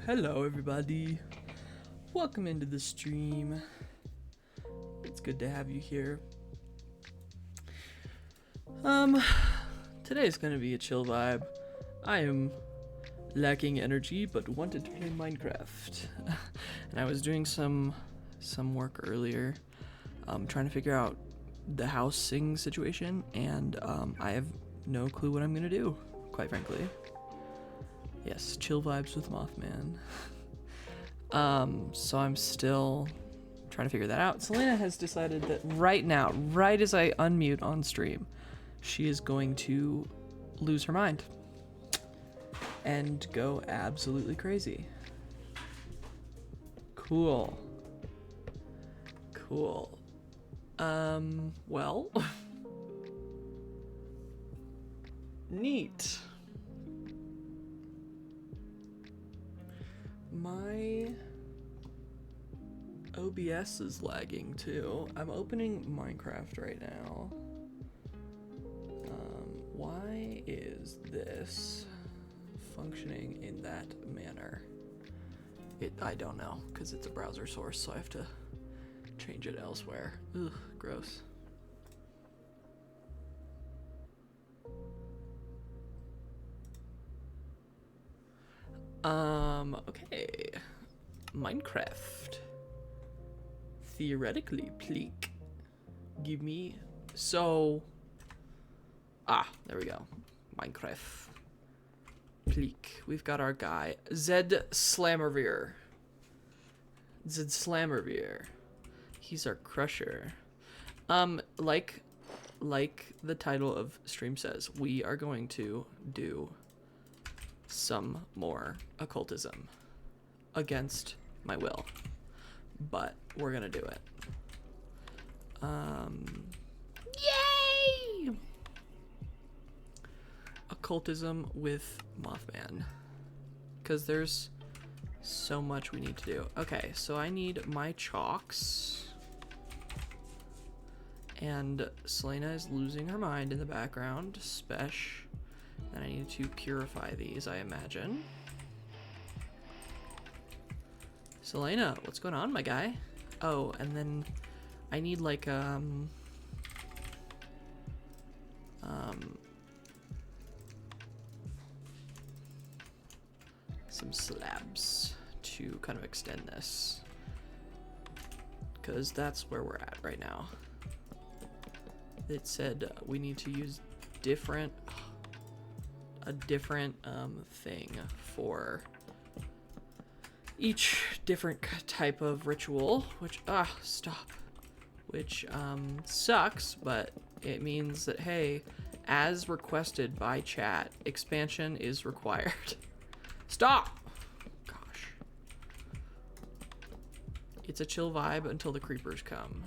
Hello everybody, welcome into the stream. It's good to have you here. Today's gonna be a chill vibe. I am lacking energy but wanted to play Minecraft. And I was doing some work earlier, trying to figure out the housing situation, and I have no clue what I'm gonna do, quite frankly. Yes, chill vibes with Mothman. So I'm still trying to figure that out. Selena has decided that right now, right as I unmute on stream, she is going to lose her mind and go absolutely crazy. Cool. Well, neat. My OBS is lagging too. I'm opening Minecraft right now. Why is this functioning in that manner? I don't know, because it's a browser source, so I have to change it elsewhere. Ugh, gross. Okay. Minecraft. Theoretically, pleek. Give me... So... there we go. Minecraft. Pleek. We've got our guy. Zed Slammerveer. Zed Slammerveer. He's our crusher. Like the title of stream says, we are going to do some more occultism against my will, but we're gonna do it. Yay! Occultism with Mothman, because there's so much we need to do. Okay, so I need my chalks, and Selena is losing her mind in the background. Spesh. And I need to purify these, I imagine. Selena, what's going on, my guy? Oh, and then I need like some slabs to kind of extend this, because that's where we're at right now. It said we need to use a different thing for each different type of ritual, which which sucks, but it means that, hey, as requested by chat, expansion is required. Stop! Gosh. It's a chill vibe until the creepers come,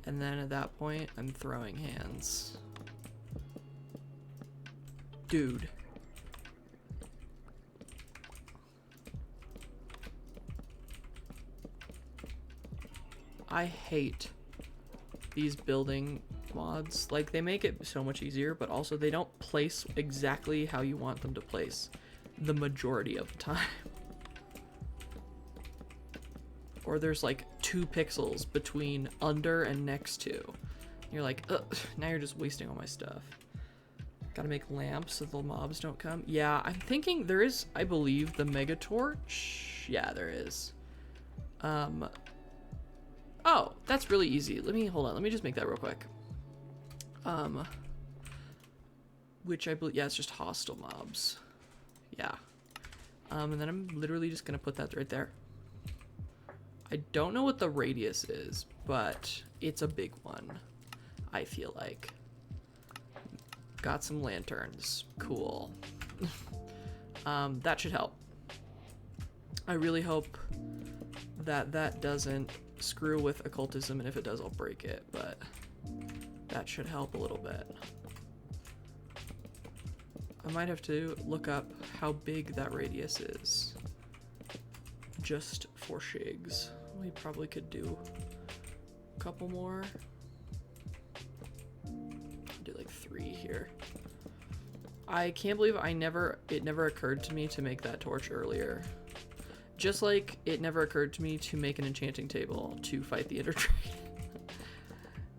and then at that point I'm throwing hands. Dude. I hate these building mods. Like, they make it so much easier, but also they don't place exactly how you want them to place the majority of the time. Or there's like 2 pixels between under and next to. You're like, ugh, now you're just wasting all my stuff. Gotta make lamps so the mobs don't come. Yeah, I'm thinking there is, I believe, the mega torch. Yeah, there is. Oh, that's really easy. Hold on, let me just make that real quick. Which I believe, yeah, it's just hostile mobs. Yeah. And then I'm literally just gonna put that right there. I don't know what the radius is, but it's a big one, I feel like. Got some lanterns. Cool. That should help. I really hope that that doesn't screw with occultism, and if it does, I'll break it, but that should help a little bit. I might have to look up how big that radius is, just for shigs. We probably could do a couple more. Do like 3 here. I can't believe it never occurred to me to make that torch earlier. Just like it never occurred to me to make an enchanting table to fight the Ender Dragon.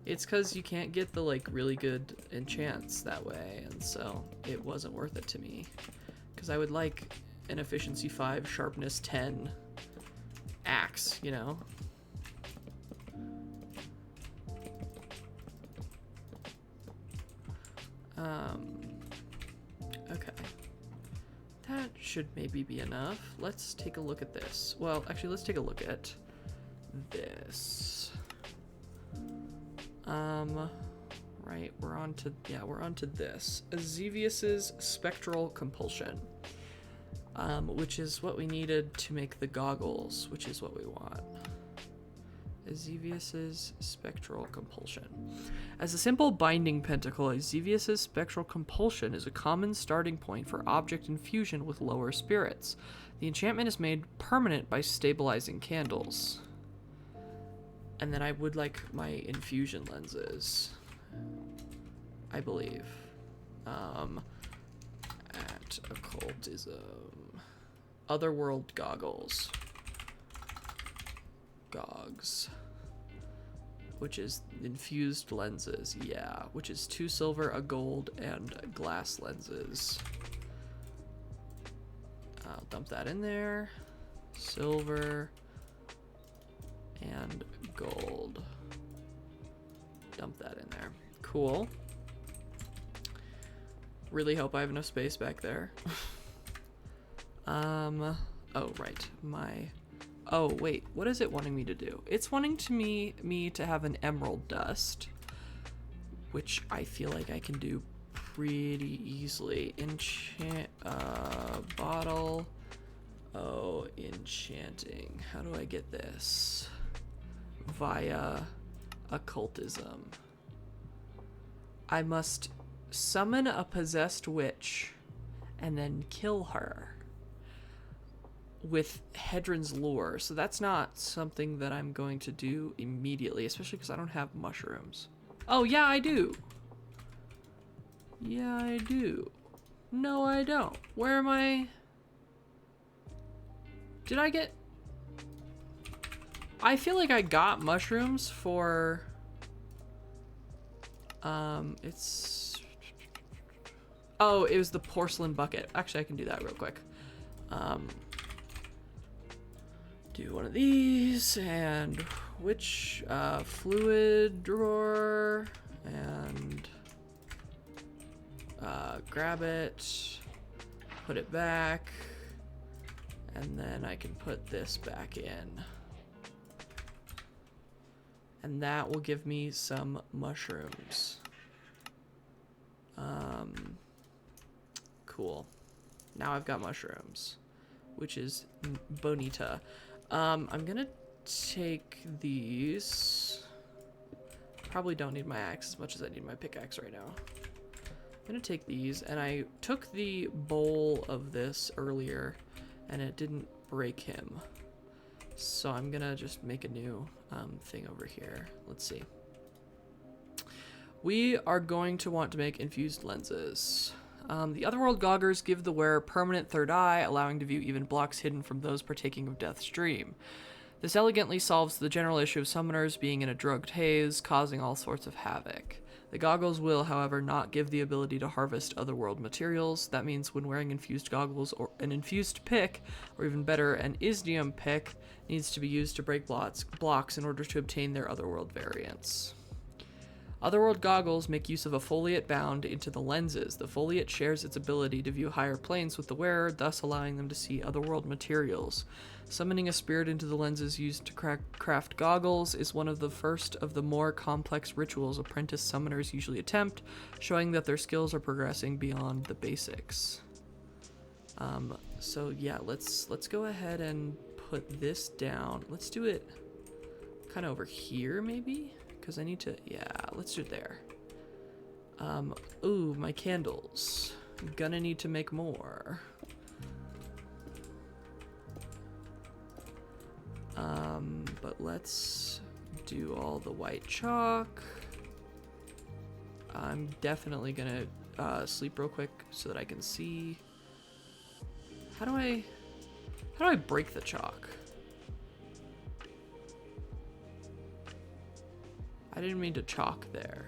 It's because you can't get the like really good enchants that way, and so it wasn't worth it to me. Because I would like an efficiency 5, sharpness 10 axe, you know? Okay. That should maybe be enough. Let's take a look at this. Well, actually, let's take a look at this. Right, we're on to this. Xevius's Spectral Compulsion, which is what we needed to make the goggles, which is what we want. Xevius's Spectral Compulsion. As a simple binding pentacle, Xevius's Spectral Compulsion is a common starting point for object infusion with lower spirits. The enchantment is made permanent by stabilizing candles. And then I would like my infusion lenses, I believe. At occultism. Otherworld goggles. Gogs. Which is infused lenses, yeah. Which is 2 silver, a gold, and glass lenses. I'll dump that in there. Silver and gold. Dump that in there. Cool. Really hope I have enough space back there. Oh, right. Oh, wait. What is it wanting me to do? It's wanting me to have an emerald dust, which I feel like I can do pretty easily. Bottle. Oh, enchanting. How do I get this? Via occultism. I must summon a possessed witch and then kill her with Hedron's lure. So that's not something that I'm going to do immediately, especially because I don't have mushrooms. Oh, yeah, I do. Yeah, I do. No, I don't. Where am I? Did I get... I feel like I got mushrooms for... it's... Oh, it was the porcelain bucket. Actually, I can do that real quick. Do one of these, and which fluid drawer, and grab it, put it back, and then I can put this back in. And that will give me some mushrooms. Cool. Now I've got mushrooms, which is bonita. I'm gonna take these. Probably don't need my axe as much as I need my pickaxe right now. I'm gonna take these, and I took the bowl of this earlier, and it didn't break him. So I'm gonna just make a new thing over here. Let's see. We are going to want to make infused lenses. The Otherworld Goggers give the wearer permanent third eye, allowing to view even blocks hidden from those partaking of Death's Dream. This elegantly solves the general issue of summoners being in a drugged haze, causing all sorts of havoc. The goggles will, however, not give the ability to harvest otherworld materials. That means when wearing infused goggles, or an infused pick, or even better, an isnium pick, needs to be used to break blocks in order to obtain their otherworld variants. Otherworld goggles make use of a foliate bound into the lenses. The foliate shares its ability to view higher planes with the wearer, thus allowing them to see otherworld materials. Summoning a spirit into the lenses used to craft goggles is one of the first of the more complex rituals apprentice summoners usually attempt, showing that their skills are progressing beyond the basics. So yeah, let's go ahead and put this down. Let's do it kind of over here, maybe? Because I need to, yeah, let's do it there. Ooh, my candles. I'm gonna need to make more. But let's do all the white chalk. I'm definitely gonna sleep real quick so that I can see. How do I break the chalk? I didn't mean to chalk there.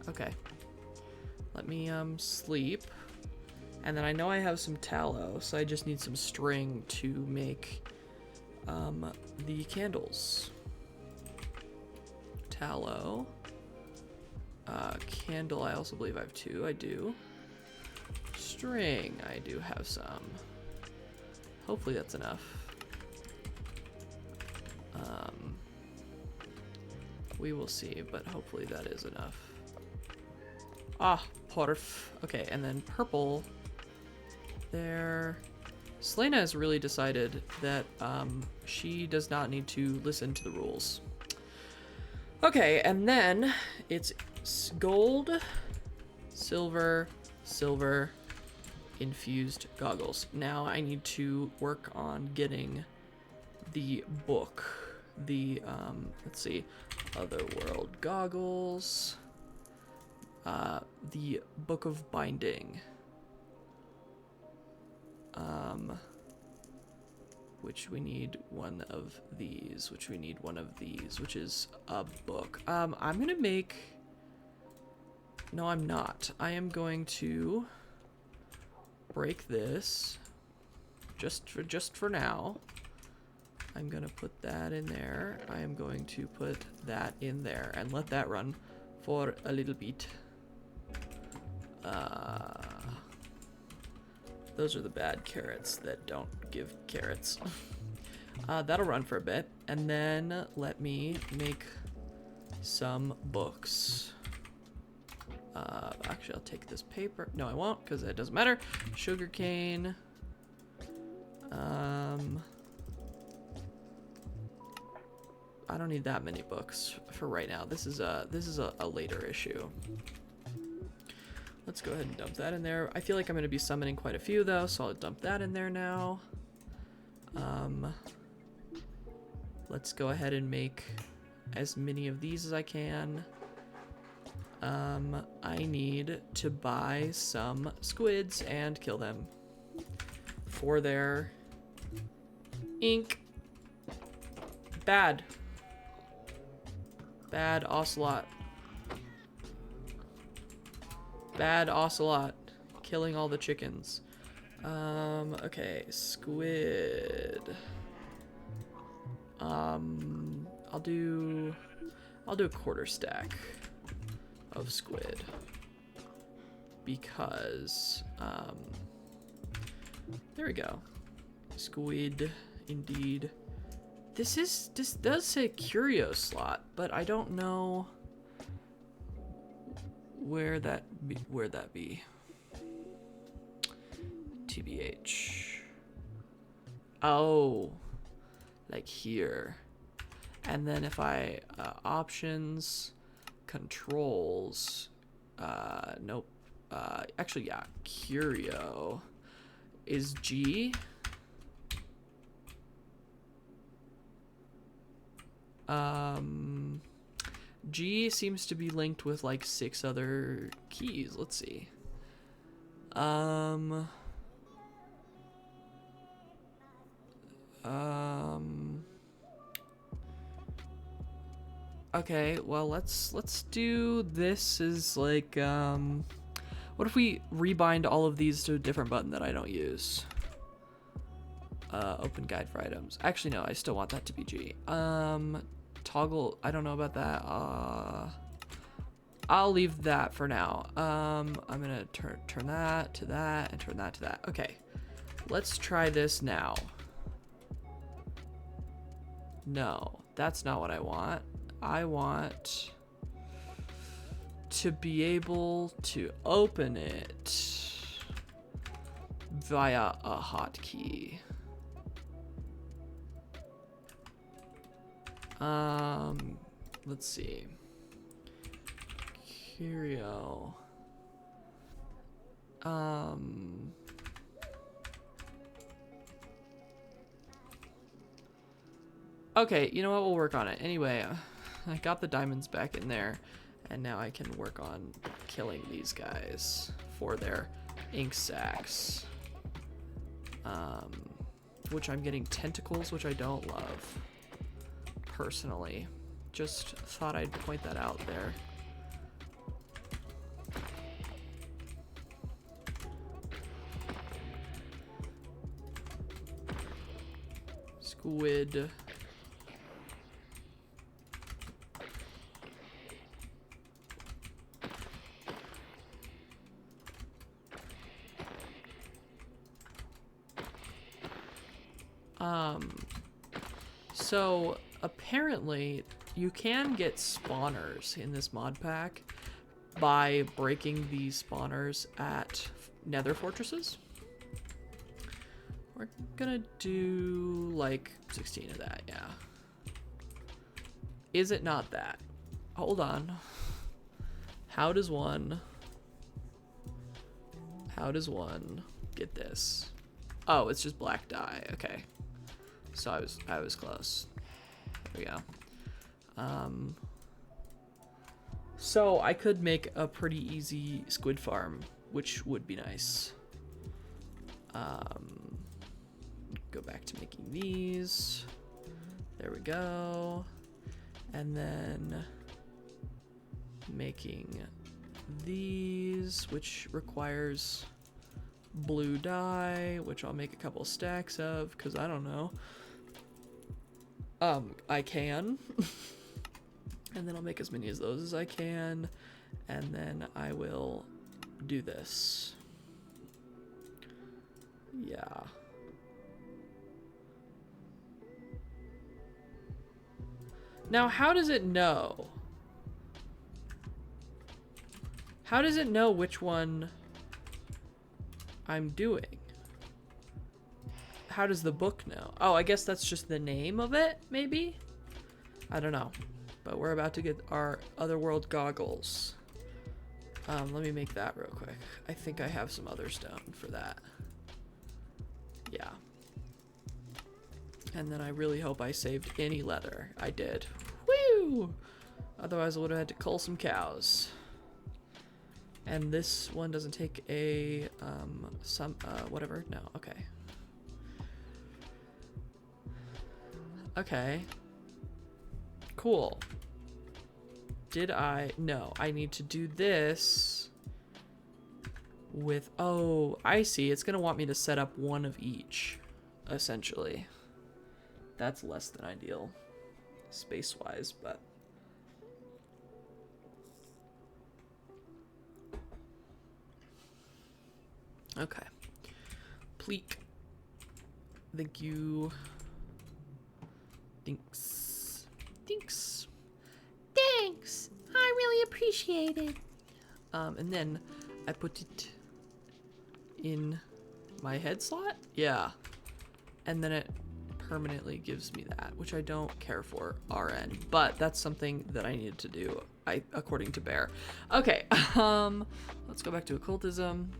Okay. Let me sleep. And then I know I have some tallow, so I just need some string to make the candles. Tallow. Candle, I also believe I have 2. I do. String, I do have some. Hopefully that's enough. We will see, but hopefully that is enough. Ah, porf. Okay, and then purple. There. Selena has really decided that she does not need to listen to the rules. Okay, and then it's gold, silver, silver, infused goggles. Now I need to work on getting the book. The, let's see, Otherworld goggles. The Book of Binding. Which we need one of these, which is a book. I'm gonna make, no, I'm not. I am going to break this just for now. I'm gonna put that in there. I am going to put that in there and let that run for a little bit. Those are the bad carrots that don't give carrots. That'll run for a bit. And then let me make some books. Actually, I'll take this paper. No, I won't, because it doesn't matter. Sugarcane. I don't need that many books for right now. This is a later issue. Let's go ahead and dump that in there. I feel like I'm going to be summoning quite a few though, so I'll dump that in there now. Let's go ahead and make as many of these as I can. I need to buy some squids and kill them for their ink. Bad ocelot. Bad ocelot. Killing all the chickens. Okay, squid. I'll do a quarter stack of squid. Because, there we go. Squid, indeed. This does say curio slot, but I don't know where that be. TBH. Oh, like here. And then if I options, controls, nope. Actually, yeah, curio is G. G seems to be linked with like 6 other keys. Let's see. Okay, well, let's do this as like, what if we rebind all of these to a different button that I don't use? Open guide for items. Actually, no, I still want that to be G. Toggle, I don't know about that. I'll leave that for now. I'm gonna turn that to that and turn that to that. Okay, let's try this now. No, that's not what I want. I want to be able to open it via a hotkey. Let's see. Curio. Okay, you know what? We'll work on it. Anyway, I got the diamonds back in there. And now I can work on killing these guys for their ink sacs. Which I'm getting tentacles, which I don't love, personally. Just thought I'd point that out there. Squid. So apparently you can get spawners in this mod pack by breaking these spawners at nether fortresses. We're gonna do like 16 of that, yeah. Is it not that? Hold on. How does one get this? Oh, it's just black dye. Okay. So I was close. There we go. So I could make a pretty easy squid farm, which would be nice. Go back to making these. There we go. And then making these, which requires blue dye, which I'll make a couple stacks of, because I don't know. I can. And then I'll make as many of those as I can. And then I will do this. Yeah. Now, how does it know? How does it know which one I'm doing? How does the book know? Oh, I guess that's just the name of it, maybe? I don't know. But we're about to get our otherworld goggles. Let me make that real quick. I think I have some other stone for that. Yeah. And then I really hope I saved any leather. I did. Woo! Otherwise I would have had to cull some cows. And this one doesn't take a, whatever. No, okay. Okay. Cool. Did I? No, I need to do this with, oh, I see. It's gonna want me to set up one of each, essentially. That's less than ideal, space-wise, but. Okay. Pleek. Thank you. Thanks. Thanks. Thanks. I really appreciate it. And then I put it in my head slot. Yeah. And then it permanently gives me that, which I don't care for RN, but that's something that I needed to do, according to Bear. Okay. Let's go back to occultism.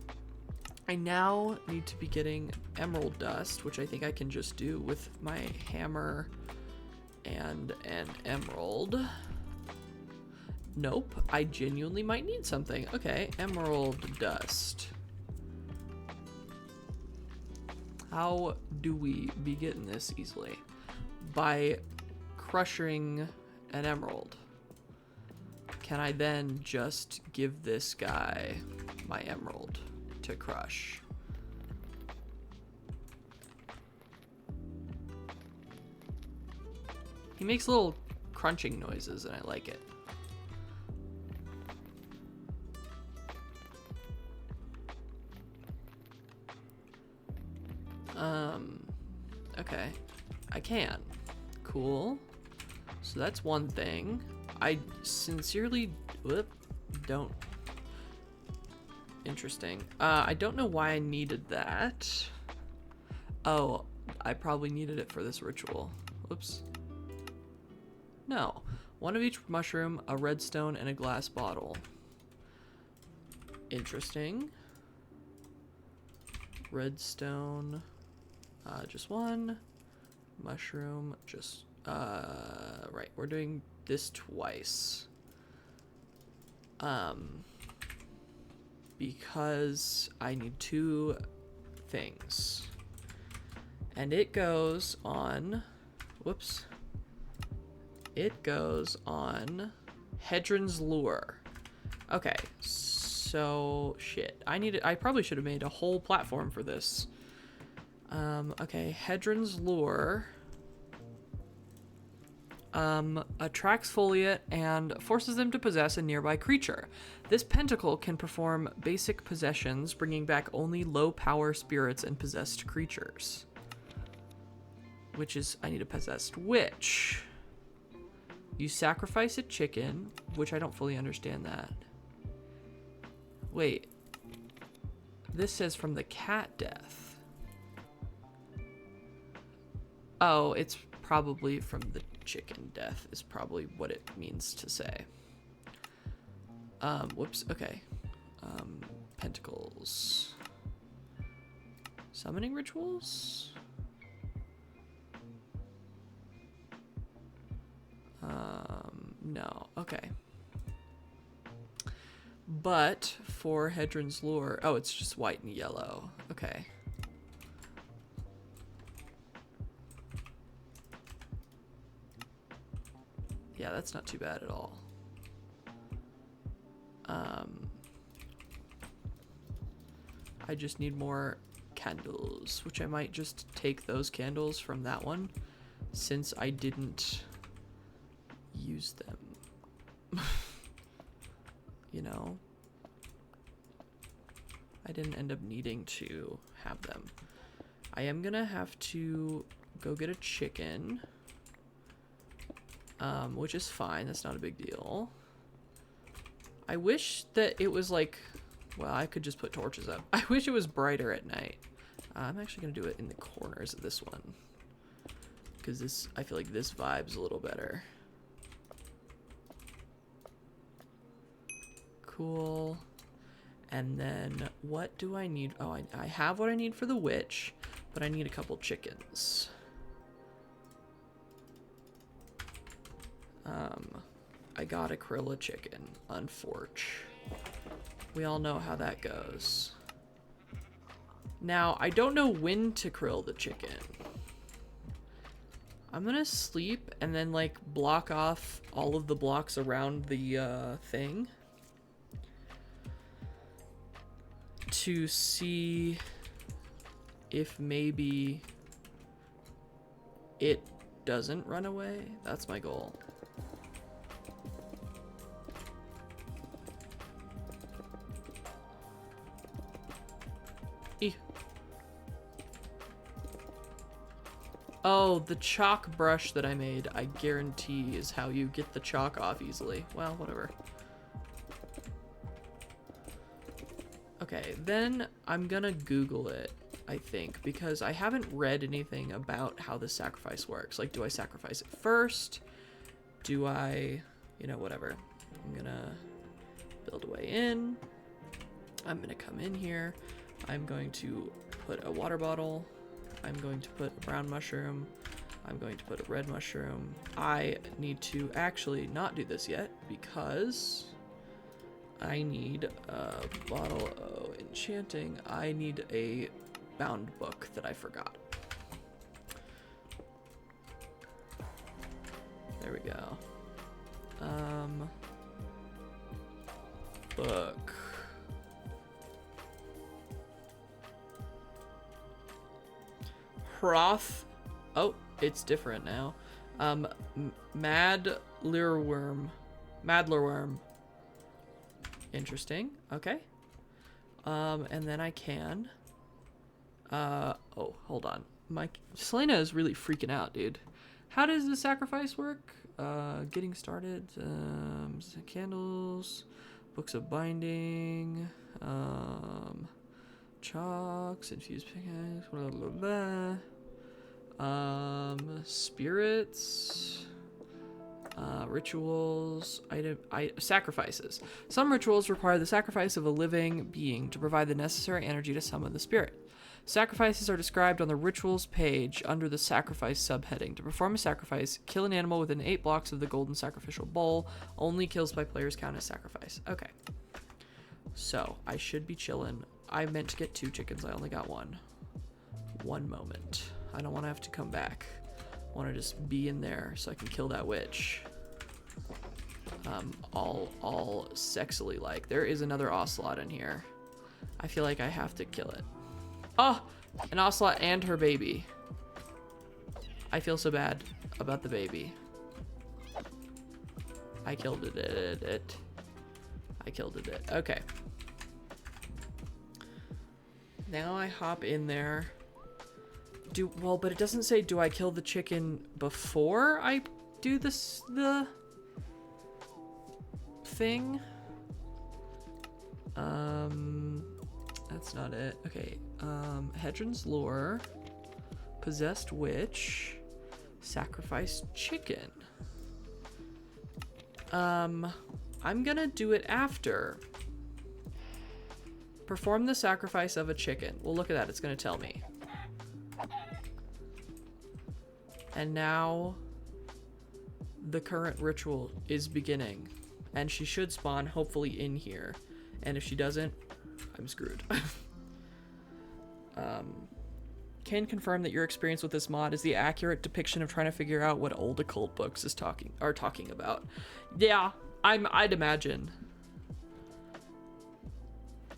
I now need to be getting emerald dust, which I think I can just do with my hammer and an emerald. Nope, I genuinely might need something. Okay, emerald dust. How do we be getting this easily? By crushing an emerald. Can I then just give this guy my emerald to crush? He makes little crunching noises and I like it. Okay, I can. Cool. So that's one thing. I sincerely don't. Interesting. I don't know why I needed that. Oh, I probably needed it for this ritual. Whoops. No. One of each mushroom, a redstone, and a glass bottle. Interesting. Redstone. Just one. Mushroom. Just, right. We're doing this twice. Because I need 2 things. And it goes on, whoops. It goes on Hedron's Lure. Okay, so shit. I probably should have made a whole platform for this. Okay, Hedron's Lure attracts Foliate and forces them to possess a nearby creature. This pentacle can perform basic possessions, bringing back only low-power spirits and possessed creatures. Which is, I need a possessed witch. You sacrifice a chicken, which I don't fully understand that. Wait. This says from the cat death. Oh, it's probably from the chicken death is probably what it means to say. Whoops, okay. Pentacles. Summoning rituals? No, okay. But for Hedron's Lure, oh, it's just white and yellow. Okay. Yeah, that's not too bad at all. I just need more candles, which I might just take those candles from that one, since I didn't use them. You know? I didn't end up needing to have them. I am gonna have to go get a chicken. Which is fine, that's not a big deal. I wish that it was like, well, I could just put torches up. I wish it was brighter at night. I'm actually gonna do it in the corners of this one, because this, I feel like this vibe's a little better. Cool. And then what do I need? Oh, I have what I need for the witch, but I need a couple chickens. I got a krill a chicken, unfortunately. We all know how that goes. Now, I don't know when to krill the chicken. I'm gonna sleep and then like block off all of the blocks around the thing to see if maybe it doesn't run away. That's my goal. Oh, the chalk brush that I made, I guarantee is how you get the chalk off easily. Well, whatever. Okay, then I'm gonna Google it, I think, because I haven't read anything about how the sacrifice works. Like, do I sacrifice it first? Do I, you know, whatever. I'm gonna build a way in. I'm gonna come in here. I'm going to put a water bottle. I'm going to put a brown mushroom. I'm going to put a red mushroom. I need to actually not do this yet because I need a bottle of enchanting. I need a bound book that I forgot. There we go. Book. Froth. Oh, it's different now. Madlerworm. Interesting. Okay. And then I can. Oh, hold on. Selena is really freaking out, dude. How does the sacrifice work? Getting started. Candles. Books of binding. Chalks. Infused pickaxe. Blah, blah, blah. Spirits, rituals, sacrifices. Some rituals require the sacrifice of a living being to provide the necessary energy to summon the spirit. Sacrifices are described on the rituals page under the sacrifice subheading. To perform a sacrifice, kill an animal within 8 blocks of the golden sacrificial bowl. Only kills by players count as sacrifice. Okay. So, I should be chilling. I meant to get 2 chickens. I only got 1. One moment. I don't want to have to come back. I want to just be in there so I can kill that witch. All sexily like. There is another ocelot in here. I feel like I have to kill it. Oh, an ocelot and her baby. I feel so bad about the baby. I killed it. I killed it. Okay. Now I hop in there. Well, but it doesn't say do I kill the chicken before I do the thing? That's not it. Okay. Hedron's Lure, Possessed Witch, Sacrificed Chicken. I'm gonna do it after. Perform the sacrifice of a chicken. Well, look at that. It's gonna tell me. And now the current ritual is beginning. And she should spawn, hopefully, in here. And if she doesn't, I'm screwed. Can confirm that your experience with this mod is the accurate depiction of trying to figure out what old occult books are talking about. Yeah, I'd imagine.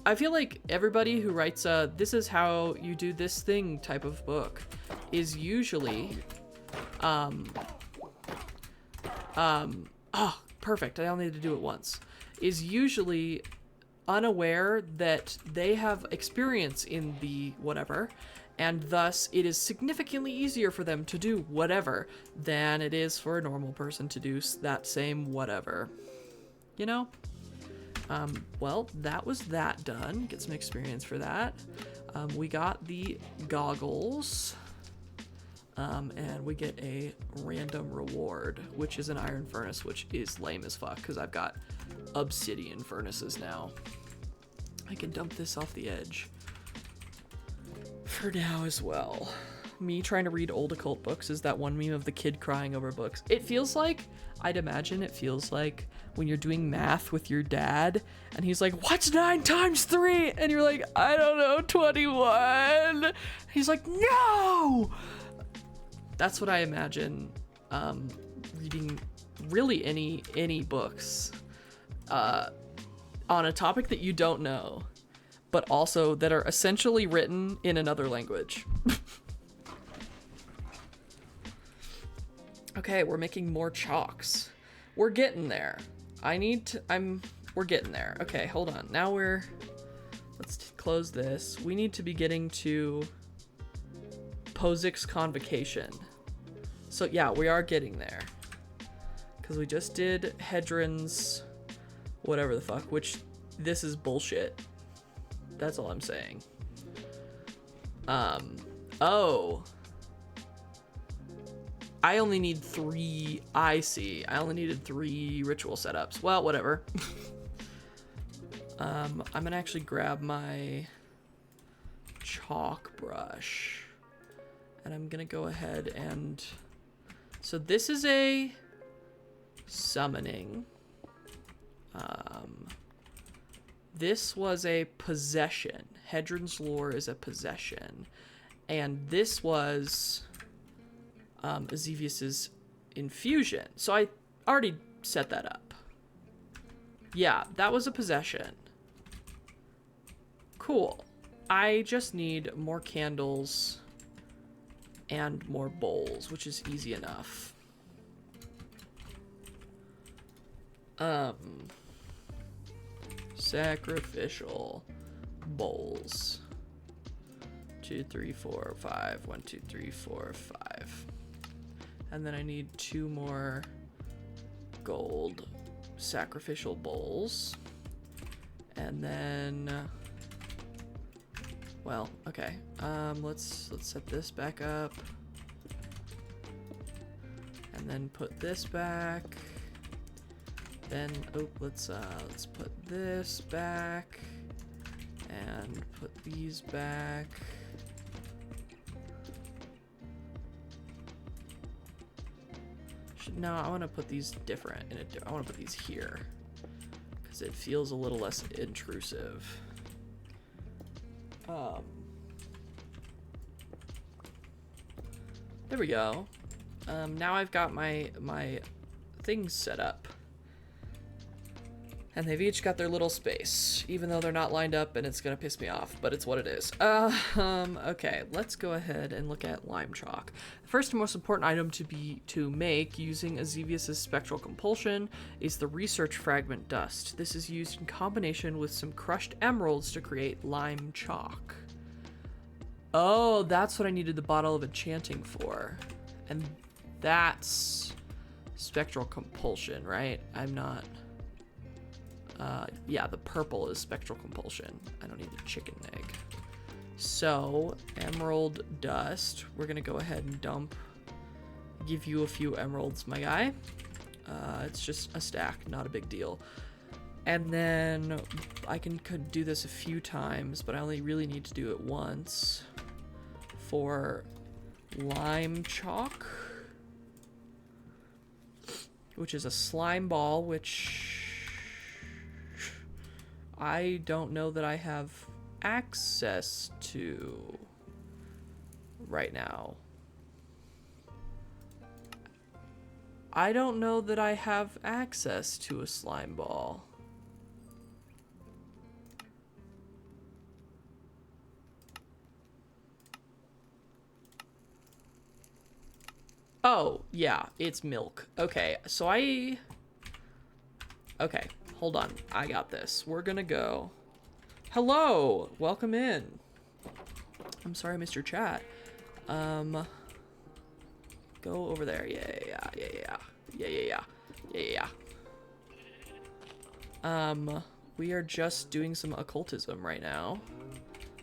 I feel like everybody who writes a this is how you do this thing type of book is usually oh, perfect. I only need to do it once. Is usually unaware that they have experience in the whatever, and thus it is significantly easier for them to do whatever than it is for a normal person to do that same whatever. You know? Well, that was that done. Get some experience for that. We got the goggles. And we get a random reward, which is an iron furnace, which is lame as fuck, because I've got obsidian furnaces now. I can dump this off the edge for now as well. Me trying to read old occult books is that one meme of the kid crying over books. It feels like, I'd imagine it feels like when you're doing math with your dad and he's like, what's 9 times 3? And you're like, I don't know, 21. He's like, no! That's what I imagine reading really any books on a topic that you don't know, but also that are essentially written in another language. Okay, we're making more chalks. We're getting there. We're getting there. Okay, hold on. Now let's close this. We need to be getting to Pozik's Convocation. So yeah, we are getting there. Because we just did Hedron's whatever the fuck, which this is bullshit. That's all I'm saying. Oh. I only need 3, I see. I only needed 3 ritual setups. Well, whatever. I'm gonna actually grab my chalk brush. And I'm gonna go ahead and... So this is a summoning. This was a possession. Hedron's Lore is a possession. And this was Azevius's infusion. So I already set that up. Yeah, that was a possession. Cool. I just need more candles and more bowls, which is easy enough. Sacrificial bowls. 2, 3, 4, 5. 1, 2, 3, 4, 5. And then I need 2 more gold sacrificial bowls. And then, well, okay. Let's set this back up. And then put this back. Then, let's put this back. And put these back. No, I want to put these different. I want to put these here because it feels a little less intrusive. There we go. Now I've got my things set up. And they've each got their little space, even though they're not lined up and it's gonna piss me off, but it's what it is. Okay, let's go ahead and look at lime chalk. The first and most important item to make using Azevius's spectral compulsion is the research fragment dust. This is used in combination with some crushed emeralds to create lime chalk. Oh, that's what I needed the bottle of enchanting for. And that's spectral compulsion, right? I'm not... yeah, the purple is spectral compulsion. I don't need the chicken egg. So, emerald dust. We're gonna go ahead and give you a few emeralds, my guy. It's just a stack, not a big deal. And then I could do this a few times, but I only really need to do it once for lime chalk, which is a slime ball, which I don't know that I have access to right now. I don't know that I have access to a slime ball. Oh, yeah, it's milk. Okay, so okay, hold on. I got this. We're gonna go. Hello, welcome in. I'm sorry, Mr. Chat. Go over there. Yeah. We are just doing some occultism right now.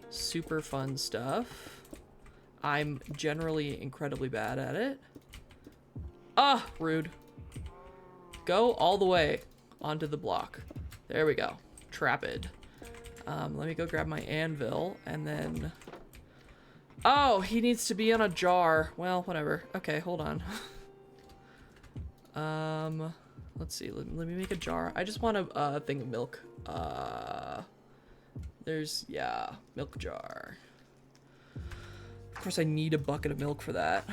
Super fun stuff. I'm generally incredibly bad at it. Ah, rude. Go all the way onto the block. There we go. Trapped. Let me go grab my anvil and then... Oh, he needs to be on a jar. Well, whatever. Okay, hold on. Let's see. Let me make a jar. I just want a thing of milk. Yeah, milk jar. Of course, I need a bucket of milk for that.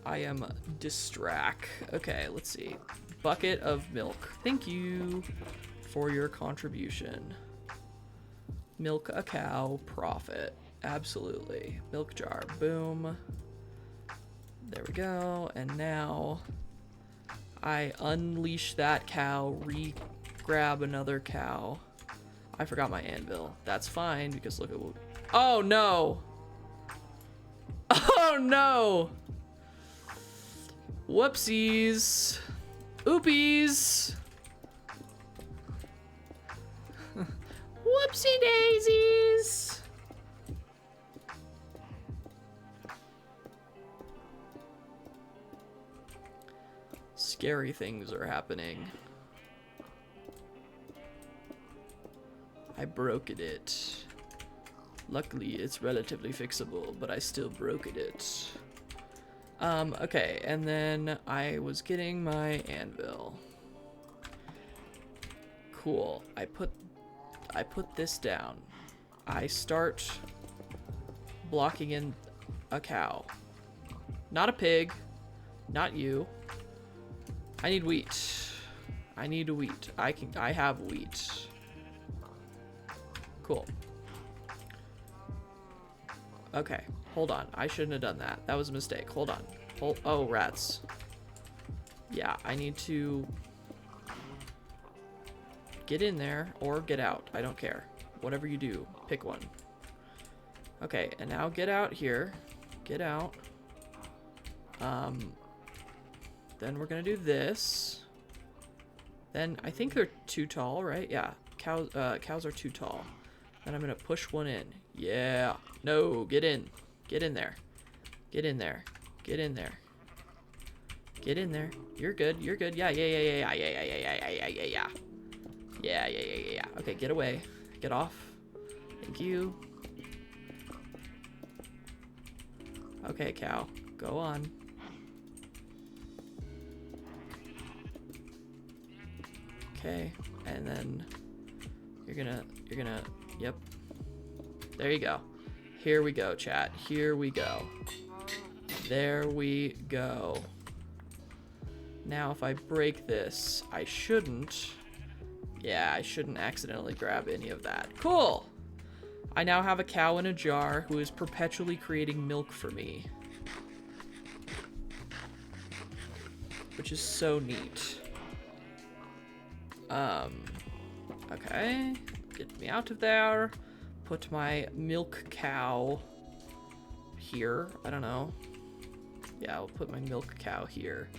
I am distract. Okay, let's see. Bucket of milk. Thank you for your contribution. Milk a cow, profit. Absolutely. Milk jar. Boom. There we go. And now I unleash that cow, grab another cow. I forgot my anvil. That's fine because look at what... Oh no! Oh no! Whoopsies! Oopies! Whoopsie daisies! Scary things are happening. I broke it. Luckily, it's relatively fixable, but I still broke it. Okay, and then I was getting my anvil. Cool. I put this down. I start blocking in a cow. Not a pig. Not you. I need wheat. I need wheat. I have wheat. Cool. Okay, hold on. I shouldn't have done that. That was a mistake. Hold on. Oh, rats. Yeah, I need to get in there or get out. I don't care. Whatever you do, pick one. Okay, and now get out here. Get out. Then we're gonna do this. Then I think they're too tall, right? Yeah, cows are too tall. Then I'm gonna push one in. Yeah. No, get in. Get in there. Get in there. Get in there. Get in there. You're good. You're good. Yeah. Yeah. Okay, get away. Get off. Thank you. Okay, cow, go on. Okay, and then you're gonna, yep. There you go. Here we go, chat. Here we go. There we go. Now, if I break this, I shouldn't. Yeah, I shouldn't accidentally grab any of that. Cool! I now have a cow in a jar who is perpetually creating milk for me. Which is so neat. Okay. Get me out of there. Put my milk cow here. I don't know. Yeah, I'll put my milk cow here.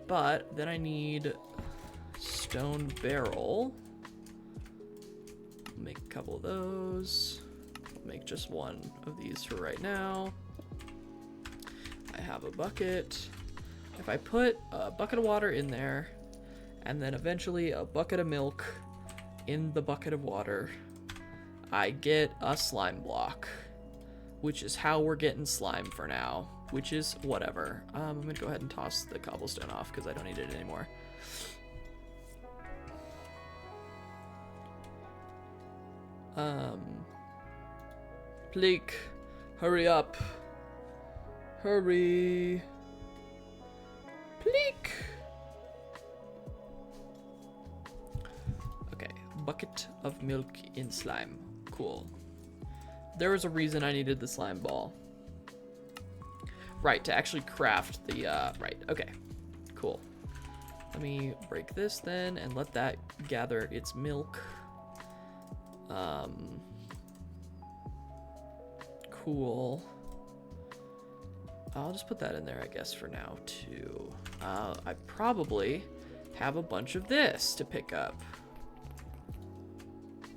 But then I need stone barrel. Make a couple of those. I'll make just one of these for right now. I have a bucket. If I put a bucket of water in there, and then eventually a bucket of milk in the bucket of water, I get a slime block, which is how we're getting slime for now, which is whatever. I'm gonna go ahead and toss the cobblestone off because I don't need it anymore. Bleak, hurry up. Hurry. Bleak. Okay, bucket of milk in slime. Cool. There was a reason I needed the slime ball. Right, to actually craft the, right, okay. Cool. Let me break this then and let that gather its milk. Cool. I'll just put that in there, I guess, for now, too. I probably have a bunch of this to pick up.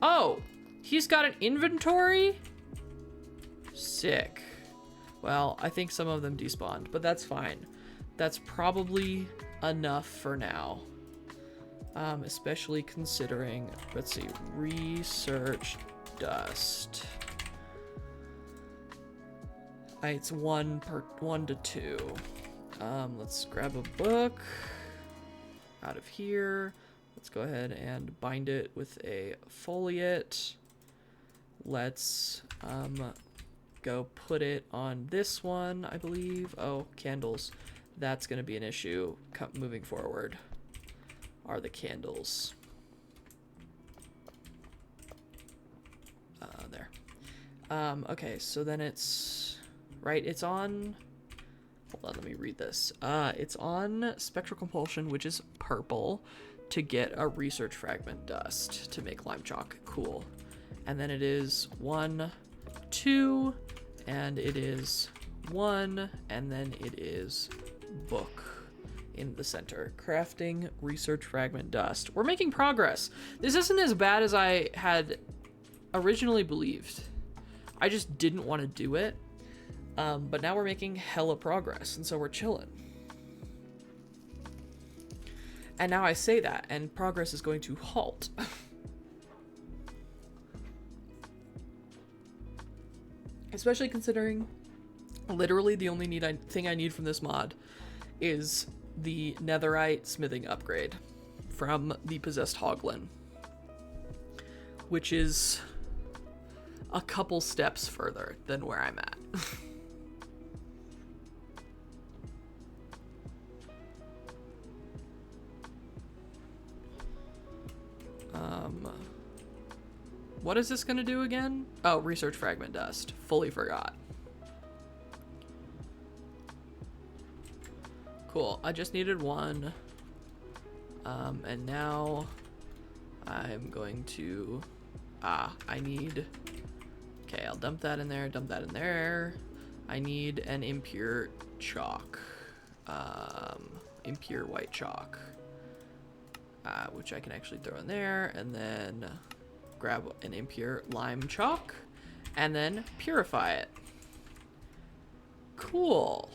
Oh! He's got an inventory? Sick. Well, I think some of them despawned, but that's fine. That's probably enough for now. Especially considering, let's see, research dust. It's 1 to 2. Let's grab a book out of here. Let's go ahead and bind it with a foliate. Let's go put it on this one, I believe. Oh, candles. That's going to be an issue moving forward. Are the candles. There. Okay, so then it's... Right, it's on... Hold on, let me read this. It's on Spectral Compulsion, which is purple, to get a research fragment dust to make lime chalk. Cool. And then it is 1, 2, and it is 1, and then it is book in the center. Crafting research fragment dust. We're making progress. This isn't as bad as I had originally believed. I just didn't want to do it. But now we're making hella progress, and so we're chilling. And now I say that, and progress is going to halt. Especially considering literally the only thing I need from this mod is the netherite smithing upgrade from the possessed hoglin, which is a couple steps further than where I'm at. What is this gonna do again? Oh, research fragment dust. Fully forgot. Cool, I just needed 1. And now I'm going to, I need, okay, I'll dump that in there, dump that in there. I need an impure chalk, impure white chalk, which I can actually throw in there, and then grab an impure lime chalk, and then purify it. Cool.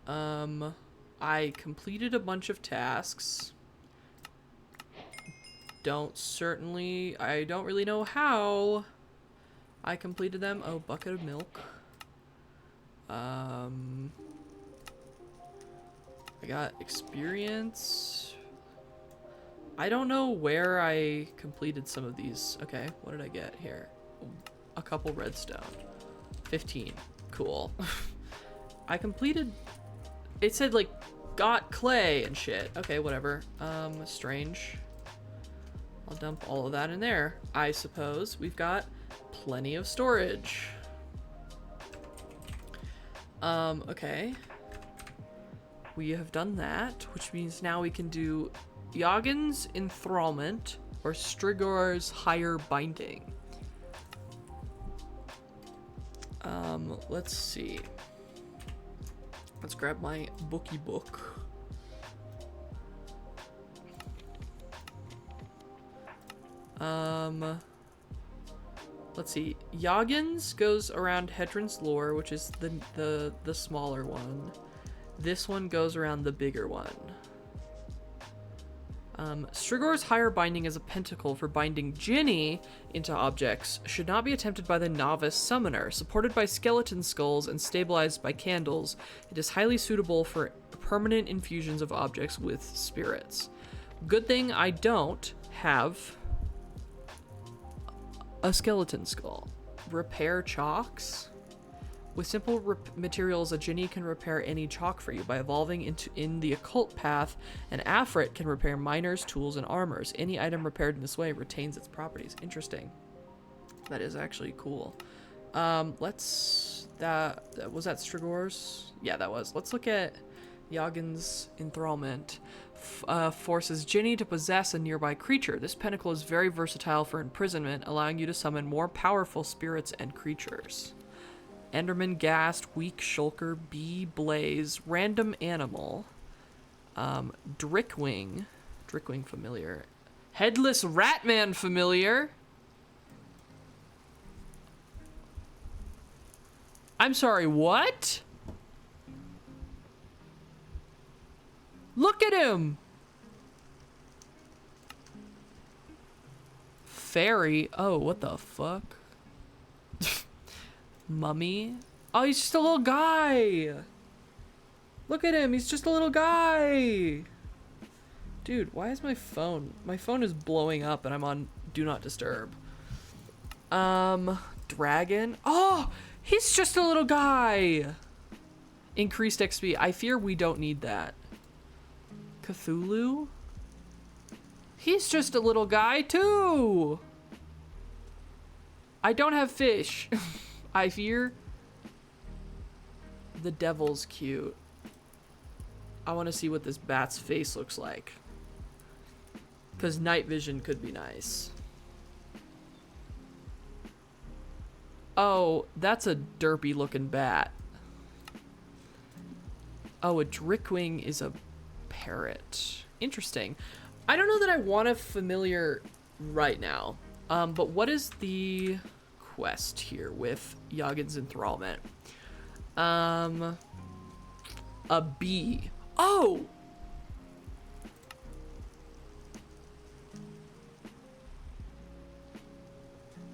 I completed a bunch of tasks. I don't really know how. I completed them. Oh, bucket of milk. I got experience. I don't know where I completed some of these. Okay, what did I get here? A couple redstone. 15. Cool. I completed... It said, like, got clay and shit. Okay, whatever. Strange. I'll dump all of that in there. I suppose we've got plenty of storage. Okay. We have done that, which means now we can do Yoggin's Enthrallment or Strigor's Higher Binding. Let's see. Let's grab my bookie book. Let's see. Yoggin's goes around Hedron's lore, which is the smaller one. This one goes around the bigger one. Strigor's Higher Binding is a pentacle for binding Ginny into objects. Should not be attempted by the novice summoner. Supported by skeleton skulls and stabilized by candles, it is highly suitable for permanent infusions of objects with spirits. Good thing I don't have a skeleton skull. Repair chalks. With simple materials, a Ginny can repair any chalk for you by evolving in the occult path, and Afrit can repair miners, tools, and armors. Any item repaired in this way retains its properties. Interesting. That is actually cool. Was that Strigor's? Yeah, that was. Let's look at Yoggin's Enthrallment. Forces Ginny to possess a nearby creature. This pentacle is very versatile for imprisonment, allowing you to summon more powerful spirits and creatures. Enderman, Ghast, Weak, Shulker, Bee, Blaze, Random Animal, Drickwing Familiar, Headless Ratman Familiar. I'm sorry, what? Look at him! Fairy, oh, what the fuck? Mummy? Oh, he's just a little guy. Look at him. He's just a little guy. Dude, why is my phone? My phone is blowing up and I'm on Do Not Disturb. Dragon. Oh, he's just a little guy. Increased XP. I fear we don't need that. Cthulhu? He's just a little guy too. I don't have fish. I fear the devil's cute. I want to see what this bat's face looks like. Because night vision could be nice. Oh, that's a derpy looking bat. Oh, a Drickwing is a parrot. Interesting. I don't know that I want a familiar right now. But what is the quest here with Yoggin's Enthrallment? A bee. Oh!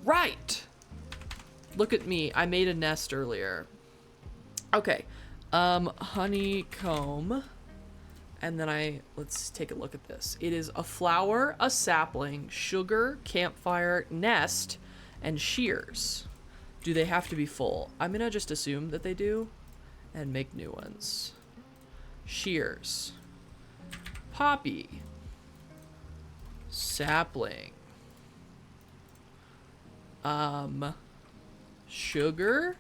Right! Look at me. I made a nest earlier. Okay. Honeycomb. And then let's take a look at this. It is a flower, a sapling, sugar, campfire, nest, and shears. Do they have to be full? I'm gonna just assume that they do and make new ones. Shears. Poppy. Sapling. Sugar.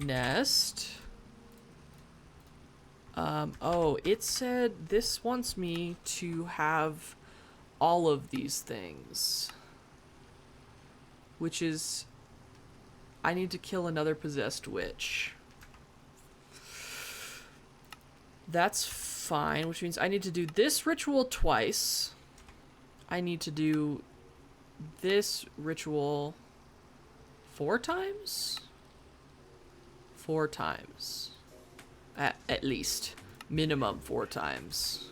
Nest. Oh, it said this wants me to have all of these things. Which is, I need to kill another possessed witch. That's fine, which means I need to do this ritual twice. I need to do this ritual 4 times? 4 times. At least. Minimum 4 times.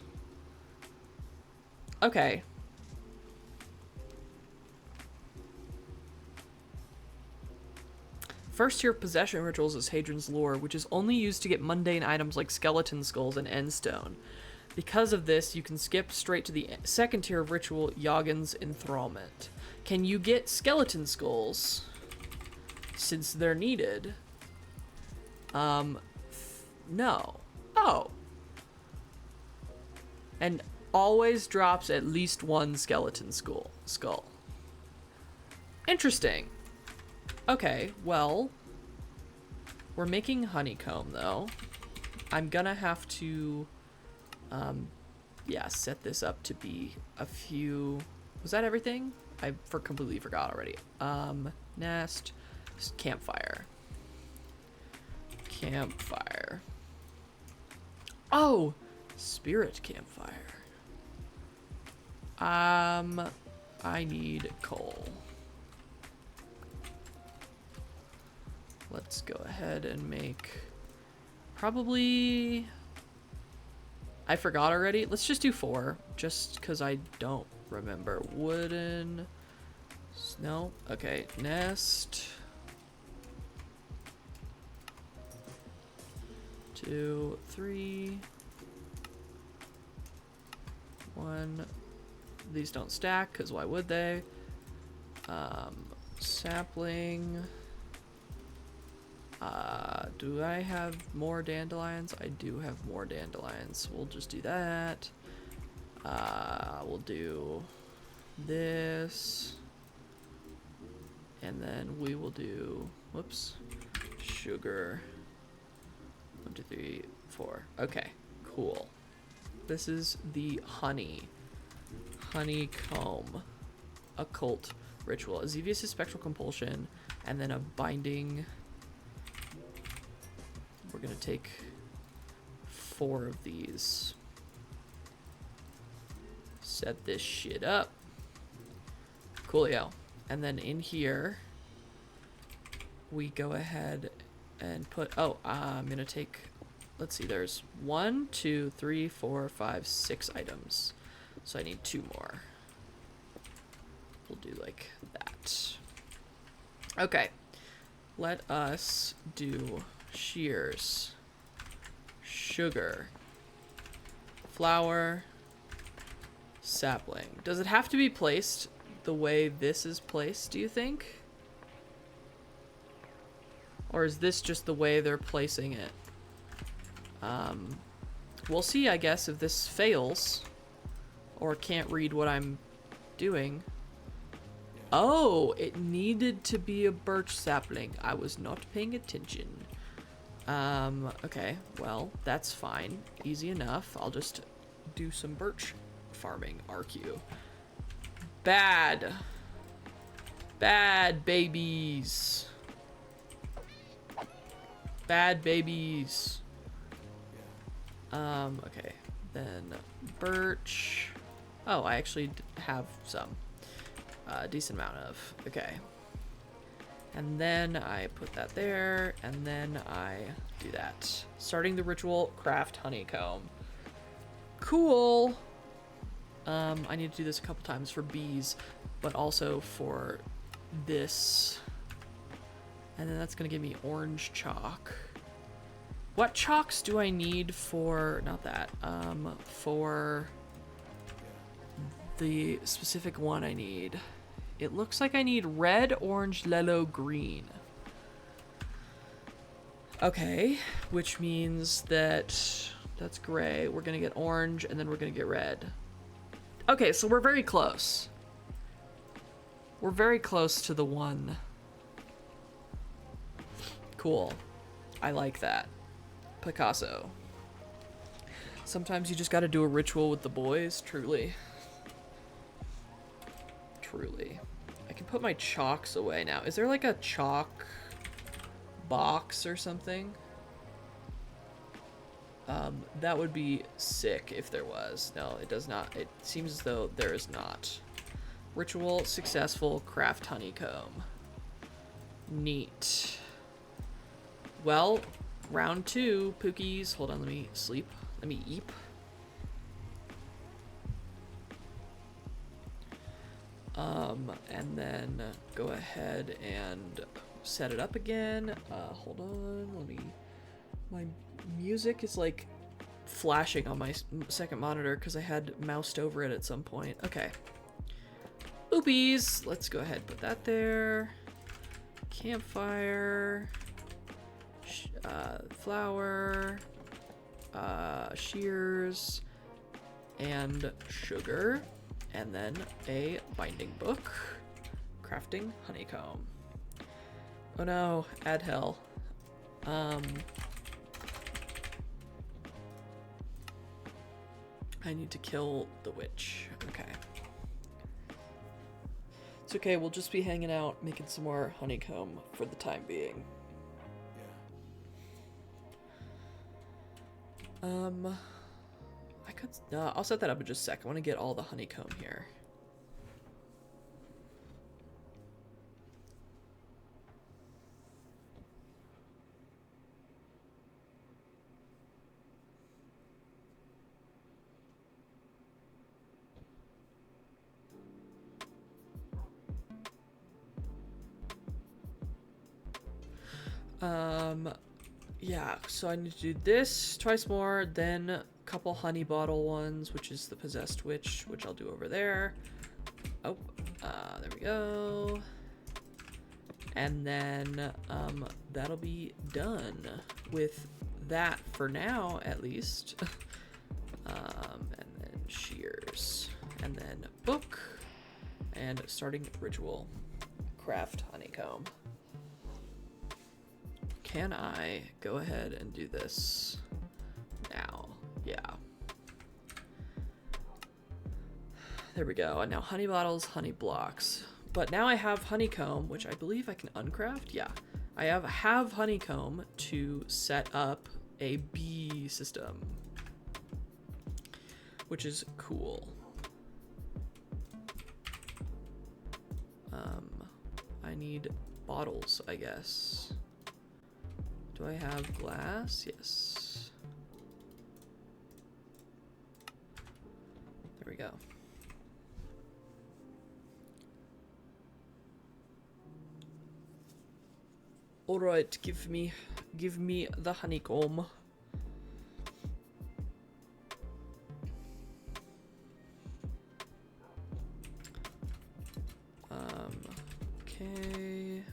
Okay. first tier of possession rituals is Hadron's Lore, which is only used to get mundane items like skeleton skulls and endstone. Because of this, you can skip straight to the second tier of ritual, Yoggin's Enthrallment. Can you get skeleton skulls? Since they're needed. No. Oh. And always drops at least one skeleton skull. Interesting. Okay, well, we're making honeycomb though. I'm gonna have to, yeah, set this up to be a few. Was that everything? I completely forgot already. Nest, campfire. Campfire. Oh, spirit campfire. I need coal. Let's go ahead and make probably, I forgot already. Let's just do 4 just because I don't remember. Wooden, no, okay, nest, 2, 3, 1. These don't stack because why would they? Sapling. Do I have more dandelions? I do have more dandelions. We'll just do that. We'll do this. And then we will do, whoops, sugar. 1, 2, 3, 4. Okay, cool. This is the honeycomb occult ritual. Azevius' spectral compulsion, and then a binding. We're gonna take 4 of these. Set this shit up. Coolio. And then in here, we go ahead and put, oh, I'm gonna take, let's see, there's 1, 2, 3, 4, 5, 6 items. So I need 2 more. We'll do like that. Okay. Let us do shears, sugar, flour, sapling. Does it have to be placed the way this is placed, do you think? Or is this just the way they're placing it? We'll see, I guess, if this fails or can't read what I'm doing. Oh, it needed to be a birch sapling. I was not paying attention. Okay, well, that's fine. Easy enough. I'll just do some birch farming, RQ. Bad. Bad babies. Bad babies. Okay, then birch. Oh, I actually have some. Decent amount of. Okay. And then I put that there, and then I do that. Starting the ritual, craft honeycomb. Cool. I need to do this a couple times for bees, but also for this. And then that's gonna give me orange chalk. What chalks do I need for, not that, for the specific one I need? It looks like I need red, orange, yellow, green. Okay, which means that that's gray. We're gonna get orange, and then we're gonna get red. Okay, so we're very close. We're very close to the one. Cool. I like that. Picasso. Sometimes you just gotta do a ritual with the boys, truly. Truly. I can put my chalks away now. Is there like a chalk box or something? That would be sick if there was. No, it does not. It seems as though there is not. Ritual successful, craft honeycomb. Neat. Well, round 2, Pookies. Hold on, let me sleep. Let me eep. And then go ahead and set it up again. Hold on, my music is like flashing on my second monitor because I had moused over it at some point. Okay. Oopies! Let's go ahead and put that there. Campfire. Flour. Shears. And sugar. And then a binding book. Crafting honeycomb. Oh no, add hell. I need to kill the witch. Okay. It's okay, we'll just be hanging out, making some more honeycomb for the time being. Yeah. I could... I'll set that up in just a sec. I want to get all the honeycomb here. Yeah, so I need to do this twice more, then a couple honey bottle ones, which is the possessed witch, which I'll do over there. Oh, there we go. And then, that'll be done with that for now, at least. And then shears, and then book, and starting ritual. Craft honeycomb. Can I go ahead and do this now? Yeah. There we go. And now honey bottles, honey blocks. But now I have honeycomb, which I believe I can uncraft. Yeah. I have honeycomb to set up a bee system, which is cool. I need bottles, I guess. Do I have glass? Yes. There we go. All right, give me the honeycomb. Okay.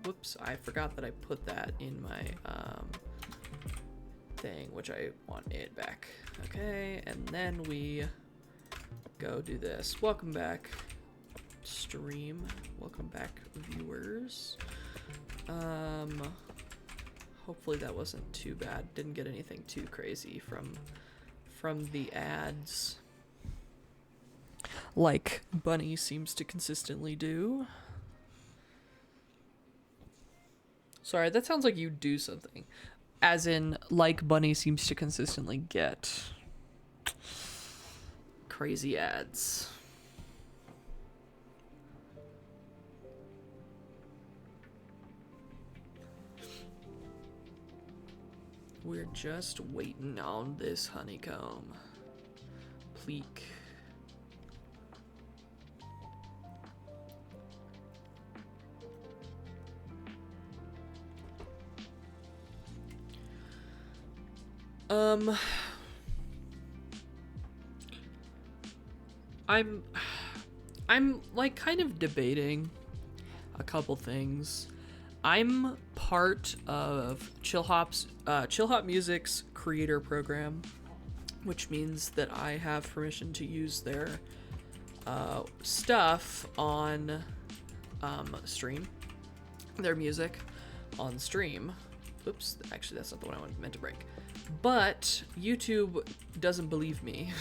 Whoops, I forgot that I put that in my thing, which I want it back. Okay, and then we go do this. Welcome back, stream. Welcome back, viewers. Hopefully that wasn't too bad. Didn't get anything too crazy from the ads, like Bunny seems to consistently do. Sorry, that sounds like you do something. As in, like Bunny seems to consistently get crazy ads. We're just waiting on this honeycomb. Pleek. I'm like kind of debating a couple things. I'm part of Chill Hop Music's creator program, which means that I have permission to use their stuff on stream, their music on stream. Oops, actually that's not the one I meant to break. But YouTube doesn't believe me.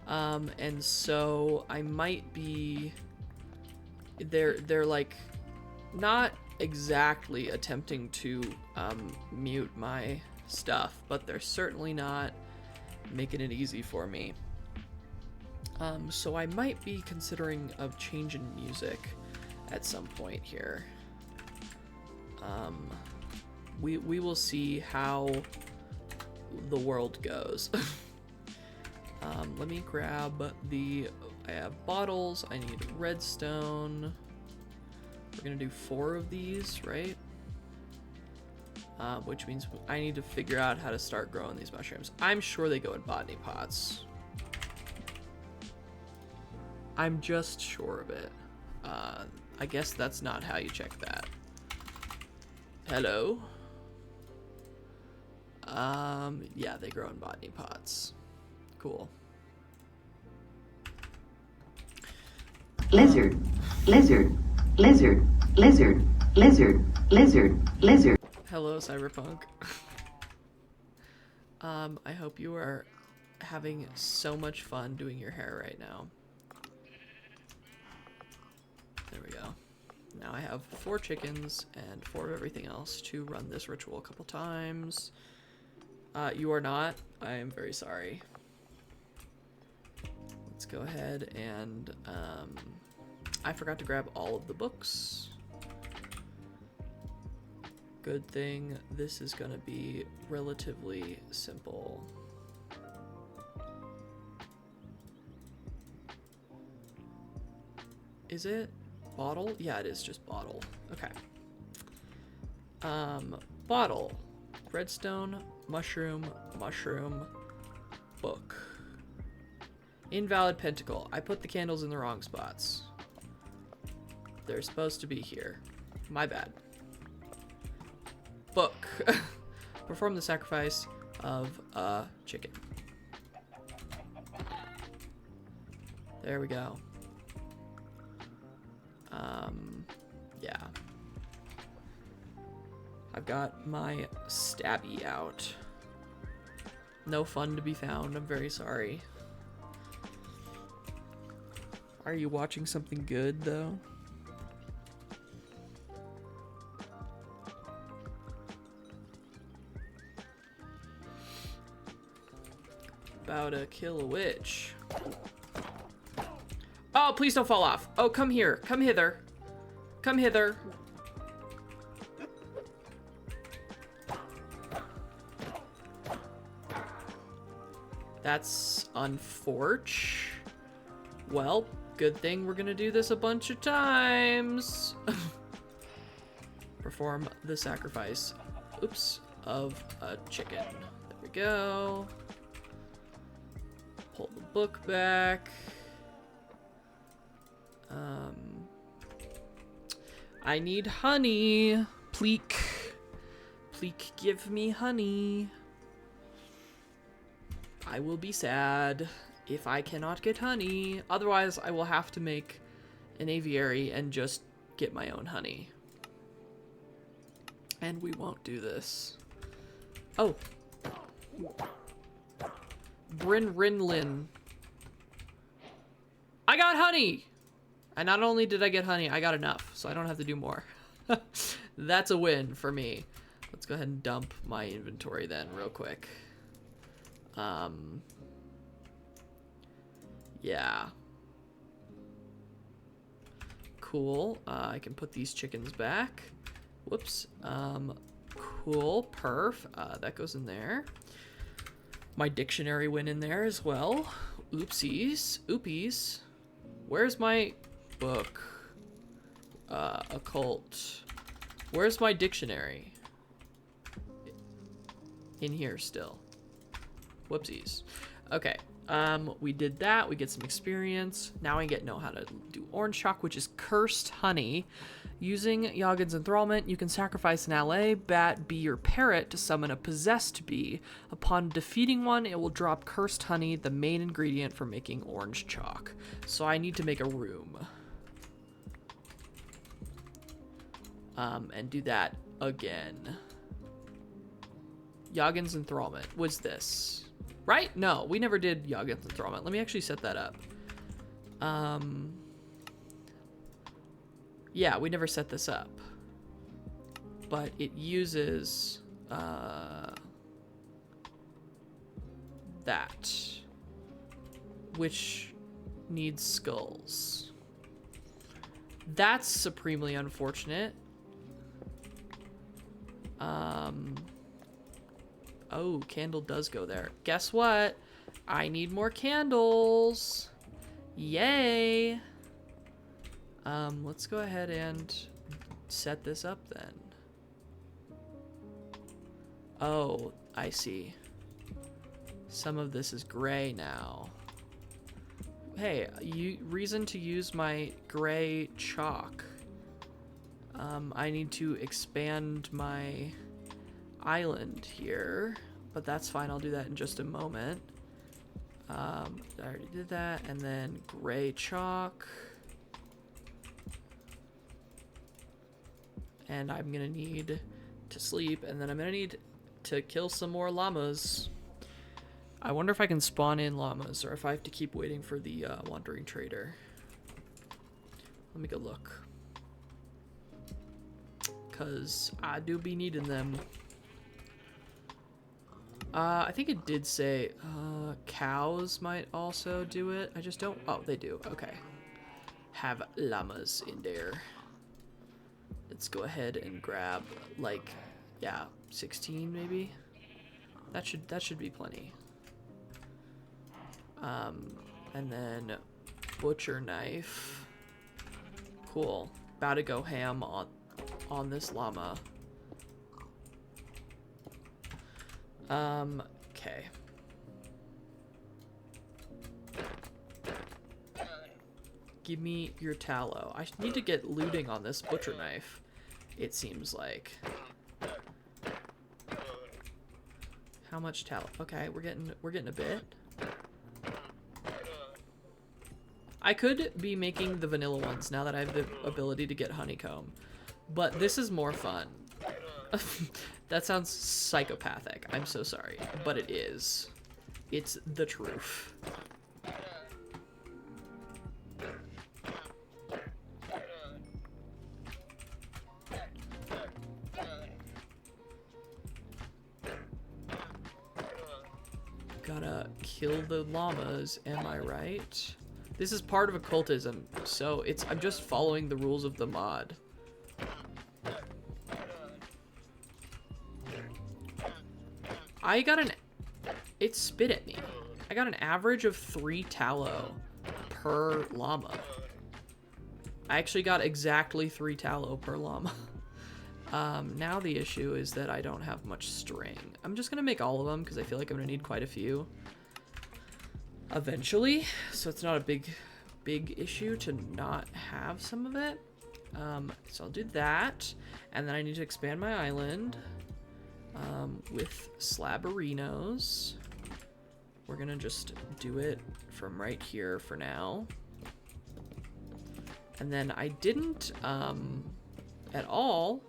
And so I might be, they're like not exactly attempting to mute my stuff, but they're certainly not making it easy for me. So I might be considering of changing music at some point here. We will see how the world goes. Let me grab I have bottles, I need redstone, we're gonna do 4 of these, right? Which means I need to figure out how to start growing these mushrooms. I'm sure they go in botany pots. I'm just sure of it. I guess that's not how you check that. Hello? Yeah, they grow in botany pots. Cool. Lizard, lizard, lizard, lizard, lizard, lizard, lizard. Hello, Cyberpunk. I hope you are having so much fun doing your hair right now. There we go. Now I have 4 chickens and 4 of everything else to run this ritual a couple times. You are not. I am very sorry. Let's go ahead and, I forgot to grab all of the books. Good thing this is gonna be relatively simple. Is it bottle? Yeah, it is just bottle. Okay. Bottle, redstone, mushroom, mushroom, book. Invalid pentacle. I put the candles in the wrong spots. They're supposed to be here. My bad. Book. Perform the sacrifice of a chicken. There we go. Yeah. I've got my stabby out. No fun to be found. I'm very sorry. Are you watching something good, though? About to kill a witch. Oh, please don't fall off. Oh, come here. Come hither. Come hither. That's unfortunate. Well, good thing we're gonna do this a bunch of times. Perform the sacrifice, oops, of a chicken. There we go. Pull the book back. I need honey. Pleek. Pleek, give me honey. I will be sad if I cannot get honey. Otherwise, I will have to make an aviary and just get my own honey. And we won't do this. Oh. Bryn Rinlin. I got honey! And not only did I get honey, I got enough, so I don't have to do more. That's a win for me. Let's go ahead and dump my inventory then real quick. Yeah. Cool. I can put these chickens back. Whoops. Cool. Perf. That goes in there. My dictionary went in there as well. Oopsies. Oopies. Where's my book? Occult. Where's my dictionary? In here still. Whoopsies. Okay. We did that. We get some experience. Now I know how to do orange chalk, which is cursed honey. Using Yoggin's enthrallment, you can sacrifice an LA bat, bee, or parrot to summon a possessed bee. Upon defeating one, it will drop cursed honey, the main ingredient for making orange chalk. So I need to make a room. And do that again. Yoggin's enthrallment was this. Right? No, we never did Yoggin's enthrallment. Let me actually set that up. Yeah, we never set this up. But it uses that, which needs skulls. That's supremely unfortunate. Oh, candle does go there. Guess what? I need more candles. Yay. Let's go ahead and set this up then? Oh, I see. Some of this is gray now. Hey, reason to use my gray chalk. I need to expand my island here, but that's fine. I'll do that in just a moment. I already did that, and then gray chalk. And I'm gonna need to sleep, and then I'm gonna need to kill some more llamas. I wonder if I can spawn in llamas, or if I have to keep waiting for the wandering trader. Let me go look. Because I do be needing them. I think it did say cows might also do it. I just don't... Oh, they do. Okay. Have llamas in there. Let's go ahead and grab, like, yeah, 16 maybe? That should be plenty. And then butcher knife. Cool. About to go ham on this llama. Okay. Give me your tallow. I need to get looting on this butcher knife, it seems like. How much tallow? Okay, we're getting a bit. I could be making the vanilla ones now that I have the ability to get honeycomb, but this is more fun. That sounds psychopathic. I'm so sorry, but it is. It's the truth. Gotta kill the llamas, am I right? This is part of occultism, so I'm just following the rules of the mod. It spit at me. I got an average of 3 tallow per llama. I actually got exactly 3 tallow per llama. Now the issue is that I don't have much string. I'm just gonna make all of them because I feel like I'm gonna need quite a few eventually, so it's not a big issue to not have some of it. So I'll do that, and then I need to expand my island with slabberinos. We're gonna just do it from right here for now. And then I didn't at all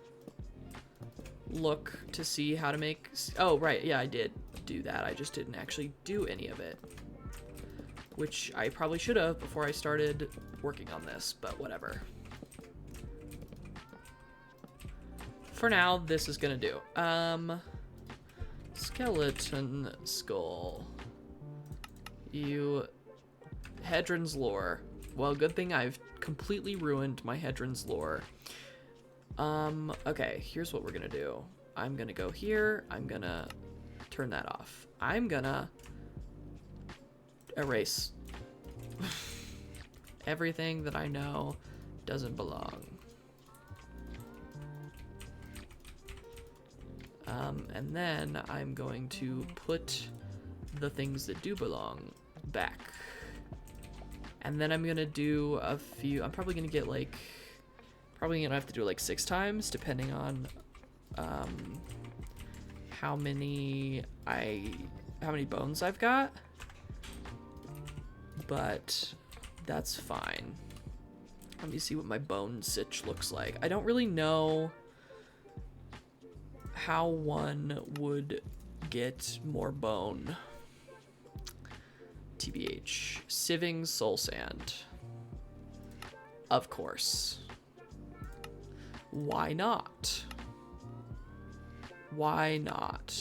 look to see how to make... Oh, right, yeah, I did do that. I just didn't actually do any of it, which I probably should have before I started working on this, but whatever. For now, this is gonna do. Skeleton skull. You... Hedron's lore. Well, good thing I've completely ruined my Hedron's lore. Okay, here's what we're gonna do. I'm gonna go here. I'm gonna turn that off. I'm gonna erase everything that I know doesn't belong. And then I'm going to put the things that do belong back. And then I'm gonna do a few... I'm probably gonna get like... Probably gonna have to do like 6 times, depending on how many bones I've got. But that's fine. Let me see what my bone sitch looks like. I don't really know how one would get more bone. TBH. Sieving soul sand. Of course. Why not? Why not?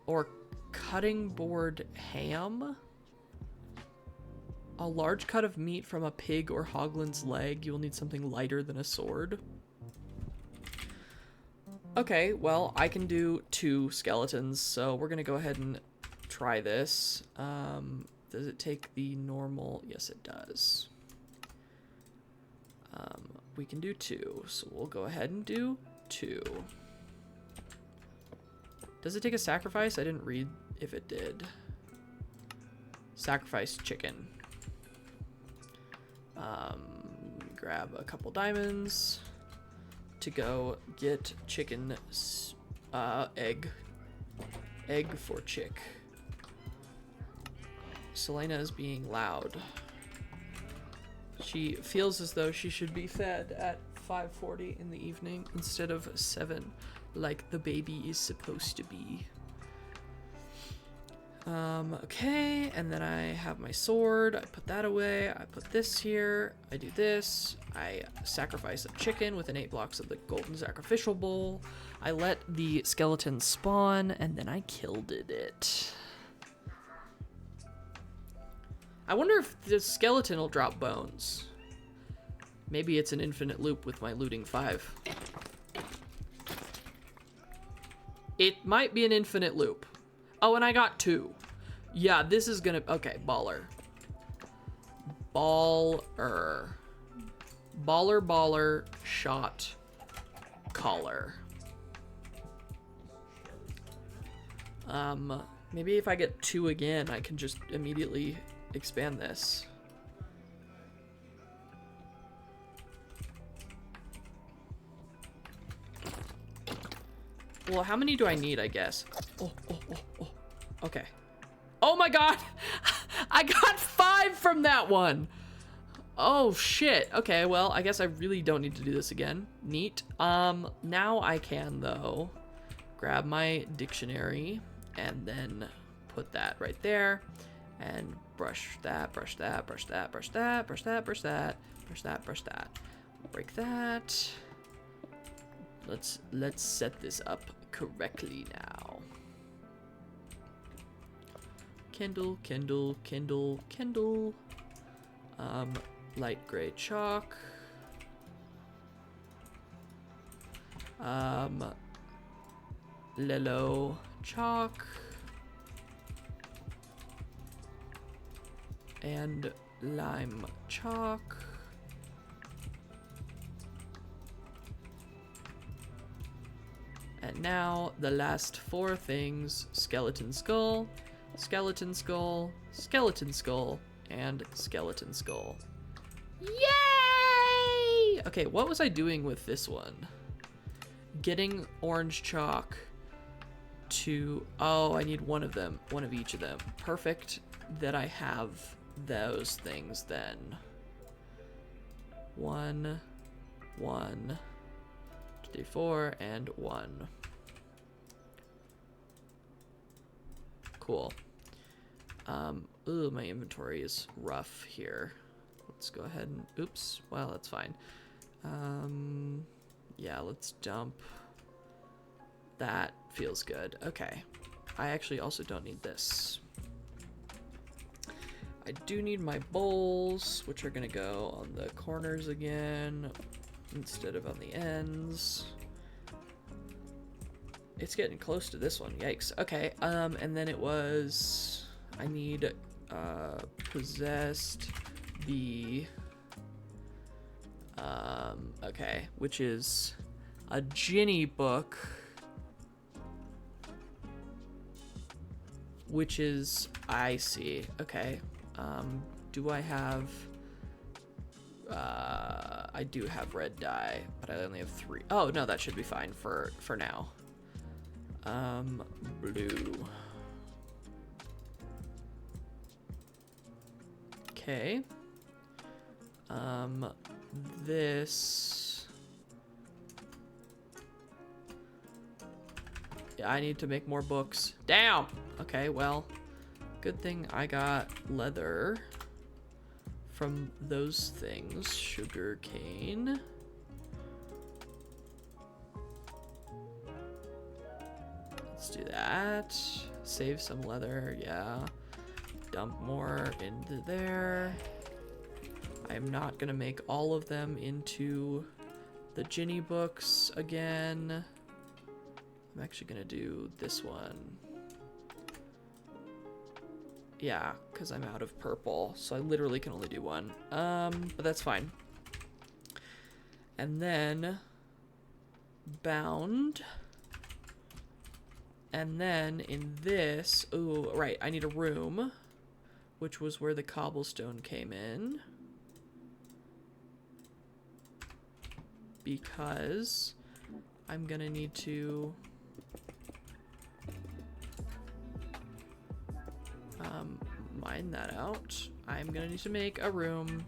Or cutting board ham? A large cut of meat from a pig or hoglin's leg. You will need something lighter than a sword. Okay, well, I can do 2 skeletons, so we're gonna go ahead and try this. Does it take the normal? Yes, it does. we can do 2. So we'll go ahead and do 2. Does it take a sacrifice? I didn't read if it did. Sacrifice chicken. Grab a couple diamonds to go get chicken egg for chick. Selena is being loud. She feels as though she should be fed at 5:40 in the evening instead of 7, like the baby is supposed to be. Okay, and then I have my sword. I put that away. I put this here. I do this. I sacrifice a chicken within 8 blocks of the golden sacrificial bowl. I let the skeleton spawn, and then I killed it. I wonder if the skeleton will drop bones. Maybe it's an infinite loop with my looting 5. It might be an infinite loop. Oh, and I got 2. Yeah, this is gonna... Okay, baller. Baller, shot, collar. Maybe if I get 2 again, I can just immediately expand this. Well, how many do I need, I guess? Oh. Okay. Oh my god! I got 5 from that one! Oh shit. Okay, well, I guess I really don't need to do this again. Neat. Now I can, though, grab my dictionary and then put that right there and brush that. Break that. Let's set this up correctly now. Kindle. Light gray chalk. Lilo chalk. And lime chalk. And now the last 4 things: skeleton skull, skeleton skull, skeleton skull, and skeleton skull. Yay! Okay, what was I doing with this one? Getting orange chalk to... Oh, I need one of them. One of each of them. Perfect that I have those things then. 1, 1, 2, 4, and 1. Cool. Ooh, my inventory is rough here. Let's go ahead and... Oops. Well, that's fine. Yeah, let's dump. That feels good. Okay. I actually also don't need this. I do need my bowls, which are gonna go on the corners again instead of on the ends. It's getting close to this one. Yikes. Okay. And then it was... I need possessed the... okay, which is a Ginny book, which is... I see. Okay. Do I have... I do have red dye, but I only have 3. Oh, no, that should be fine for now. Blue. Okay. This... Yeah, I need to make more books. Damn! Okay, well, good thing I got leather from those things. Sugar cane. Let's do that. Save some leather, yeah. Dump more into there. I am not gonna make all of them into the Ginny books again. I'm actually gonna do this one. Yeah, because I'm out of purple, so I literally can only do one. But that's fine. And then bound. And then in this, ooh, right, I need a room, which was where the cobblestone came in. Because I'm gonna need to mine that out. I'm gonna need to make a room.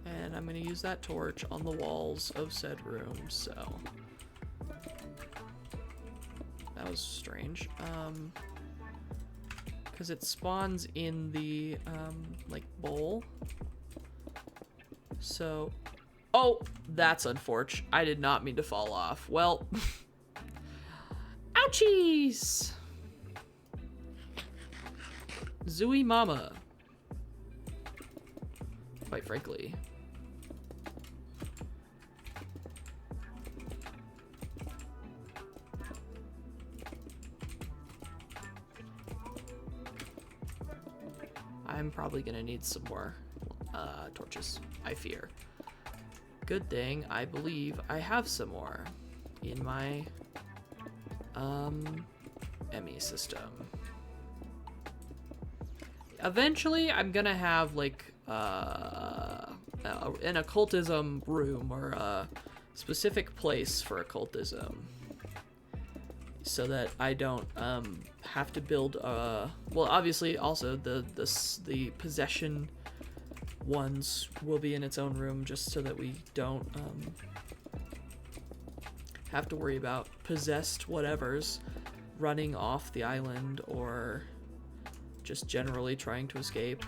And I'm gonna use that torch on the walls of said room, so. That was strange. Because it spawns in the, like, bowl. So, oh, that's unfortunate. I did not mean to fall off. Well, ouchies! Zooey mama. Quite frankly. I'm probably gonna need some more torches, I fear. Good thing, I believe I have some more in my ME system. Eventually, I'm gonna have like an occultism room or a specific place for occultism, so that I don't have to build well, obviously also the possession ones will be in its own room, just so that we don't have to worry about possessed whatevers running off the island or just generally trying to escape.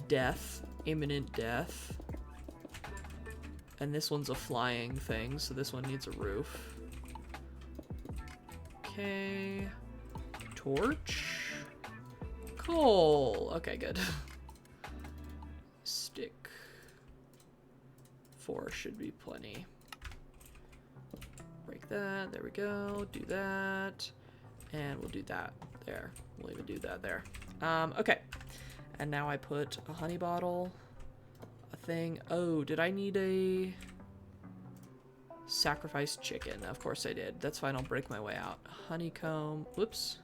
Death, imminent death. And this one's a flying thing, so this one needs a roof. Okay. Torch. Coal. Okay, good. Stick. 4 should be plenty. Break that. There we go. Do that. And we'll do that there. We'll even do that there. Okay. And now I put a honey bottle. A thing. Oh, did I need a sacrificed chicken? Of course I did. That's fine. I'll break my way out. Honeycomb. Whoops.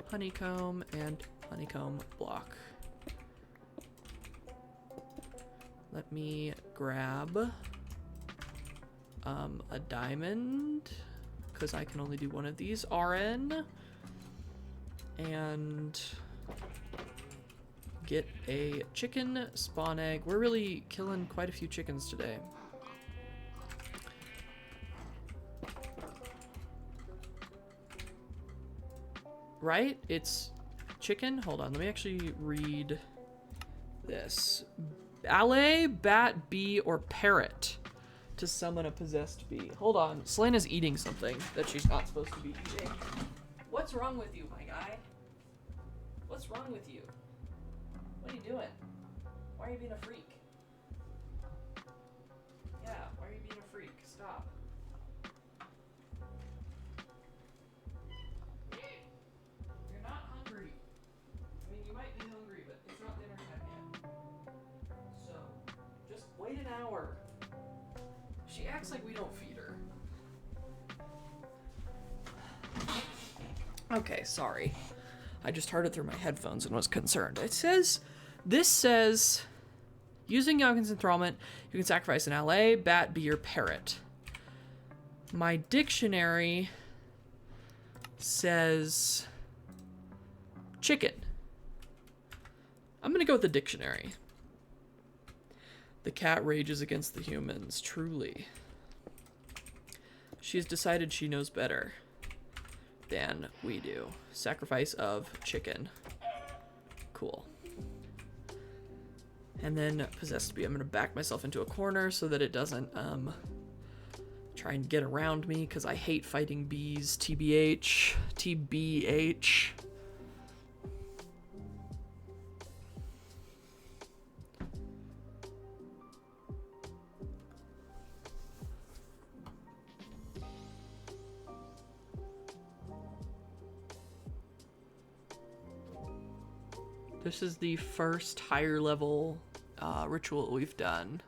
Honeycomb and honeycomb block. Let me grab a diamond, because I can only do one of these. RN. And get a chicken spawn egg. We're really killing quite a few chickens today. Right? It's chicken? Hold on, let me actually read this. Alley, bat, bee, or parrot to summon a possessed bee. Hold on, Selena's eating something that she's not supposed to be eating. What's wrong with you, my guy? What's wrong with you? What are you doing? Why are you being a freak? Yeah, why are you being a freak? Stop. You're not hungry. I mean, you might be hungry, but it's not dinner time yet. So, just wait an hour. She acts like we don't feed her. Okay, sorry. I just heard it through my headphones and was concerned. This says, using Youngkin's enthrallment, you can sacrifice an LA, bat, bee, or parrot. My dictionary says chicken. I'm gonna go with the dictionary. The cat rages against the humans, truly. She has decided she knows better than we do. Sacrifice of chicken. Cool. And then possessed bee. I'm gonna back myself into a corner so that it doesn't try and get around me, because I hate fighting bees. TBH. TBH. This is the first higher level ritual we've done.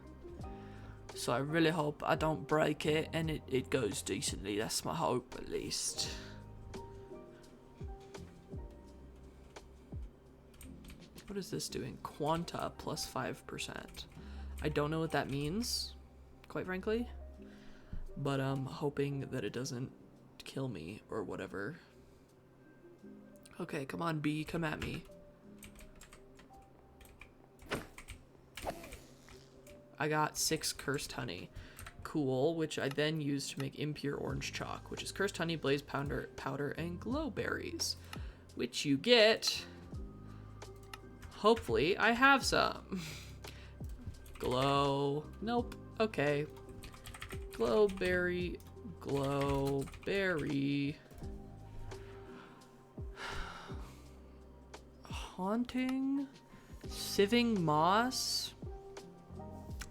So I really hope I don't break it and it goes decently. That's my hope, at least. What is this doing? Quanta plus 5%. I don't know what that means, quite frankly. But I'm hoping that it doesn't kill me or whatever. Okay, come on, bee, come at me. I got 6 cursed honey. Cool, which I then use to make impure orange chalk, which is cursed honey, blaze powder, and glow berries. Which you get... Hopefully, I have some. Glow... Nope. Okay. Glowberry... Glowberry... Haunting? Sieving moss?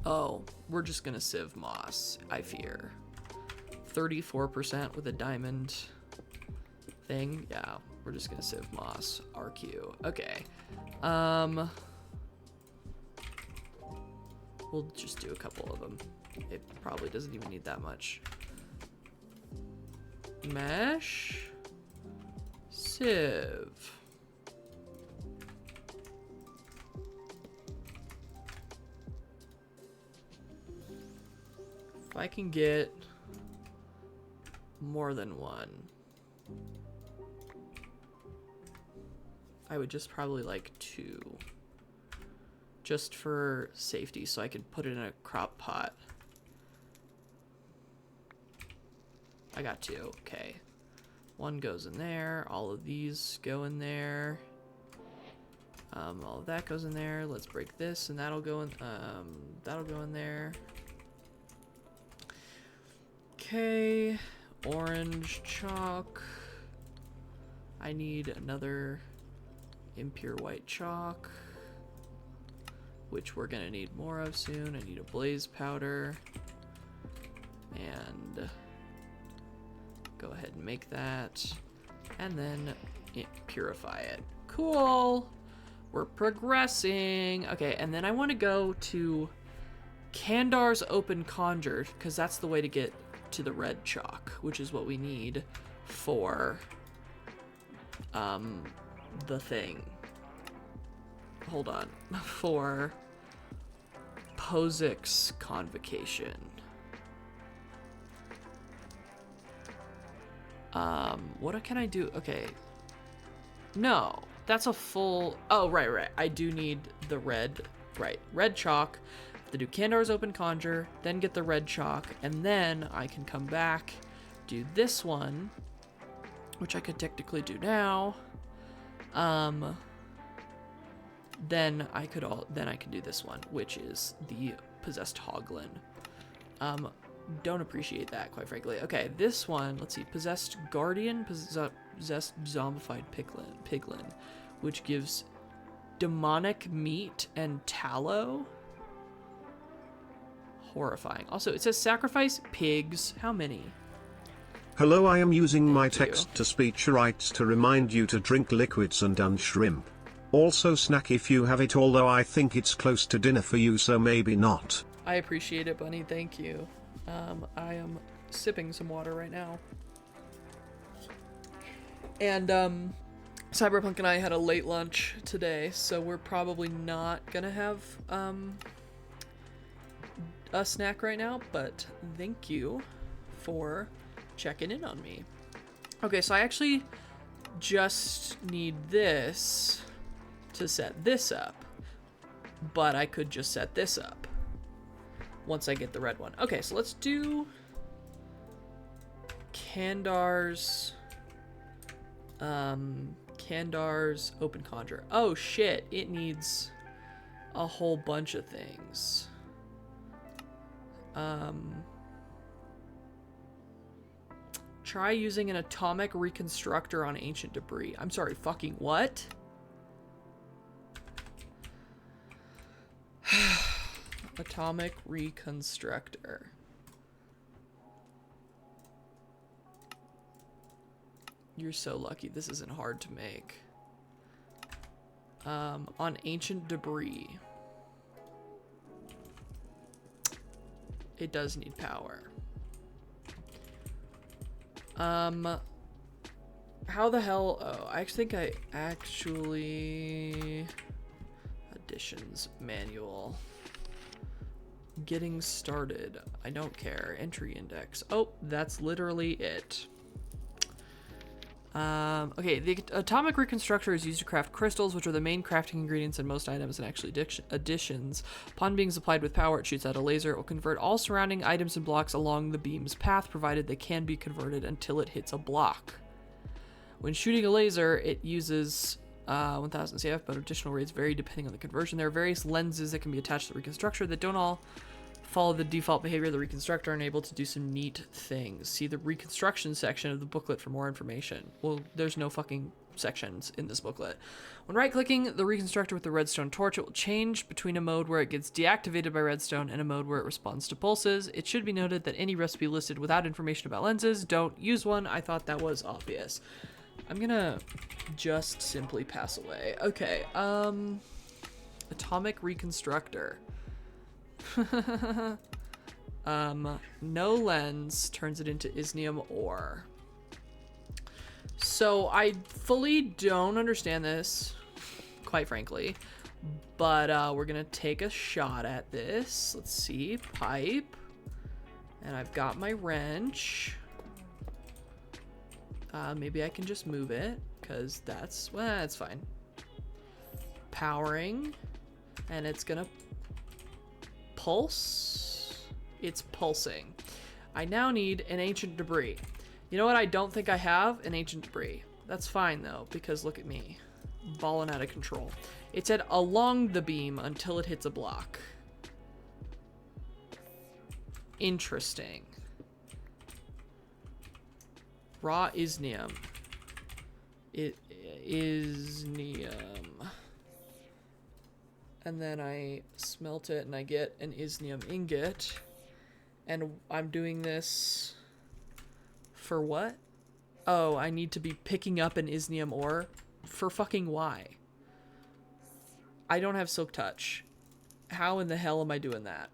Oh, we're just gonna sieve moss, I fear. 34% with a diamond thing. Yeah, we're just gonna sieve moss. RQ. Okay. We'll just do a couple of them. It probably doesn't even need that much. Mesh. Sieve. If I can get more than one, I would just probably like 2. Just for safety, so I can put it in a crock pot. I got 2, okay. 1 goes in there, all of these go in there. All of that goes in there. Let's break this and that'll go in there. Okay, orange chalk. I need another impure white chalk, which we're gonna need more of soon. I need a blaze powder, and go ahead and make that, and then purify it. Cool, we're progressing. Okay, and then I want to go to Kandar's Open Conjure, because that's the way to get to the red chalk, which is what we need for the thing. Hold on. For Pozik's Convocation. What can I do? Okay. No, that's a full... Oh, right. I do need the red... Right, red chalk. I have to do Kandar's Open Conjure, then get the red chalk, and then I can come back, do this one, which I could technically do now. Then I can do this one, which is the Possessed Hoglin. Don't appreciate that, quite frankly. Okay, this one, let's see, Possessed Guardian, Possessed Zombified Piglin, which gives demonic meat and tallow. Horrifying. Also, it says sacrifice pigs. How many? Hello, I am using my text-to-speech rights to remind you to drink liquids and unshrimp. Also snack if you have it, although I think it's close to dinner for you, so maybe not. I appreciate it, Bunny. Thank you. I am sipping some water right now. And, Cyberpunk and I had a late lunch today, so we're probably not gonna have, a snack right now, but thank you for checking in on me. Okay, so I actually just need this to set this up, but I could just set this up once I get the red one. Okay, so let's do Kandar's Open Conjure. Oh shit, it needs a whole bunch of things. Try using an atomic reconstructor on ancient debris. I'm sorry, fucking what? Atomic reconstructor. You're so lucky this isn't hard to make. on ancient debris. It does need power. How the hell? Oh, I think I actually... Additions manual. Getting started. I don't care. Entry index. Oh, that's literally it. Okay, the atomic reconstructor is used to craft crystals, which are the main crafting ingredients in most items and actually additions. Upon being supplied with power, it shoots out a laser. It will convert all surrounding items and blocks along the beam's path, provided they can be converted until it hits a block. When shooting a laser, it uses 1000 CF, but additional rates vary depending on the conversion. There are various lenses that can be attached to the reconstructor that don't all follow the default behavior of the reconstructor and able to do some neat things. See the reconstruction section of the booklet for more information. Well, there's no fucking sections in this booklet. When right-clicking the reconstructor with the redstone torch, it will change between a mode where it gets deactivated by redstone and a mode where it responds to pulses. It should be noted that any recipe listed without information about lenses, don't use one. I thought that was obvious. I'm gonna just simply pass away. Okay, atomic reconstructor. No lens turns it into isnium ore. So I fully don't understand this, quite frankly, but we're gonna take a shot at this. Let's see, pipe, and I've got my wrench. Maybe I can just move it, because that's, well, that's fine. Powering, and it's gonna pulse. It's pulsing. I now need an ancient debris. You know what I don't think I have? An ancient debris. That's fine though, because look at me. Balling out of control. It said along the beam until it hits a block. Interesting. Raw isnium. Isnium. And then I smelt it and I get an isnium ingot. And I'm doing this for what? Oh, I need to be picking up an isnium ore? For fucking why? I don't have silk touch. How in the hell am I doing that?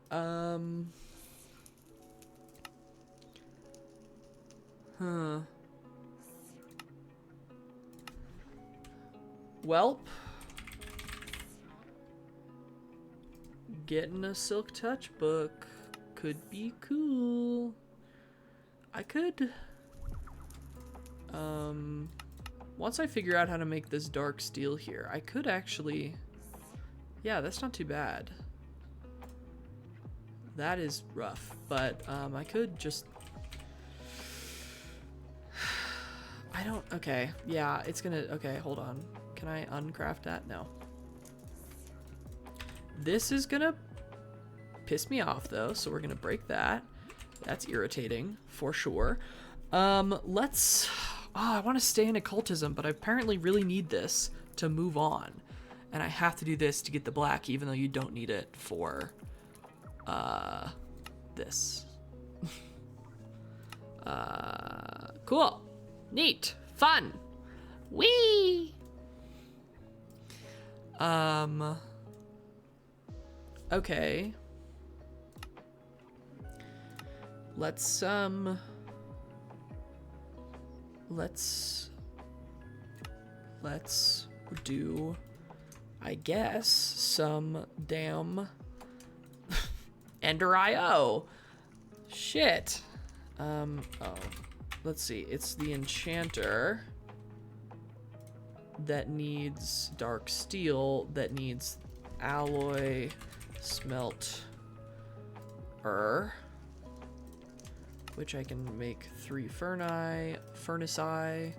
Welp. Getting a silk touch book could be cool. I could, once I figure out how to make this dark steel here, I could actually, yeah, that's not too bad. That is rough, but, I could just, I don't, okay, yeah, it's gonna, okay, hold on. Can I uncraft that? No. This is gonna piss me off though, so we're gonna break that. That's irritating for sure. Let's, I want to stay in occultism, but I apparently really need this to move on. And I have to do this to get the black, even though you don't need it for, this. Cool. Neat. Fun. Whee! Okay. Let's do, I guess, some damn Ender IO. Shit. Oh, let's see. It's the enchanter that needs dark steel, that needs alloy smelt which I can make 3 furnace eye,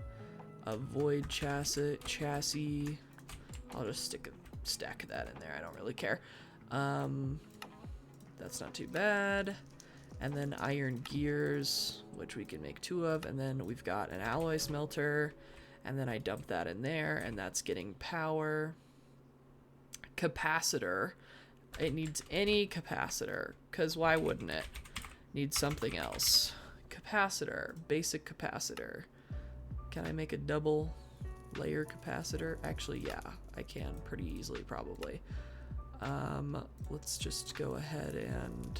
a void chassis. I'll just stick a stack of that in there. I don't really care. That's not too bad. And then iron gears, which we can make 2 of. And then we've got an alloy smelter. And then I dump that in there, and that's getting power. Capacitor. It needs any capacitor, because why wouldn't it? Needs something else. Capacitor. Basic capacitor. Can I make a double layer capacitor? Actually, yeah, I can pretty easily, probably. Let's just go ahead and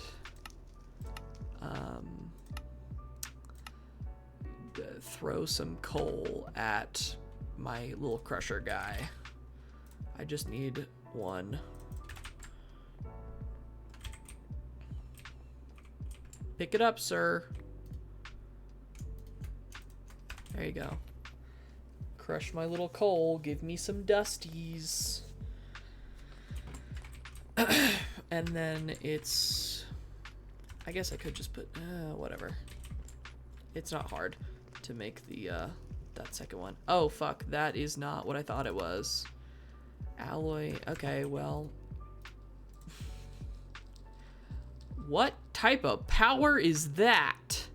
throw some coal at my little crusher guy. I just need one. Pick it up, sir. There you go. Crush my little coal. Give me some dusties. And then it's... I guess I could just put... whatever. It's not hard to make the that second one. Oh, fuck. That is not what I thought it was. Alloy. Okay, well... What type of power is that?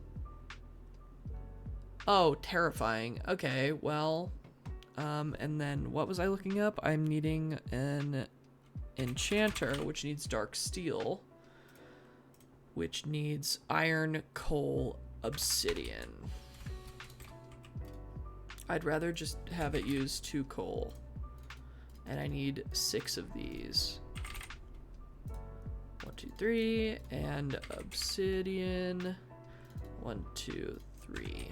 Oh, terrifying. Okay, well, and then what was I looking up? I'm needing an enchanter, which needs dark steel, which needs iron, coal, obsidian. I'd rather just have it use 2 coal, and I need 6 of these. 1, 2, 3, and obsidian. 1, 2, 3.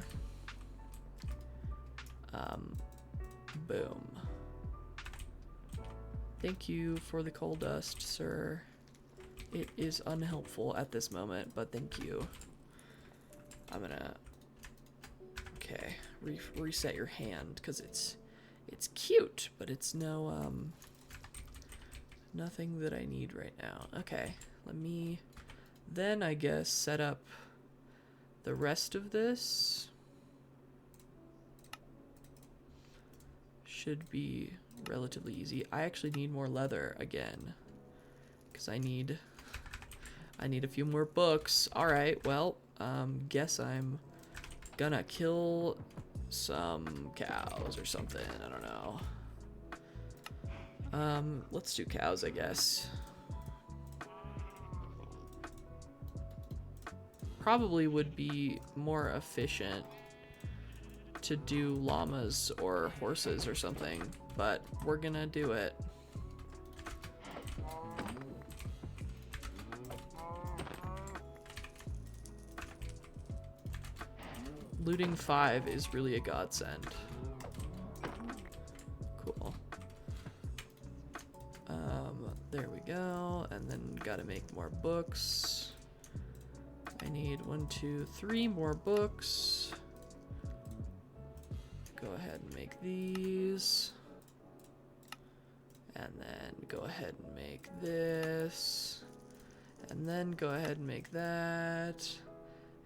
Boom. Thank you for the coal dust, sir. It is unhelpful at this moment, but thank you. I'm gonna... Okay, reset your hand, because it's cute, but it's no, nothing that I need right now. Okay, let me then, I guess, set up the rest of this. Should be relatively easy. I actually need more leather again, because I need a few more books. All right, well, guess I'm gonna kill some cows or something. I don't know. Let's do cows, I guess. Probably would be more efficient to do llamas or horses or something, but we're gonna do it. Looting 5 is really a godsend. Cool. There we go, and then gotta make more books. I need 1, 2, 3 more books. Go ahead and make these. And then go ahead and make this. And then go ahead and make that.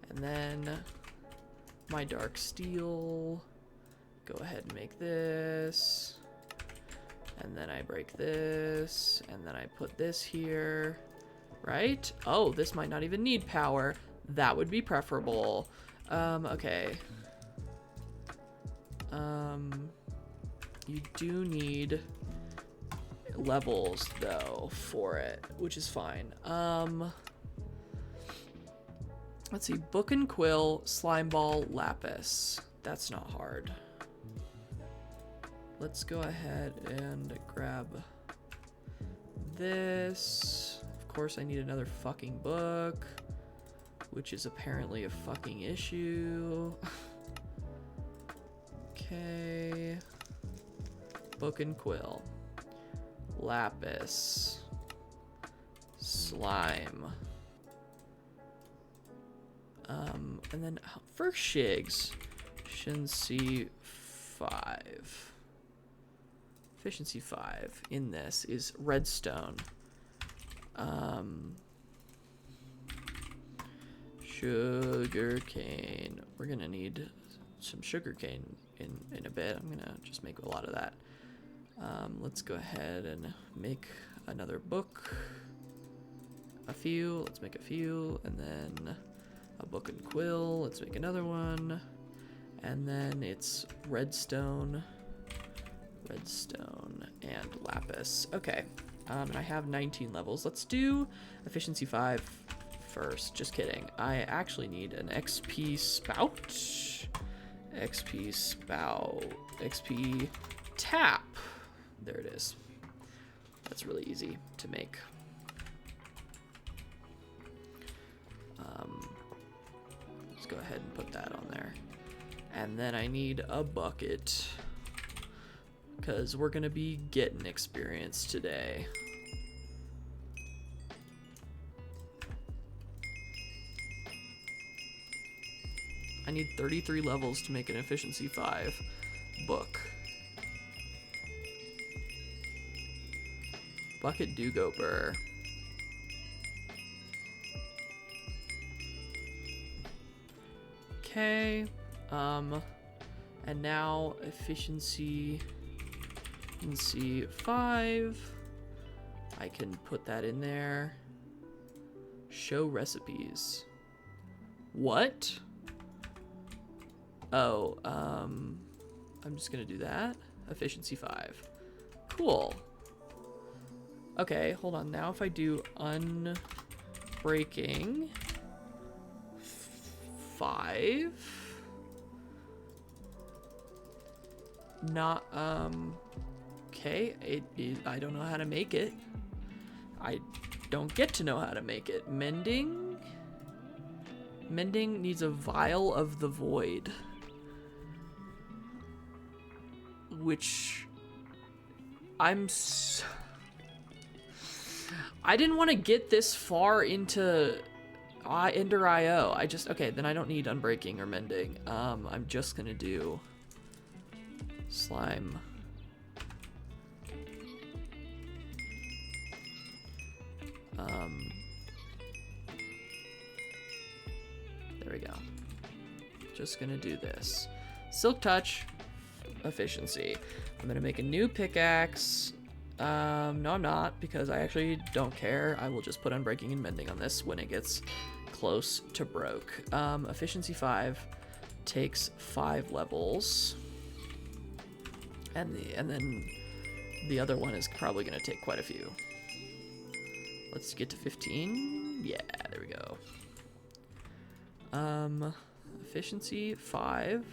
And then my dark steel. Go ahead and make this. And then I break this. And then I put this here. Right? Oh, this might not even need power. That would be preferable. Okay. You do need levels though for it, which is fine. Let's see, book and quill, slime ball, lapis. That's not hard. Let's go ahead and grab this. Of course, I need another fucking book, which is apparently a fucking issue. Okay. Book and quill. Lapis. Slime. And then for shigs, efficiency 5. Efficiency 5 in this is redstone. Sugar cane. We're gonna need some sugar cane in a bit. I'm gonna just make a lot of that. Let's go ahead and make another book. A few. Let's make a few, and then a book and quill. Let's make another one, and then it's redstone, and lapis. Okay. And I have 19 levels. Let's do efficiency 5 first. Just kidding. I actually need an XP spout. XP spout. XP tap. there it is. That's really easy to make. Let's go ahead and put that on there. And then I need a bucket, because we're gonna be getting experience today. I need 33 levels to make an efficiency 5 book. Bucket do go burr. Okay. And now efficiency 5. I can put that in there. Show recipes. What? Oh, I'm just gonna do that. Efficiency 5. Cool. Okay, hold on. Now if I do unbreaking 5. Not, okay, I don't know how to make it. I don't get to know how to make it. Mending needs a vial of the void, which I didn't want to get this far into Ender IO. Okay, then I don't need unbreaking or mending. I'm just gonna do slime. There we go. Just gonna do this. Silk touch, efficiency. I'm gonna make a new pickaxe. No, I'm not, because I actually don't care. I will just put unbreaking and mending on this when it gets close to broke. Efficiency 5 takes 5 levels. And then the other one is probably gonna take quite a few. Let's get to 15. Yeah, there we go. Efficiency 5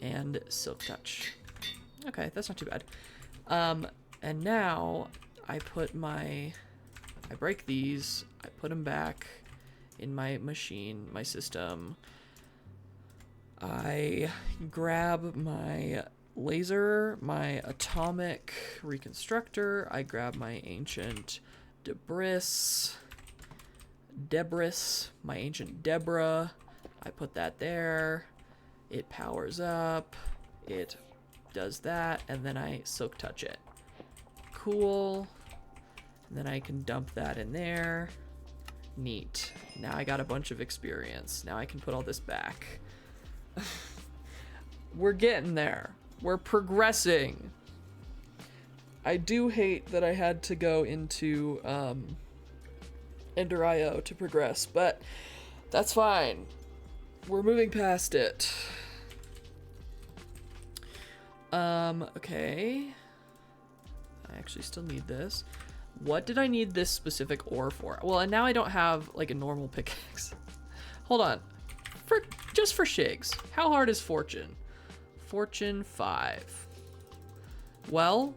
and silk touch. Okay, that's not too bad. And now I break these, I put them back in my machine, my system. I grab my laser, my atomic reconstructor, I grab my ancient debris, my ancient Deborah, I put that there, it powers up, it does that, and then I silk touch it. Cool. And then I can dump that in there. Neat. Now I got a bunch of experience. Now I can put all this back. We're getting there. We're progressing. I do hate that I had to go into Ender IO to progress, but that's fine. We're moving past it. Okay. I actually still need this. What did I need this specific ore for? Well, and now I don't have like a normal pickaxe. Hold on. Just for shigs. How hard is fortune? Fortune 5. Well,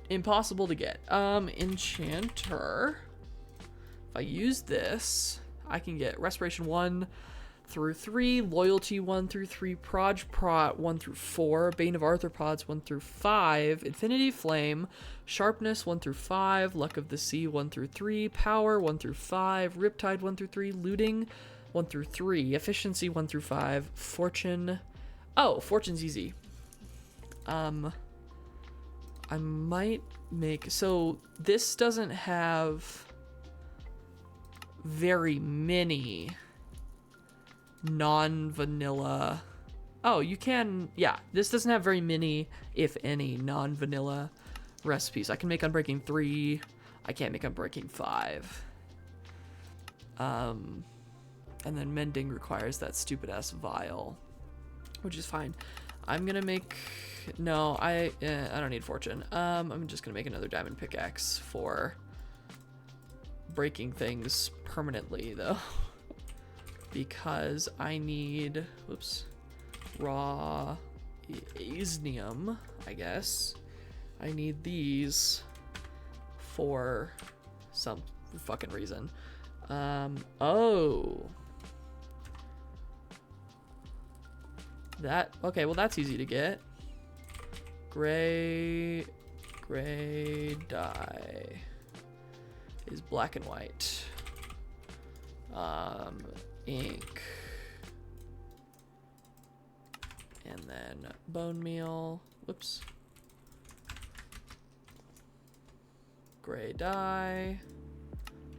impossible to get. Enchanter. If I use this, I can get respiration 1 through 3, loyalty 1 through 3, proj prot 1 through 4, bane of arthropods 1 through 5, infinity flame, sharpness 1 through 5, luck of the sea 1 through 3, power 1 through 5, riptide 1 through 3, looting 1 through 3, efficiency 1 through 5, fortune. Oh, fortune's easy. I might make, so this doesn't have very many non-vanilla. Oh, you can, yeah, this doesn't have very many, if any, non-vanilla recipes. I can make unbreaking 3. I can't make unbreaking 5. And then mending requires that stupid ass vial, which is fine. I'm gonna make, no, I don't need fortune. I'm just gonna make another diamond pickaxe for breaking things permanently though. Because I need, whoops, raw isnium, I guess. I need these for some fucking reason. Oh. That, okay, well that's easy to get. Gray dye is black and white. Ink. And then bone meal. Whoops. Gray dye.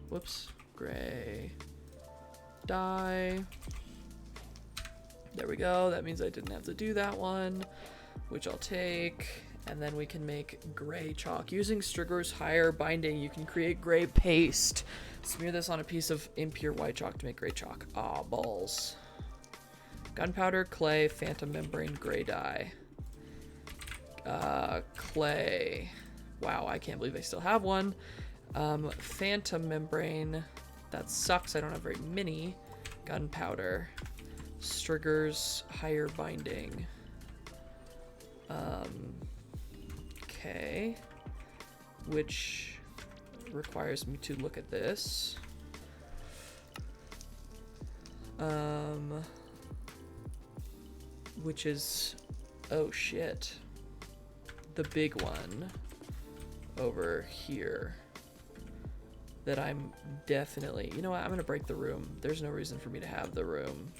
Whoops. Gray dye. There we go. That means I didn't have to do that one, which I'll take. And then we can make gray chalk. Using Strigger's higher binding, you can create gray paste. Smear this on a piece of impure white chalk to make gray chalk. Ah, balls. Gunpowder, clay, phantom membrane, gray dye. Clay. Wow, I can't believe I still have one. Phantom membrane. That sucks. I don't have very many. Gunpowder. Strigger's higher binding. Okay. Which requires me to look at this. Which is, oh shit, the big one over here that I'm definitely, you know what, I'm gonna break the room. There's no reason for me to have the room.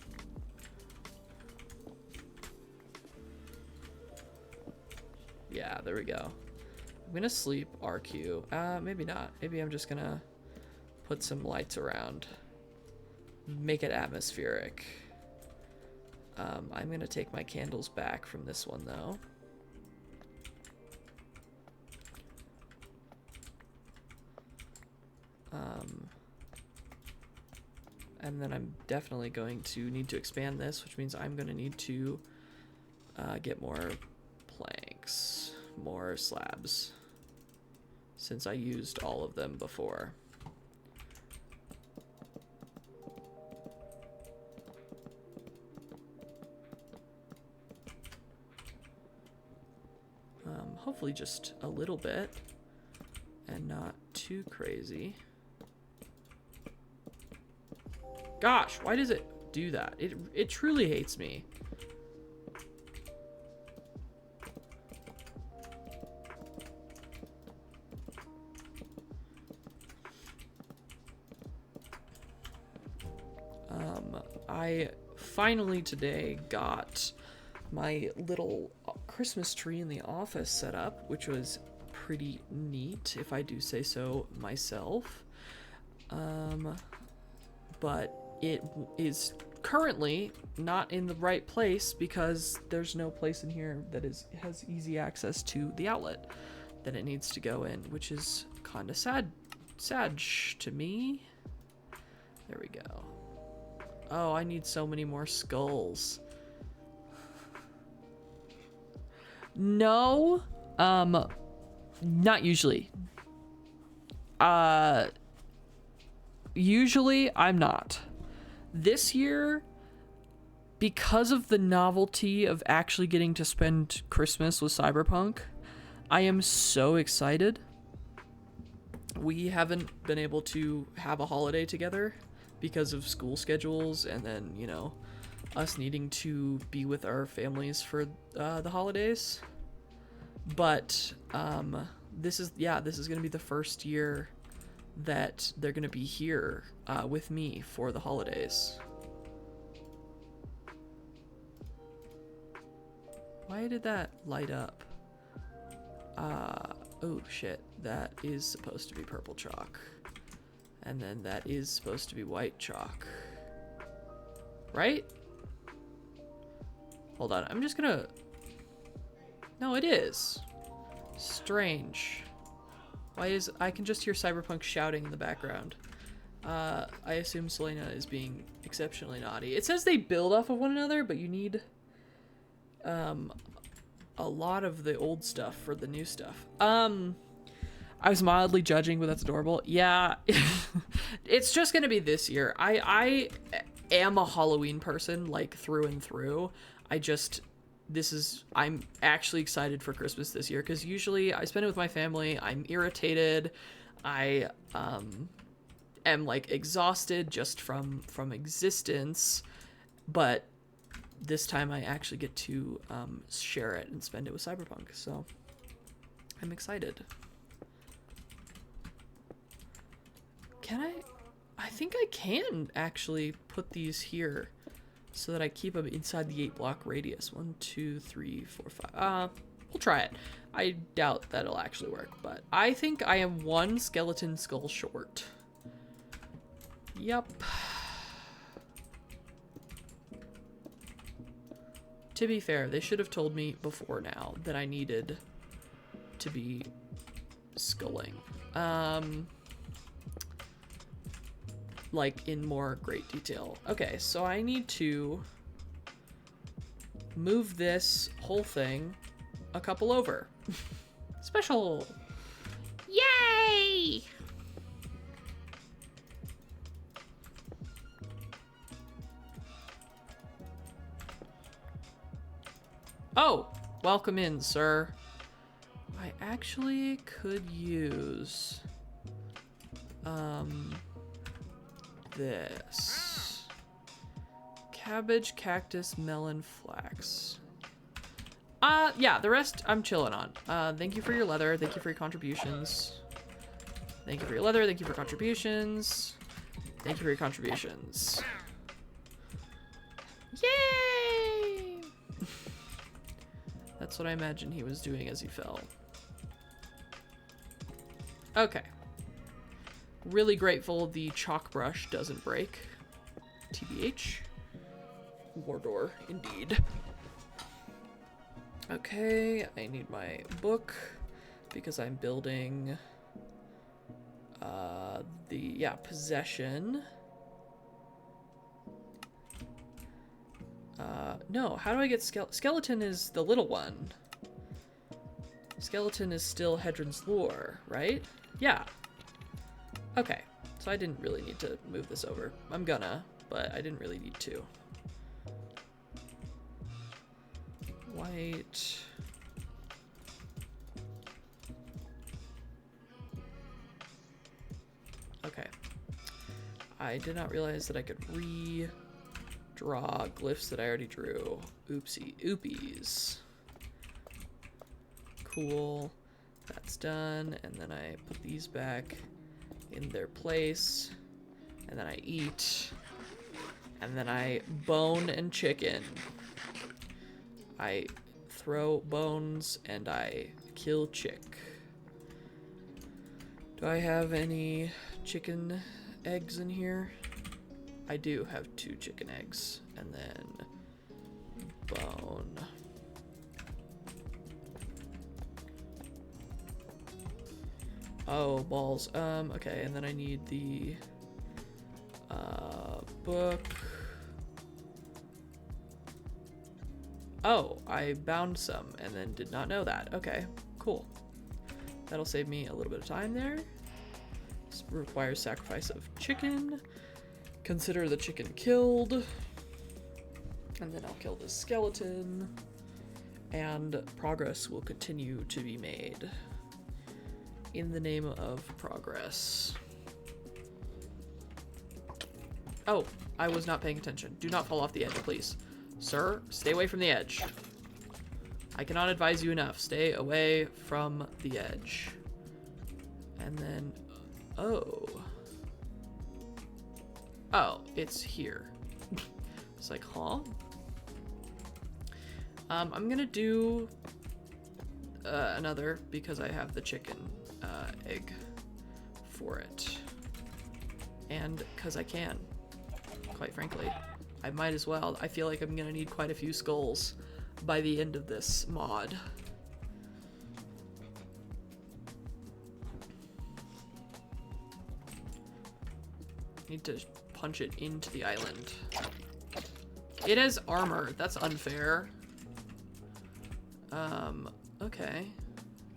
Yeah, there we go. I'm gonna sleep RQ. Maybe not. Maybe I'm just gonna put some lights around. Make it atmospheric. I'm gonna take my candles back from this one though. And then I'm definitely going to need to expand this, which means I'm gonna need to get more planks, more slabs, since I used all of them before. Hopefully just a little bit and not too crazy. Gosh, why does it do that? It truly hates me. I finally today got my little Christmas tree in the office set up, which was pretty neat, if I do say so myself. But it is currently not in the right place because there's no place in here that has easy access to the outlet that it needs to go in, which is kind of sad to me. There we go. Oh, I need so many more skulls. No, not usually. Usually I'm not. This year, because of the novelty of actually getting to spend Christmas with Cyberpunk, I am so excited. We haven't been able to have a holiday together because of school schedules, and then, you know, us needing to be with our families for the holidays. But this is going to be the first year that they're going to be here with me for the holidays. Why did that light up? Oh shit, that is supposed to be purple chalk. And then that is supposed to be white chalk. Right? Hold on, I'm just gonna... No, it is. Strange. Why is... I can just hear Cyberpunk shouting in the background. I assume Selena is being exceptionally naughty. It says they build off of one another, but you need a lot of the old stuff for the new stuff. I was mildly judging, but that's adorable. Yeah, it's just gonna be this year. I am a Halloween person, like, through and through. I just I'm actually excited for Christmas this year, because usually I spend it with my family. I'm irritated. I am like exhausted just from existence, but this time I actually get to share it and spend it with Cyberpunk, so I'm excited. I think I can actually put these here so that I keep them inside the 8-block radius. 1, 2, 3, 4, 5. We'll try it. I doubt that'll actually work, but I think I am 1 skeleton skull short. Yup. To be fair, they should have told me before now that I needed to be sculling. Like in more great detail. Okay, so I need to move this whole thing a couple over. Special! Yay! Oh, welcome in, sir. I actually could use this. Cabbage, cactus, melon, flax. Yeah, the rest I'm chilling on. Thank you for your leather. Thank you for your contributions. Thank you for your leather. Thank you for contributions. Thank you for your contributions. Yay! That's what I imagine he was doing as he fell. Okay. Really grateful the chalk brush doesn't break. TBH. War door, indeed. Okay, I need my book because I'm building possession. No, how do I get skeleton is the little one. Skeleton is still Hedron's lore, right? Yeah. Okay, so I didn't really need to move this over. I'm gonna, but I didn't really need to. White. Okay. I did not realize that I could redraw glyphs that I already drew. Oopsie oopies. Cool. That's done. And then I put these back in their place. And then I eat. And then I bone and chicken. I throw bones and I kill chick. Do I have any chicken eggs in here? I do have 2 chicken eggs. And then bone. Oh, balls. Okay, and then I need the book. Oh, I bound some and then did not know that. Okay, cool. That'll save me a little bit of time there. This requires sacrifice of chicken. Consider the chicken killed. And then I'll kill this skeleton. And progress will continue to be made. In the name of progress. Oh, I was not paying attention. Do not fall off the edge, please. Sir, stay away from the edge. I cannot advise you enough. Stay away from the edge. And then, oh. Oh, it's here. It's like, huh? I'm gonna do another because I have the chicken egg for it. And because I can, quite frankly. I might as well. I feel like I'm gonna need quite a few skulls by the end of this mod. Need to punch it into the island. It has armor. That's unfair. Okay.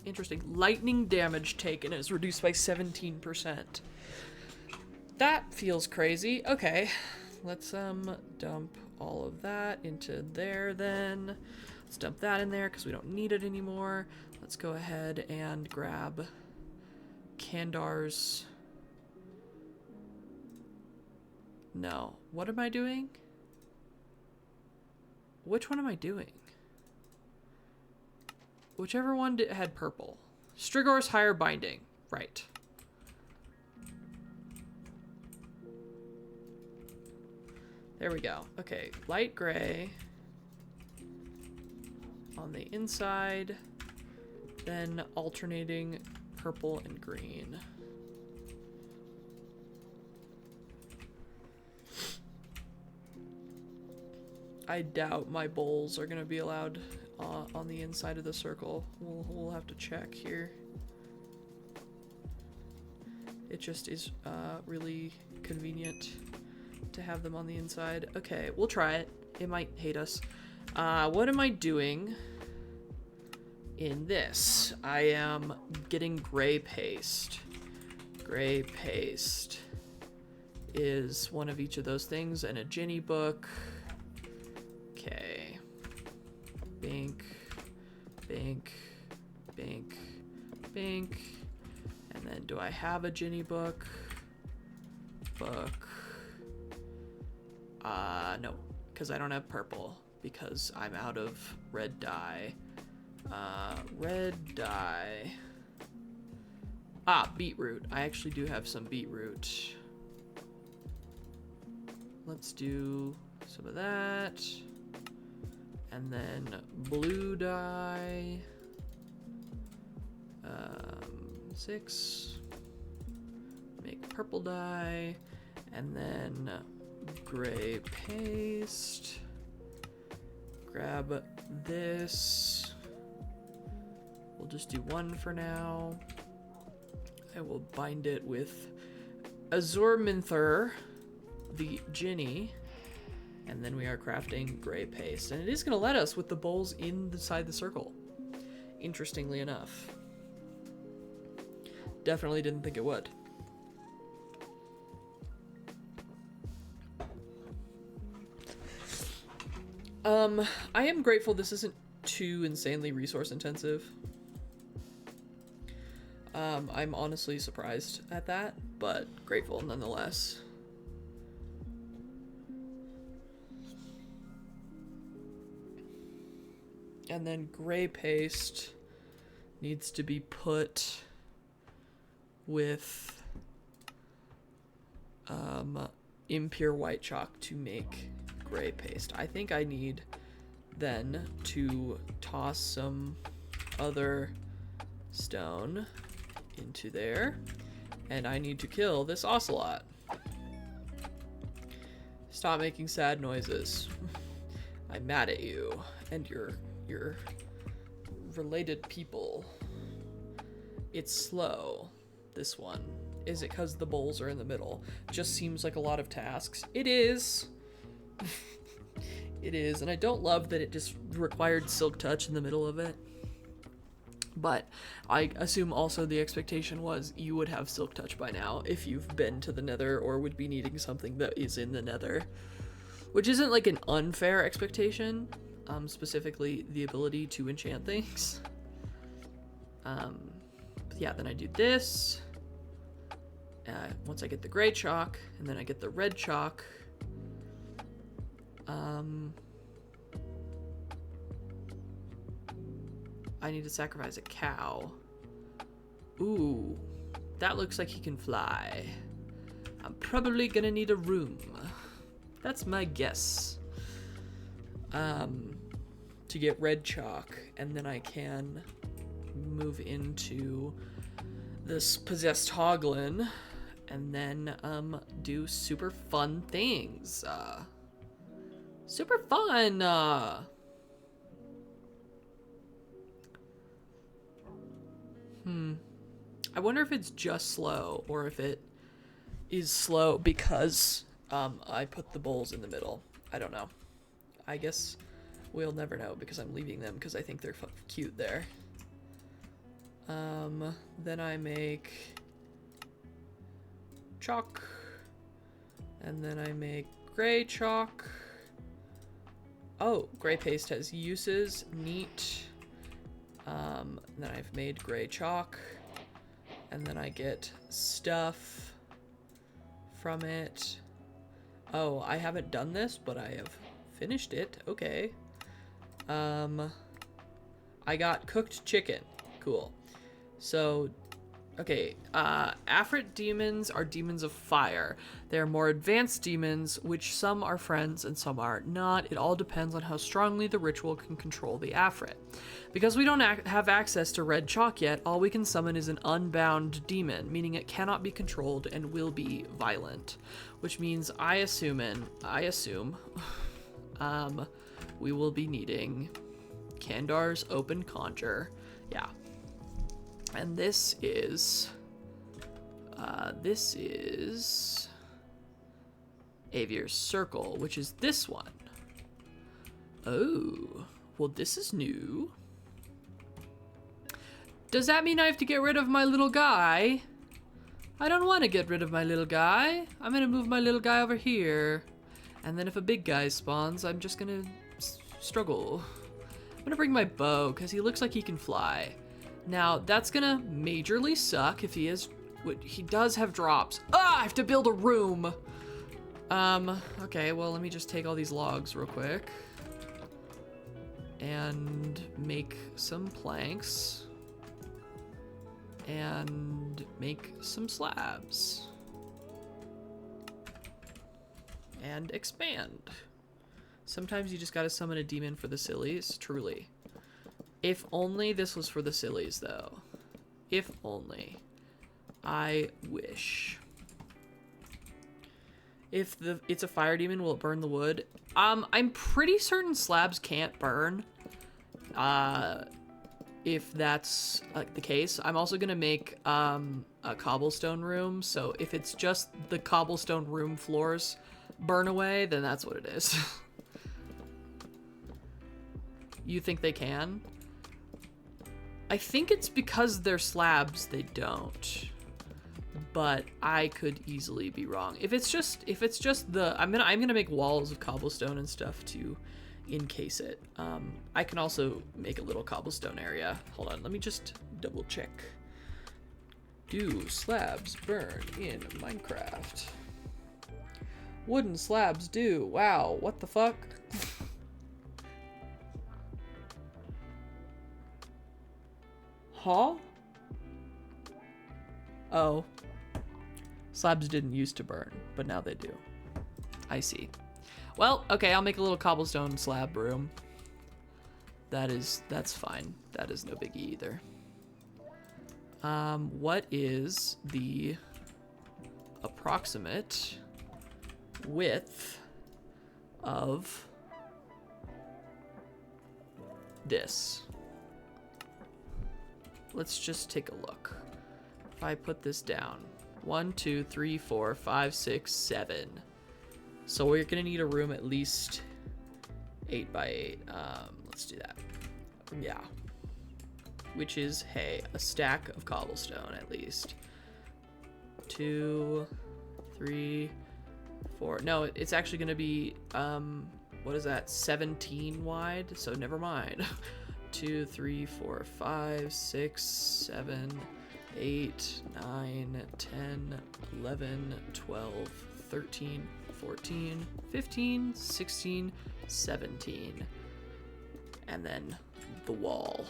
Interesting. Lightning damage taken is reduced by 17%. That feels crazy. Okay. Let's dump all of that into there then. Let's dump that in there because we don't need it anymore. Let's go ahead and grab Kandar's... No. What am I doing? Which one am I doing? Whichever one had purple. Strigor's higher binding. Right. There we go. Okay, light gray on the inside, then alternating purple and green. I doubt my bowls are gonna be allowed on the inside of the circle. We'll have to check here. It just is really convenient to have them on the inside. Okay, we'll try it. It might hate us. What am I doing in this? I am getting gray paste. Gray paste is one of each of those things, and a Ginny book. Okay. Bink, bink, bink, bink. And then do I have a Ginny book? Book. No, because I don't have purple, because I'm out of red dye. Red dye. Ah, beetroot. I actually do have some beetroot. Let's do some of that. And then blue dye. 6. Make purple dye. And then gray paste. Grab this. We'll just do one for now. I will bind it with Azure Minther, the Ginny, and then we are crafting gray paste. And it is going to let us with the bowls inside the circle, interestingly enough. Definitely didn't think it would. I am grateful this isn't too insanely resource intensive. I'm honestly surprised at that, but grateful nonetheless. And then gray paste needs to be put with impure white chalk to make gray paste. I think I need then to toss some other stone into there, and I need to kill this ocelot. Stop making sad noises. I'm mad at you and your related people. It's slow, this one. Is it because the bowls are in the middle? Just seems like a lot of tasks. It is. It is, and I don't love that it just required silk touch in the middle of it. But I assume also the expectation was you would have silk touch by now if you've been to the nether or would be needing something that is in the nether. Which isn't like an unfair expectation, specifically the ability to enchant things. But yeah, then I do this. Once I get the gray chalk, and then I get the red chalk. I need to sacrifice a cow. Ooh, that looks like he can fly. I'm probably gonna need a room. That's my guess. To get red chalk, and then I can move into this possessed hoglin, and then do super fun things. Super fun. I wonder if it's just slow or if it is slow because I put the bowls in the middle. I don't know. I guess we'll never know because I'm leaving them because I think they're cute there. Then I make chalk, and then I make gray chalk, Oh, gray paste has uses. Neat. Then I've made gray chalk. And then I get stuff from it. Oh, I haven't done this, but I have finished it. Okay. I got cooked chicken. Cool. So, okay, Afrit demons are demons of fire. They're more advanced demons, which some are friends and some are not. It all depends on how strongly the ritual can control the Afrit. Because we don't have access to red chalk yet, all we can summon is an unbound demon, meaning it cannot be controlled and will be violent. Which means I assume we will be needing Kandar's Open Conjure. Yeah. And this is Avier's Circle, which is this one. Oh, well, this is new. Does that mean I have to get rid of my little guy? I don't want to get rid of my little guy. I'm gonna move my little guy over here. And then if a big guy spawns, I'm just gonna struggle. I'm gonna bring my bow, because he looks like he can fly. Now, that's gonna majorly suck if he does have drops. Ah, I have to build a room. Okay, well, let me just take all these logs real quick. And make some planks. And make some slabs. And expand. Sometimes you just gotta summon a demon for the sillies, truly. If only this was for the sillies, though. If only. I wish. If it's a fire demon, will it burn the wood? I'm pretty certain slabs can't burn. If that's the case. I'm also gonna make a cobblestone room, so if it's just the cobblestone room floors burn away, then that's what it is. You think they can? I think it's because they're slabs they don't. But I could easily be wrong. If it's just the I'm gonna make walls of cobblestone and stuff to encase it. I can also make a little cobblestone area. Hold on, let me just double check. Do slabs burn in Minecraft? Wooden slabs do. Wow, what the fuck? Huh? Oh. Slabs didn't used to burn, but now they do. I see. Well, okay, I'll make a little cobblestone slab room. That's fine. That is no biggie either. What is the approximate width of this? Let's just take a look. If I put this down, 1, 2, 3, 4, 5, 6, 7. So we're gonna need a room at least 8 by 8. Let's do that. Yeah. Which is, hey, a stack of cobblestone at least. 2, 3, 4. No, it's actually gonna be, what is that? 17 wide. So never mind. 2, 3, 4, 5, 6, 7, 8, 9, 10, 11, 12, 13, 14, 15, 16, 17. And then the wall.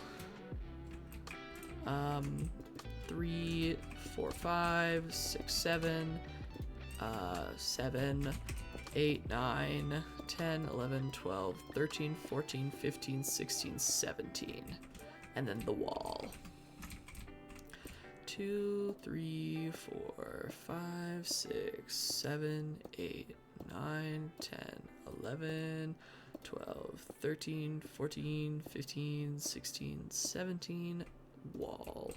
3, 4, 5, 6, 7, 7, 8, 9, 10, 11, 12, 13, 14, 15, 16, 17. And then the wall. 2, 3, 4, 5, 6, 7, 8, 9, 10, 11, 12, 13, 14, 15, 16, 17, wall.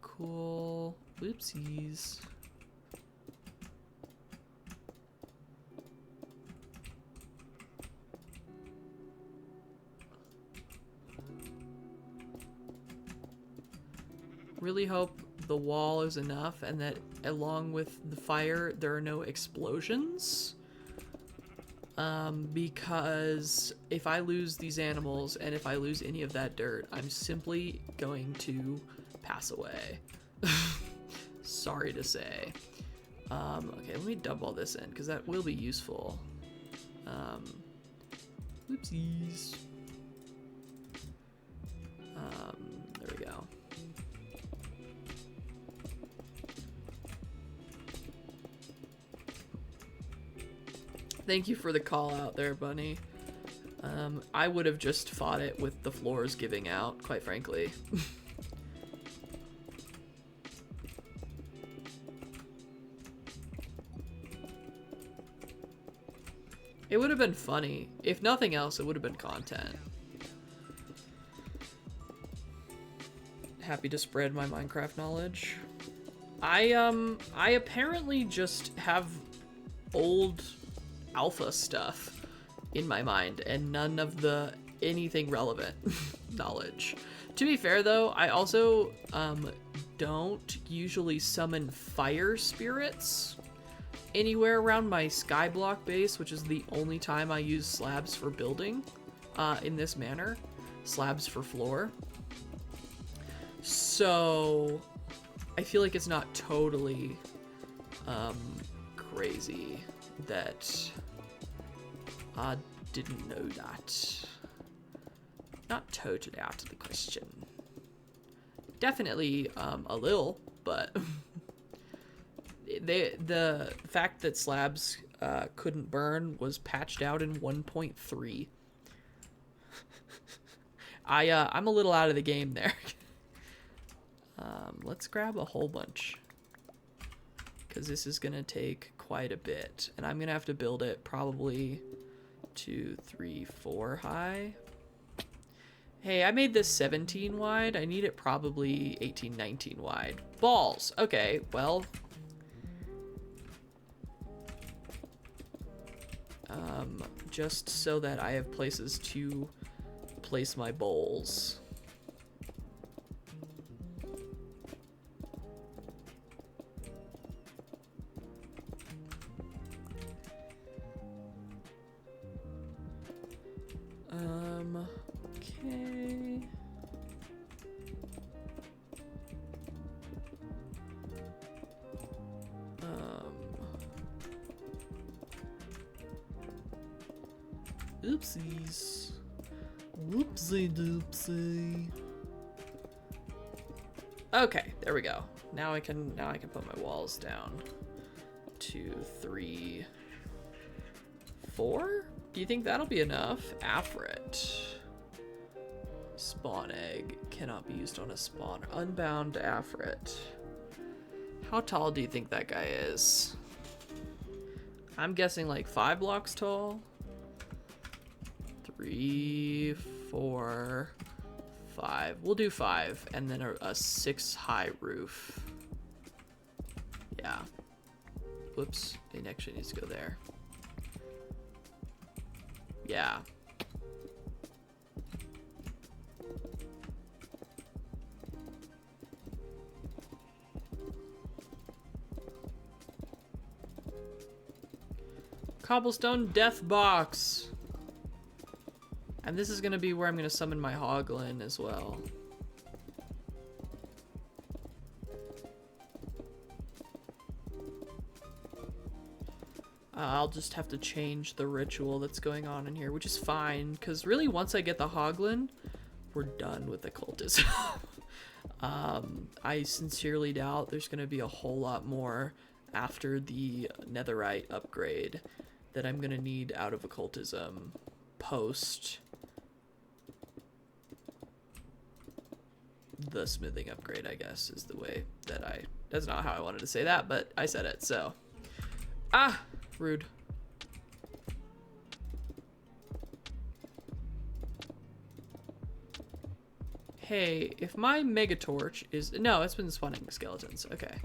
Cool. Whoopsies. Really hope the wall is enough and that along with the fire there are no explosions, because if I lose these animals and if I lose any of that dirt, I'm simply going to pass away. Sorry to say. Okay, let me dump all this in because that will be useful. Oopsies. There we go. Thank you for the call out there, Bunny. I would have just fought it with the floors giving out, quite frankly. It would have been funny. If nothing else, it would have been content. Happy to spread my Minecraft knowledge. I apparently just have old alpha stuff in my mind and none of the anything relevant knowledge. To be fair though, I also don't usually summon fire spirits anywhere around my skyblock base, which is the only time I use slabs for building in this manner. Slabs for floor. So I feel like it's not totally crazy that I didn't know that. Not totally out of the question. Definitely a little, but the fact that slabs couldn't burn was patched out in 1.3. I'm a little out of the game there. Let's grab a whole bunch because this is gonna take quite a bit, and I'm gonna have to build it probably 2, 3, 4 high. Hey, I made this 17 wide. I need it probably 18, 19 wide. Balls. Okay, well. Just so that I have places to place my bowls. Okay. Oopsies. Whoopsie doopsie. Okay, there we go. Now I can put my walls down. 2, 3, 4? Do you think that'll be enough? Afrit. Spawn egg cannot be used on a spawner. Unbound Afrit. How tall do you think that guy is? I'm guessing like 5 blocks tall. 3, 4, 5. We'll do 5, and then a 6 high roof. Yeah. Whoops, it actually needs to go there. Yeah. Cobblestone death box. And this is going to be where I'm going to summon my hoglin as well. I'll just have to change the ritual that's going on in here, which is fine, because really once I get the hoglin, we're done with occultism. I sincerely doubt there's going to be a whole lot more after the netherite upgrade that I'm going to need out of occultism post the smithing upgrade, I guess, is the way that that's not how I wanted to say that, but I said it, so. Ah! Rude. Hey, if my mega torch is... No, it's been spawning skeletons. Okay.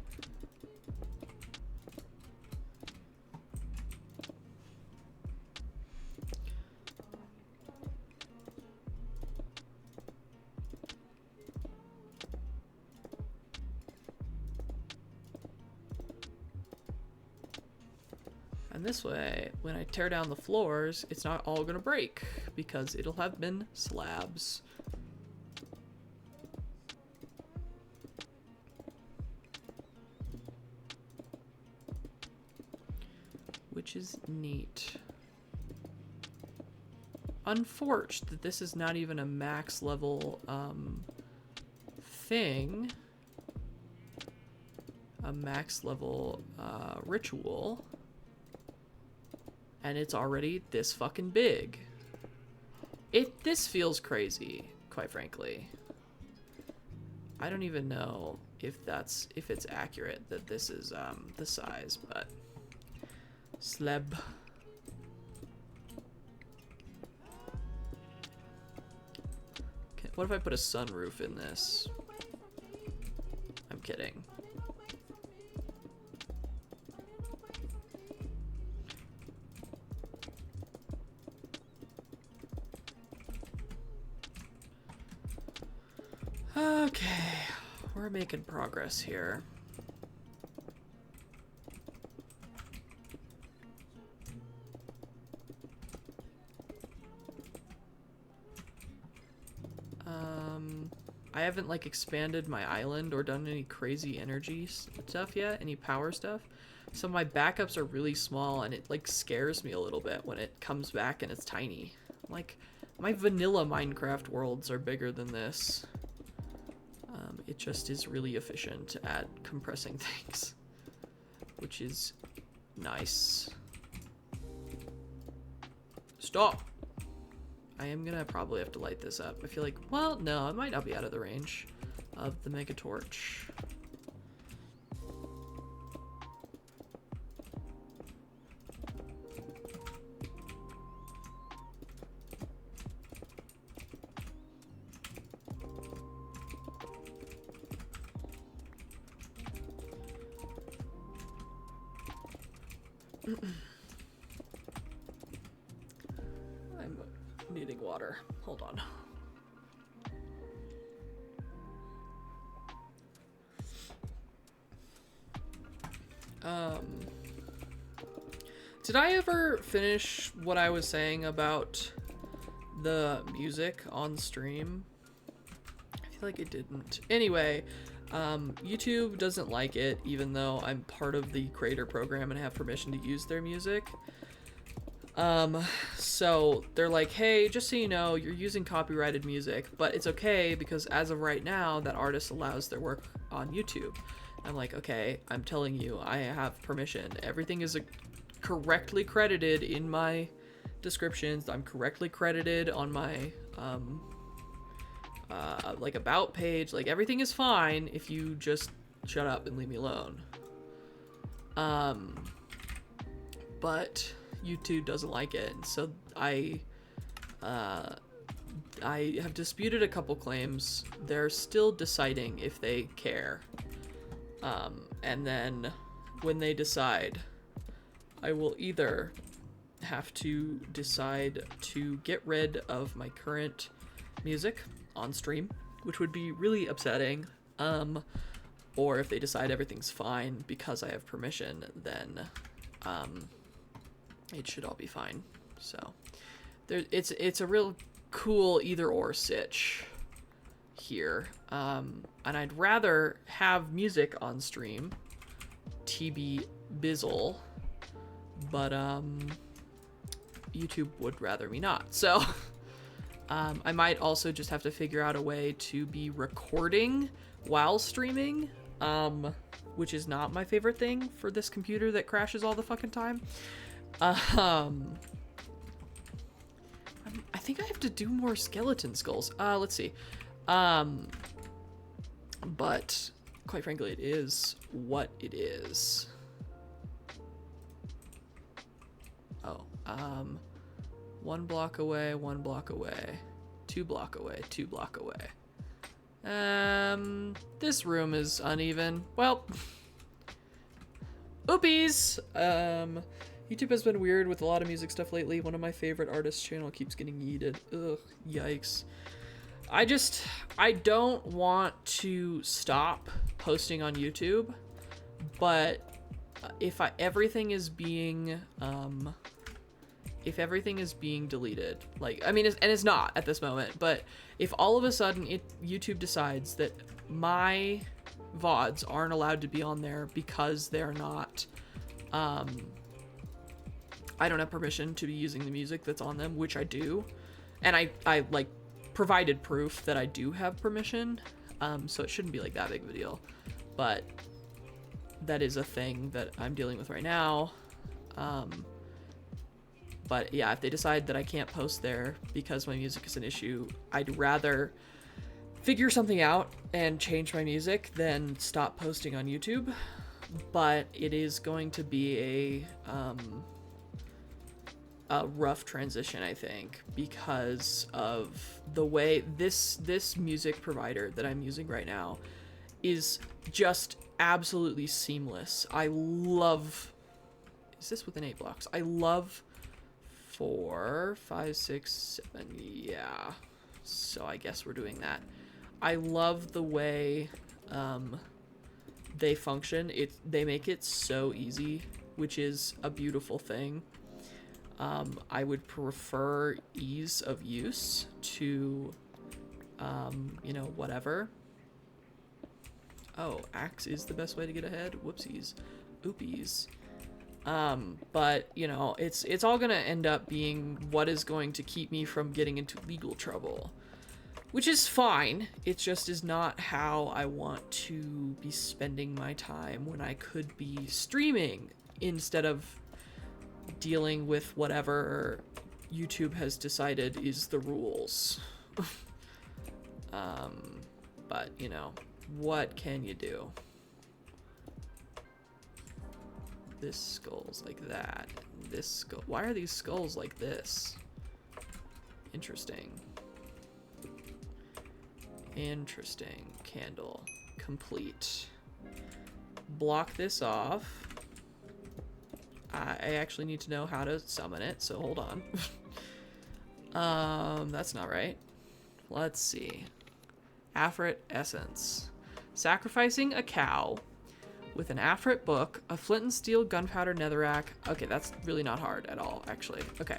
And this way, when I tear down the floors, it's not all gonna break because it'll have been slabs. Which is neat. Unfortunate that this is not even a max level thing. A max level ritual. And it's already this fucking big. This feels crazy, quite frankly. I don't even know if it's accurate that this is the size, but slab. Okay, what if I put a sunroof in this? I'm kidding. Okay, we're making progress here. I haven't like expanded my island or done any crazy energy stuff yet, any power stuff. So my backups are really small and it like scares me a little bit when it comes back and it's tiny. Like my vanilla Minecraft worlds are bigger than this. It just is really efficient at compressing things, which is nice. Stop! I am gonna probably have to light this up. I feel like, well, no, it might not be out of the range of the mega torch. I'm needing water. Hold on. Did I ever finish what I was saying about the music on stream? I feel like it didn't. Anyway, YouTube doesn't like it, even though I'm part of the creator program and have permission to use their music. So they're like, hey, just so you know, you're using copyrighted music, but it's okay because as of right now, that artist allows their work on YouTube. I'm like, okay, I'm telling you, I have permission. Everything is correctly credited in my descriptions. I'm correctly credited on my, like about page. Like everything is fine if you just shut up and leave me alone. But YouTube doesn't like it, so I have disputed a couple claims. They're still deciding if they care. And then when they decide, I will either have to decide to get rid of my current music on stream, which would be really upsetting, or if they decide everything's fine because I have permission, then it should all be fine. So it's a real cool either or sitch here, and I'd rather have music on stream, TB Bizzle, but YouTube would rather me not. So I might also just have to figure out a way to be recording while streaming, which is not my favorite thing for this computer that crashes all the fucking time. I think I have to do more skeleton skulls. Let's see. But quite frankly, it is what it is. Oh, 1 block away, 1 block away, 2 block away, 2 block away. This room is uneven. Well, oopies. YouTube has been weird with a lot of music stuff lately. One of my favorite artists' channel keeps getting yeeted. Ugh, yikes. I don't want to stop posting on YouTube, but everything is being if everything is being deleted, like, I mean, it's not at this moment, but if all of a sudden YouTube decides that my VODs aren't allowed to be on there because they're not, I don't have permission to be using the music that's on them, which I do, and I like provided proof that I do have permission, so it shouldn't be like that big of a deal, but that is a thing that I'm dealing with right now. But yeah, if they decide that I can't post there because my music is an issue, I'd rather figure something out and change my music than stop posting on YouTube. But it is going to be a rough transition, I think, because of the way this music provider that I'm using right now is just absolutely seamless. I love... Is this within 8 blocks? I love 4, 5, 6, 7, yeah. So I guess we're doing that. I love the way they function. They make it so easy, which is a beautiful thing. I would prefer ease of use to, you know, whatever. Oh, axe is the best way to get ahead. Whoopsies. Oopies. But, you know, it's all gonna end up being what is going to keep me from getting into legal trouble. Which is fine. It just is not how I want to be spending my time when I could be streaming instead of dealing with whatever YouTube has decided is the rules. But, you know, what can you do? This skull's like that. This skull. Why are these skulls like this? Interesting. Interesting. Candle. Complete. Block this off. I actually need to know how to summon it, so hold on. That's not right. Let's see. Afrit essence. Sacrificing a cow with an Afrit book, a flint and steel gunpowder netherrack. Okay, that's really not hard at all, actually. Okay.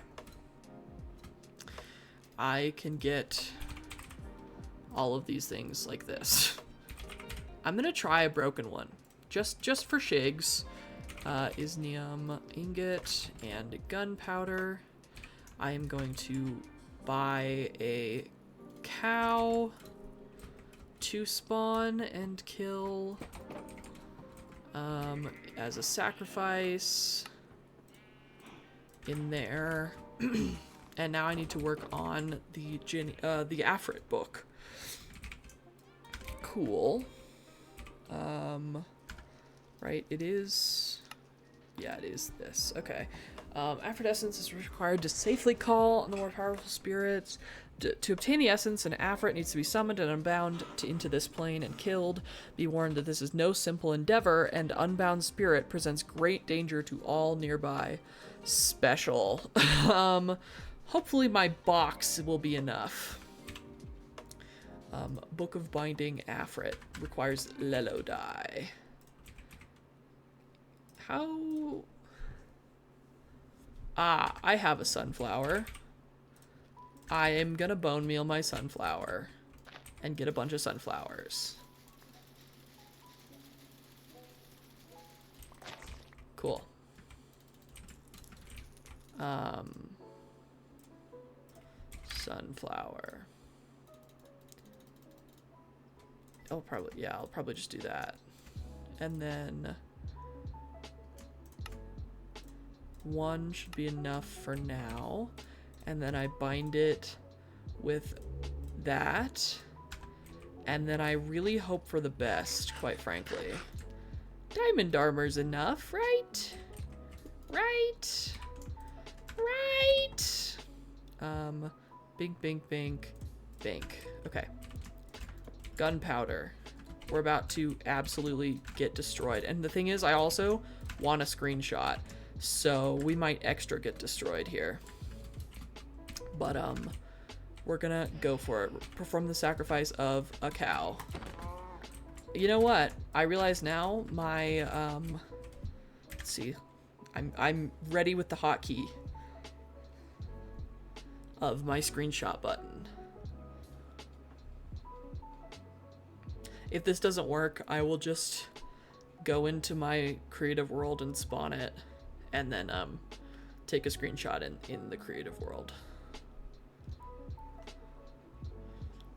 I can get all of these things like this. I'm gonna try a broken one. Just for shigs. Isnium ingot and gunpowder. I am going to buy a cow to spawn and kill as a sacrifice in there. And now I need to work on the Afrit book. Cool. Right, it is... Yeah, it is this. Okay. Afrit essence is required to safely call on the more powerful spirits. To obtain the essence, an Afrit needs to be summoned and unbound into this plane and killed. Be warned that this is no simple endeavor, and unbound spirit presents great danger to all nearby. Special. Hopefully my box will be enough. Book of Binding Afrit requires Lelo die. How... Ah, I have a sunflower. I am gonna bone meal my sunflower and get a bunch of sunflowers. Cool. Sunflower. I'll probably just do that. And then one should be enough for now. And then I bind it with that. And then I really hope for the best, quite frankly. Diamond armor's enough, right? Right? Right? Bink, bink, bink, bink. Okay. Gunpowder. We're about to absolutely get destroyed. And the thing is, I also want a screenshot. So we might extra get destroyed here. But, we're gonna go for it. Perform the sacrifice of a cow. You know what? I realize now my Let's see. I'm ready with the hotkey of my screenshot button. If this doesn't work, I will just go into my creative world and spawn it, and then take a screenshot in the creative world.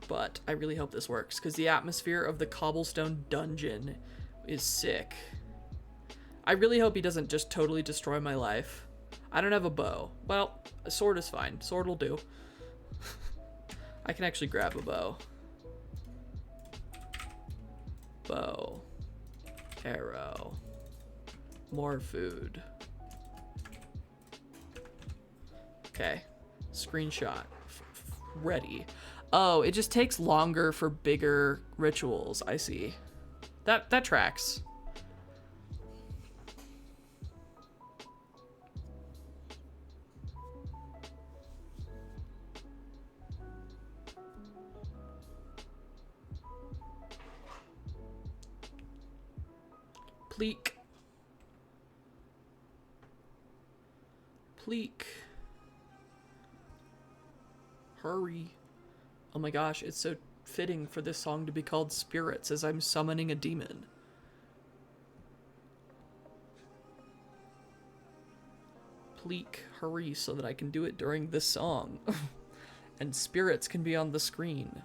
But I really hope this works, because the atmosphere of the cobblestone dungeon is sick. I really hope he doesn't just totally destroy my life. I don't have a bow. Well, a sword is fine. Sword will do. I can actually grab a bow. Bow. Arrow. More food. Okay. Screenshot. Ready. Oh, it just takes longer for bigger rituals. I see. That tracks. Pleek. Pleek. Hurry. Oh my gosh, it's so fitting for this song to be called Spirits as I'm summoning a demon. Pleek, hurry so that I can do it during this song. And spirits can be on the screen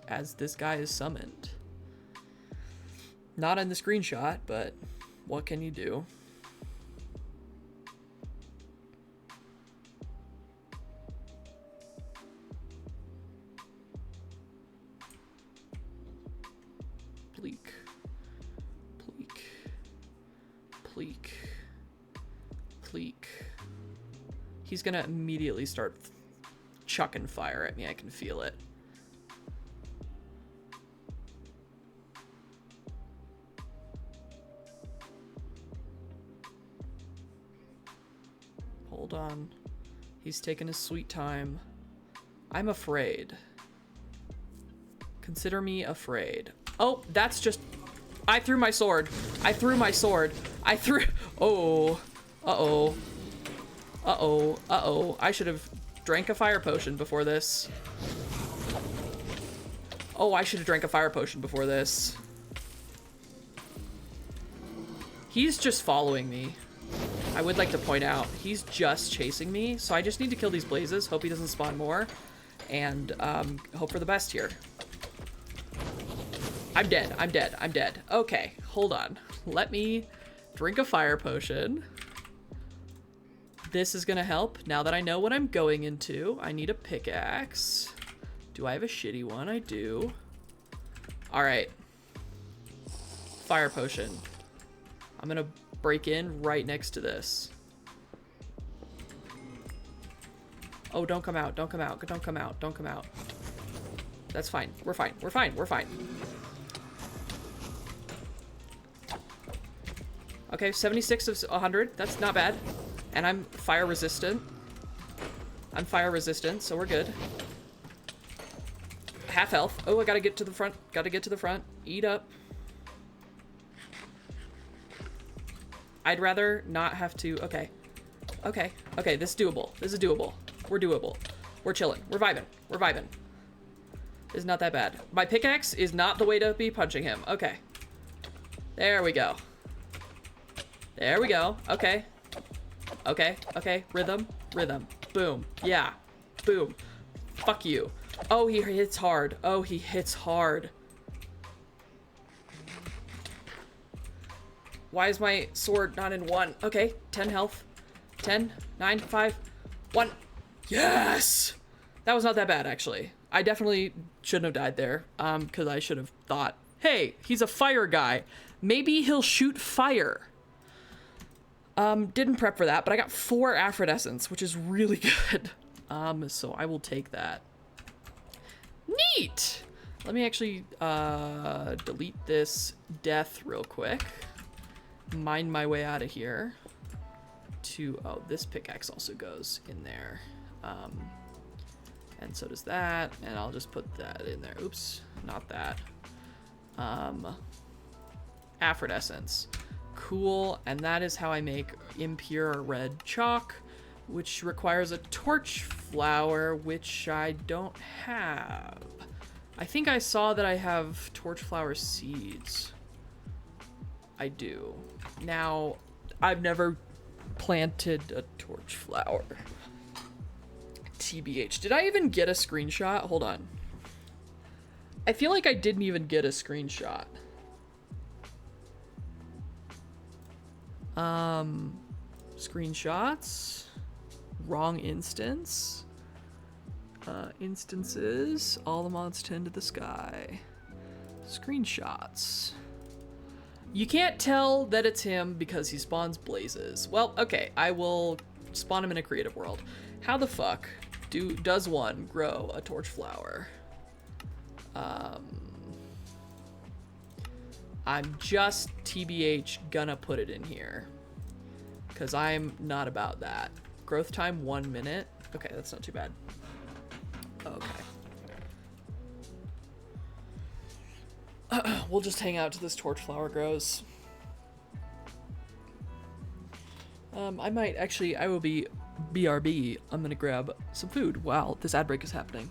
as this guy is summoned. Not in the screenshot, but what can you do? Pleek. Pleek. Pleek. Pleek. He's gonna immediately start chucking fire at me. I can feel it. Hold on. He's taking his sweet time. I'm afraid. Consider me afraid. Oh, that's just... I threw my sword. I threw my sword. I threw... Oh. Uh-oh. Uh-oh. Uh-oh. I should have drank a fire potion before this. Oh, I should have drank a fire potion before this. He's just following me. I would like to point out, he's just chasing me, so I just need to kill these blazes, hope he doesn't spawn more, and hope for the best here. I'm dead, I'm dead, I'm dead. Okay, hold on. Let me drink a fire potion. This is gonna help. Now that I know what I'm going into, I need a pickaxe. Do I have a shitty one? I do. All right. Fire potion. I'm gonna break in right next to this. Oh, don't come out, don't come out, don't come out, don't come out. That's fine, we're fine, we're fine, we're fine. Okay, 76 of 100, that's not bad. And I'm fire resistant. I'm fire resistant, so we're good. Half health. Oh, I gotta get to the front, gotta get to the front. Eat up. I'd rather not have to, okay. Okay, okay, this is doable. This is doable. We're doable. We're chilling. We're vibing. We're vibing. This is not that bad. My pickaxe is not the way to be punching him. Okay. There we go. There we go. Okay. Okay, okay. Rhythm, rhythm. Boom. Yeah. Boom. Fuck you. Oh, he hits hard. Oh, he hits hard. Why is my sword not in one? Okay, 10 health. 10, 9, 5, 1. Yes! That was not that bad, actually. I definitely shouldn't have died there, because I should have thought, hey, he's a fire guy. Maybe he'll shoot fire. Didn't prep for that, but I got 4 Afrit essence, which is really good. So I will take that. Neat! Let me actually, delete this death real quick. Mine my way out of here to, oh, this pickaxe also goes in there. And so does that, and I'll just put that in there. Oops, not that. Afrit essence. Cool, and that is how I make impure red chalk, which requires a torch flower, which I don't have. I think I saw that I have torch flower seeds. I do. Now, I've never planted a torch flower. TBH. Did I even get a screenshot? Hold on. I feel like I didn't even get a screenshot. Screenshots. Wrong instance. Instances. All the mods tend to the sky. Screenshots. You can't tell that it's him because he spawns blazes. Well, okay, I will spawn him in a creative world. How the fuck does one grow a torch flower? I'm just TBH gonna put it in here because I'm not about that. Growth time 1 minute. Okay, that's not too bad. Okay. We'll just hang out till this torch flower grows. I might actually, I will be BRB. I'm gonna grab some food while this ad break is happening.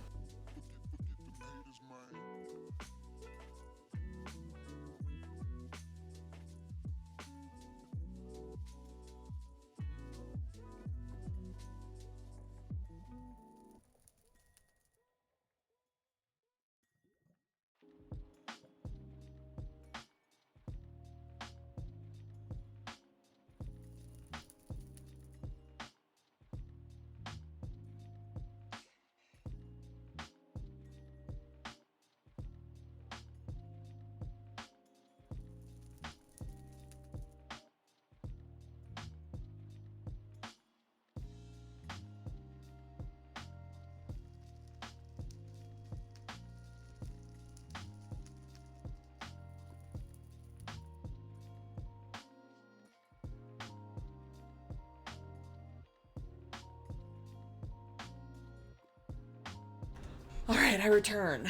Alright, I return.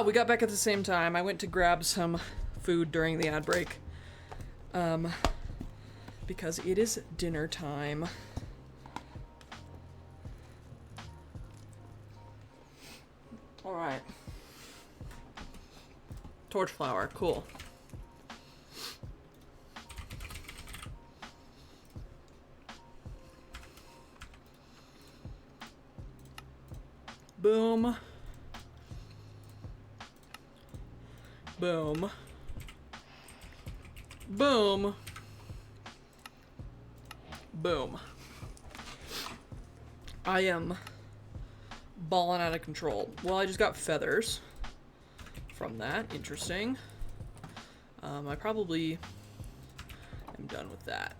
We got back at the same time. I went to grab some food during the ad break. Because it is dinner time. Alright. Torch flower, cool. Boom. Boom. Boom. Boom. I am balling out of control. Well, I just got feathers from that. Interesting. I probably am done with that.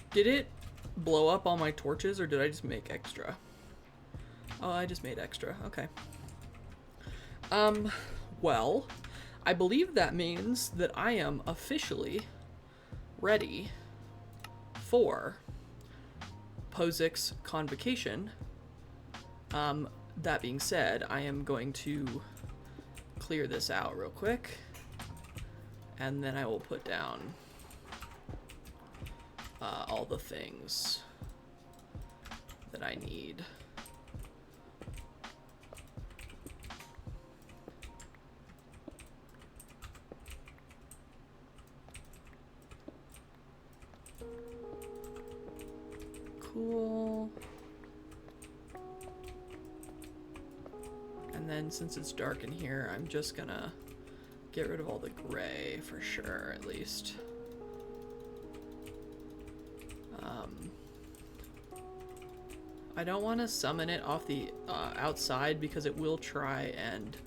Did it blow up all my torches, or did I just make extra? Oh, I just made extra. Okay. Well, I believe that means that I am officially ready for POSIX's convocation. That being said, I am going to clear this out real quick, and then I will put down all the things that I need. Cool. And then since it's dark in here, I'm just gonna get rid of all the gray for sure, at least. I don't want to summon it off the outside because it will try and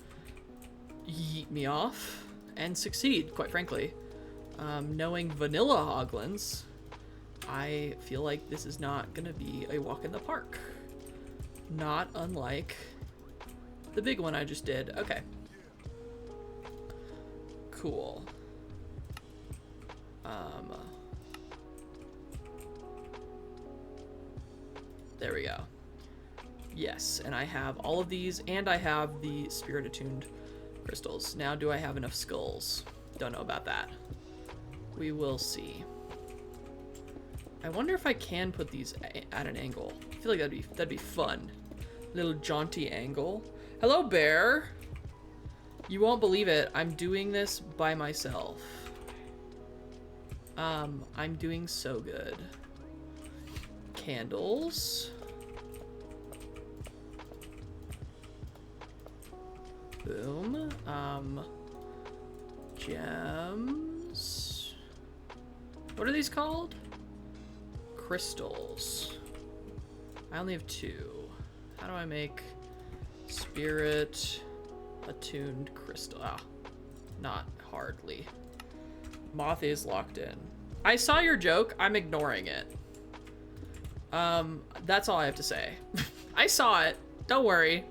yeet me off and succeed, quite frankly. Knowing vanilla hoglins, I feel like this is not gonna be a walk in the park. Not unlike the big one I just did. Okay. Cool. There we go. Yes, and I have all of these, and I have the spirit attuned crystals. Now, do I have enough skulls? Don't know about that. We will see. I wonder if I can put these at an angle. I feel like that'd be fun. Little jaunty angle. Hello, bear. You won't believe it. I'm doing this by myself. I'm doing so good. Candles. Boom. Gems. What are these called? Crystals. I only have 2. How do I make spirit attuned crystal? Ah, not hardly. Moth is locked in. I saw your joke. I'm ignoring it. That's all I have to say. I saw it. Don't worry.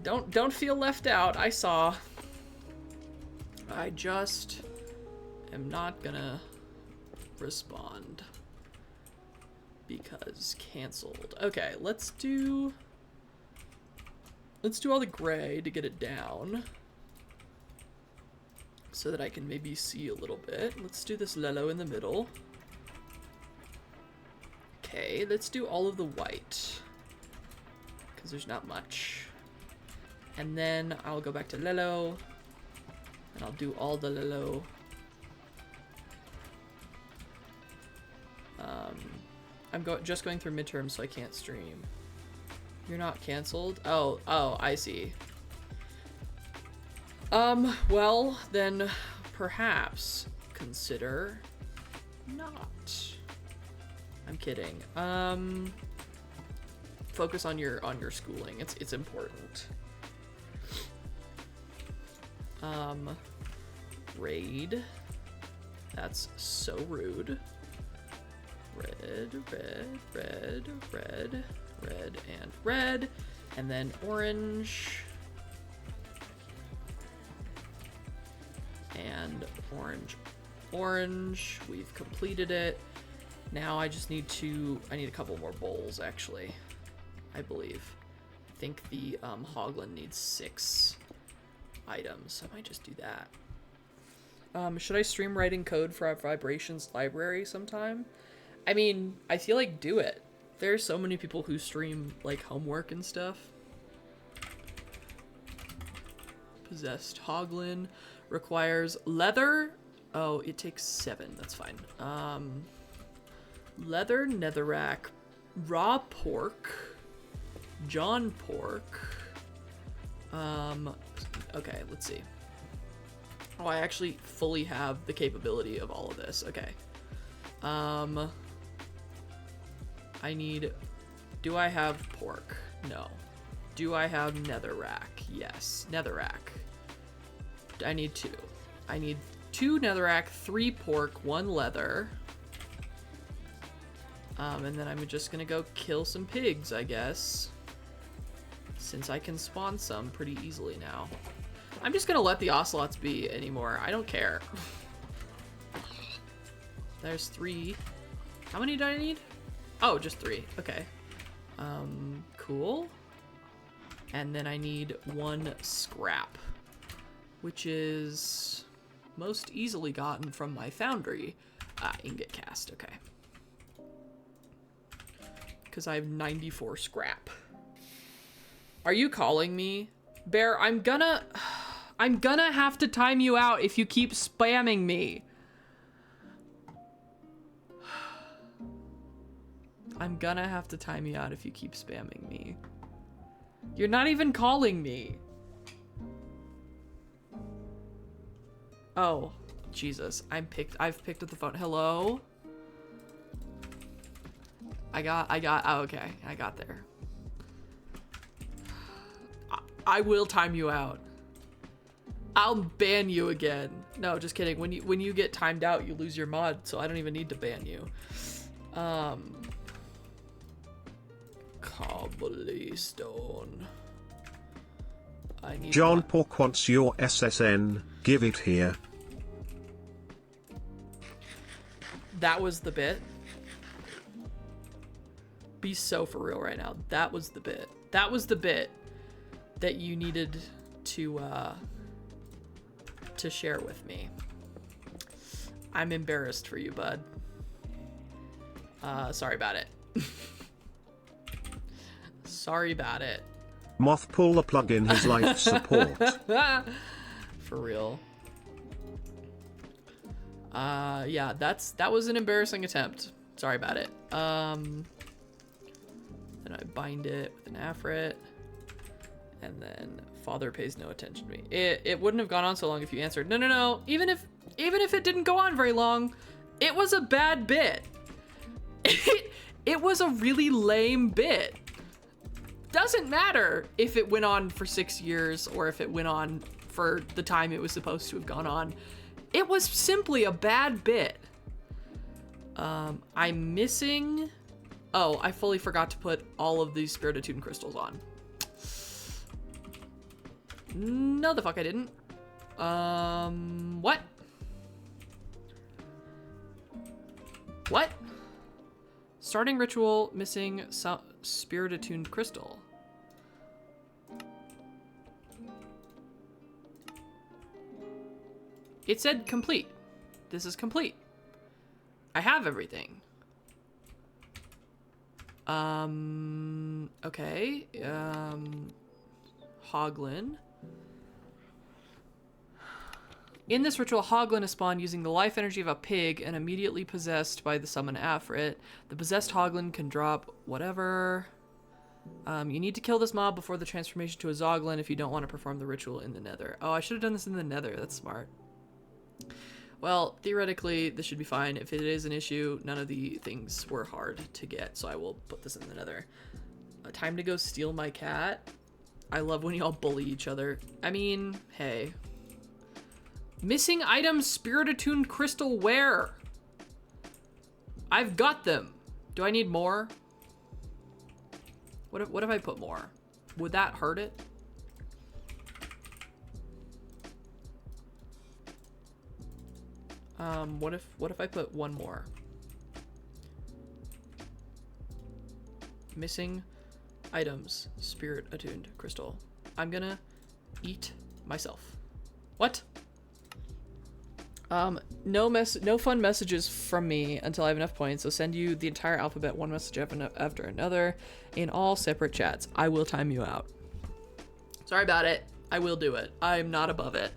Don't feel left out. I saw. I just am not gonna respond because canceled. Okay, let's do all the gray to get it down so that I can maybe see a little bit. Let's do this yellow in the middle. Okay, let's do all of the white because there's not much. And then I'll go back to yellow and I'll do all the yellow. I'm just going through midterms, so I can't stream. You're not canceled? Oh, I see. Well, then perhaps consider not. I'm kidding. Focus on your schooling. It's important. Raid. That's so rude. Red, red, red, red, red, and red. And then orange. And orange, orange. We've completed it. Now I just need I need a couple more bowls, actually. I believe. I think the Hoglin needs 6 items. I might just do that. Should I stream writing code for our Vibrations library sometime? I mean, I feel like do it. There's so many people who stream like homework and stuff. Possessed Hoglin requires leather. Oh, it takes 7. That's fine. Leather, netherrack, raw pork, John pork. Okay, let's see. Oh, I actually fully have the capability of all of this. Okay. I need... Do I have pork? No. Do I have netherrack? Yes. Netherrack. I need 2. I need 2 netherrack, 3 pork, 1 leather. And then I'm just gonna go kill some pigs, I guess. Since I can spawn some pretty easily now. I'm just gonna let the ocelots be anymore. I don't care. There's 3. How many do I need? Oh, just 3. Okay. Cool. And then I need 1 scrap, which is most easily gotten from my foundry. Ingot cast, okay. Because I have 94 scrap. Are you calling me? Bear, I'm gonna have to time you out if you keep spamming me. I'm gonna have to time you out if you keep spamming me. You're not even calling me. Oh, Jesus. I've picked up the phone. Hello? Oh, okay. I got there. I will time you out. I'll ban you again. No, just kidding. When you get timed out, you lose your mod, so I don't even need to ban you. Cobblestone. I need John Pork wants your SSN. Give it here. That was the bit. Be so for real right now. That was the bit. That was the bit that you needed to share with me. I'm embarrassed for you, bud. Sorry about it. Sorry about it. Moth pull the plug in his life support. For real. Yeah, that was an embarrassing attempt. Sorry about it. Then I bind it with an Afrit. And then father pays no attention to me. It wouldn't have gone on so long if you answered. No. Even if it didn't go on very long, it was a bad bit. It was a really lame bit. Doesn't matter if it went on for 6 years or if it went on for the time it was supposed to have gone on. It was simply a bad bit. I'm missing... Oh, I fully forgot to put all of these Spirit Attuned crystals on. No, the fuck I didn't. What? What? Starting ritual, missing some Spirit Attuned crystal. It said complete. This is complete. I have everything. Okay. Hoglin. In this ritual, Hoglin is spawned using the life energy of a pig and immediately possessed by the summon Afrit. The possessed Hoglin can drop whatever. You need to kill this mob before the transformation to a Zoglin if you don't want to perform the ritual in the Nether. Oh, I should have done this in the Nether. That's smart. Well, theoretically, this should be fine. If it is an issue, none of the things were hard to get, so I will put this in the Nether. Time to go steal my cat. I love when y'all bully each other. I mean, hey. Missing items, Spirit Attuned crystal where? I've got them. Do I need more? What if I put more? Would that hurt it? What if I put one more? Missing items, Spirit Attuned crystal. I'm gonna eat myself. What? No fun messages from me until I have enough points, so send you the entire alphabet one message after another in all separate chats. I will time you out. Sorry about it. I will do it. I'm not above it.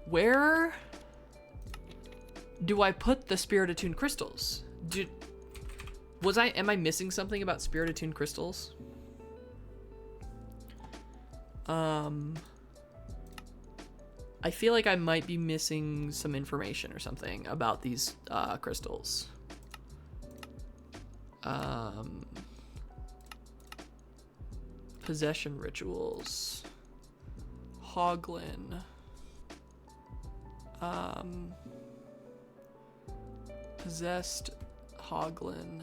Where do I put the Spirit Attuned crystals? Am I missing something about Spirit Attuned crystals? I feel like I might be missing some information or something about these crystals. Possession rituals. Hoglin. Possessed Hoglin.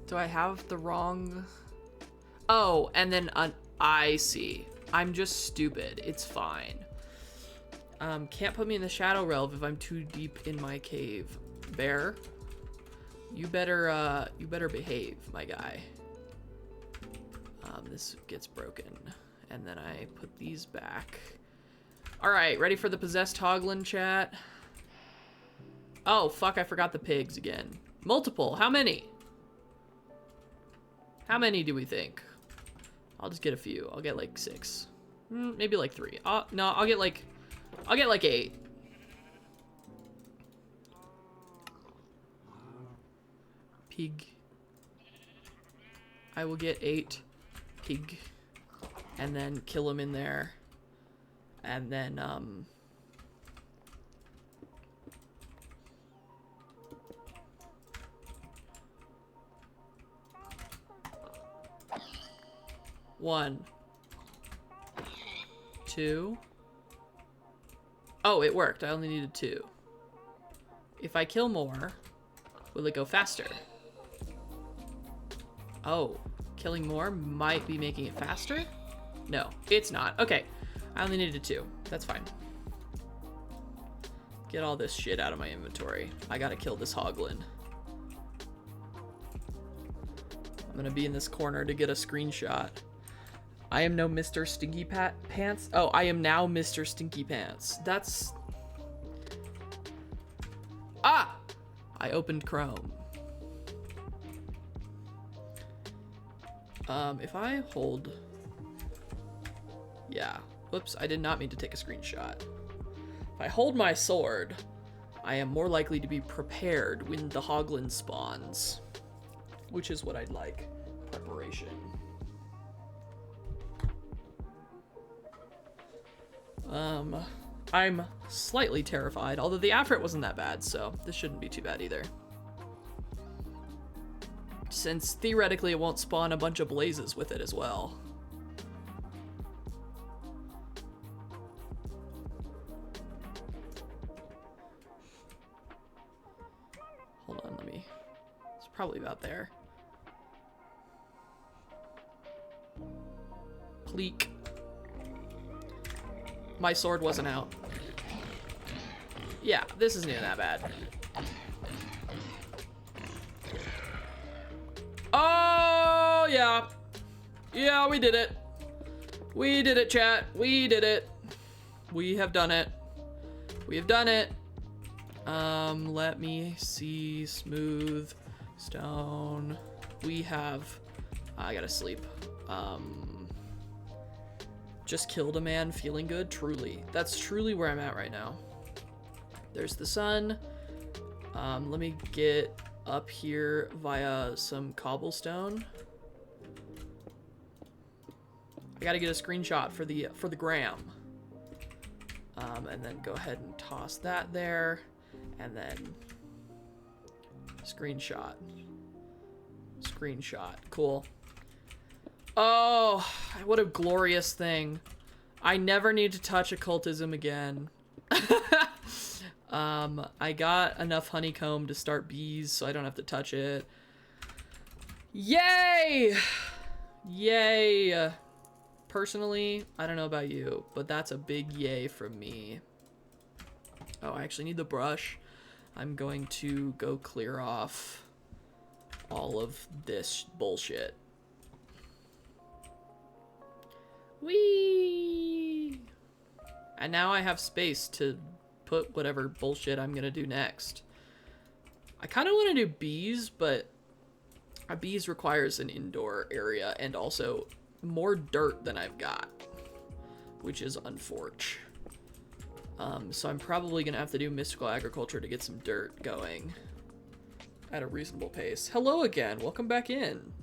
Do I have the wrong... Oh, and then I see. I'm just stupid. It's fine. Can't put me in the Shadow Realm if I'm too deep in my cave. Bear, you better behave, my guy. This gets broken. And then I put these back. Alright, ready for the possessed Hoglin chat? Oh, fuck, I forgot the pigs again. Multiple, how many? How many do we think? I'll just get a few. I'll get like 6. Maybe like 3. No, I'll get like 8. Pig. I will get 8 pig. And then kill them in there. And then, one, 2. Oh, it worked. I only needed 2. If I kill more, will it go faster? Oh, killing more might be making it faster? No, it's not. Okay, I only needed 2. That's fine. Get all this shit out of my inventory. I gotta kill this Hoglin. I'm gonna be in this corner to get a screenshot. I am no Mr. Stinky Pants. Oh, I am now Mr. Stinky Pants. That's... Ah! I opened Chrome. If I hold... Yeah. Whoops, I did not mean to take a screenshot. If I hold my sword, I am more likely to be prepared when the hoglin spawns. Which is what I'd like. Preparation. I'm slightly terrified, although the Afrit wasn't that bad, so this shouldn't be too bad either. Since theoretically it won't spawn a bunch of blazes with it as well. Hold on, it's probably about there. Pleek. My sword wasn't out. Yeah, this isn't even that bad. Oh, yeah. Yeah, we did it. We did it, chat. We did it. We have done it. We have done it. Let me see. Smooth. Stone. We have... I gotta sleep. Just killed a man, feeling good. Truly. That's truly where I'm at right now. There's the sun. Let me get up here via some cobblestone. I gotta get a screenshot for the gram. And then go ahead and toss that there. And then screenshot. Screenshot. Cool. Oh, what a glorious thing. I never need to touch occultism again. I got enough honeycomb to start bees, so I don't have to touch it. Yay! Yay! Personally, I don't know about you, but that's a big yay from me. Oh, I actually need the brush. I'm going to go clear off all of this bullshit. Whee! And now I have space to put whatever bullshit I'm gonna do next. I kind of want to do bees, but bees requires an indoor area and also more dirt than I've got, which is unfortunate. So I'm probably gonna have to do mystical agriculture to get some dirt going at a reasonable pace. Hello again, welcome back in.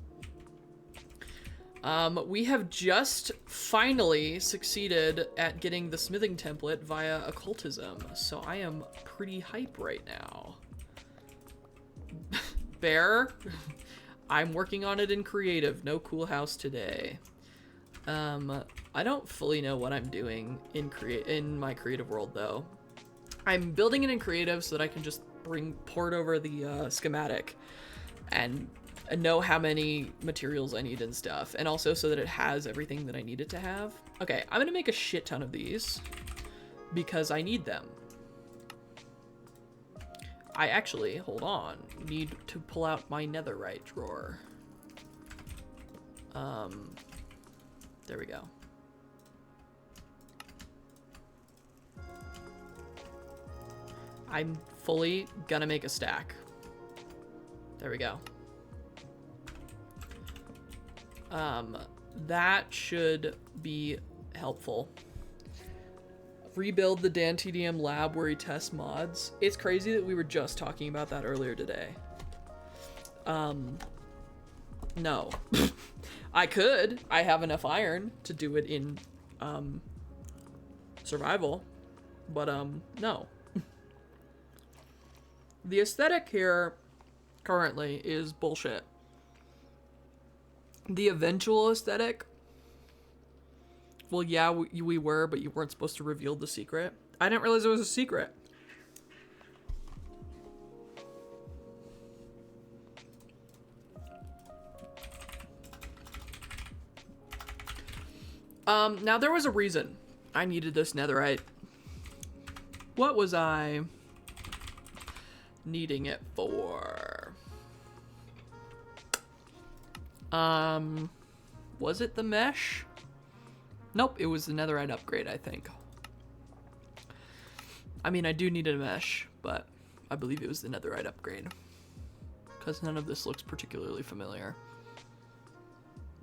We have just finally succeeded at getting the smithing template via occultism, so I am pretty hype right now. Bear, I'm working on it in creative, no cool house today. I don't fully know what I'm doing in my creative world though. I'm building it in creative so that I can just port over the schematic and know how many materials I need and stuff, and also so that it has everything that I need it to have. Okay, I'm gonna make a shit ton of these because I need them. I actually, hold on, need to pull out my netherite drawer. There we go. I'm fully gonna make a stack. There we go. That should be helpful. Rebuild the Dan TDM lab where he tests mods. It's crazy that we were just talking about that earlier today. No. I could. I have enough iron to do it in, survival. But, no. The aesthetic here currently is bullshit. The eventual aesthetic, well, yeah, we were, but you weren't supposed to reveal the secret. I didn't realize it was a secret. Now there was a reason I needed this netherite. What was I needing it for? Was it the mesh? Nope, it was the netherite upgrade, I think. I mean, I do need a mesh, but I believe it was the netherite upgrade. Because none of this looks particularly familiar.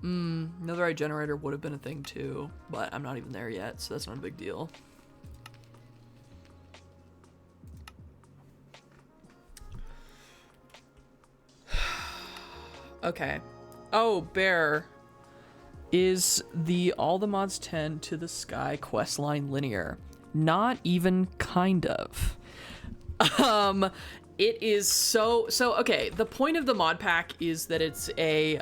Netherite generator would have been a thing too, but I'm not even there yet, so that's not a big deal. Okay. Oh, Bear. Is the all the mods tend to the sky questline linear? Not even kind of. It is so okay, the point of the mod pack is that it's a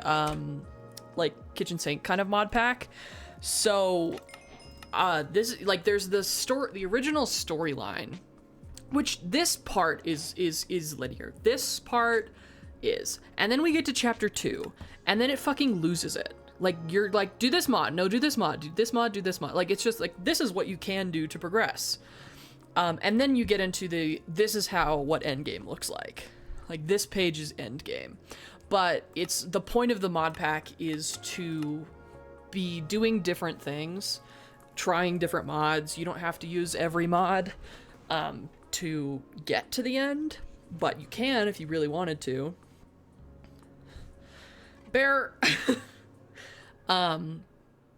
like kitchen sink kind of mod pack. So this, like, there's the original storyline, which this part is linear. This part is. And then we get to chapter 2, and then it fucking loses it. Like, you're like, do this mod, no, do this mod, do this mod, do this mod. Like, it's just like, this is what you can do to progress. And then you get into this is what endgame looks like. Like, this page is endgame. But it's, the point of the mod pack is to be doing different things, trying different mods. You don't have to use every mod to get to the end, but you can if you really wanted to. Bear...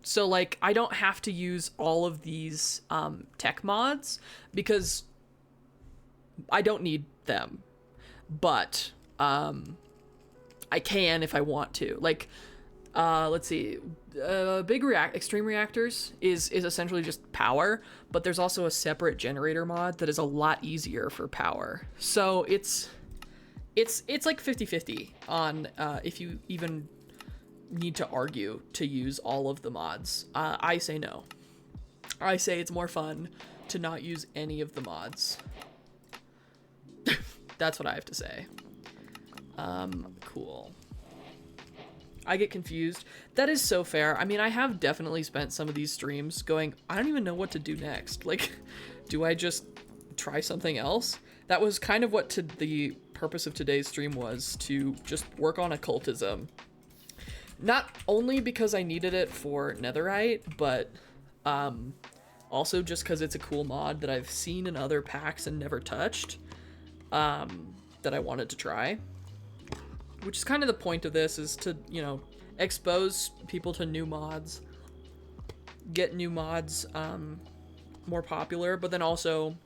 So, like, I don't have to use all of these tech mods because I don't need them, but I can if I want to. Like, let's see, extreme reactors is essentially just power, but there's also a separate generator mod that is a lot easier for power. So it's like 50-50 on if you even need to argue to use all of the mods. I say no. I say it's more fun to not use any of the mods. That's what I have to say. Cool. I get confused. That is so fair. I mean, I have definitely spent some of these streams going, I don't even know what to do next. Like, do I just try something else? That was kind of what the purpose of today's stream was, to just work on occultism. Not only because I needed it for netherite, but also just because it's a cool mod that I've seen in other packs and never touched, that I wanted to try. Which is kind of the point of this, is to, you know, expose people to new mods, get new mods more popular, but then also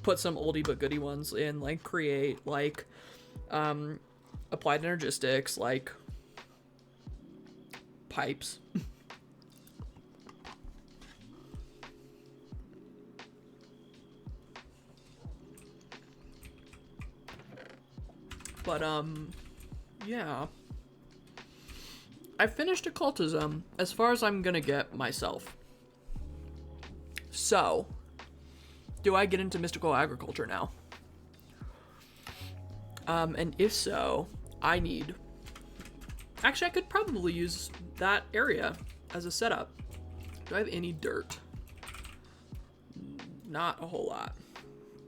put some oldie but goodie ones in, like create, like applied energistics, like pipes. But yeah, I finished occultism as far as I'm gonna get myself. So do I get into mystical agriculture now? And if so, actually, I could probably use that area as a setup. Do I have any dirt? Not a whole lot.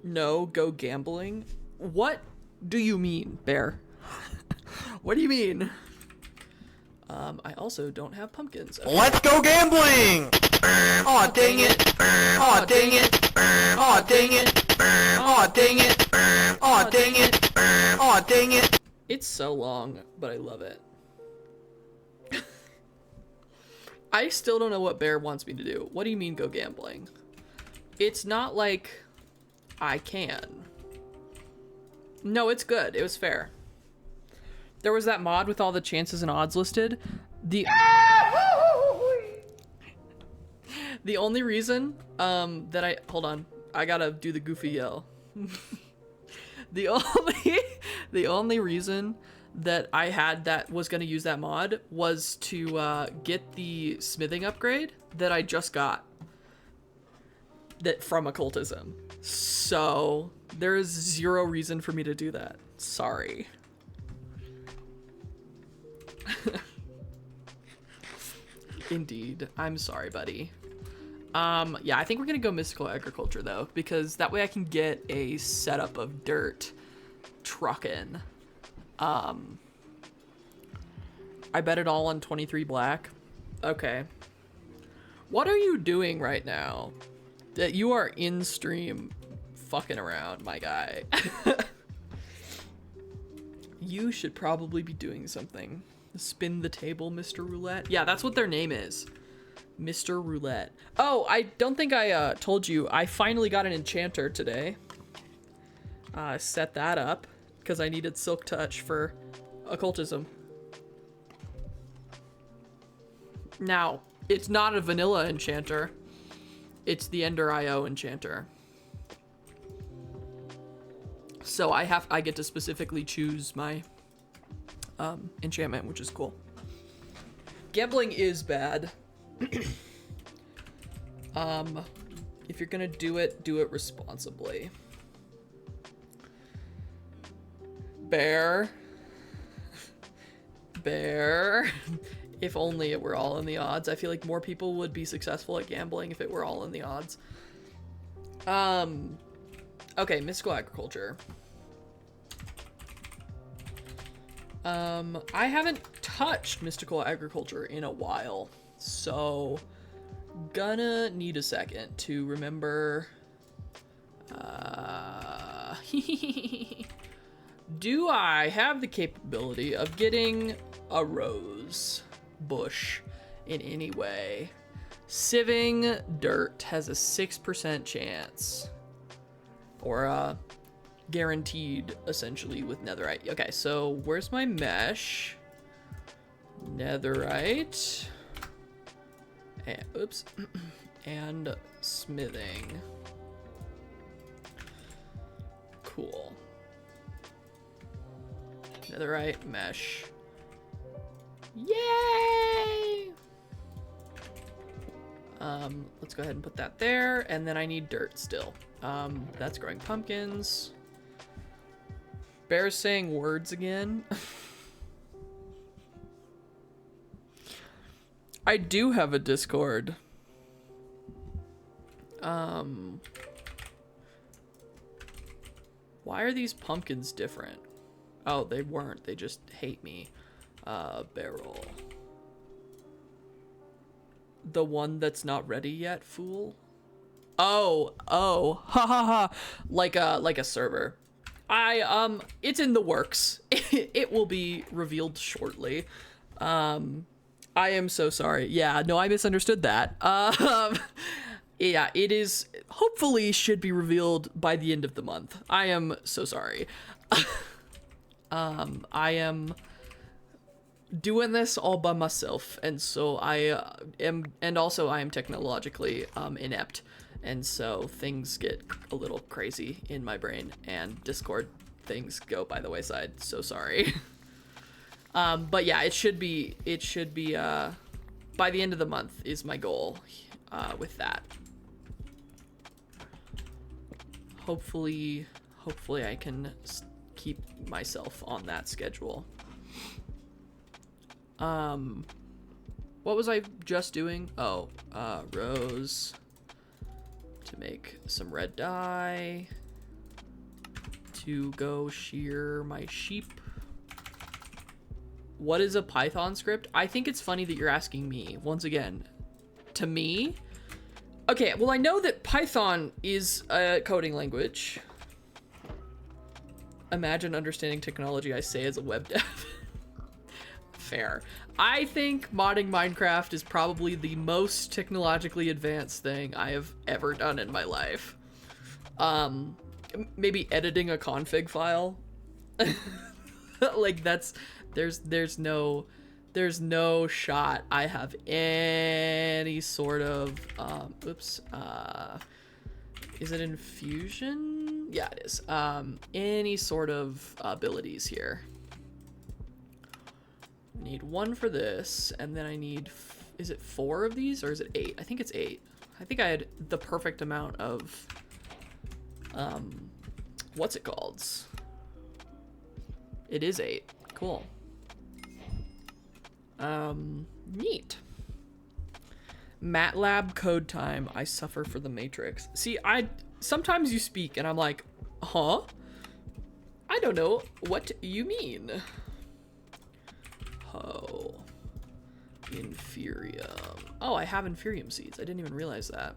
No, go gambling? What do you mean, Bear? What do you mean? I also don't have pumpkins. Okay. Let's go gambling! Aw, dang it! Aw, dang it! Aw, dang it! Aw, dang it! Aw, dang it! Aw, dang it! It's so long, but I love it. I still don't know what Bear wants me to do. What do you mean go gambling? It's not like I can. No, it's good. It was fair. There was that mod with all the chances and odds listed. The only reason that hold on, I gotta do the goofy yell. the only reason that I had that was gonna use that mod was to get the smithing upgrade that I just got from occultism. So there is zero reason for me to do that. Sorry. Indeed. I'm sorry, buddy. Yeah, I think we're gonna go mystical agriculture though, because that way I can get a setup of dirt trucking. I bet it all on 23 black. Okay. What are you doing right now? That you are in stream fucking around, my guy. You should probably be doing something. Spin the table, Mr. Roulette. Yeah, that's what their name is. Mr. Roulette. Oh, I don't think I told you. I finally got an enchanter today. Set that up because I needed Silk Touch for occultism. Now, it's not a vanilla enchanter. It's the Ender IO enchanter. So I get to specifically choose my enchantment, which is cool. Gambling is bad. If you're gonna do it responsibly. Bear. If only it were all in the odds. I feel like more people would be successful at gambling if it were all in the odds. Okay, mystical agriculture. I haven't touched mystical agriculture in a while, so gonna need a second to remember. Do I have the capability of getting a rose bush in any way? Sieving dirt has a 6% chance. Or guaranteed, essentially, with netherite. Okay, so where's my mesh? Netherite. And, oops. And smithing. Cool. Netherite, mesh. Yay! Let's go ahead and put that there, and then I need dirt still. That's growing pumpkins. Bear's saying words again. I do have a Discord. Why are these pumpkins different? Oh, they weren't. They just hate me. Barrel. The one that's not ready yet, fool? Oh, ha ha ha. Like a server. It's in the works. It will be revealed shortly. I am so sorry. Yeah, no, I misunderstood that. Yeah, it is, hopefully should be revealed by the end of the month. I am so sorry. I am doing this all by myself, and so I am technologically inept, and so things get a little crazy in my brain, and Discord things go by the wayside. So sorry. But yeah, it should be by the end of the month is my goal with that. Hopefully I can keep myself on that schedule. What was I just doing? Oh, rose to make some red dye to go shear my sheep. What is a Python script? I think it's funny that you're asking me once again. To me? Okay, well, I know that Python is a coding language. Imagine understanding technology, I say as a web dev. Fair. I think modding Minecraft is probably the most technologically advanced thing I have ever done in my life. Maybe editing a config file. Like there's no shot I have any sort of is it infusion? Yeah, it is. Any sort of abilities here. I need one for this, and then I need, is it 4 of these or is it 8? I think it's 8. I think I had the perfect amount of what's it called? It is 8. Cool. Neat. MATLAB code time. I suffer for the Matrix. See, sometimes you speak and I'm like, huh? I don't know what you mean. Oh. inferium. Oh, I have inferium seeds. I didn't even realize that.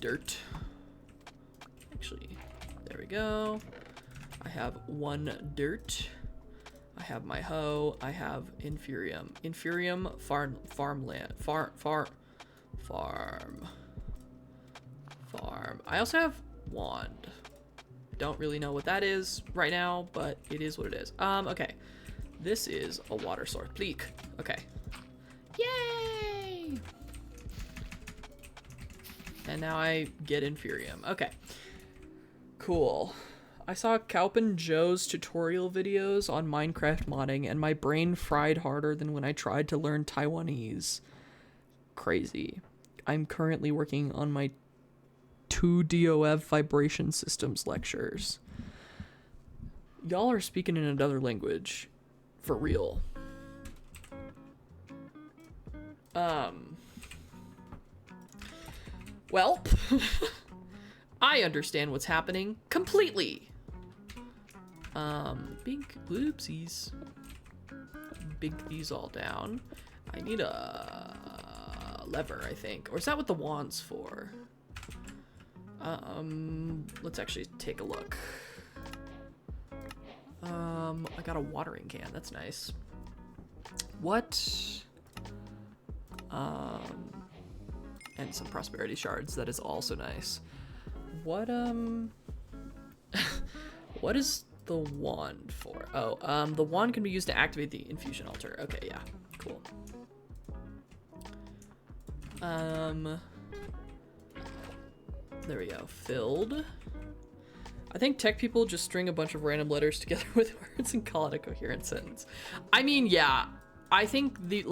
Dirt. Actually, there we go. I have 1 dirt. I have my hoe. I have inferium. Inferium farmland. Farm. I also have wand. Don't really know what that is right now, but it is what it is. Okay. This is a water source. Bleak. Okay. Yay! And now I get inferium. Okay. Cool. I saw Calpin Joe's tutorial videos on Minecraft modding, and my brain fried harder than when I tried to learn Taiwanese. Crazy. I'm currently working on my 2DOF vibration systems lectures. Y'all are speaking in another language. For real. Well, I understand what's happening completely. Bink, oopsies. Bink these all down. I need a lever, I think. Or is that what the wand's for? Let's actually take a look. I got a watering can. That's nice. What? And some prosperity shards. That is also nice. What, what is the wand for? Oh, the wand can be used to activate the infusion altar. Okay, yeah. Cool. There we go. Filled. I think tech people just string a bunch of random letters together with words and call it a coherent sentence. I mean, yeah. I think the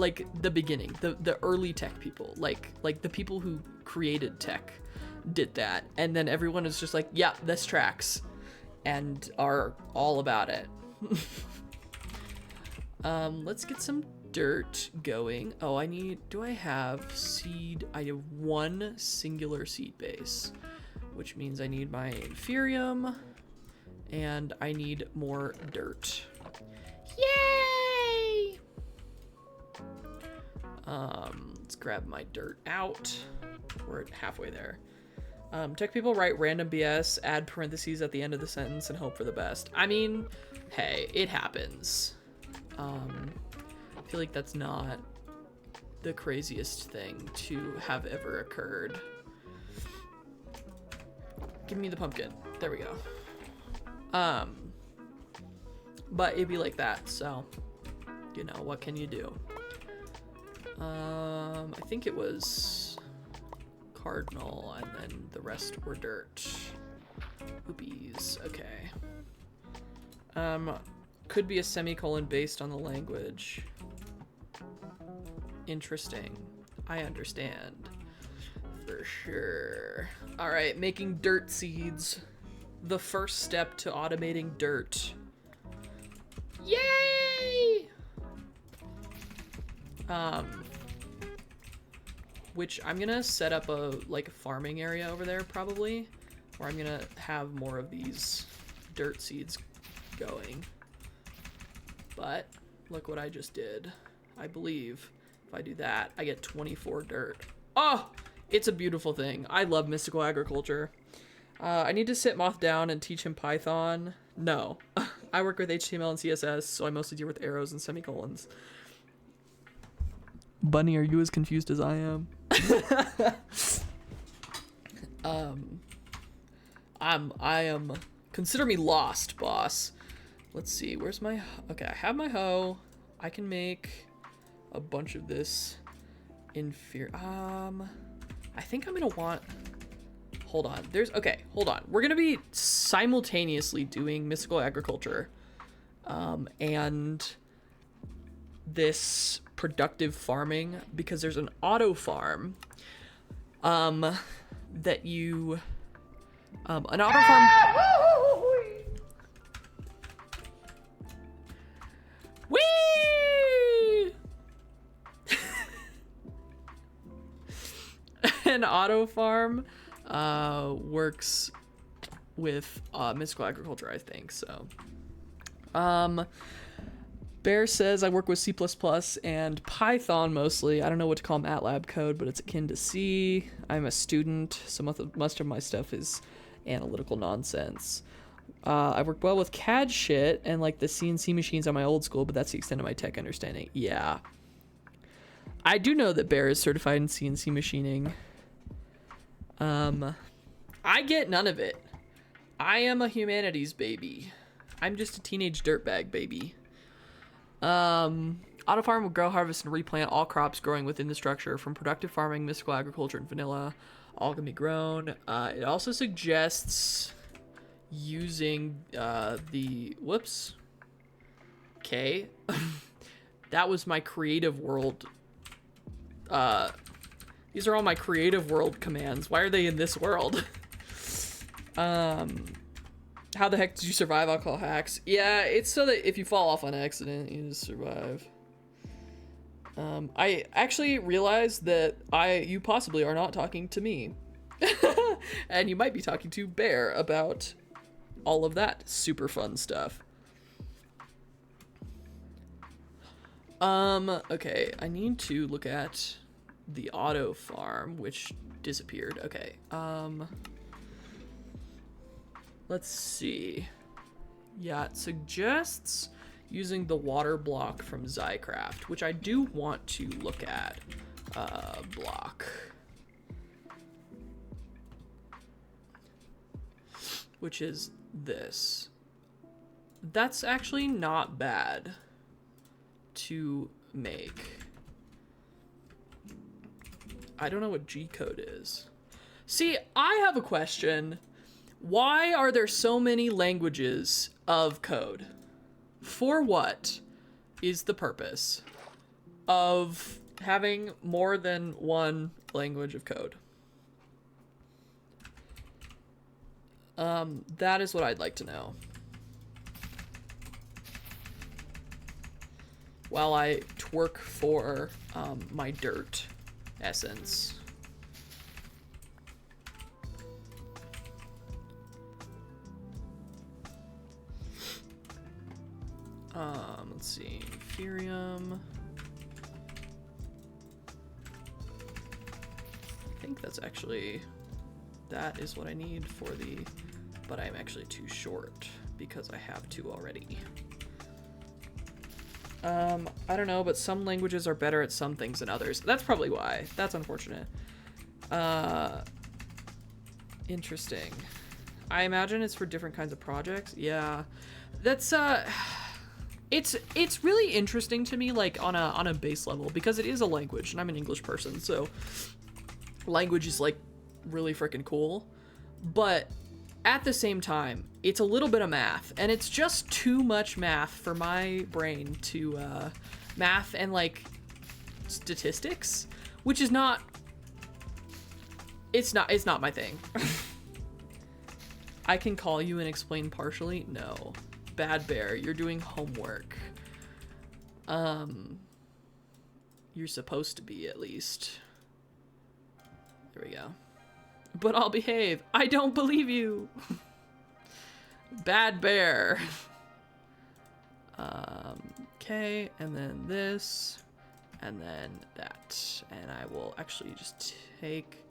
beginning, the early tech people, like the people who created tech did that, and then everyone is just like, yeah, this tracks, and are all about it. Let's get some dirt going. Oh, do I have seed? I have 1 singular seed base, which means I need my inferium, and I need more dirt. Yay! Let's grab my dirt out. We're halfway there. Tech people write random BS, add parentheses at the end of the sentence, and hope for the best. I mean, hey, it happens. I feel like that's not the craziest thing to have ever occurred. Give me the pumpkin. There we go. But it'd be like that, so, you know, what can you do? I think it was cardinal, and then the rest were dirt. Oopies. Okay. Could be a semicolon based on the language. Interesting. I understand. For sure. All right, making dirt seeds. The first step to automating dirt. Yay! Which I'm gonna set up a farming area over there probably, where I'm gonna have more of these dirt seeds going. But look what I just did. I believe if I do that, I get 24 dirt. Oh, it's a beautiful thing. I love mystical agriculture. I need to sit Moth down and teach him Python. No, I work with HTML and CSS, so I mostly deal with arrows and semicolons. Bunny, are you as confused as I am? I am, consider me lost, boss. Let's see, where's my, okay, I have my hoe. I can make a bunch of this I think I'm gonna want, hold on, hold on. We're gonna be simultaneously doing mystical agriculture, and this productive farming, because there's an auto farm, that you, an auto farm. Whee! An auto farm works with mystical agriculture, I think. So Bear says I work with C++ and Python mostly. I don't know what to call MATLAB code, but it's akin to C. I'm a student, so most of my stuff is analytical nonsense. I work well with CAD shit and like the CNC machines on my old school, but that's the extent of my tech understanding. Yeah. I do know that Bear is certified in CNC machining. I get none of it. I am a humanities baby. I'm just a teenage dirtbag baby. Auto farm will grow, harvest, and replant all crops growing within the structure, from productive farming, mystical agriculture, and vanilla. All can be grown. It also suggests using whoops. Okay. That was my creative world. These are all my creative world commands. Why are they in this world? How the heck did you survive alcohol hacks? Yeah, it's so that if you fall off on accident, you just survive. I actually realized that you possibly are not talking to me. And you might be talking to Bear about all of that super fun stuff. Okay, I need to look at the auto farm, which disappeared. Okay, let's see. Yeah, it suggests using the water block from Zycraft, which I do want to look at. Block. Which is this. That's actually not bad to make. I don't know what G code is. See, I have a question. Why are there so many languages of code? For what is the purpose of having more than one language of code? That is what I'd like to know. While I twerk for my dirt essence. Let's see, Ethereum. I think that's actually, that is what I need for the, but I'm actually too short because I have two already. I don't know, but some languages are better at some things than others. That's probably why. That's unfortunate. Interesting. I imagine it's for different kinds of projects. Yeah. That's, it's really interesting to me, like, on a base level, because it is a language, and I'm an English person, so language is, like, really freaking cool. But at the same time, it's a little bit of math, and it's just too much math for my brain to, math and, like, statistics, which is not, it's not my thing. I can call you and explain partially? No. Bad Bear, you're doing homework. You're supposed to be, at least. There we go. But I'll behave. I don't believe you. Bad Bear. Okay, and then this, and then that. And I will actually just take,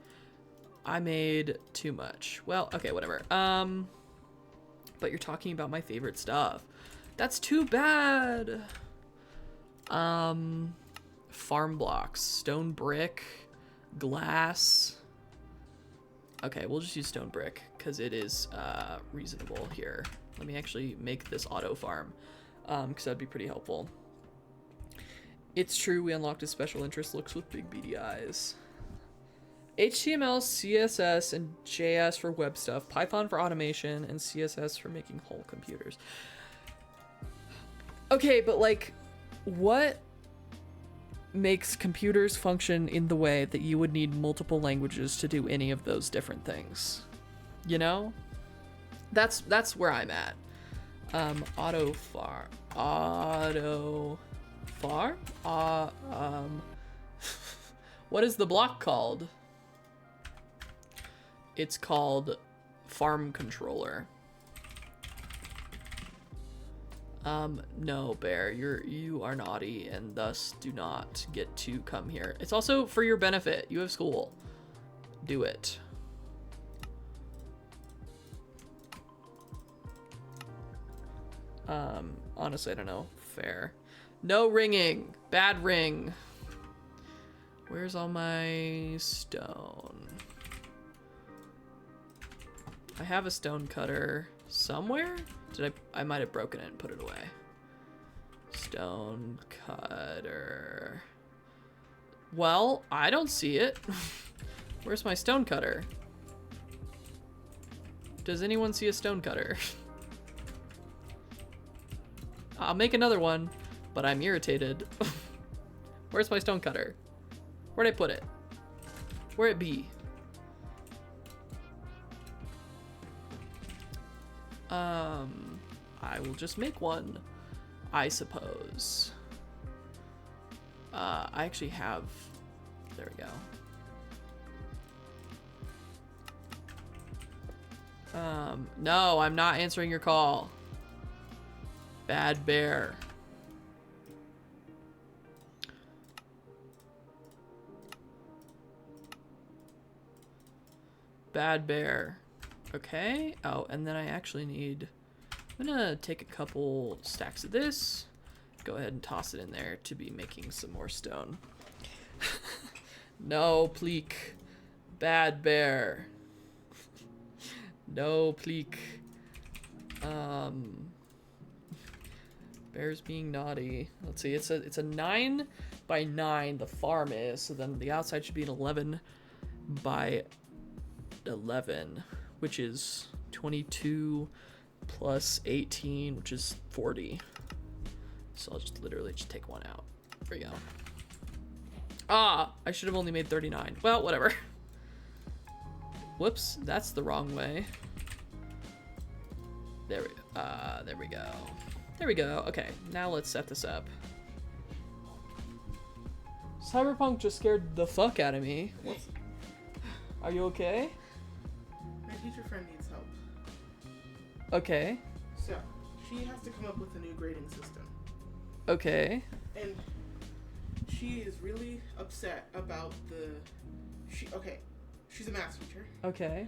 I made too much. Well, okay, whatever. But you're talking about my favorite stuff. That's too bad. Farm blocks, stone brick, glass. Okay, we'll just use stone brick because it is reasonable here. Let me actually make this auto farm because that'd be pretty helpful. It's true, we unlocked a special interest, looks with big beady eyes. HTML, CSS, and JS for web stuff, Python for automation, and CSS for making whole computers. Okay, but like, what makes computers function in the way that you would need multiple languages to do any of those different things? You know? That's where I'm at. Auto far. What is the block called? It's called farm controller. No, Bear, you are naughty and thus do not get to come here. It's also for your benefit. You have school. Do it. Honestly, I don't know. Fair. No ringing. Bad ring. Where's all my stone? I have a stone cutter somewhere. I might have broken it and put it away. Stone cutter. Well, I don't see it. Where's my stone cutter? Does anyone see a stone cutter? I'll make another one, but I'm irritated. Where's my stone cutter? Where'd I put it? Where'd it be? I will just make one, I suppose. I actually have, there we go. No, I'm not answering your call. Bad Bear. Bad Bear. Okay. Oh, and then I actually need... I'm gonna take a couple stacks of this. Go ahead and toss it in there to be making some more stone. No, pleek. Bad Bear. No, pleek. Bear's being naughty. Let's see, it's a 9 by 9, the farm is, so then the outside should be an 11 by 11, which is 22 plus 18, which is 40. So I'll just literally just take one out. There we go. Ah, I should have only made 39. Well, whatever. Whoops, that's the wrong way. There we go. There we go. Okay, now let's set this up. Cyberpunk just scared the fuck out of me. Are you okay? My teacher friend needs help. Okay. So, she has to come up with a new grading system. Okay. And she is really upset about she's a math teacher. Okay.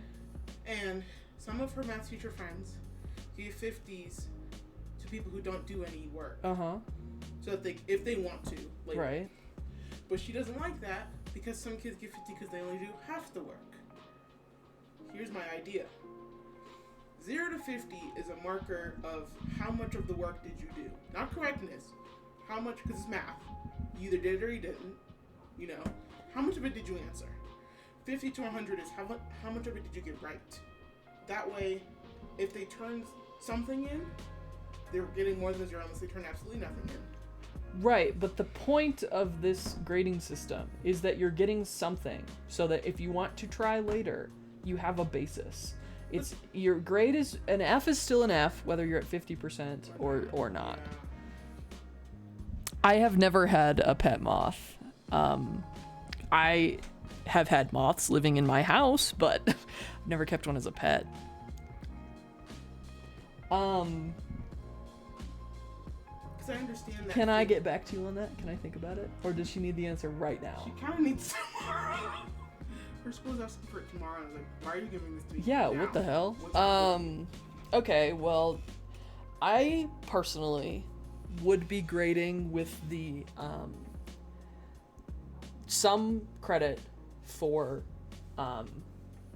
And some of her math teacher friends give 50s to people who don't do any work. Uh-huh. So that if they want to later. Right. But she doesn't like that because some kids get 50 because they only do half the work. Here's my idea. 0 to 50 is a marker of how much of the work did you do. Not correctness. How much, because it's math. You either did it or you didn't. You know. How much of it did you answer? 50 to 100 is how much of it did you get right? That way, if they turn something in, they're getting more than 0 unless they turn absolutely nothing in. Right, but the point of this grading system is that you're getting something so that if you want to try later, you have a basis. It's your grade is an F is still an F whether you're at 50% or not. Yeah. I have never had a pet moth. I have had moths living in my house, but I've never kept one as a pet. Because I understand that. Can I get back to you on that? Can I think about it? Or does she need the answer right now? She kind of needs tomorrow. Her school's asking for it tomorrow. I was like, why are you giving this to me Yeah, now? what the hell? What's happening? Okay, well, I personally would be grading with the, some credit for,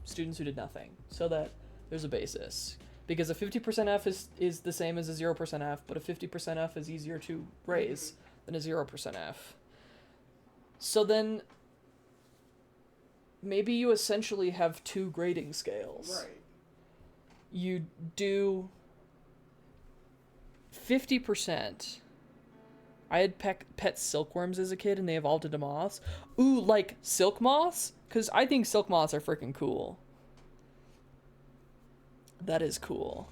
students who did nothing, so that there's a basis. Because a 50% F is the same as a 0% F, but a 50% F is easier to raise than a 0% F. So then, maybe you essentially have two grading scales. Right. You do 50%. I had pet silkworms as a kid, and they evolved into moths. Ooh, like silk moths? Because I think silk moths are freaking cool. That is cool.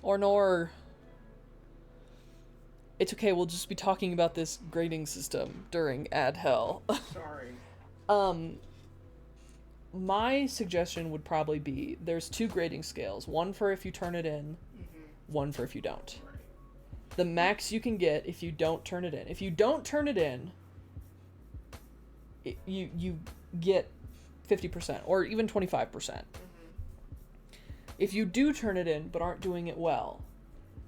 Or nor... It's okay, we'll just be talking about this grading system during Ad Hell. Sorry. My suggestion would probably be there's two grading scales. One for if you turn it in, one for if you don't. Right. the max you can get if you don't turn it in. If you don't turn it in, you get 50% or even 25%. If you do turn it in but aren't doing it well,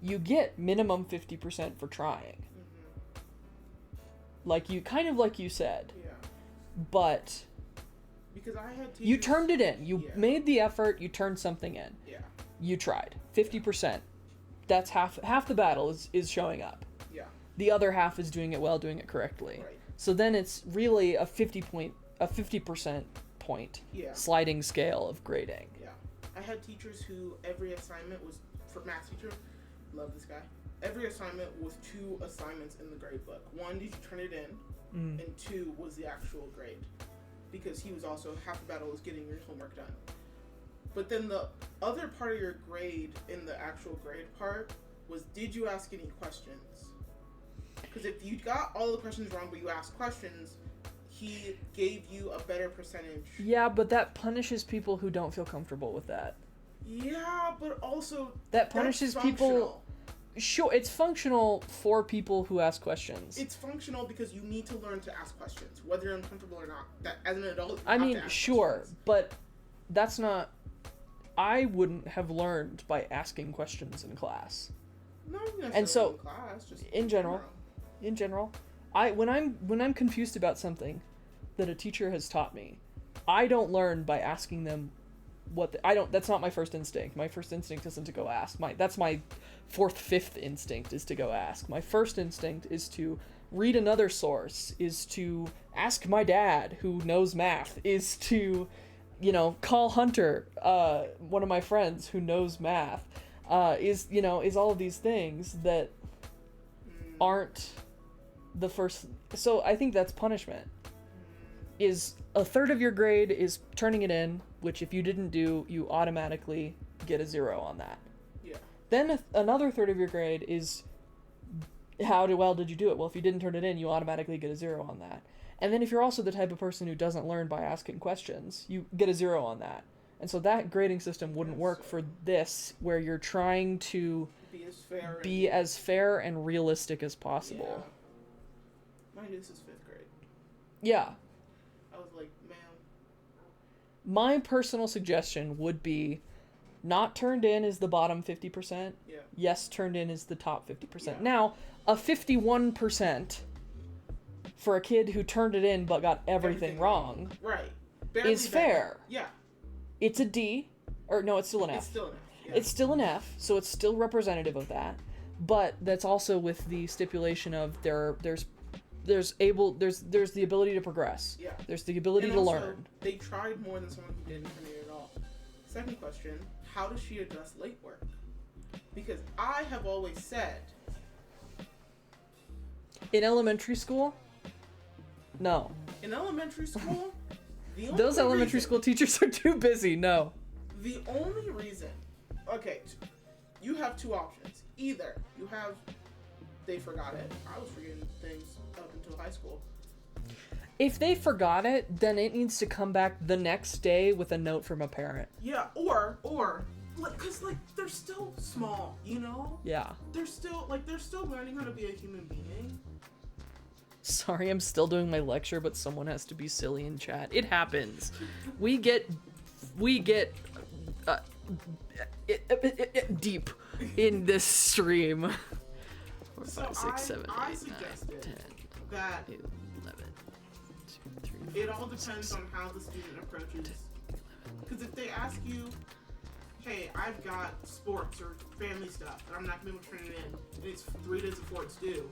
you get minimum 50% for trying. Like you said. Yeah. But Because I had teachers... you turned it in. You Yeah. made the effort, you turned something in. Yeah. You tried. 50%. That's half the battle is showing up. Yeah. The other half is doing it well, doing it correctly. Right. So then it's really a 50% point Yeah. sliding scale of grading. Yeah. I had teachers who every assignment was, for math teacher, love this guy. Every assignment was 2 assignments in the grade book. 1, did you turn it in? And 2 was the actual grade. Because he was also, half the battle was getting your homework done. But then the other part of your grade in the actual grade part was, did you ask any questions? Because if you got all the questions wrong but you asked questions, he gave you a better percentage. Yeah, but that punishes people who don't feel comfortable with that. Yeah, but also That punishes that's people. functional. Sure, it's functional for people who ask questions. It's functional because you need to learn to ask questions, whether you're uncomfortable or not. That as an adult, you I have mean, to ask sure, questions. but that's not. I wouldn't have learned by asking questions in class. No, not necessarily And so, in class, just in general, when I'm confused about something that a teacher has taught me, I don't learn by asking them that's not my first instinct. My first instinct isn't to go ask. That's my 4th, 5th instinct is to go ask. My first instinct is to read another source, is to ask my dad who knows math, is to, call Hunter, one of my friends who knows math, is all of these things that aren't the first. So I think that's punishment. Is a third of your grade is turning it in, which if you didn't do, you automatically get a 0 on that. Yeah. Then another third of your grade is how well did you do it? Well, if you didn't turn it in, you automatically get a 0 on that. And then if you're also the type of person who doesn't learn by asking questions, you get a 0 on that. And so that grading system wouldn't work for this, where you're trying to be as fair and realistic as possible. Yeah. My niece is 5th grade. Yeah. I was like, man. My personal suggestion would be not turned in is the bottom 50%. Yeah. Yes, turned in is the top 50%. Yeah. Now, a 51% for a kid who turned it in but got everything wrong Right. is fair. Yeah. It's a D. Or no, it's still an F. It's still an F. Yeah. It's still an F, so it's still representative of that. But that's also with the stipulation of there's the ability to progress. Yeah. There's the ability And to also, learn. They tried more than someone who didn't turn it at all. Second question, how does she address late work? Because I have always said... In elementary school? No. In elementary school, Those elementary school teachers are too busy, no. The only reason... Okay, you have 2 options. Either you have... They forgot it. I was forgetting things up until high school. If they forgot it, then it needs to come back the next day with a note from a parent. Yeah, or... Because, they're still small, Yeah. They're still learning how to be a human being. Sorry, I'm still doing my lecture, but someone has to be silly in chat. It happens. We get deep in this stream. 4, 5, 6, 7, 8, 9, 10, that 11, 2, 3, it all depends on how the student approaches. Because if they ask you, hey, I've got sports or family stuff, and I'm not going to be able to turn it in, and it's 3 days before it's due.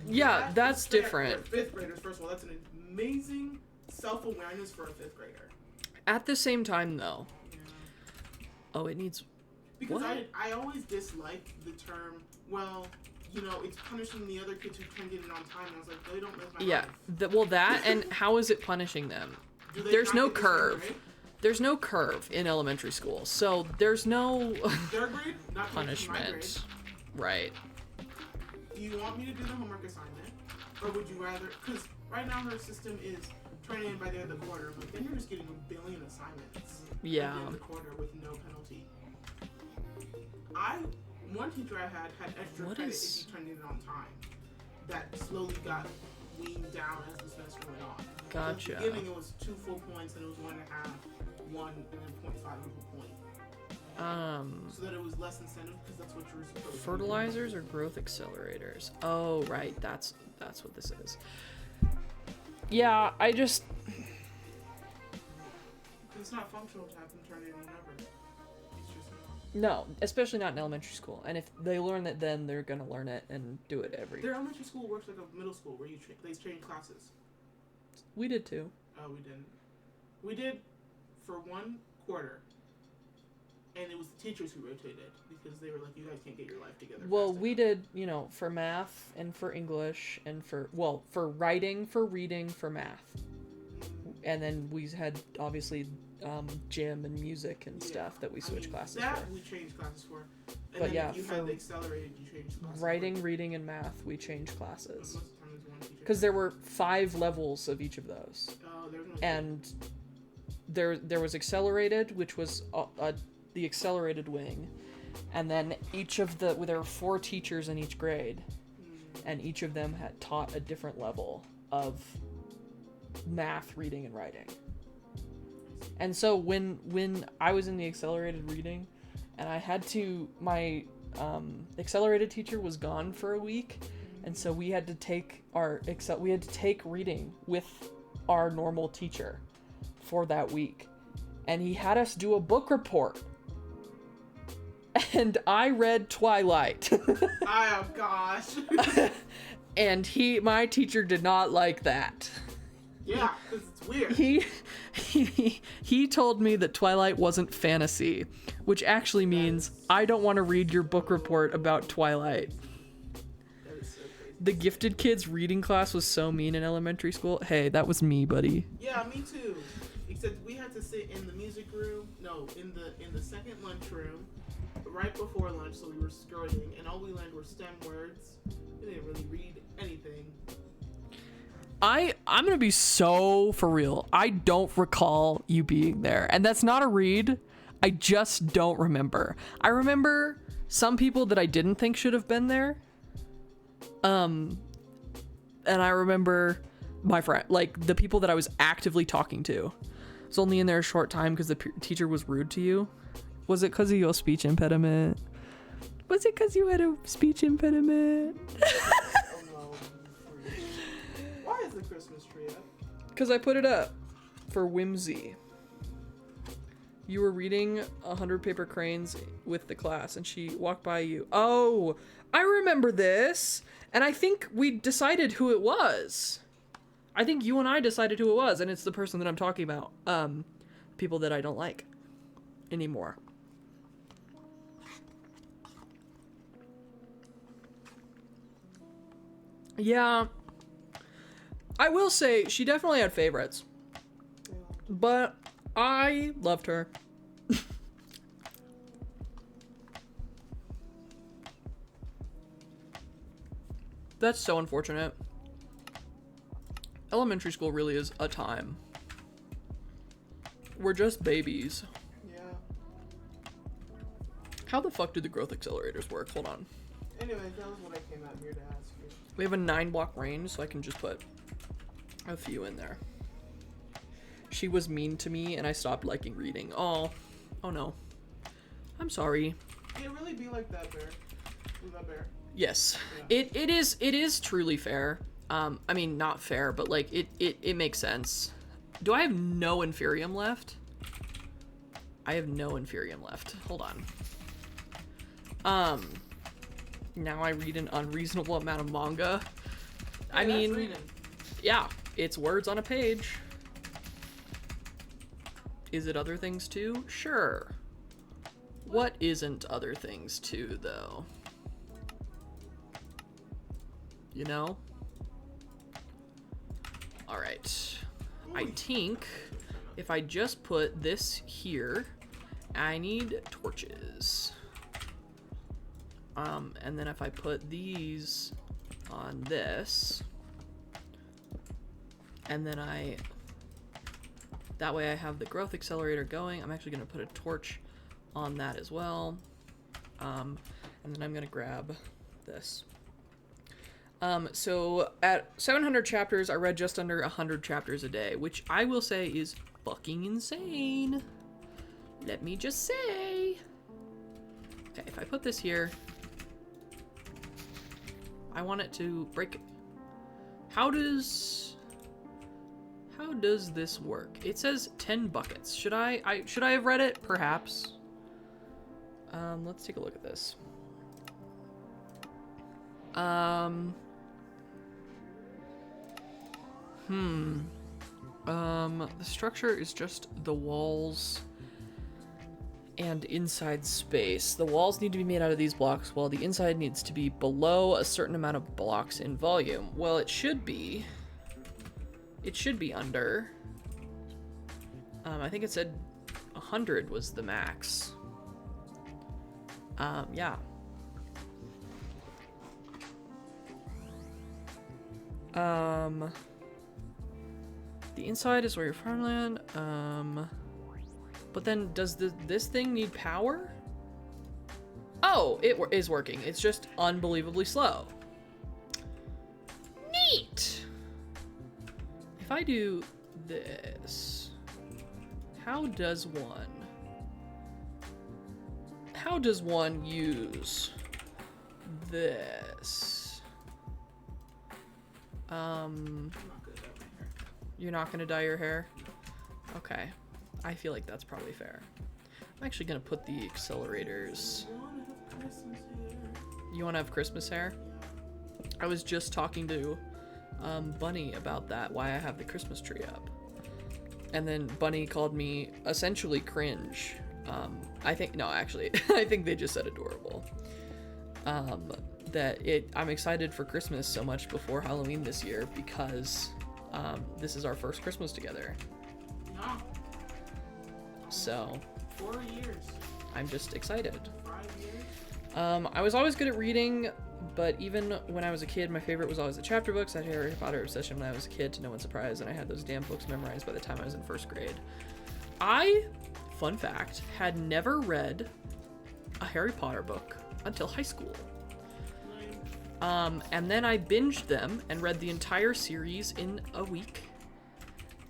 yeah, that's different. For 5th graders, first of all, that's an amazing self-awareness for a 5th grader. At the same time, though. Yeah. Oh, it needs... Because what? I always dislike the term, well, it's punishing the other kids who can't get it on time. And I was like, they don't live my life. Well, that, and how is it punishing them? Do they There's not no get the same curve. grade? There's no curve in elementary school, so there's no 3rd grade, not punishment. Right. Do you want me to do the homework assignment, or would you rather? Because right now her system is turning in by the end of the quarter, but then you're just getting a billion assignments. Yeah. At the end of the quarter with no penalty. I one teacher I had extra What credit is- if you turned it in on time. That slowly got weaned down as the semester went on. Gotcha. At the beginning, it was 2 full points, and it was 1.5, 1, and then 0.5 of a point. So that it was less incentive, because that's what you were supposed to do. Fertilizers or growth accelerators? Oh, right. That's what this is. Yeah, I just... It's not functional to have them turn it in whenever. It's just... No, especially not in elementary school. And if they learn it then, they're going to learn it and do it every... Their elementary school works like a middle school, where they change classes. We did too. Oh, we didn't. We did for 1 quarter. And it was the teachers who rotated, because they were like, you guys can't get your life together. Well, fast we enough." did, you know, for math and for English and for writing, for reading, for math. And then we had, obviously, gym and music and stuff that we switched classes that for. we changed classes for. And But then yeah, if you for had the accelerated, you changed classes. Writing, reading, and math, we changed classes. Most of the time there's one teacher. Because there were 5 levels of each of those. Oh, there's no And there was accelerated, which was the accelerated wing. And then there were 4 teachers in each grade. And each of them had taught a different level of math, reading, and writing. And so when I was in the accelerated reading, and I had to, my accelerated teacher was gone for a week, and so we had to take reading with our normal teacher for that week, and he had us do a book report, and I read Twilight. Oh gosh. And my teacher did not like that. Yeah, because it's weird. He told me that Twilight wasn't fantasy, which actually means I don't want to read your book report about Twilight. That is so crazy. The gifted kids reading class was so mean in elementary school. Hey, that was me, buddy. Yeah, me too. Except we had to sit in the music room. No, in the second lunchroom, right before lunch, so we were skirting, and all we learned were STEM words. We didn't really read anything. I'm gonna be so for real. I don't recall you being there, and that's not a read. I just don't remember. I remember some people that I didn't think should have been there. And I remember my friend, like the people that I was actively talking to. I was only in there a short time because the teacher was rude to you. Was it because of your speech impediment? Was it because you had a speech impediment? Oh no. Why is the Christmas tree up? Because I put it up for whimsy. You were reading 100 Paper Cranes with the class, and she walked by you. Oh, I remember this. And I think we decided who it was. I think you and I decided who it was, and it's the person that I'm talking about. People that I don't like anymore. Yeah. I will say, she definitely had favorites. But I loved her. That's so unfortunate. Elementary school really is a time. We're just babies. Yeah. How the fuck do the growth accelerators work? Hold on. Anyway, that was what I came out here to ask you. We have a 9-block range, so I can just put a few in there. She was mean to me, and I stopped liking reading. Oh no. I'm sorry. It really be like that, Bear. With that bear. Yes, Yeah. it is truly fair. I mean, not fair, but like it makes sense. Do I have no Inferium left? I have no Inferium left. Hold on. Now I read an unreasonable amount of manga. I Hey, that's mean, reading. yeah, it's words on a page. Is it other things too? Sure. What isn't other things too, though? You know? Alright. I think if I just put this here, I need torches. And then if I put these on this, and then that way I have the growth accelerator going. I'm actually going to put a torch on that as well. And and then I'm gonna grab this. So at 700 chapters, I read just under 100 chapters a day, which I will say is fucking insane. Let me just say. Okay, if I put this here, I want it to break. How does this work? It says 10 buckets. Should I have read it? Perhaps. Let's take a look at this. The structure is just the walls and inside space. The walls need to be made out of these blocks, while the inside needs to be below a certain amount of blocks in volume. Well, it should be under. I think it said 100 was the max. Yeah. The inside is where your farmland. But then does this thing need power? Oh, it is working. It's just unbelievably slow. Neat. If I do this, how does one use this? You're not gonna dye your hair? Okay. I feel like that's probably fair. I'm actually gonna put the accelerators. You wanna have Christmas hair? I was just talking to Bunny about that, why I have the Christmas tree up. And then Bunny called me essentially cringe. I think they just said adorable. I'm excited for Christmas so much before Halloween this year because this is our first Christmas together. Yeah. So 4 years. I'm just excited. 5 years. I was always good at reading, but even when I was a kid, my favorite was always the chapter books. I had a Harry Potter obsession when I was a kid, to no one's surprise, and I had those damn books memorized by the time I was in first grade. Fun fact, had never read a Harry Potter book until high school. And then I binged them and read the entire series in a week.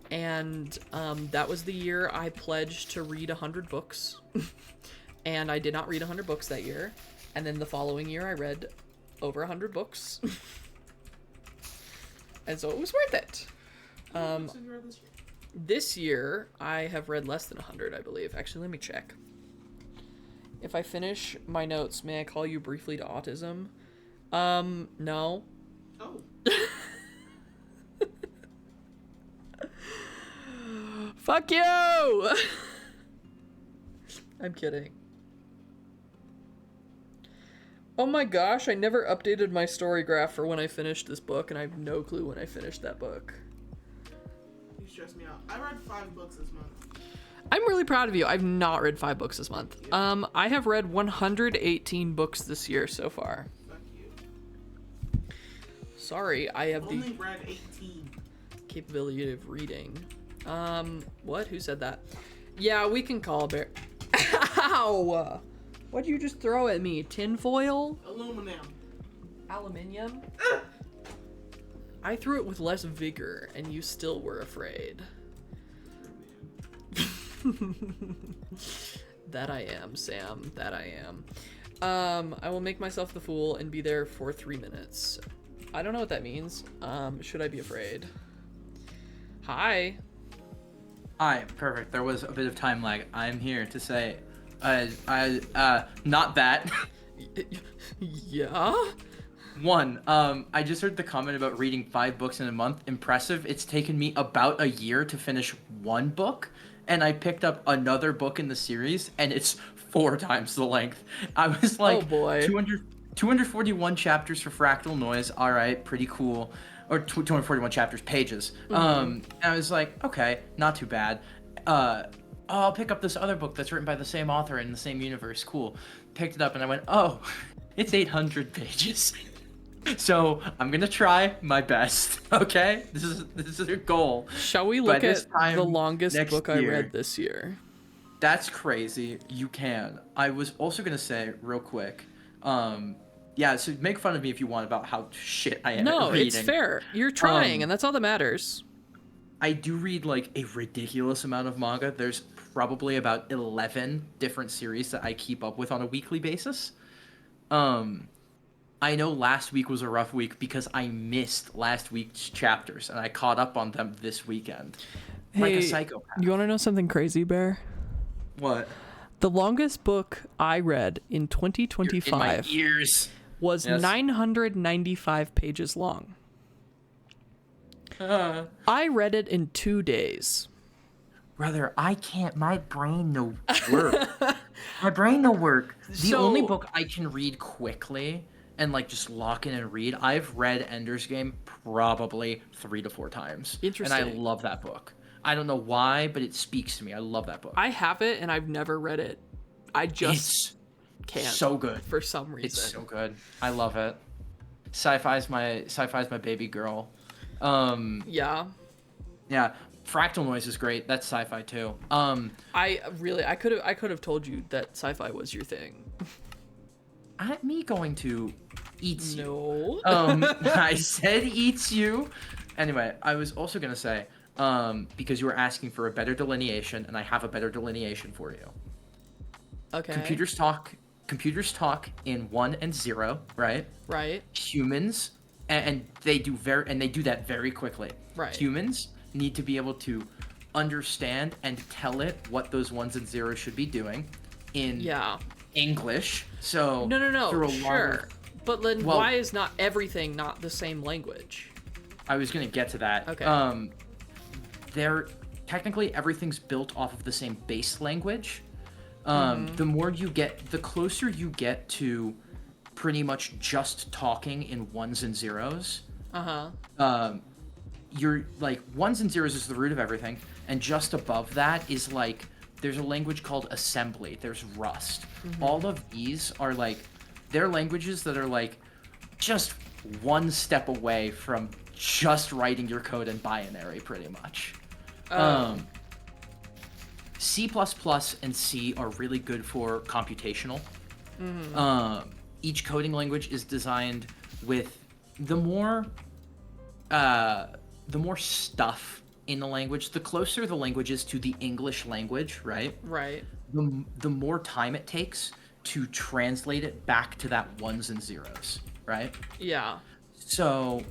And that was the year I pledged to read 100 books. And I did not read 100 books that year. And then the following year I read over 100 books. And so it was worth it. This year I have read less than 100, I believe. Actually, let me check. If I finish my notes, may I call you briefly to autism? No. Oh. Fuck you! I'm kidding. Oh my gosh, I never updated my story graph for when I finished this book, and I have no clue when I finished that book. You stress me out. I read 5 books this month. I'm really proud of you. I've not read 5 books this month. I have read 118 books this year so far. Fuck you. Sorry, I have Only read 18. capability of reading. What? Who said that? Yeah, we can call Bear. Ow! What'd you just throw at me? Tinfoil? Aluminium? I threw it with less vigor, and you still were afraid. That I am, Sam. That I am. I will make myself the fool and be there for 3 minutes. I don't know what that means. Should I be afraid? Hi. Hi, perfect. There was a bit of time lag. I'm here to say, not that. Yeah? One, I just heard the comment about reading 5 books in a month. Impressive. It's taken me about a year to finish 1 book, and I picked up another book in the series, and it's 4 times the length. I was like, oh boy. 241 chapters for Fractal Noise. All right, pretty cool. Or 241 chapters, pages. And I was like, okay, not too bad. I'll pick up this other book that's written by the same author in the same universe. Cool. Picked it up and I went, oh, it's 800 pages. So I'm gonna try my best. Okay, this is a goal. Shall we look at the longest book I read this year? That's crazy. You can. I was also gonna say real quick. Yeah, so make fun of me if you want about how shit I am No, at reading. it's fair. You're trying, and that's all that matters. I do read like a ridiculous amount of manga. There's probably about 11 different series that I keep up with on a weekly basis. I know last week was a rough week because I missed last week's chapters and I caught up on them this weekend. Like a psychopath. You want to know something crazy, Bear? What? The longest book I read in In 2025 my ears. was Yes. 995 pages long. I read it in 2 days. Brother, I can't. My brain no work. My brain no work. The only book I can read quickly and like just lock in and read, I've read Ender's Game probably 3 to 4 times. Interesting. And I love that book. I don't know why, but it speaks to me. I love that book. I have it, and I've never read it. I just can't. So good. For some reason. It's so good. I love it. Sci-fi's my baby girl. Yeah. Yeah. Fractal Noise is great. That's sci-fi too. I could have told you that sci-fi was your thing. Me going to eats you. No. I said eats you. Anyway, I was also gonna say, because you were asking for a better delineation, and I have a better delineation for you. Okay. Computers talk in 1 and 0, right? Right. Humans, and they do that very quickly. Right. Humans need to be able to understand and tell it what those 1s and 0s should be doing in English. So No. through a Sure. longer, But then Well- why is not everything not the same language? I was gonna get to that. Okay. They're technically everything's built off of the same base language. The closer you get to pretty much just talking in 1s and 0s. You're like 1s and 0s is the root of everything, and just above that is like there's a language called assembly. There's Rust. All of these are like they're languages that are like just one step away from just writing your code in binary, pretty much. C++ and C are really good for computational. Each coding language is designed with the more stuff in the language, the closer the language is to the English language, right? Right. The more time it takes to translate it back to that 1s and 0s, right? Yeah. So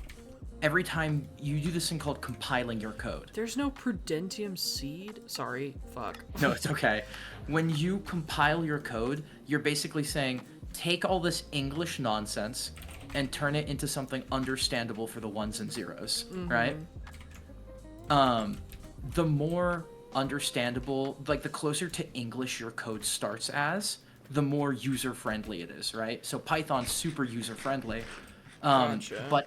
every time you do this thing called compiling your code. There's no prudentium seed? Sorry. Fuck. No, it's okay. When you compile your code, you're basically saying, take all this English nonsense and turn it into something understandable for the 1s and 0s, right? The more understandable, like the closer to English your code starts as, the more user-friendly it is, right? So Python's super user-friendly, Gotcha. but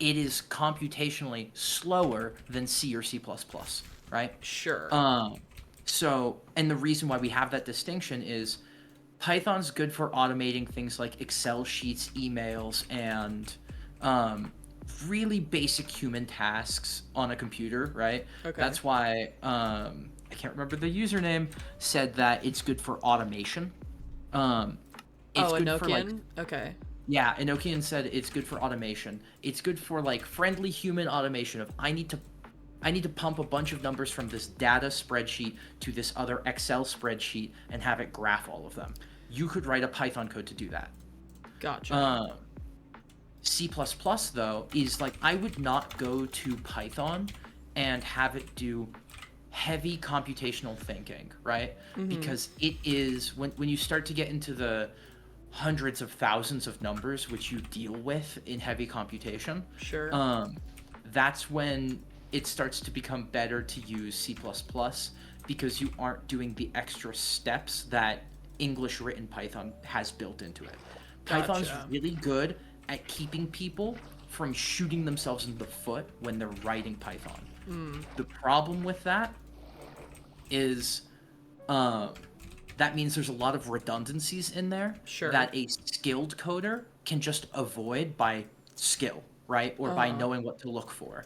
it is computationally slower than C or C++, right? Sure. So, and the reason why we have that distinction is Python's good for automating things like Excel sheets, emails, and really basic human tasks on a computer, right? Okay. That's why I can't remember the username said that it's good for automation. It's good for, like, Enochian? Okay. yeah, Enochian said it's good for automation. It's good for like friendly human automation of I need to pump a bunch of numbers from this data spreadsheet to this other Excel spreadsheet and have it graph all of them. You could write a Python code to do that. Gotcha. C++ though is like I would not go to Python and have it do heavy computational thinking, right? Because it is when you start to get into the hundreds of thousands of numbers which you deal with in heavy computation, Sure. that's when it starts to become better to use C++ because you aren't doing the extra steps that English written Python has built into it. Python's Gotcha. really good at keeping people from shooting themselves in the foot when they're writing Python. The problem with that is that means there's a lot of redundancies in there Sure. that a skilled coder can just avoid by skill, right? Or by knowing what to look for.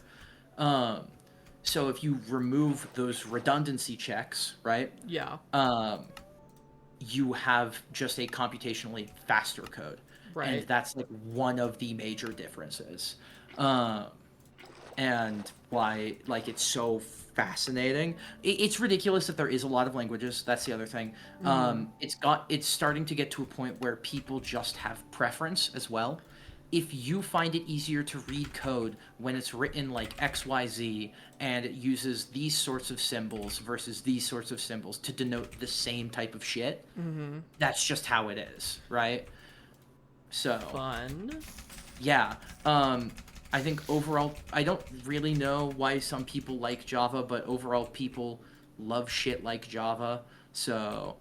So if you remove those redundancy checks, right, Yeah. you have just a computationally faster code. Right. And that's like one of the major differences. And why like it's so fascinating. It's ridiculous that there is a lot of languages. That's the other thing. It's starting to get to a point where people just have preference as well. If you find it easier to read code when it's written like XYZ and it uses these sorts of symbols versus these sorts of symbols to denote the same type of shit, that's just how it is, right? So Fun. yeah, I think overall, I don't really know why some people like Java, but overall people love shit like Java. So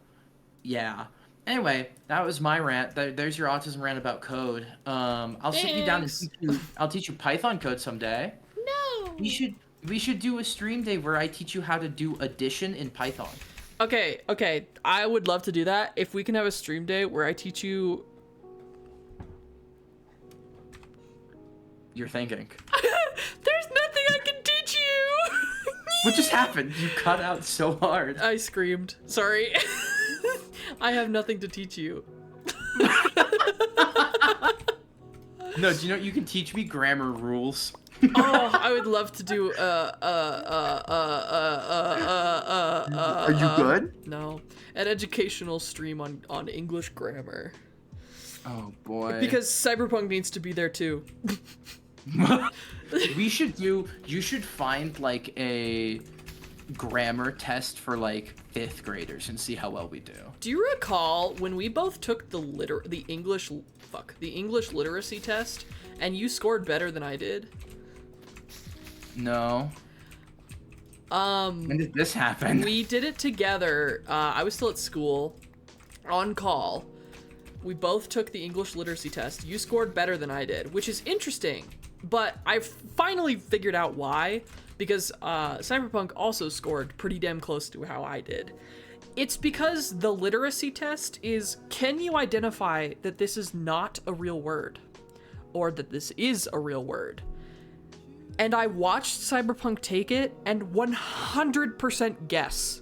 yeah. Anyway, that was my rant. There's your autism rant about code. I'll sit you down and Thanks. I'll teach you Python code someday. No. We should do a stream day where I teach you how to do addition in Python. Okay. I would love to do that. If we can have a stream day where I teach you. You're thinking. There's nothing I can teach you. What just happened? You cut out so hard. I screamed. Sorry. I have nothing to teach you. No, do you know you can teach me grammar rules? Oh, I would love to do Are you good? No, an educational stream on English grammar. Oh boy. Because Cyberpunk needs to be there too. You should find like a grammar test for like 5th graders and see how well we do. Do you recall when we both took the English literacy test and you scored better than I did? No. When did this happen? We did it together. I was still at school, on call. We both took the English literacy test. You scored better than I did, which is interesting. But I finally figured out why, because Cyberpunk also scored pretty damn close to how I did. It's because the literacy test is, can you identify that this is not a real word? Or that this is a real word? And I watched Cyberpunk take it and 100% guess.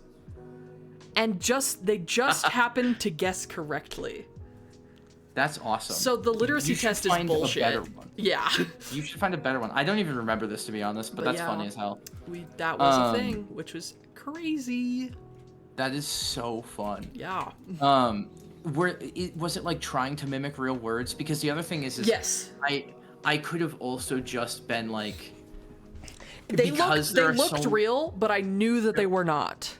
And they just happened to guess correctly. That's awesome. So the literacy test is bullshit. A better one. Yeah. You should find a better one. I don't even remember this, to be honest, but that's yeah, funny as hell. That was a thing, which was crazy. That is so fun. Yeah. Was it like trying to mimic real words? Because the other thing is Yes. I could have also just been like, They looked so, real, but I knew that they were not.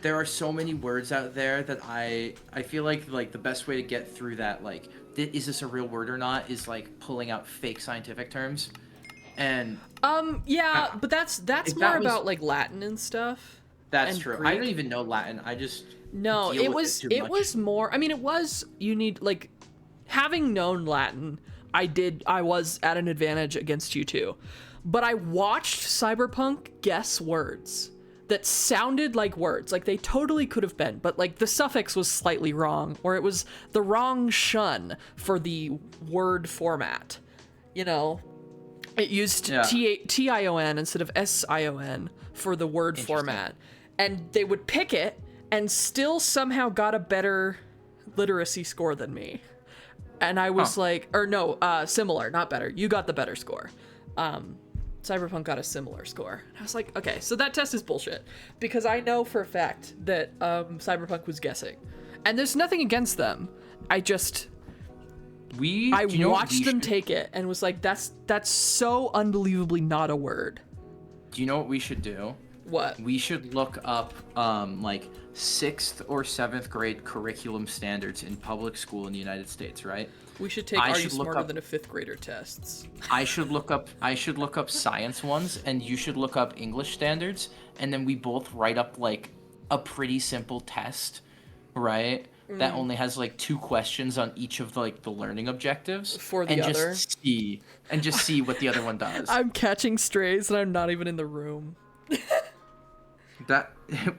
There are so many words out there that I feel like the best way to get through that, like, is this a real word or not, is like pulling out fake scientific terms. And yeah, but that's more about like Latin and stuff. That's and true. Greek. I don't even know Latin. I just No, deal it with was too much. was more. I mean, it was, you need, like, having known Latin, I was at an advantage against you too. But I watched Cyberpunk guess words that sounded like words, like they totally could have been, but like the suffix was slightly wrong, or it was the wrong shun for the word format. You know, it used TION instead of SION for the word format, and they would pick it and still somehow got a better literacy score than me. And I was like, or no, similar, not better. You got the better score. Cyberpunk got a similar score. I was like, okay, so that test is bullshit, because I know for a fact that Cyberpunk was guessing, and there's nothing against them. I watched them take it and was like, that's so unbelievably not a word. Do you know what we should do? What? We should look up like 6th or 7th grade curriculum standards in public school in the United States, right? We should take Are You Smarter Than a 5th Grader tests. I should look up science ones, and you should look up English standards, and then we both write up like a pretty simple test, right? That only has like 2 questions on each of the learning objectives for the other. Just see what the other one does. I'm catching strays and I'm not even in the room.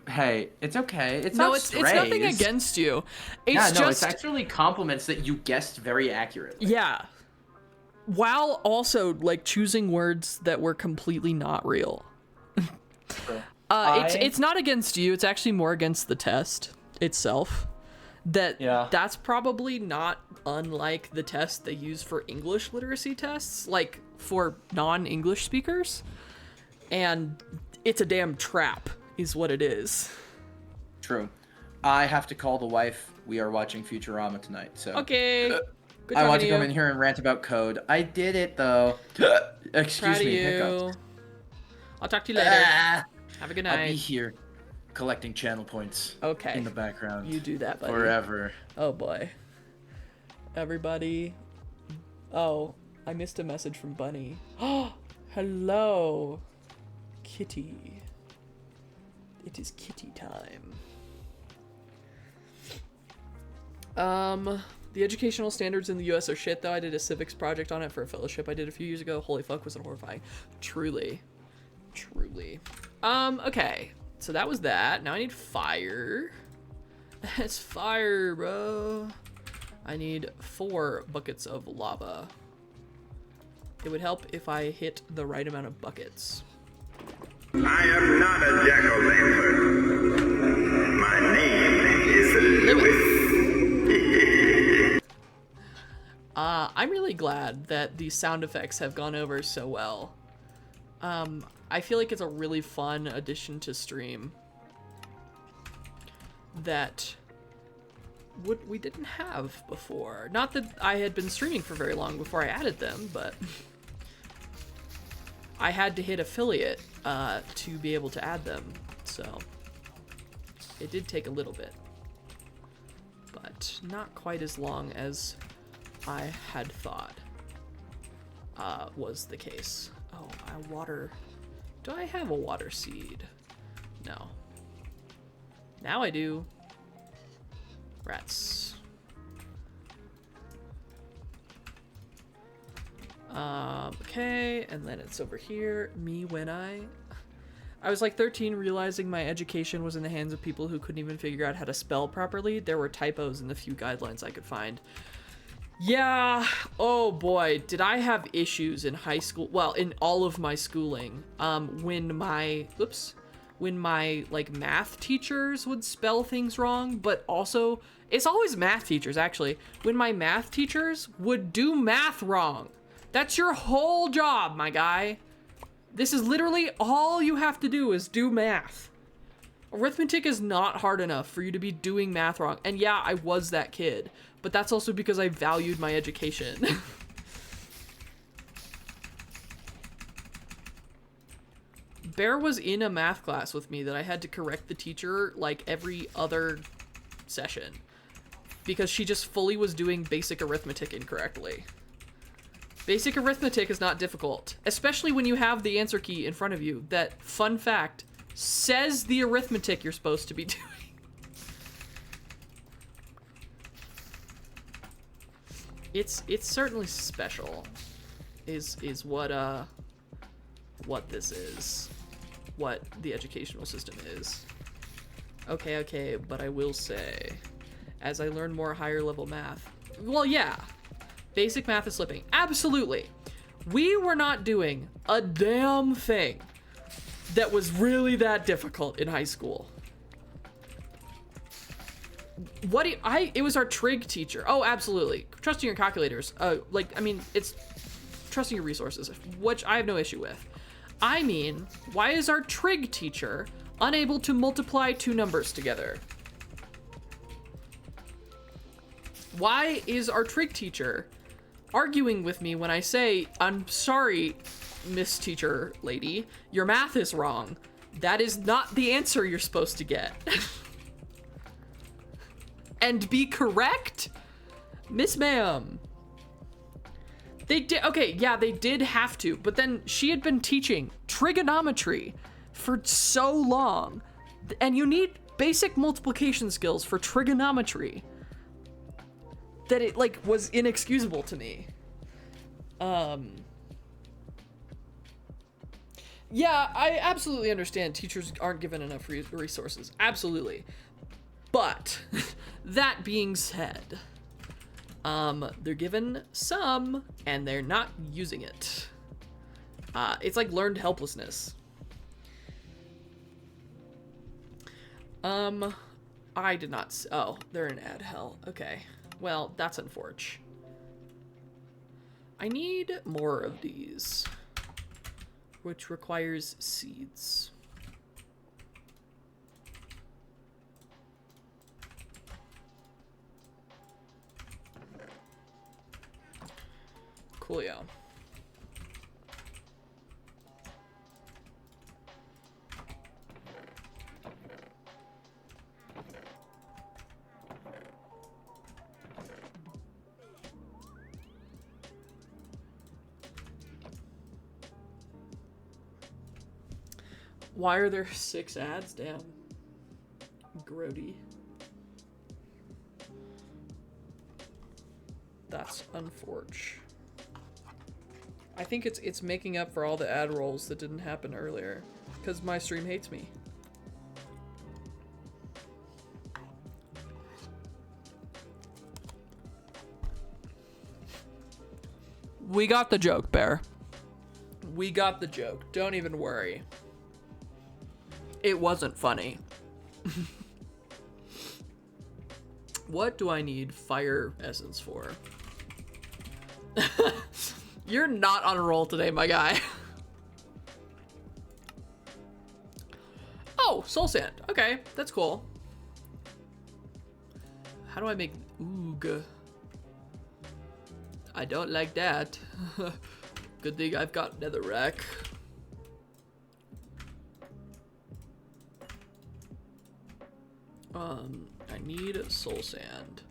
Hey, it's okay. It's it's nothing against you. It's actually compliments that you guessed very accurately. Yeah. While also like choosing words that were completely not real. It's not against you. It's actually more against the test itself. That's probably not unlike the test they use for English literacy tests, like for non-English speakers. And it's a damn trap, is what it is. True. I have to call the wife. We are watching Futurama tonight, so. Okay. Good I want talking to come in here and rant about code. I did it though. Excuse Proud of me, you. hiccups. I'll talk to you later. Have a good night. I'll be here, collecting channel points. Okay. In the background. You do that, buddy. Forever. Oh boy. Everybody. Oh, I missed a message from Bunny. Oh, hello, Kitty. It is kitty time. The educational standards in the US are shit, though. I did a civics project on it for a fellowship I did a few years ago. Holy fuck, was it horrifying. Truly. Okay. So that was that. Now I need fire. It's fire, bro. I need 4 buckets of lava. It would help if I hit the right amount of buckets. I am not a jack-o'-lantern. My name is Lewis. I'm really glad that the sound effects have gone over so well. I feel like it's a really fun addition to stream that we didn't have before. Not that I had been streaming for very long before I added them, but I had to hit affiliate to be able to add them, so it did take a little bit, but not quite as long as I had thought was the case. Oh, do I have a water seed? No. Now I do. Rats. Okay, and then it's over here. Me when I was like 13, realizing my education was in the hands of people who couldn't even figure out how to spell properly. There were typos in the few guidelines I could find. Yeah, oh boy, did I have issues in high school, well, in all of my schooling, when my like math teachers would spell things wrong, but also, it's always math teachers actually, when my math teachers would do math wrong. That's your whole job, my guy. This is literally all you have to do is do math. Arithmetic is not hard enough for you to be doing math wrong. And yeah, I was that kid, but that's also because I valued my education. Bear was in a math class with me that I had to correct the teacher like every other session because she just fully was doing basic arithmetic incorrectly. Basic arithmetic is not difficult, especially when you have the answer key in front of you that, fun fact, says the arithmetic you're supposed to be doing. It's certainly special, is what this is, what the educational system is. Okay, but I will say, as I learn more higher level math, well, yeah, basic math is slipping, absolutely. We were not doing a damn thing that was really that difficult in high school. It was our trig teacher. Oh, absolutely. Trusting your calculators. It's trusting your resources, which I have no issue with. I mean, why is our trig teacher unable to multiply 2 numbers together? Why is our trig teacher arguing with me when I say, I'm sorry, Miss Teacher Lady, your math is wrong. That is not the answer you're supposed to get. And be correct? Miss Ma'am. They did, okay, yeah, they did have to, but then she had been teaching trigonometry for so long, and you need basic multiplication skills for trigonometry, that it, like, was inexcusable to me. Yeah, I absolutely understand teachers aren't given enough resources, absolutely. But, that being said, they're given some, and they're not using it. It's like learned helplessness. I I did not oh, they're in ad hell. Okay. Well, that's unfortunate. I need more of these, which requires seeds. Coolio. Why are there 6 ads? Damn. Grody. That's unfortunate. I think it's making up for all the ad rolls that didn't happen earlier. Because my stream hates me. We got the joke, Bear. We got the joke. Don't even worry. It wasn't funny. What do I need fire essence for? You're not on a roll today, my guy. Oh, soul sand. Okay, that's cool. How do I make oog? I don't like that. Good thing I've got netherrack. I need soul sand,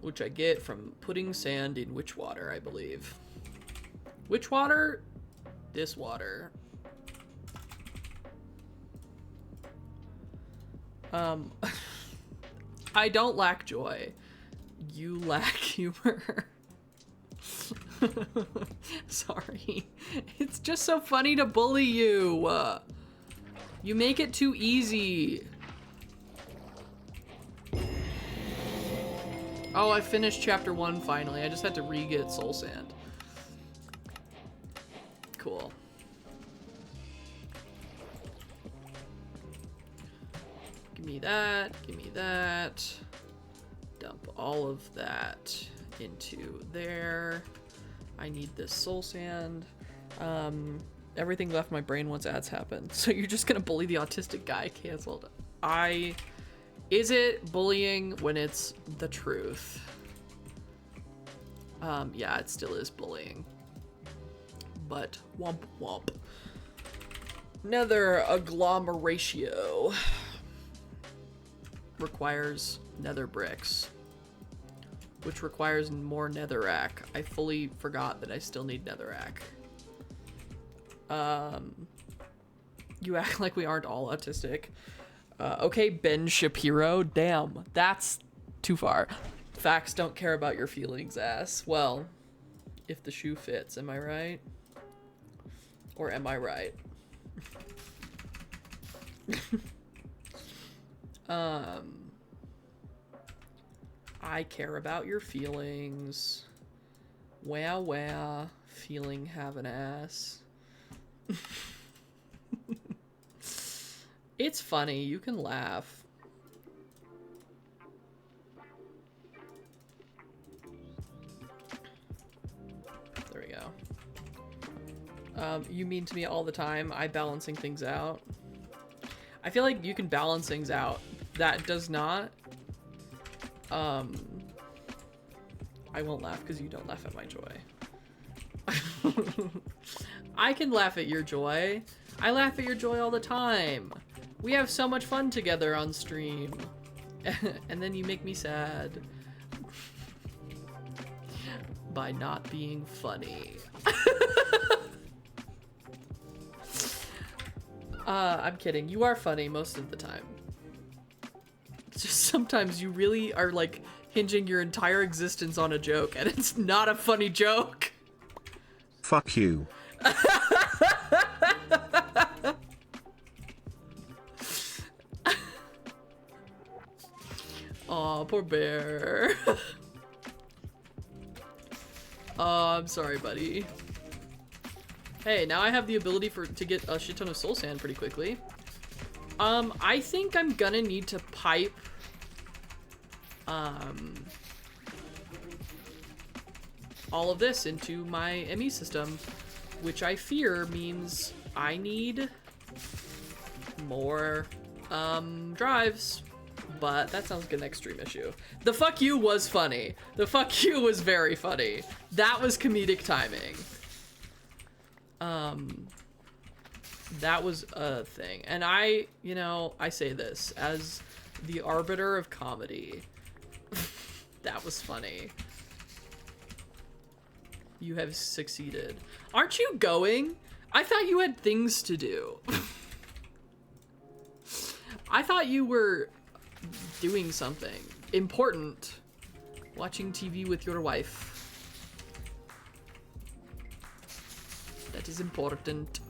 which I get from putting sand in witch water, I believe. Which water? This water. I don't lack joy. You lack humor. Sorry. It's just so funny to bully you. You make it too easy. Oh, I finished chapter 1 finally. I just had to re-get soul sand. Cool. Give me that. Give me that. Dump all of that into there. I need this soul sand. Everything left my brain once ads happened. So you're just gonna bully the autistic guy? Canceled. Is it bullying when it's the truth? Yeah, it still is bullying. But womp womp. Nether agglomeratio requires nether bricks, which requires more netherrack. I fully forgot that I still need netherrack. You act like we aren't all autistic. Okay, Ben Shapiro. Damn, that's too far. Facts don't care about your feelings, ass. Well, if the shoe fits, am I right? Or am I right? I care about your feelings. Wow, wow. Feeling have an ass. It's funny, you can laugh. There we go. You mean to me all the time, I balancing things out. I feel like you can balance things out. That does not. I won't laugh because you don't laugh at my joy. I can laugh at your joy. I laugh at your joy all the time. We have so much fun together on stream. And then you make me sad. By not being funny. I'm kidding. You are funny most of the time. It's just sometimes you really are like hinging your entire existence on a joke and it's not a funny joke. Fuck you. Aw, poor bear. Oh, I'm sorry, buddy. Hey, now I have the ability to get a shit ton of soul sand pretty quickly. I think I'm gonna need to pipe, all of this into my ME system, which I fear means I need more, drives. But that sounds like an extreme issue. The fuck you was funny. The fuck you was very funny. That was comedic timing. That was a thing. And I say this as the arbiter of comedy. That was funny. You have succeeded. Aren't you going? I thought you had things to do. I thought you were doing something important. Watching TV with your wife. That is important.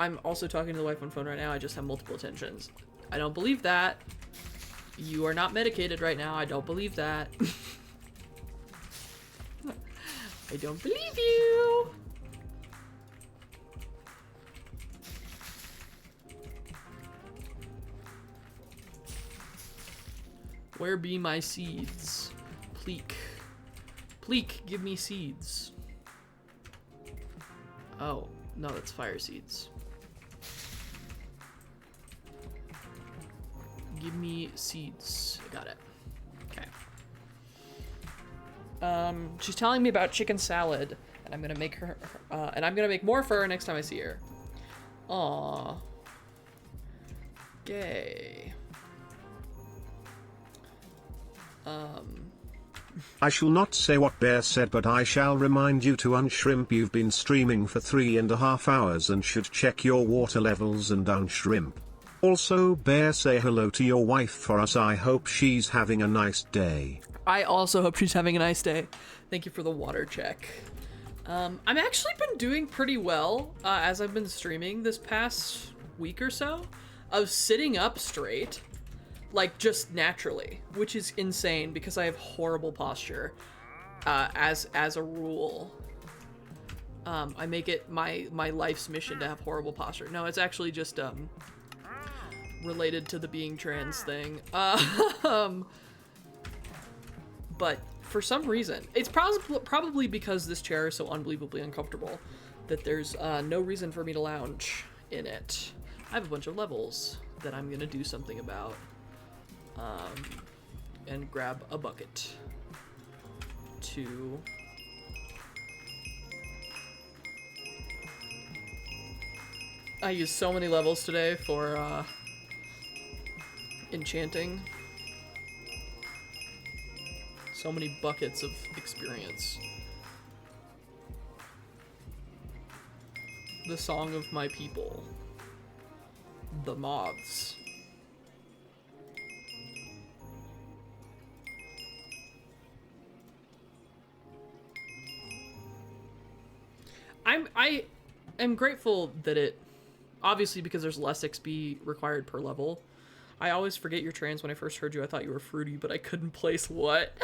I'm also talking to the wife on phone right now. I just have multiple attentions. I don't believe that. You are not medicated right now. I don't believe that. I don't believe you. Where be my seeds? Pleek. Pleek, give me seeds. Oh, no, that's fire seeds. Give me seeds. I got it. Okay. She's telling me about chicken salad, and I'm gonna make her, and I'm gonna make more for her next time I see her. Aww. Gay. I shall not say what Bear said, but I shall remind you to unshrimp. You've been streaming for 3.5 hours and should check your water levels and unshrimp. Also, Bear, say hello to your wife for us. I hope she's having a nice day. I also hope she's having a nice day. Thank you for the water check. I'm actually been doing pretty well as I've been streaming this past week or so of sitting up straight. Like, just naturally, which is insane because I have horrible posture, as a rule. I make it my life's mission to have horrible posture. No, it's actually just, related to the being trans thing. But for some reason, it's probably because this chair is so unbelievably uncomfortable that there's, no reason for me to lounge in it. I have a bunch of levels that I'm gonna do something about. And grab a bucket to I used so many levels today for enchanting. So many buckets of experience. The song of my people. The moths. I am grateful that it, obviously because there's less XP required per level. I always forget you're trans. When I first heard you, I thought you were fruity, but I couldn't place what.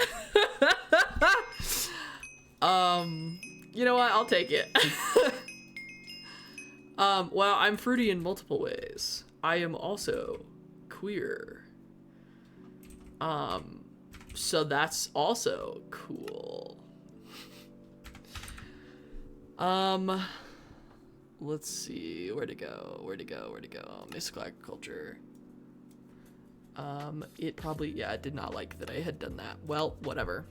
You know what? I'll take it. Well, I'm fruity in multiple ways. I am also queer. So that's also cool. Let's see, where to go? Mystical agriculture. It probably, yeah, it did not like that I had done that. Well, whatever.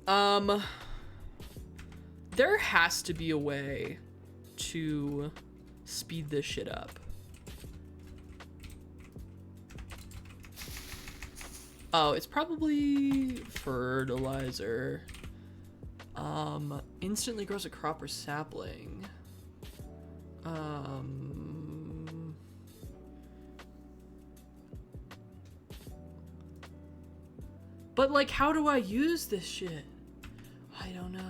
There has to be a way to speed this shit up. Oh, it's probably fertilizer. Instantly grows a crop or sapling. But like, how do I use this shit? I don't know.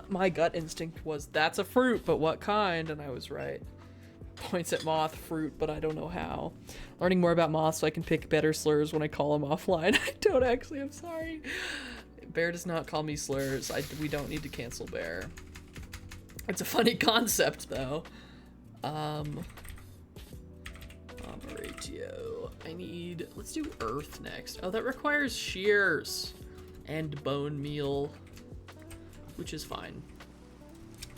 My gut instinct was, that's a fruit, but what kind? And I was right. Points at moth, fruit, but I don't know how. Learning more about moths so I can pick better slurs when I call them offline. I don't actually, I'm sorry. Bear does not call me slurs. We don't need to cancel Bear. It's a funny concept, though. Ratio. I need... Let's do earth next. Oh, that requires shears and bone meal, which is fine.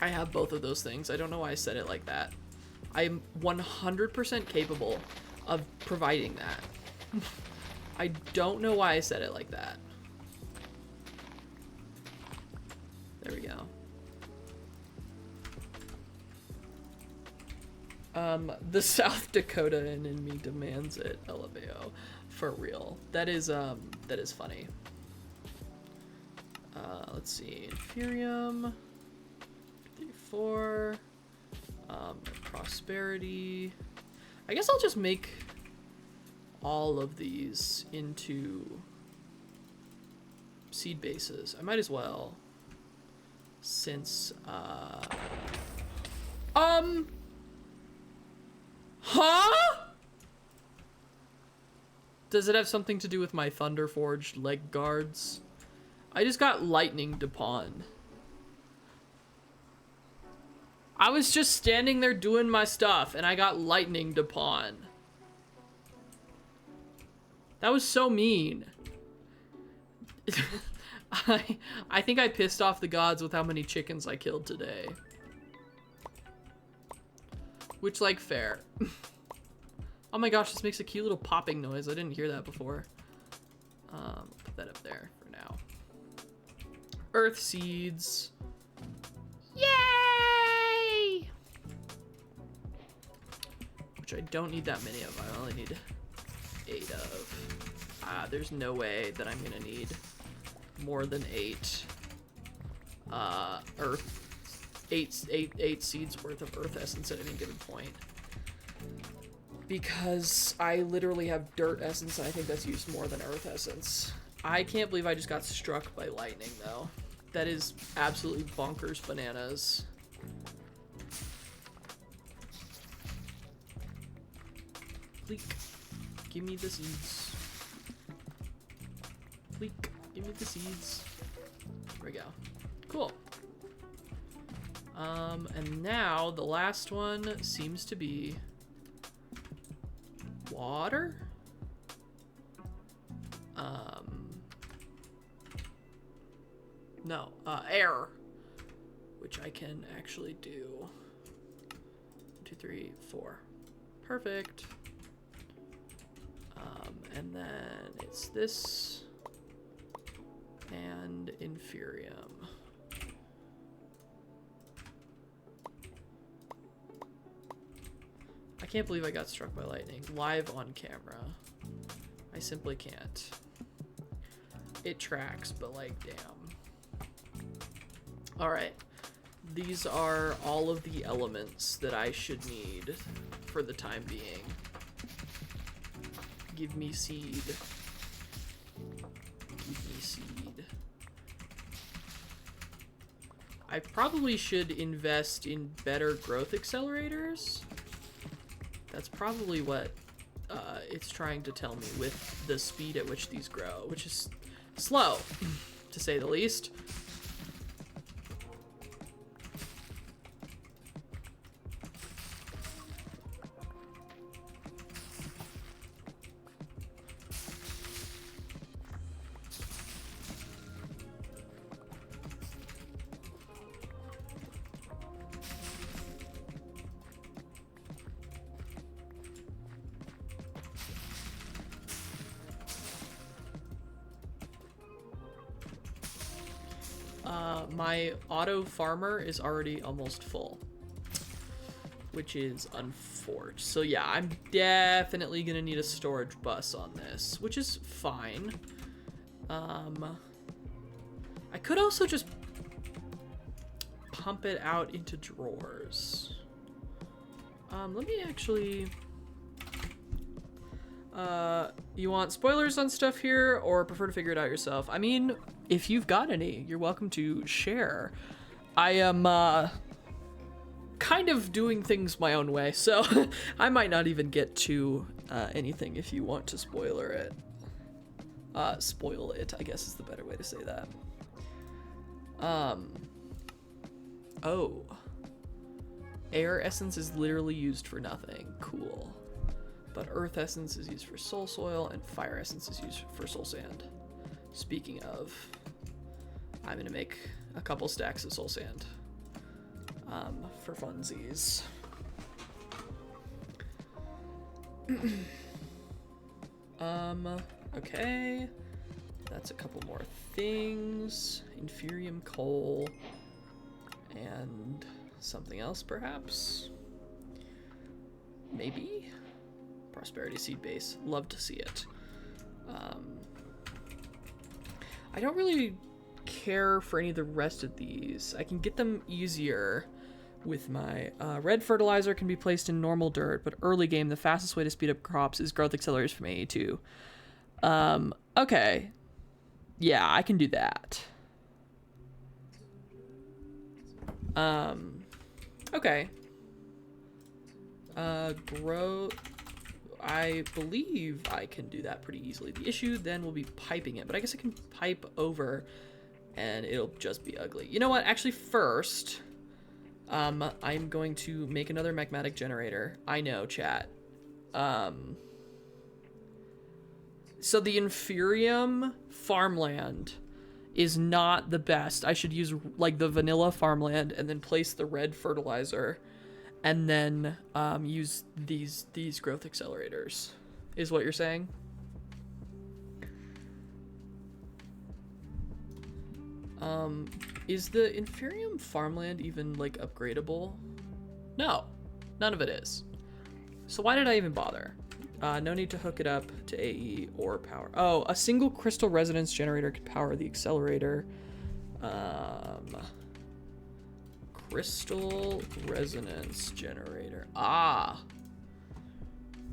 I have both of those things. I don't know why I said it like that. I'm 100% capable of providing that. I don't know why I said it like that. There we go. The South Dakota in me demands it, LMAO. For real. That is funny. Let's see. Inferium. 34. Prosperity. I guess I'll just make all of these into seed bases. I might as well. Since, huh? Does it have something to do with my Thunder Forged leg guards? I just got lightninged upon. I was just standing there doing my stuff and I got lightninged upon. That was so mean. I think I pissed off the gods with how many chickens I killed today. Which, like, fair. Oh my gosh, this makes a cute little popping noise. I didn't hear that before. Put that up there for now. Earth seeds. Yay! Which I don't need that many of. I only need 8 of. There's no way that I'm gonna need more than 8 eight seeds worth of earth essence at any given point, because I literally have dirt essence and I think that's used more than earth essence. I can't believe I just got struck by lightning though. That is absolutely bonkers bananas. Pleek. Give me the seeds. Pleek. Give me the seeds. There we go. Cool. And now the last one seems to be water. No, air, which I can actually do. 1, 2, 3, 4. Perfect. And then it's this and inferium. I can't believe I got struck by lightning live on camera. I simply can't. It tracks, but like, damn. Alright. These are all of the elements that I should need for the time being. Give me seed. Give me seed. I probably should invest in better growth accelerators. That's probably what it's trying to tell me with the speed at which these grow, which is slow, to say the least. My auto farmer is already almost full, which is unfortunate. So yeah, I'm definitely gonna need a storage bus on this, which is fine. I could also just pump it out into drawers. Let me actually... you want spoilers on stuff here, or prefer to figure it out yourself? I mean, if you've got any, you're welcome to share. I am, kind of doing things my own way, so I might not even get to, anything if you want to spoiler it. spoil it, I guess is the better way to say that. Oh. Air essence is literally used for nothing. Cool. But earth essence is used for soul soil, and fire essence is used for soul sand. Speaking of, I'm gonna make a couple stacks of soul sand. For funsies. Okay. That's a couple more things. Inferium coal. And something else, perhaps? Maybe? Prosperity seed base. Love to see it. I don't really care for any of the rest of these. I can get them easier with my red fertilizer can be placed in normal dirt, but early game, the fastest way to speed up crops is growth accelerators from AE2. Okay. Yeah, I can do that. Okay. Growth. I believe I can do that pretty easily. The issue then will be piping it, but I guess I can pipe over and it'll just be ugly. You know what? Actually, first, I'm going to make another magmatic generator. I know, chat. So the Inferium farmland is not the best. I should use like the vanilla farmland and then place the red fertilizer and then use these growth accelerators, is what you're saying? Is the Inferium farmland even like upgradable? No, none of it is. So why did I even bother? No need to hook it up to AE or power. Oh, a single crystal resonance generator could power the accelerator. Crystal resonance generator. Ah.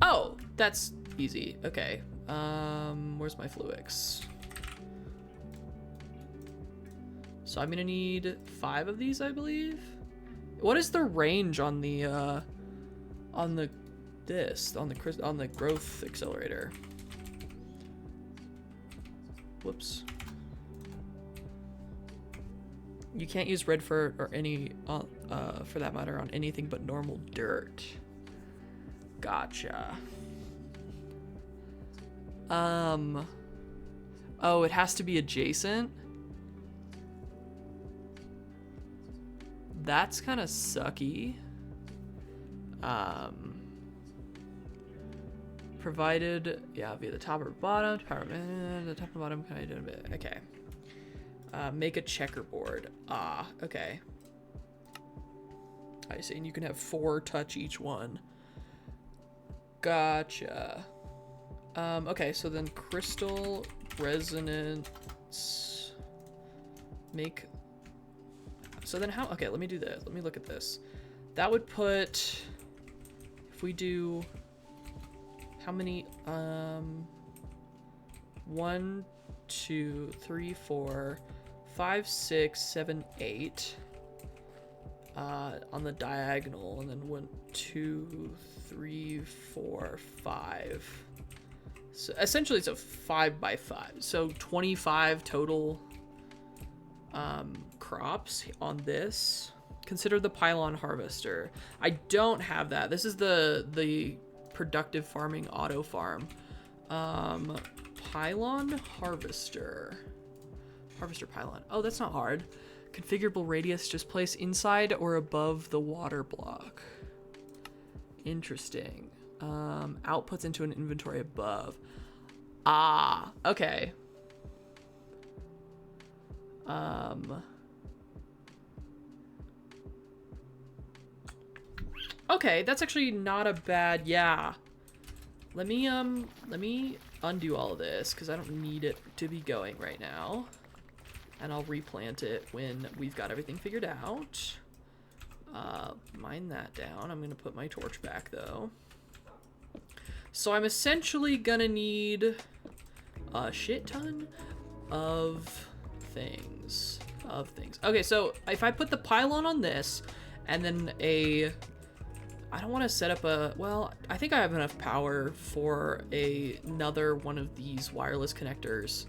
Oh, that's easy. Okay. Where's my Fluix? So I'm gonna need 5 of these, I believe. What is the range on the growth accelerator? Whoops. You can't use red fur or any, for that matter, on anything but normal dirt. Gotcha. Oh, it has to be adjacent? That's kind of sucky. Provided, yeah, via the top or bottom, power, the top or bottom, can I do a bit? Okay. Make a checkerboard. Ah, okay. I see, and you can have 4 touch each one. Gotcha. Okay, so then crystal resonance. Make. So then how? Okay, let me do this. Let me look at this. That would put. If we do. How many? 1, 2, 3, 4, 5, 6, 7, 8 on the diagonal, and then 1, 2, 3, 4, 5. So essentially, it's a 5 by 5. So 25 total crops on this. Consider the pylon harvester. I don't have that. This is the productive farming auto farm. Pylon harvester pylon. Oh, that's not hard. Configurable radius, just place inside or above the water block. Interesting. Outputs into an inventory above. Ah, okay. Okay, that's actually not a bad, yeah. Let me undo all of this because I don't need it to be going right now. And I'll replant it when we've got everything figured out. Mine that down. I'm gonna put my torch back though. So I'm essentially gonna need a shit ton of things. Okay, so if I put the pylon on this and then a I don't want to set up a, well, I think I have enough power for another one of these wireless connectors.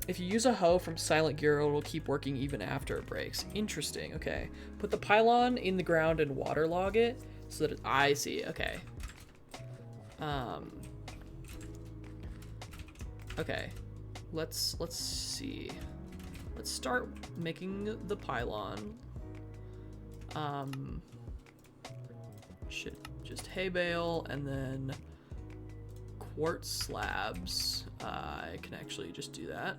If you use a hoe from Silent Gear, it'll keep working even after it breaks. Interesting, okay. Put the pylon in the ground and waterlog it so that I see, okay. Okay, let's see. Let's start making the pylon. Just hay bale and then quartz slabs. I can actually just do that.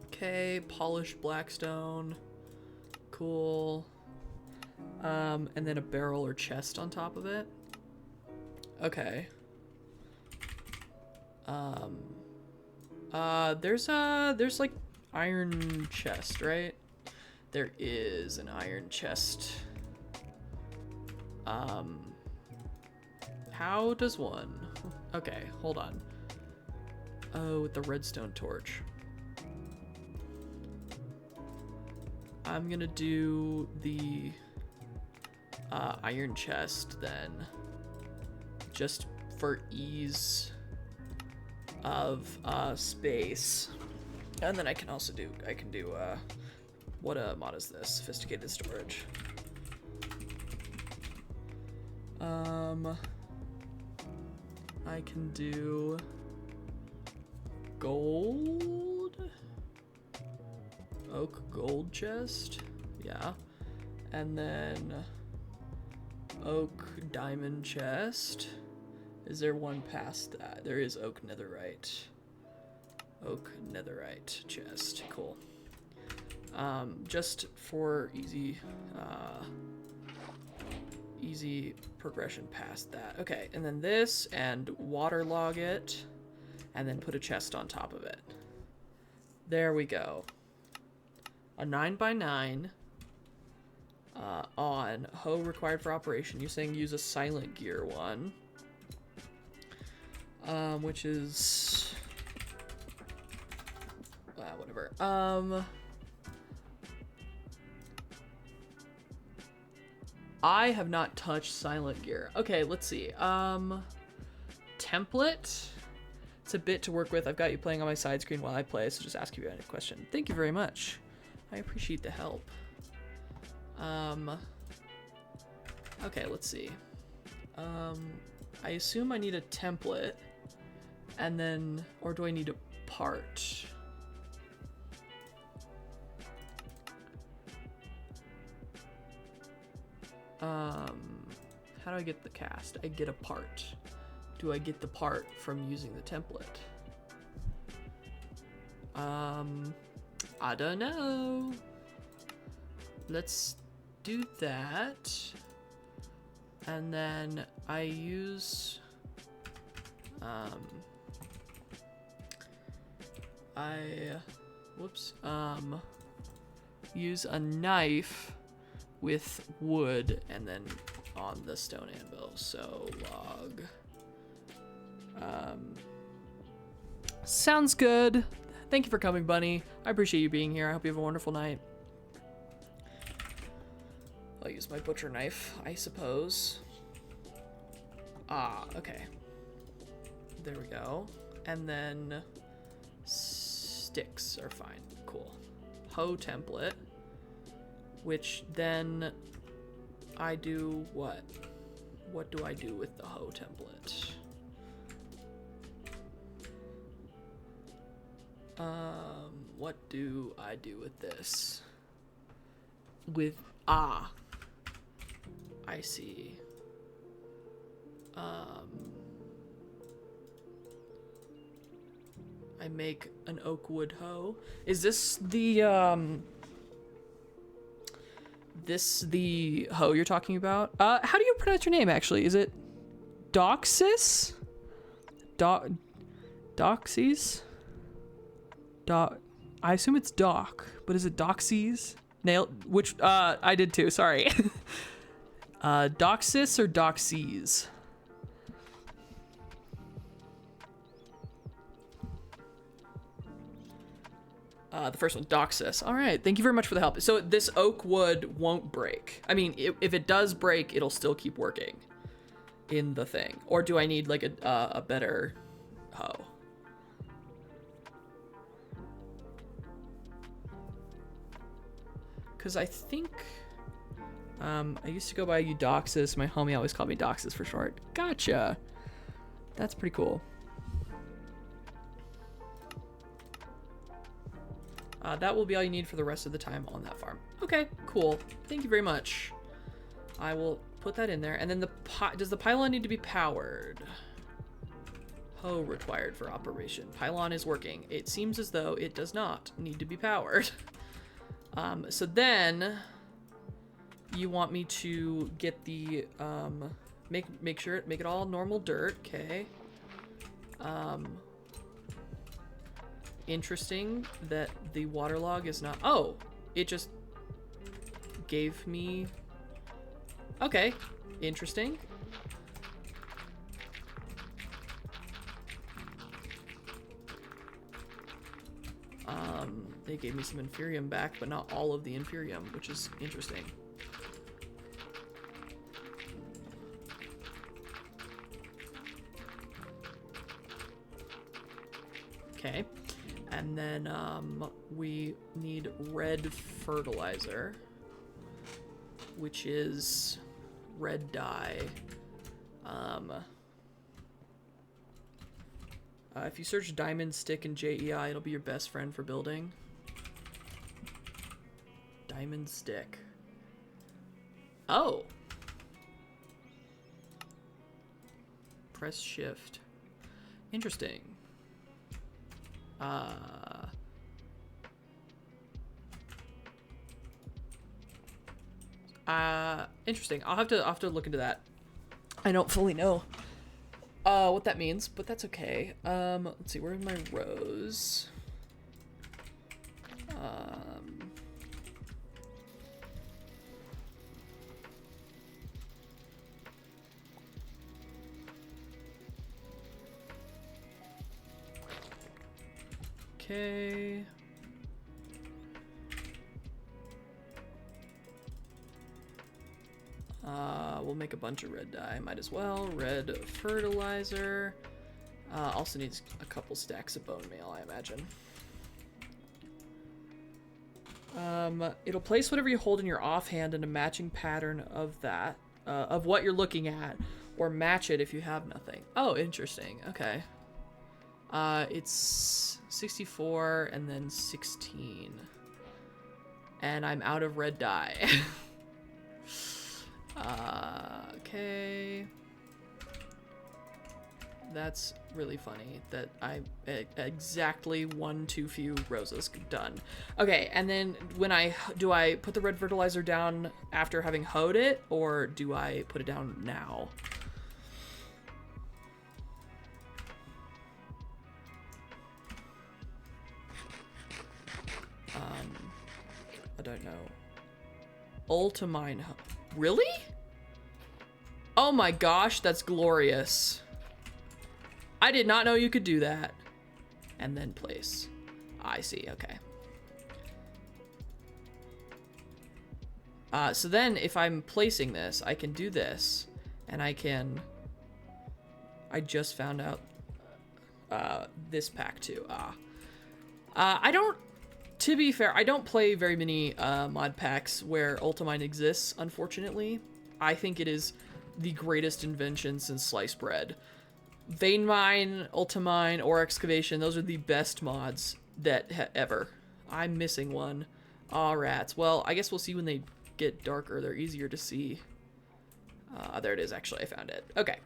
Okay, polished blackstone. Cool. And then a barrel or chest on top of it. Okay. There's like iron chest, right? There is an iron chest. How does one? Okay, hold on. Oh, with the redstone torch. I'm gonna do the iron chest then, just for ease of space. And then I can also do, what mod is this? Sophisticated storage. I can do gold, oak gold chest, yeah, and then oak diamond chest. Is there one past that? There is oak netherite. Oak netherite chest, cool. Just for easy progression past that. Okay, and then this, and waterlog it, and then put a chest on top of it. There we go. A 9x9 on hoe required for operation. You're saying use a Silent Gear one, which is whatever. I have not touched Silent Gear. Okay, let's see. Template. It's a bit to work with. I've got you playing on my side screen while I play, so just ask you any question. Thank you very much. I appreciate the help. Okay, let's see. I assume I need a template, and then, or do I need a part? How do I get the cast? I get a part. Do I get the part from using the template? I don't know. Let's do that. And then I use, use a knife with wood and then on the stone anvil. So log. Sounds good. Thank you for coming, Bunny. I appreciate you being here. I hope you have a wonderful night. I'll use my butcher knife, I suppose. Ah, okay. There we go. And then sticks are fine. Cool. Hoe template. Which then I do what? What do I do with the hoe template? What do I do with this? With, I see. I make an oak wood hoe. Is this the, the hoe you're talking about? How do you pronounce your name, actually? Is it Doxis? Doxies? I assume it's Doc, but is it Doxies? Which, I did too, sorry. Doxis or Doxies? The first one, Doxus. All right, thank you very much for the help. So this oak wood won't break. I mean, if it does break, it'll still keep working in the thing. Or do I need like a better hoe? Because I think I used to go by Eudoxus. My homie always called me Doxus for short. Gotcha. That's pretty cool. That will be all you need for the rest of the time on that farm. Okay, cool. Thank you very much. I will put that in there. And then does the pylon need to be powered? Hoe required for operation. Pylon is working. It seems as though it does not need to be powered. So then you want me to get the make it all normal dirt. Okay. Interesting that the waterlog is not. Oh, it just gave me. Okay, interesting. They gave me some Inferium back, but not all of the Inferium, which is interesting. Okay, and then we need red fertilizer, which is red dye. If you search diamond stick in JEI, it'll be your best friend for building. Diamond stick. Oh. Press shift. Interesting. Interesting. I'll have to look into that. I don't fully know what that means, but that's okay. Let's see, where are my rows? Okay. We'll make a bunch of red dye. Might as well. Red fertilizer. Also needs a couple stacks of bone meal, I imagine. It'll place whatever you hold in your offhand in a matching pattern of that, of what you're looking at, or match it if you have nothing. Oh, interesting. Okay. It's 64 and then 16. And I'm out of red dye. Okay. That's really funny that I exactly one too few roses done. Okay, and then do I put the red fertilizer down after having hoed it, or do I put it down now? I don't know. Ultimine. Really? Oh my gosh, that's glorious. I did not know you could do that. And then place. I see, okay. So then if I'm placing this, I can do this. And I just found out this pack too. To be fair, I don't play very many mod packs where Ultimine exists, unfortunately. I think it is the greatest invention since sliced bread. Vein Mine, Ultimine, or Excavation, those are the best mods that ever. I'm missing one. Aw, rats. Well, I guess we'll see when they get darker. They're easier to see. There it is, actually. I found it. Okay.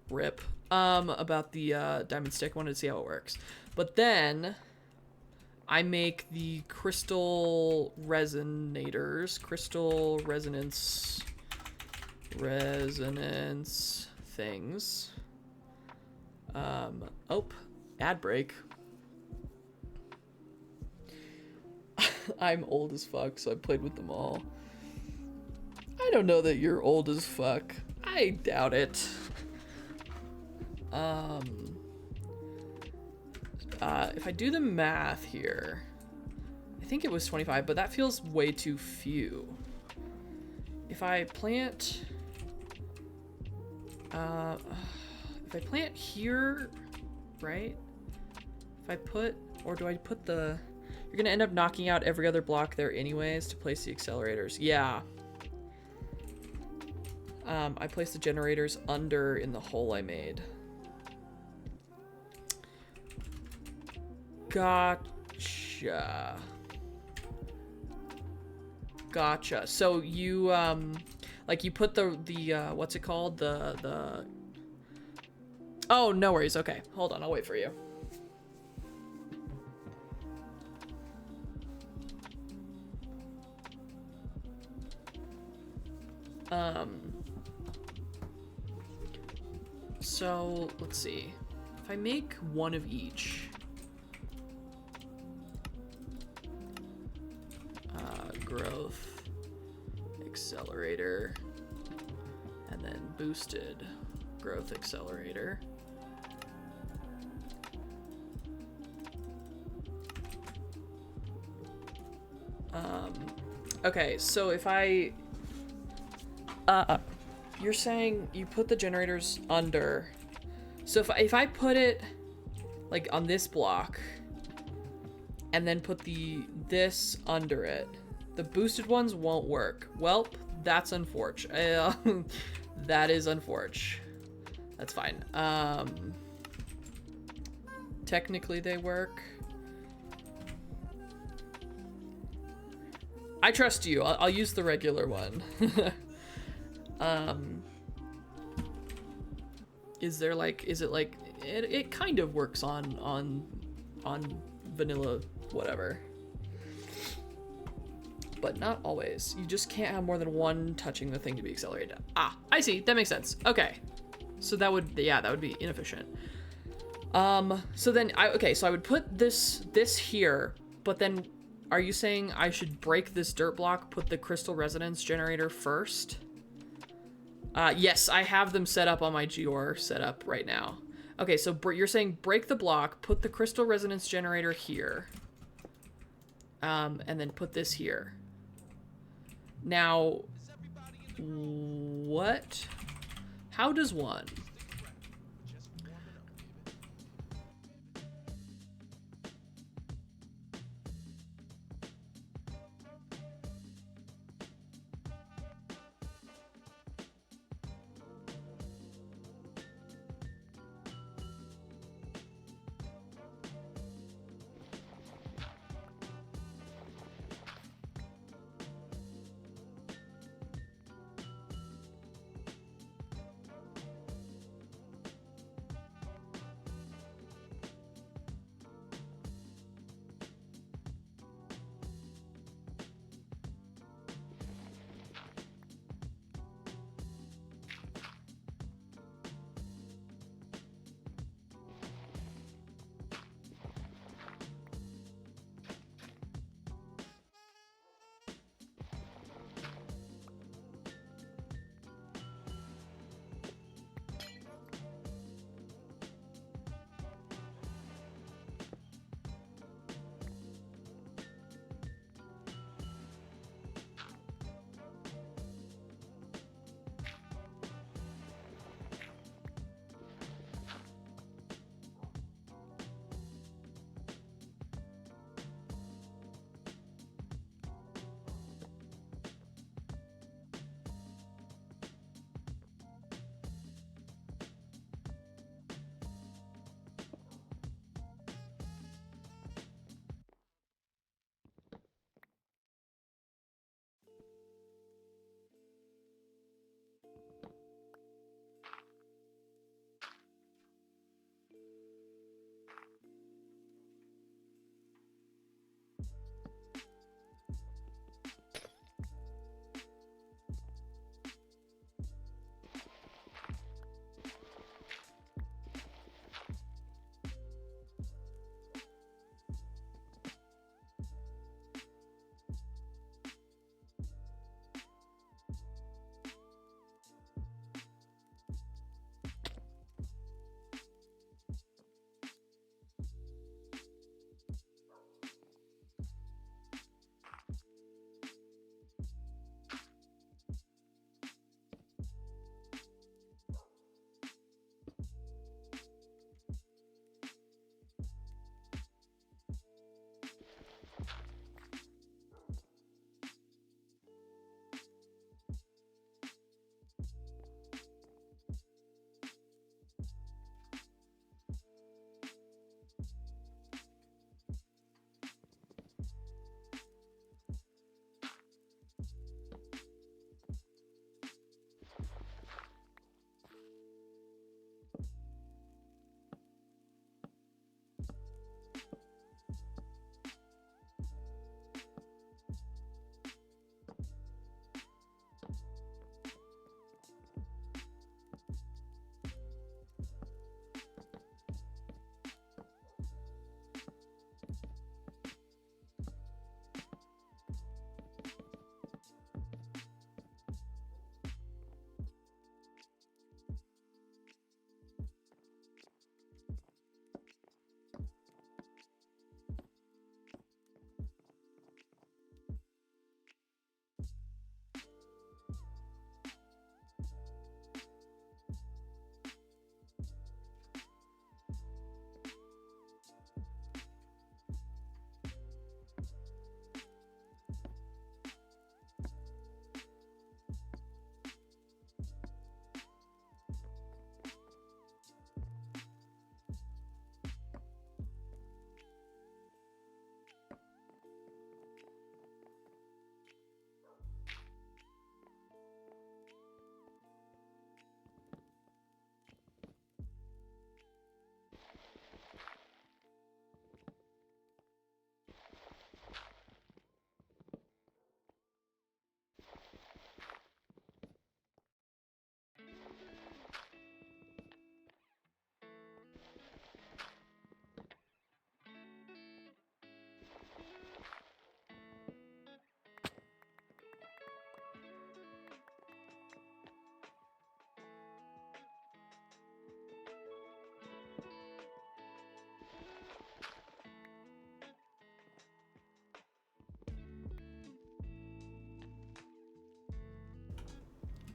Rip. About the diamond stick. Wanted to see how it works. But then I make the crystal resonators, crystal resonance things. Oh, ad break. I'm old as fuck, so I played with them all. I don't know that you're old as fuck. I doubt it. If I do the math here, I think it was 25, but that feels way too few. If I plant, here, right? If I put, or do I put the, you're gonna end up knocking out every other block there anyways to place the accelerators. Yeah. I placed the generators under in the hole I made. Gotcha. Gotcha. So you, like you put the what's it called? The, oh, no worries. Okay. Hold on. I'll wait for you. So let's see. If I make one of each, growth, accelerator, and then boosted growth accelerator. Okay, so if I, you're saying you put the generators under. So if I put it like on this block and then put this under it, the boosted ones won't work. Welp, that's unfortunate. That is unfortunate. That's fine. Technically they work. I trust you. I'll use the regular one. Is it like it kind of works on vanilla whatever, but not always. You just can't have more than one touching the thing to be accelerated. Ah, I see. That makes sense. Okay, so that would be inefficient. So then so I would put this here, but then are you saying I should break this dirt block, put the crystal resonance generator first? Yes, I have them set up on my Geor setup right now. Okay, so you're saying break the block, put the crystal resonance generator here, and then put this here. Now, what? How does one?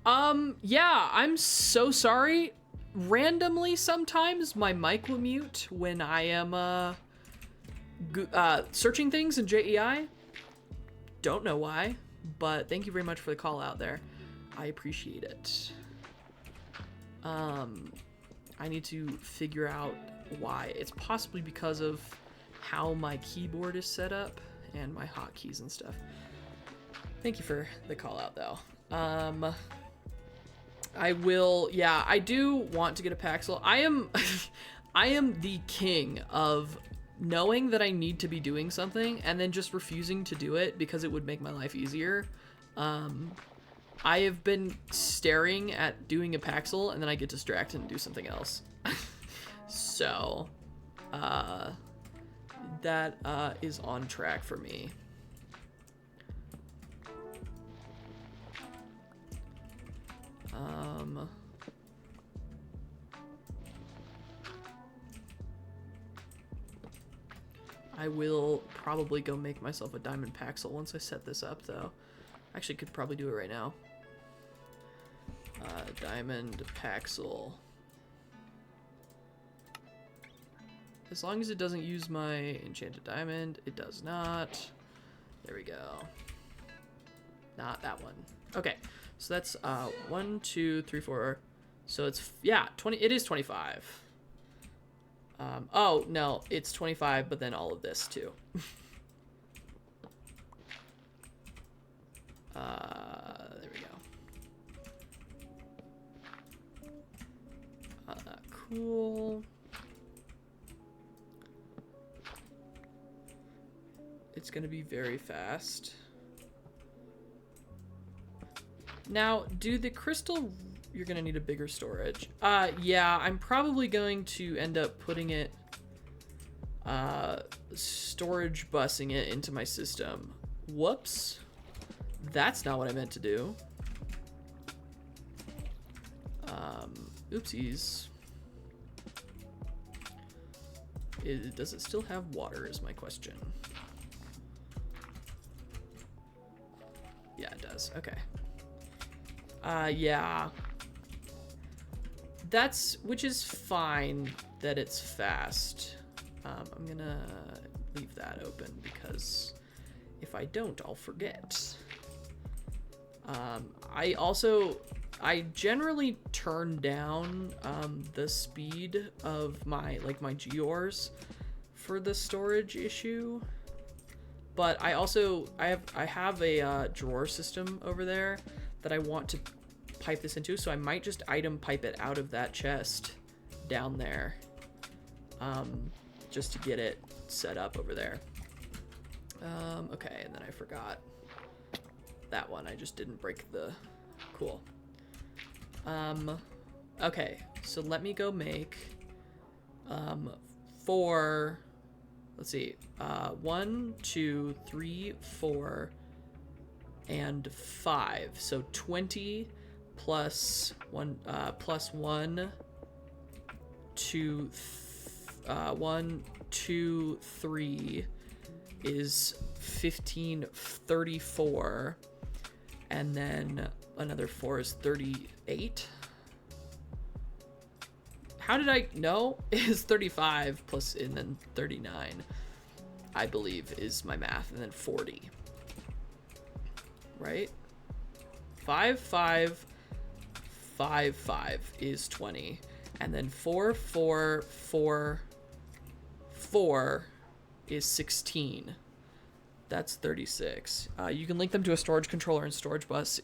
Yeah, I'm so sorry. Randomly, sometimes my mic will mute when I am, searching things in JEI. Don't know why, but thank you very much for the call out there. I appreciate it. I need to figure out why. It's possibly because of how my keyboard is set up and my hotkeys and stuff. Thank you for the call out though. I will, yeah, I do want to get a Paxil. I am I am the king of knowing that I need to be doing something and then just refusing to do it because it would make my life easier. I have been staring at doing a Paxil and then I get distracted and do something else. So, that is on track for me. I will probably go make myself a diamond Paxil once I set this up, though. Actually, could probably do it right now. Diamond Paxil. As long as it doesn't use my enchanted diamond, it does not. There we go. Not that one. Okay, so that's 1, 2, 3, 4. So it's, yeah, 20. It is 25. Oh no, it's 25, but then all of this too. There we go. Cool. It's gonna be very fast. Now, do the crystal... You're gonna need a bigger storage. Yeah, I'm probably going to end up putting it... storage busing it into my system. Whoops. That's not what I meant to do. Oopsies. Does it still have water is my question. Yeah, it does. Okay. Yeah. Which is fine that it's fast. I'm gonna leave that open because if I don't, I'll forget. I generally turn down the speed of my GeoRs for the storage issue. But I have a drawer system over there that I want to pipe this into, so I might just item pipe it out of that chest down there, just to get it set up over there. Okay, and then I forgot that one. I just didn't break the... Cool. Okay, so let me go make 4... Let's see, 1, 2, 3, 4, and 5. So 20 plus 1, 1, 2, 3 is 15, 34, and then another 4 is 38. How did I know? It is 35 plus, and then 39, I believe, is my math, and then 40. Right? 5, 5, 5, 5 is 20, and then 4, 4, 4, 4 is 16. That's 36. You can link them to a storage controller and storage bus.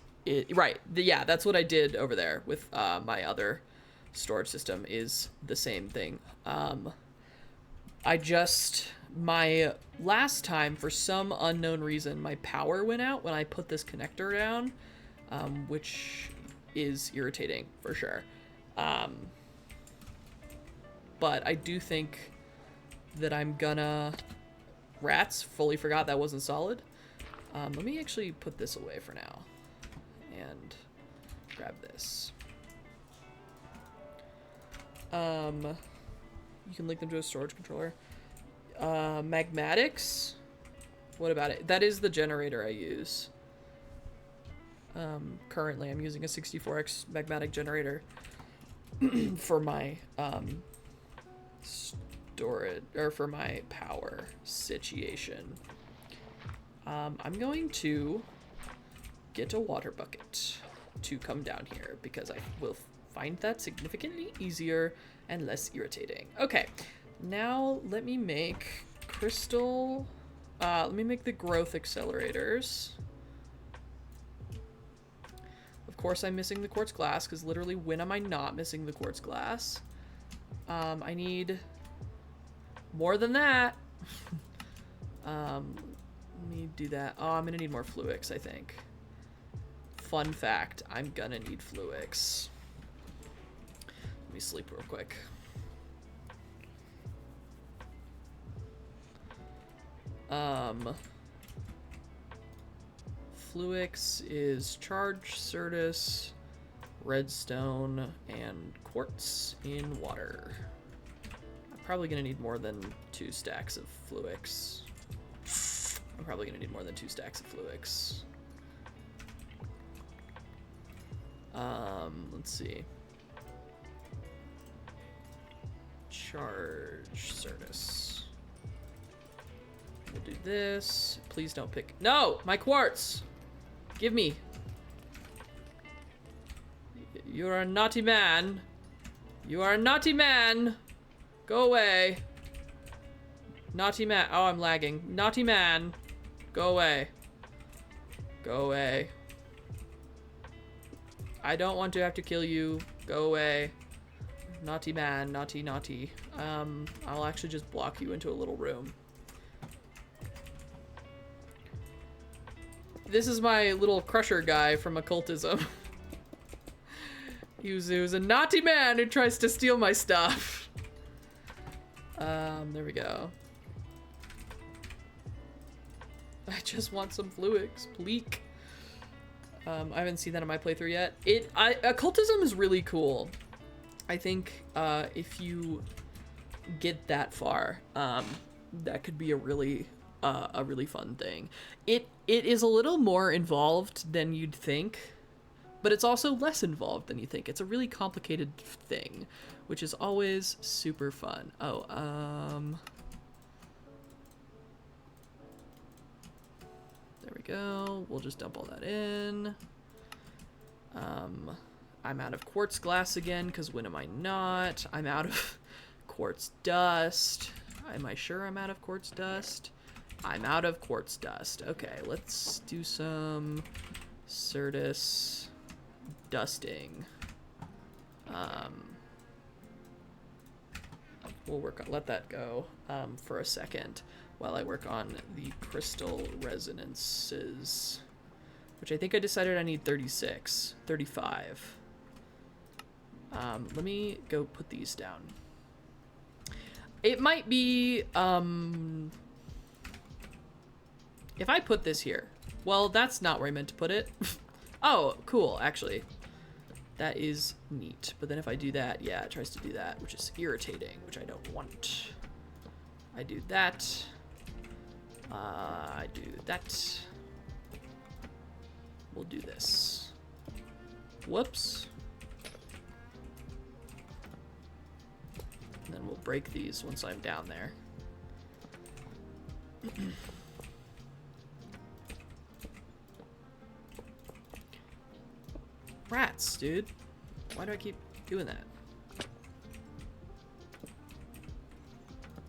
Right? Yeah, that's what I did over there with my other storage system. Is the same thing. My last time, for some unknown reason, my power went out when I put this connector down, which is irritating for sure. But I do think that I'm gonna... Rats, fully forgot that wasn't solid. Let me actually put this away for now and grab this. You can link them to a storage controller. Magmatics? What about it? That is the generator I use. Currently, I'm using a 64x magmatic generator for my storage, or for my power situation. I'm going to get a water bucket to come down here because I will find that significantly easier and less irritating. Okay, now let me make crystal, let me make the growth accelerators. Of course I'm missing the quartz glass, because literally when am I not missing the quartz glass? I need more than that. Let me do that. Oh, I'm gonna need more fluix, I think. Fun fact, I'm gonna need fluix. Let me sleep real quick. Fluix is charge, certus, redstone, and quartz in water. I'm probably gonna need more than 2 stacks of fluix. Let's see. Charge certus. We'll do this. Please don't pick. No! My quartz! Give me. You're a naughty man. You are a naughty man. Go away. Naughty man. Oh, I'm lagging. Naughty man. Go away. Go away. I don't want to have to kill you. Go away. Naughty man. Naughty, naughty. I'll actually just block you into a little room. This is my little crusher guy from occultism. He was a naughty man who tries to steal my stuff. There we go. I just want some fluix, pleek. I haven't seen that in my playthrough yet. Occultism is really cool. I think if you get that far, that could be a really fun thing. It is a little more involved than you'd think, but it's also less involved than you think. It's a really complicated thing, which is always super fun. Oh, there we go. We'll just dump all that in. I'm out of quartz glass again, because when am I not? I'm out of quartz dust. Am I sure I'm out of quartz dust? I'm out of quartz dust. Okay, let's do some certus dusting. We'll let that go for a second while I work on the crystal resonances, which I think I decided I need 35. Let me go put these down. It might be, if I put this here, well, that's not where I meant to put it. Oh, cool, actually. That is neat. But then if I do that, yeah, it tries to do that, which is irritating, which I don't want. I do that. I do that. We'll do this. Whoops. And then we'll break these once I'm down there. Rats, dude. Why do I keep doing that?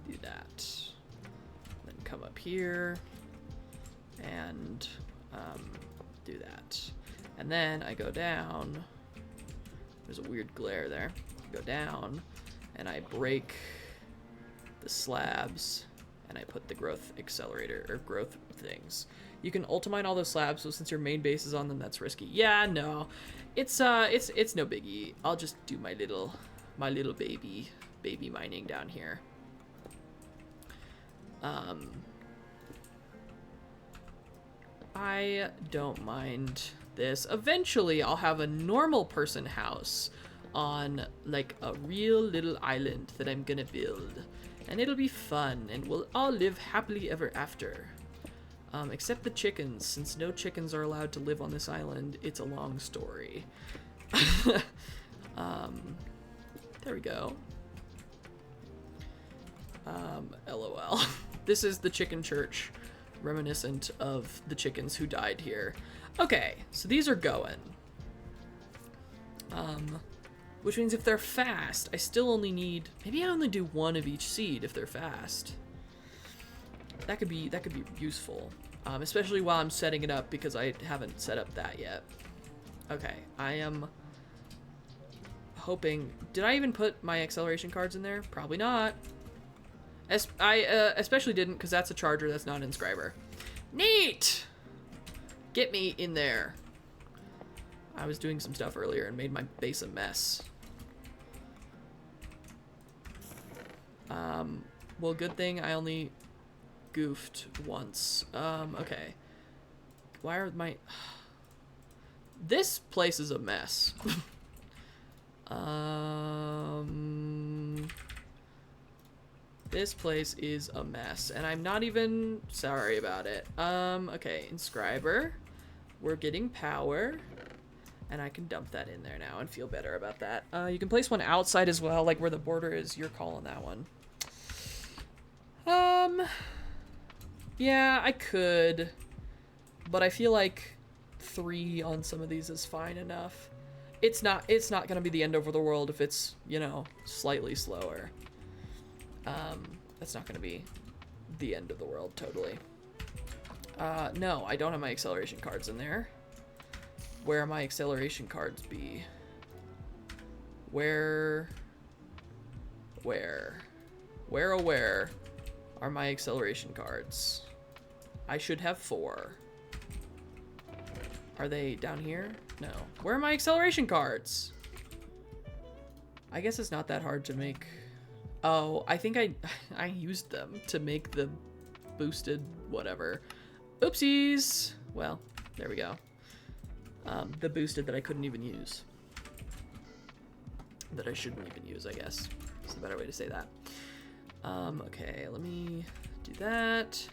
Do that. Then come up here and do that. And then I go down. There's a weird glare there. I go down and I break the slabs and I put the growth accelerator or growth things. You can ultimine all those slabs, so since your main base is on them, that's risky. Yeah, no. It's no biggie. I'll just do my little baby mining down here. I don't mind this. Eventually, I'll have a normal person house on like a real little island that I'm gonna build, and it'll be fun, and we'll all live happily ever after. Except the chickens. Since no chickens are allowed to live on this island, it's a long story. There we go. LOL. This is the chicken church, reminiscent of the chickens who died here. Okay, so these are going. Which means if they're fast, I still only need, maybe I only do one of each seed if they're fast. That could be useful. Especially while I'm setting it up, because I haven't set up that yet. Okay, I am hoping, did I even put my acceleration cards in there? Probably not. I especially didn't, because that's a charger, that's not an inscriber. Neat! Get me in there. I was doing some stuff earlier and made my base a mess. Well, good thing I only goofed once. Okay. Why are my... This place is a mess. This place is a mess, and I'm not even sorry about it. Okay, inscriber. We're getting power, and I can dump that in there now and feel better about that. You can place one outside as well, like where the border is. You're calling that one. Yeah, I could, but I feel like 3 on some of these is fine enough. It's not gonna be the end of the world if it's, you know, slightly slower. That's not gonna be the end of the world, totally. No, I don't have my acceleration cards in there. Where my acceleration cards be? Where are my acceleration cards? I should have 4. Are they down here? No. Where are my acceleration cards? I guess it's not that hard to make. Oh, I think I used them to make the boosted whatever. Oopsies! Well, there we go. The boosted that I couldn't even use. That I shouldn't even use, I guess. Is the better way to say that. Okay, let me do that.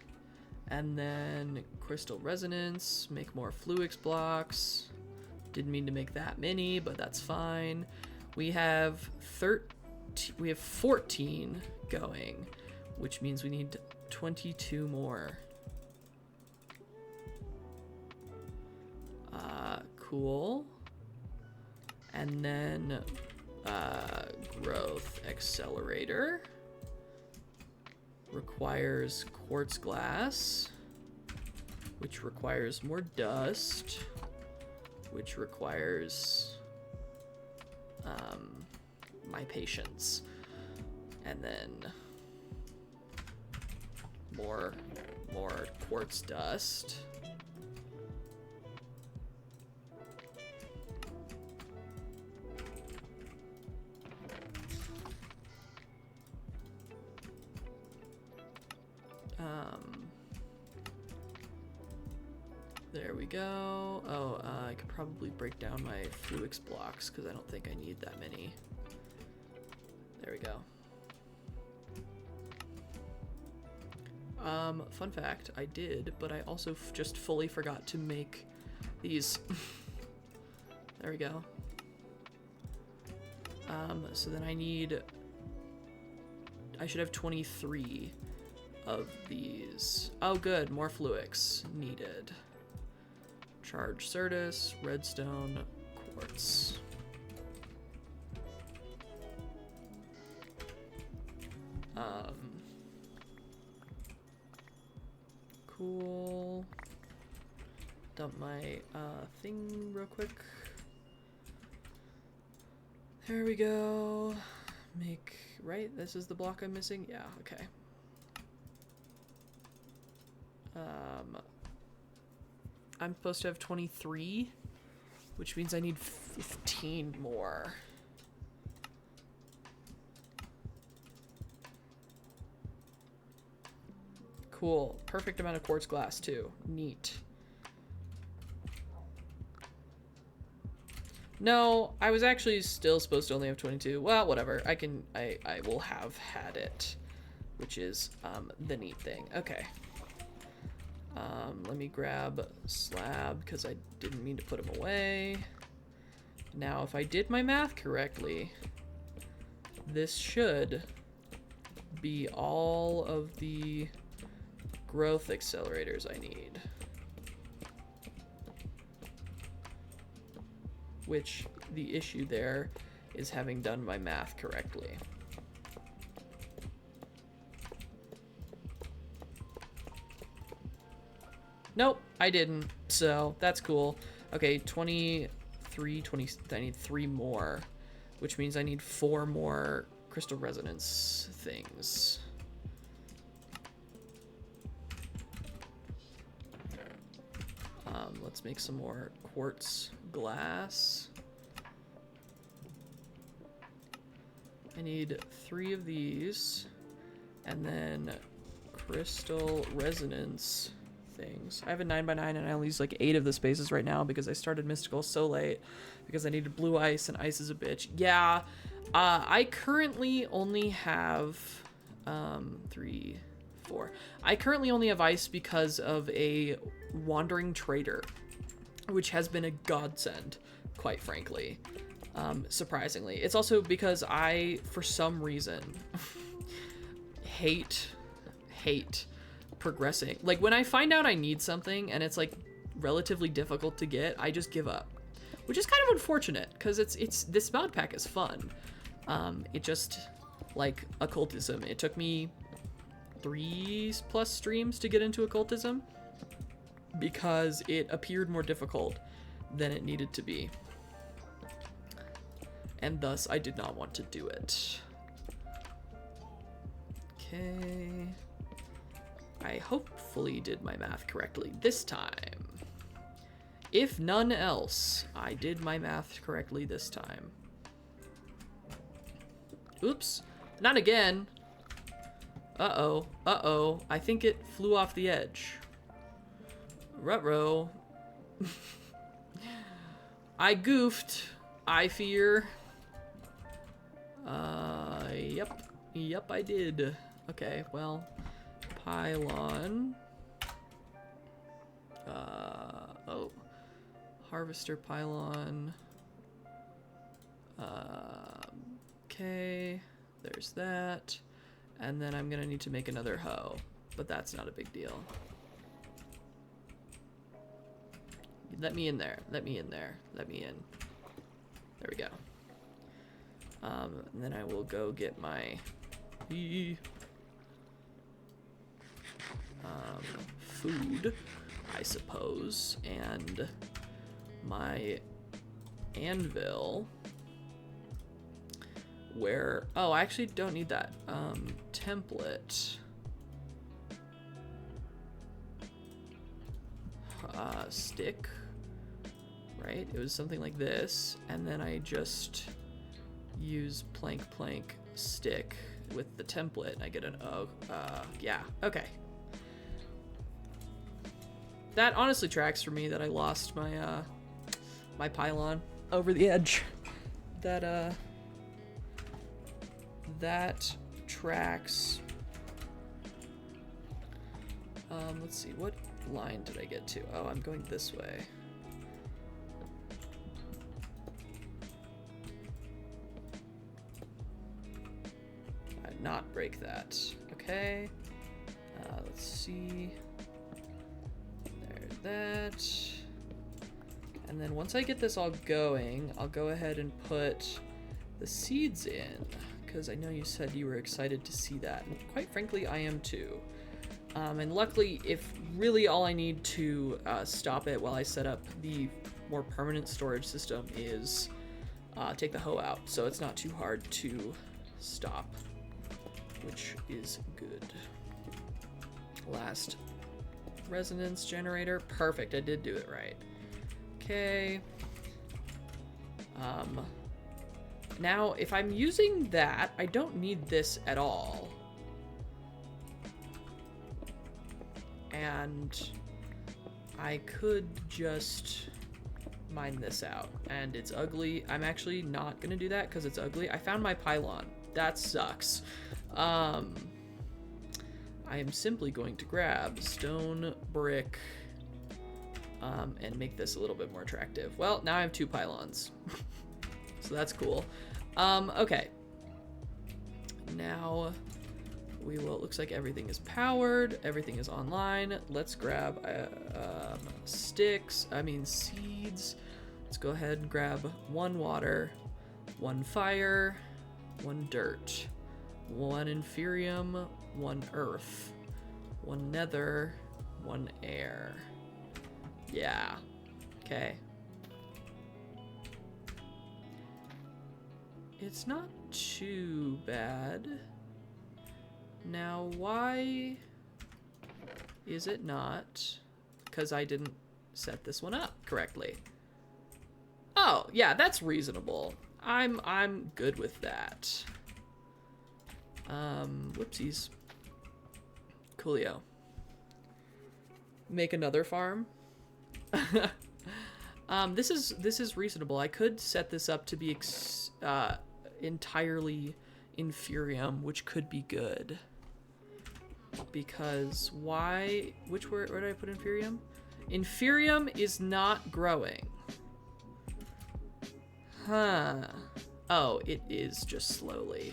And then crystal resonance, make more fluix blocks. Didn't mean to make that many, but that's fine. We have 14 going, which means we need 22 more. Cool. And then growth accelerator requires quartz glass, which requires more dust, which requires my patience, and then more quartz dust. There we go. Oh, I could probably break down my fluix blocks because I don't think I need that many. There we go. Fun fact, I did, but I also just fully forgot to make these. There we go. So then I should have 23 of these. Oh good, more fluix needed. Charge Certus, redstone, quartz. Cool. Dump my thing real quick. There we go. Make, right? This is the block I'm missing? Yeah, okay. I'm supposed to have 23, which means I need 15 more. Cool. Perfect amount of quartz glass, too. Neat. No, I was actually still supposed to only have 22. Well, whatever. I will have had it, which is the neat thing. Okay. Let me grab slab because I didn't mean to put him away. Now, if I did my math correctly, this should be all of the growth accelerators I need. Which the issue there is having done my math correctly. Nope, I didn't, so that's cool. Okay, 23, 20, I need 3 more, which means I need 4 more crystal resonance things. Let's make some more quartz glass. I need 3 of these, and then crystal resonance things. I have a 9x9 and I only use like 8 of the spaces right now because I started Mystical so late because I needed blue ice and ice is a bitch. Yeah, I currently only have 3, 4. I currently only have ice because of a wandering trader, which has been a godsend, quite frankly. Surprisingly. It's also because I, for some reason, hate progressing. Like, when I find out I need something and it's like relatively difficult to get, I just give up, which is kind of unfortunate because it's this mod pack is fun. It just, like occultism, it took me 3+ streams to get into occultism because it appeared more difficult than it needed to be, and thus I did not want to do it. Okay, I hopefully did my math correctly this time. If none else, I did my math correctly this time. Oops, not again. Uh-oh, I think it flew off the edge. Ruh-roh. I goofed, I fear. Yep, I did. Okay, well, pylon. Oh, harvester pylon. Okay, there's that. And then I'm gonna need to make another hoe, but that's not a big deal. Let me in there, let me in there, let me in. There we go. And then I will go get my food, I suppose, and my anvil, where, oh, I actually don't need that. Template. Stick, right? It was something like this, and then I just use plank stick with the template, and I get an yeah, okay. That honestly tracks for me that I lost my my pylon over the edge. That tracks. Let's see, what line did I get to? Oh, I'm going this way. Not break that. Okay. Let's see. There's that. And then once I get this all going, I'll go ahead and put the seeds in, because I know you said you were excited to see that. And quite frankly, I am too. And luckily, if really all I need to stop it while I set up the more permanent storage system is take the hoe out, so it's not too hard to stop, which is good. Last resonance generator. Perfect, I did do it right. Okay. Now, if I'm using that, I don't need this at all. And I could just mine this out. And it's ugly. I'm actually not gonna do that because it's ugly. I found my pylon. That sucks. I I am simply going to grab stone, brick, and make this a little bit more attractive. Well, now I have 2 pylons. So that's cool. Okay. Now we will, looks like everything is powered, everything is online. Let's grab seeds. Let's go ahead and grab 1 water, 1 fire, 1 dirt, 1 inferium, 1 earth, 1 nether, 1 air. Yeah. Okay. It's not too bad. Now, why is it not? Because I didn't set this one up correctly. Oh, yeah, that's reasonable. I'm good with that. Whoopsies. Coolio. Make another farm. This is reasonable. I could set this up to be entirely inferium, which could be good. Because why? Where did I put inferium? Inferium is not growing. Huh. Oh, it is just slowly.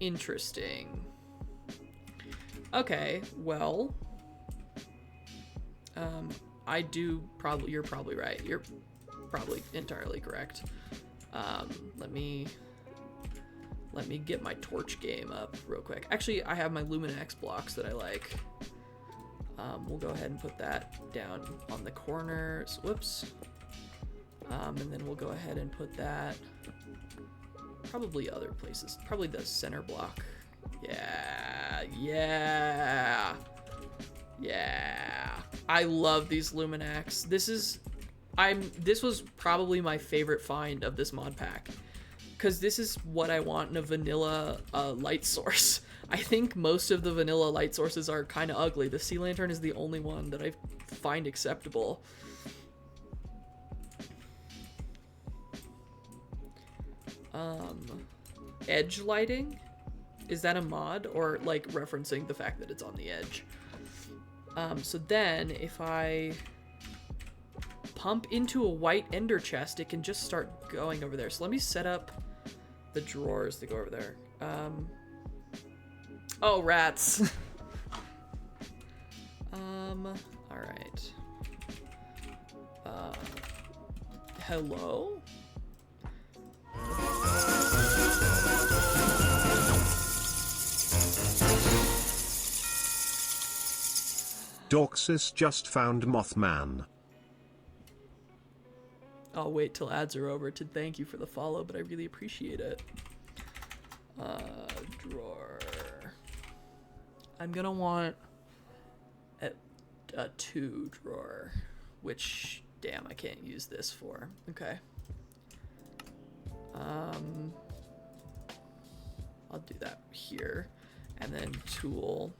Interesting. Okay, well, you're probably right. You're probably entirely correct. Let me get my torch game up real quick. Actually, I have my Luminax blocks that I like. We'll go ahead and put that down on the corners. Whoops. And then we'll go ahead and put that probably other places. Probably the center block. Yeah. I love these Luminax. This was probably my favorite find of this mod pack, because this is what I want in a vanilla light source. I think most of the vanilla light sources are kind of ugly. The sea lantern is the only one that I find acceptable. Edge lighting? Is that a mod, or like referencing the fact that it's on the edge? So then if I pump into a white ender chest, it can just start going over there. So let me set up the drawers to go over there. Oh, rats. All right. Hello? Dorxis just found Mothman. I'll wait till ads are over to thank you for the follow, but I really appreciate it. Drawer. I'm gonna want a 2 drawer, which, damn, I can't use this for. Okay. I'll do that here, and then tool,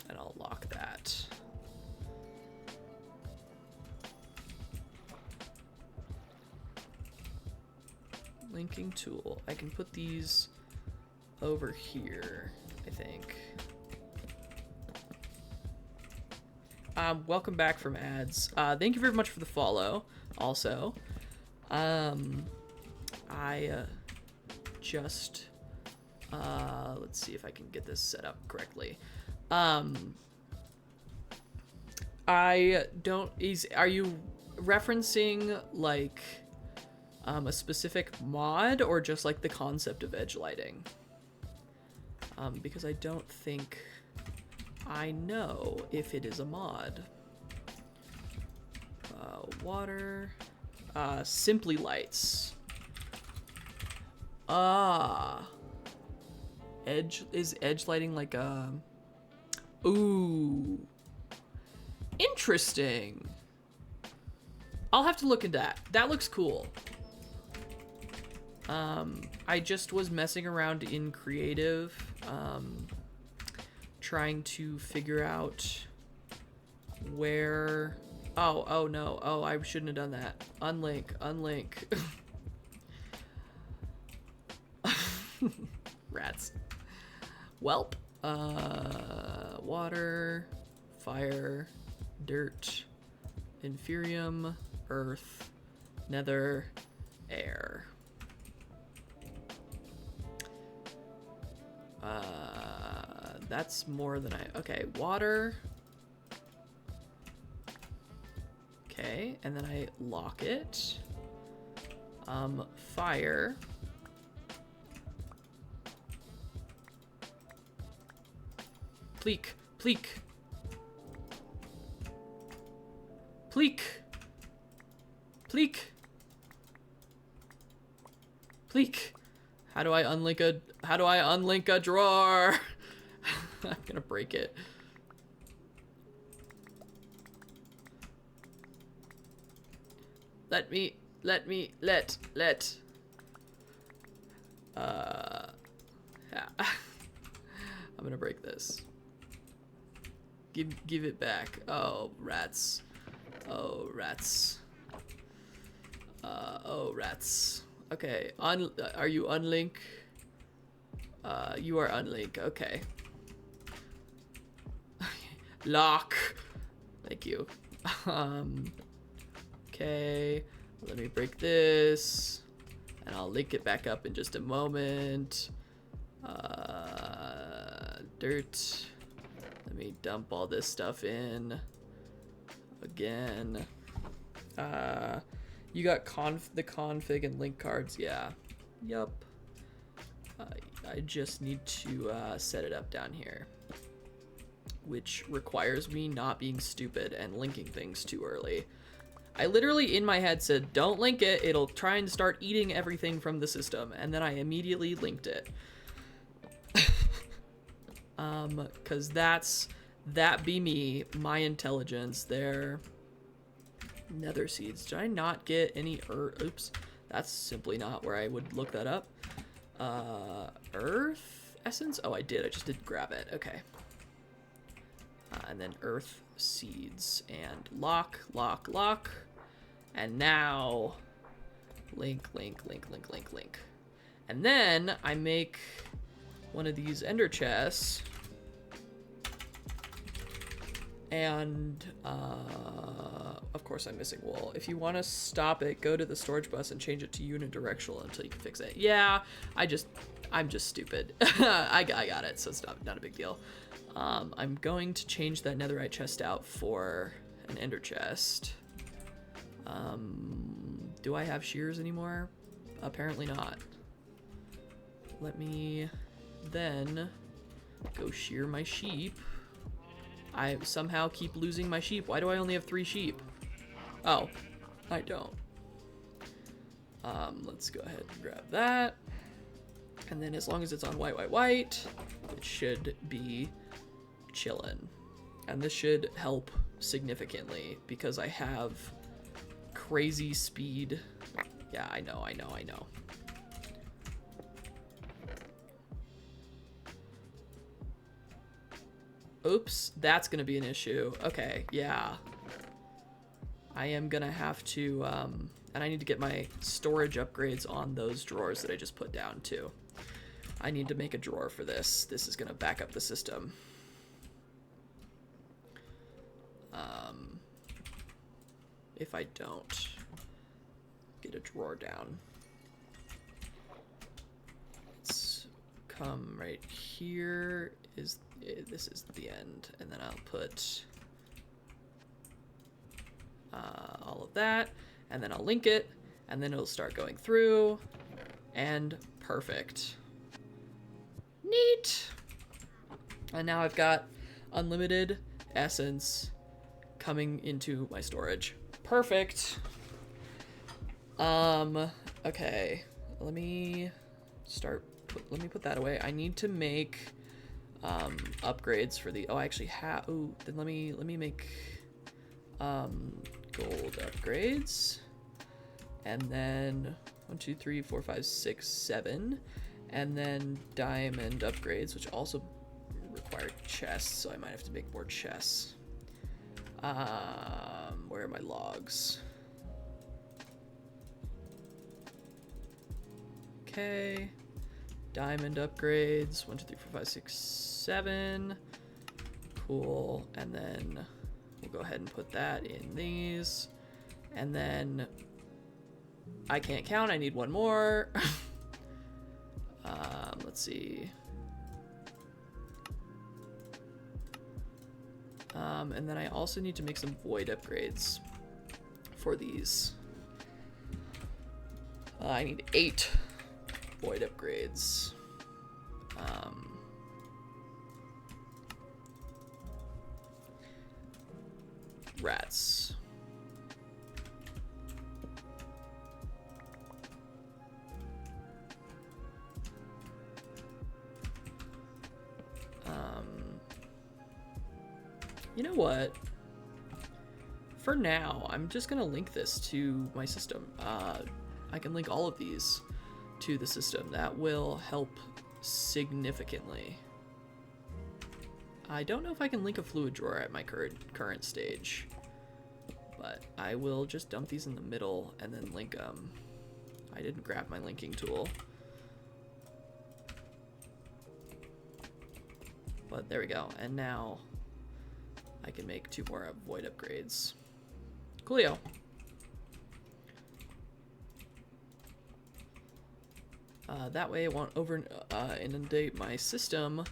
and I'll lock that. Linking tool. I can put these over here, I think. Welcome back from ads. Thank you very much for the follow, also. Let's see if I can get this set up correctly. Are you referencing like a specific mod, or just like the concept of edge lighting? Because I don't think I know if it is a mod. Water, simply lights. Edge lighting like a, ooh, interesting. I'll have to look into that. That looks cool. I just was messing around in creative, trying to figure out where, oh no, I shouldn't have done that. Unlink. Rats. Welp. Water, fire, dirt, inferium, earth, nether, air. That's more than okay, water. Okay, and then I lock it. Fire. Pleek, pleek. Pleek. Pleek. Pleek. How do I unlink a drawer? I'm gonna break it. Let. Yeah. I'm gonna break this. Give it back. Oh, rats. Oh, rats. Oh, rats. Okay, are you unlink? You are unlink, okay. Lock. Thank you. Okay, let me break this, and I'll link it back up in just a moment. Dirt. Let me dump all this stuff in again. You got the config and link cards, yeah. Yup. I just need to set it up down here, which requires me not being stupid and linking things too early. I literally in my head said, don't link it, it'll try and start eating everything from the system, and then I immediately linked it. Cause that be me, my intelligence there. Nether seeds. Did I not get any oops, that's simply not where I would look that up. Earth essence? Oh, I did, I just didn't grab it, okay. And then earth seeds and lock. And now link. And then I make one of these ender chests. And of course I'm missing wool. If you want to stop it, go to the storage bus and change it to unidirectional until you can fix it. Yeah, I'm just stupid. I got it, so it's not a big deal. I'm going to change that netherite chest out for an ender chest. Do I have shears anymore? Apparently not. Let me then go shear my sheep. I somehow keep losing my sheep. Why do I only have 3 sheep? Oh, I don't. Let's go ahead and grab that. And then as long as it's on white, it should be chillin'. And this should help significantly because I have crazy speed. Yeah, I know. Oops, that's gonna be an issue. Okay, yeah. I am gonna have to, and I need to get my storage upgrades on those drawers that I just put down too. I need to make a drawer for this. This is gonna back up the system. If I don't get a drawer down. Let's come right here. This is the end, and then I'll put all of that, and then I'll link it, and then it'll start going through, and perfect. Neat. And now I've got unlimited essence coming into my storage. Perfect. Okay, let me put that away. I need to make upgrades for the, I actually have, then let me make gold upgrades, and then 1 2 3 4 5 6 7, and then diamond upgrades, which also require chests, so I might have to make more chests. Where are my logs? Okay, Diamond upgrades. 1, 2, 3, 4, 5, 6, 7. Cool. And then we'll go ahead and put that in these. And then I can't count. I need one more. Let's see. And then I also need to make some void upgrades for these. I need 8 void upgrades. Rats. You know what? For now, I'm just gonna link this to my system. I can link all of these to the system. That will help significantly. I don't know if I can link a fluid drawer at my current stage, but I will just dump these in the middle and then link them. I didn't grab my linking tool. But there we go. And now I can make 2 more void upgrades. Coolio. That way it won't inundate my system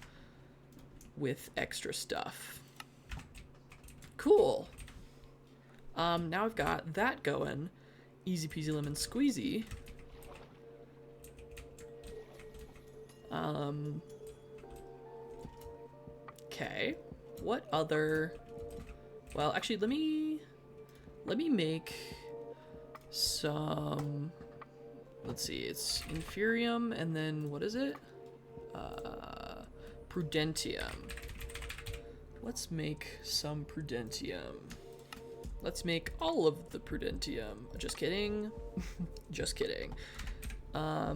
with extra stuff. Cool. Now I've got that going. Easy peasy lemon squeezy. Okay. What other... Well, actually, let me make some... Let's see, it's Inferium, and then what is it? Prudentium. Let's make some Prudentium. Let's make all of the Prudentium. Just kidding. Just kidding. I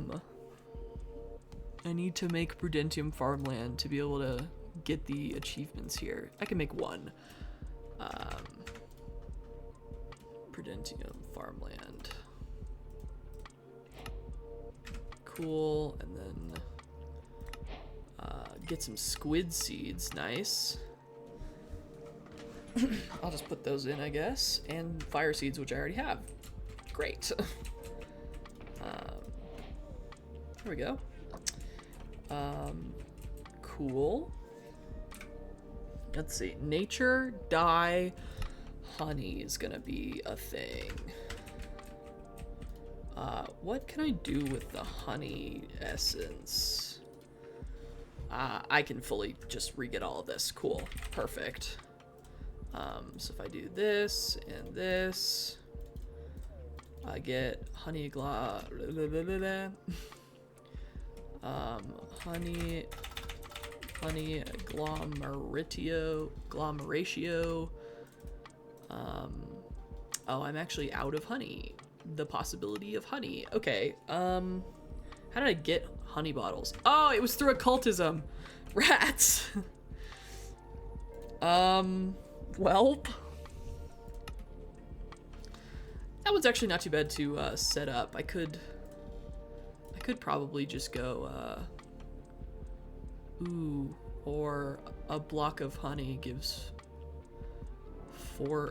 need to make Prudentium farmland to be able to get the achievements here. I can make 1. Prudentium farmland. Cool, and then get some squid seeds. Nice. I'll just put those in, I guess, and fire seeds, which I already have. Great. There we go. Cool. Let's see. Nature, dye, honey is gonna be a thing. What can I do with the honey essence? I can fully just re-get all of this. Cool. Perfect. So if I do this and this, I get honey honey agglomeratio. Oh, I'm actually out of honey. The possibility of honey. Okay, how did I get honey bottles? Oh, it was through occultism. Rats. Welp. That one's actually not too bad to set up. I could probably just go or a block of honey gives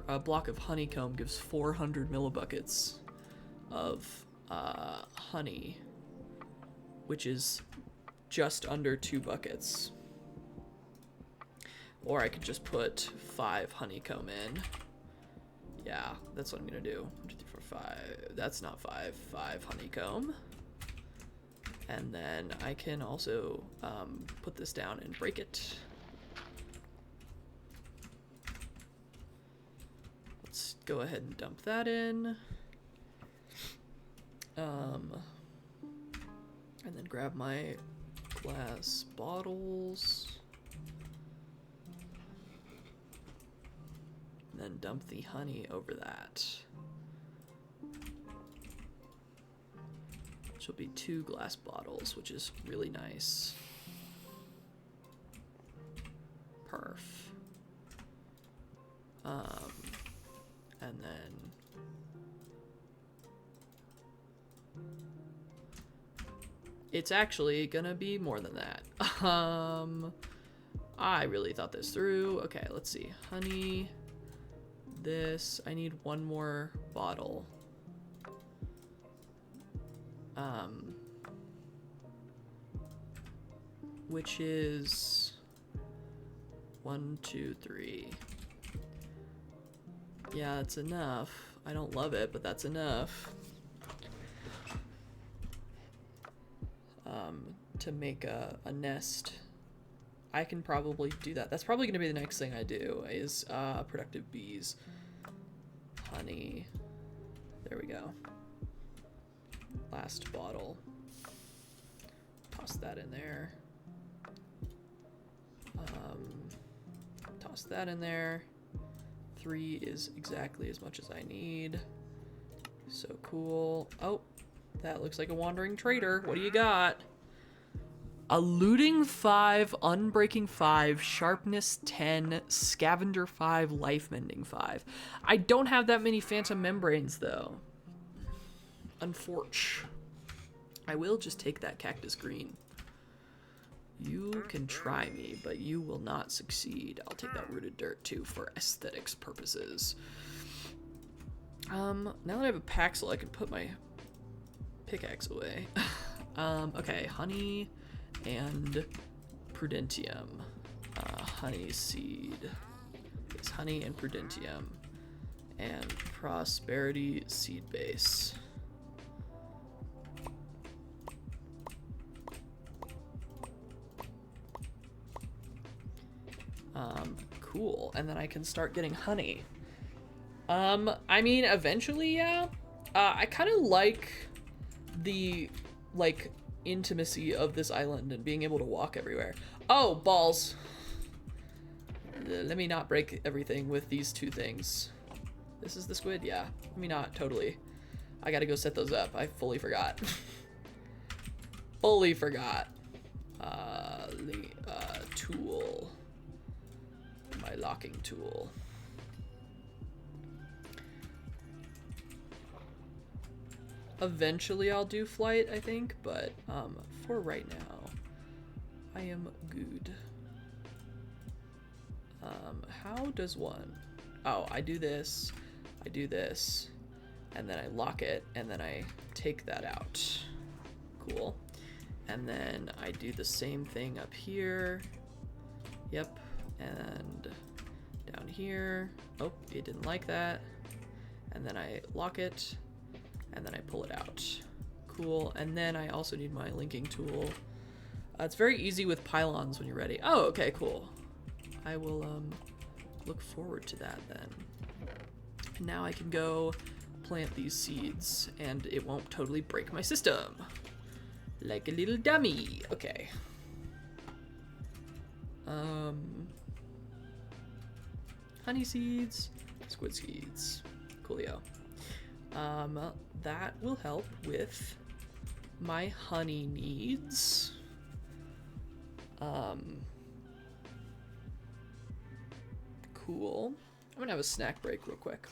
a block of honeycomb gives 400 millibuckets of honey, which is just under 2 buckets. Or I could just put 5 honeycomb in. Yeah, that's what I'm gonna do. 1, 2, 3, 4, 5. That's not 5. 5 honeycomb. And then I can also put this down and break it. Let's go ahead and dump that in. And then grab my glass bottles. And then dump the honey over that. Which will be 2 glass bottles, which is really nice. Perf. And then it's actually gonna be more than that. I really thought this through. Okay, let's see. Honey, this, I need one more bottle. Which is 1, 2, 3. Yeah, that's enough. I don't love it, but that's enough. To make a nest. I can probably do that. That's probably going to be the next thing I do is productive bees. Honey. There we go. Last bottle. Toss that in there. Toss that in there. 3 is exactly as much as I need. So cool. Oh, that looks like a wandering trader. What do you got? A looting 5, unbreaking 5, sharpness 10, scavenger 5, life mending 5. I don't have that many phantom membranes though. Unfortunately. I will just take that cactus green. You can try me, but you will not succeed. I'll take that rooted dirt too for aesthetics purposes. Now that I have a paxel, I can put my pickaxe away. Okay, honey and prudentium. Honey seed. It's honey and prudentium. And prosperity seed base. Cool. And then I can start getting honey. I mean, eventually, yeah. I kind of like the, like, intimacy of this island and being able to walk everywhere. Oh, balls. Let me not break everything with these 2 things. This is the squid? Yeah. Let me not, totally. I gotta go set those up. I fully forgot. Fully forgot. The tool. My locking tool. Eventually I'll do flight, I think, but for right now, I am good. How does one? Oh, I do this, and then I lock it, and then I take that out. Cool. And then I do the same thing up here. Yep. And down here. Oh, it didn't like that. And then I lock it, and then I pull it out. Cool. And then I also need my linking tool. It's very easy with pylons when you're ready. Oh, okay, cool. I will look forward to that then. And now I can go plant these seeds, and it won't totally break my system. Like a little dummy. Okay. Honey seeds, squid seeds. Coolio. That will help with my honey needs. Cool. I'm gonna have a snack break real quick.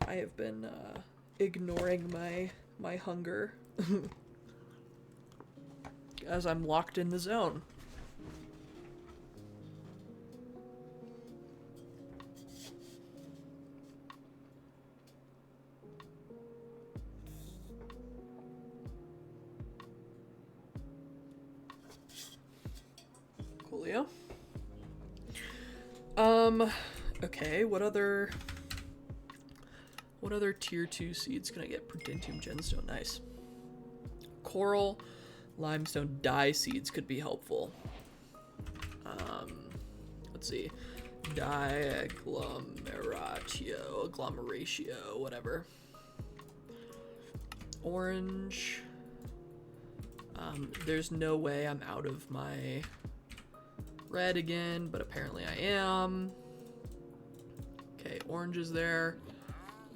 I have been ignoring my hunger as I'm locked in the zone. Coolio. Okay, what other tier 2 seeds can I get? Prudentium gemstone, nice. Coral, limestone dye seeds could be helpful. Let's see. Agglomeratio, whatever. Orange. There's no way I'm out of my red again, but apparently I am. Okay, orange is there.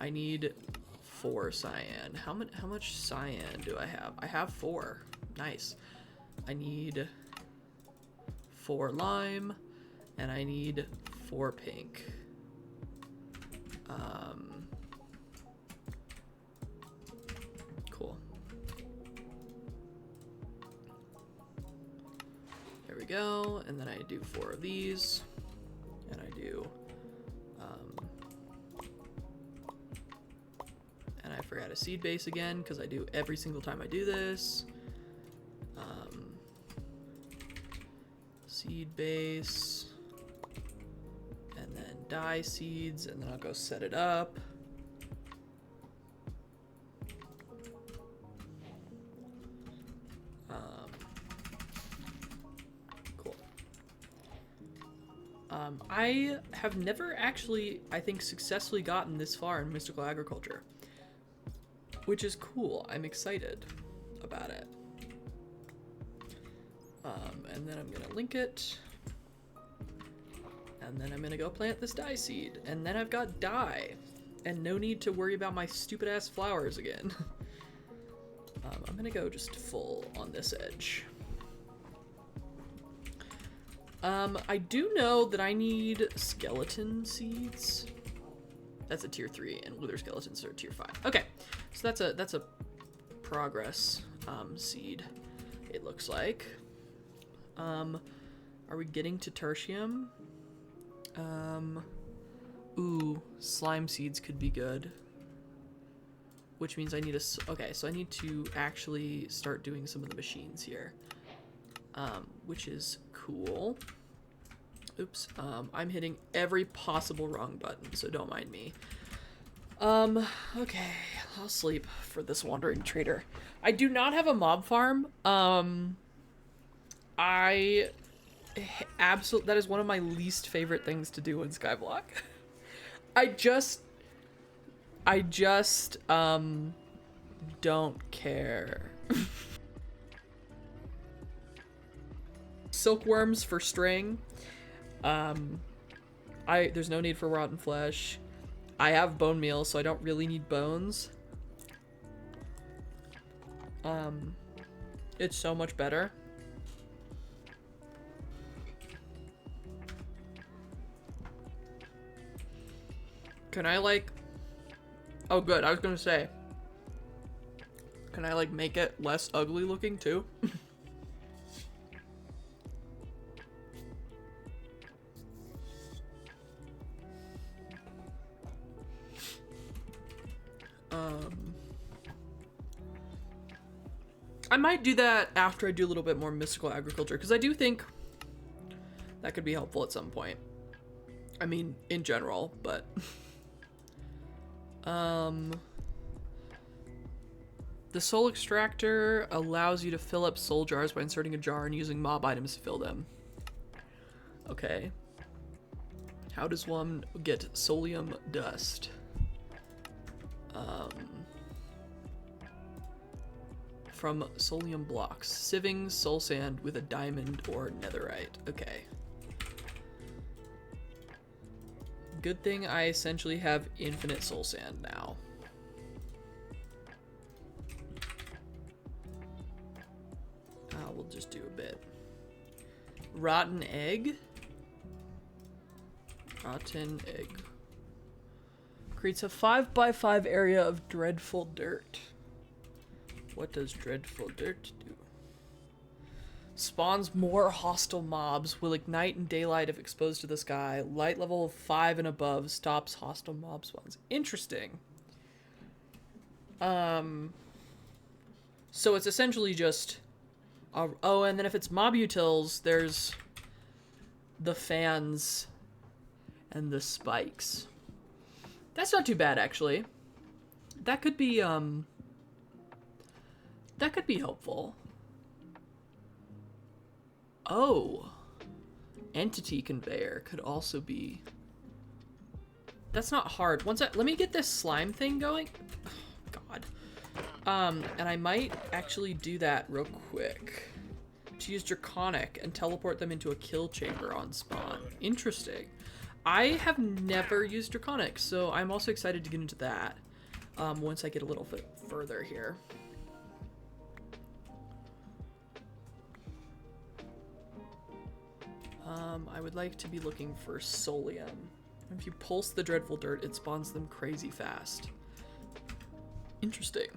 I need 4 cyan. How much cyan do I have? I have 4. Nice. I need 4 lime, and I need 4 pink. Cool. we go. And then I do 4 of these. And I do... and I forgot a seed base again, because I do every single time I do this. Seed base. And then dye seeds, and then I'll go set it up. Cool. I have never actually, I think, successfully gotten this far in mystical agriculture, which is cool. I'm excited about it. And then I'm gonna link it. And then I'm gonna go plant this dye seed. And then I've got dye. And no need to worry about my stupid ass flowers again. I'm gonna go just full on this edge. I do know that I need skeleton seeds. That's a tier 3, and wither skeletons are tier 5. Okay, so that's a progress seed, it looks like. Are we getting to tertium? Ooh, slime seeds could be good. Which means I need okay, so I need to actually start doing some of the machines here. Which is cool. Oops, I'm hitting every possible wrong button, so don't mind me. Okay, I'll sleep for this wandering trader. I do not have a mob farm. That is one of my least favorite things to do in Skyblock. I just don't care. Silkworms for string. There's no need for rotten flesh. I have bone meal, so I don't really need bones. It's so much better. Can I like... Oh good, I was gonna say. Can I like make it less ugly looking too? I might do that after I do a little bit more mystical agriculture, because I do think that could be helpful at some point. I mean, in general, but... The soul extractor allows you to fill up soul jars by inserting a jar and using mob items to fill them. Okay. How does one get soulium dust? From soulium blocks. Sieving soul sand with a diamond or netherite. Okay. Good thing I essentially have infinite soul sand now. We'll just do a bit. Rotten egg. Rotten egg. Creates a 5x5 area of dreadful dirt. What does dreadful dirt do? Spawns more hostile mobs. Will ignite in daylight if exposed to the sky. Light level 5 and above stops hostile mob spawns. Interesting. So it's essentially just... oh, and then if it's mob utils, there's the fans and the spikes. That's not too bad, actually. That could be helpful. Oh. Entity conveyor could also be... That's not hard. Let me get this slime thing going. Oh, God. And I might actually do that real quick. To use Draconic and teleport them into a kill chamber on spawn. Interesting. I have never used Draconic, so I'm also excited to get into that once I get a little bit further here. I would like to be looking for Solium. If you pulse the dreadful dirt, it spawns them crazy fast. Interesting.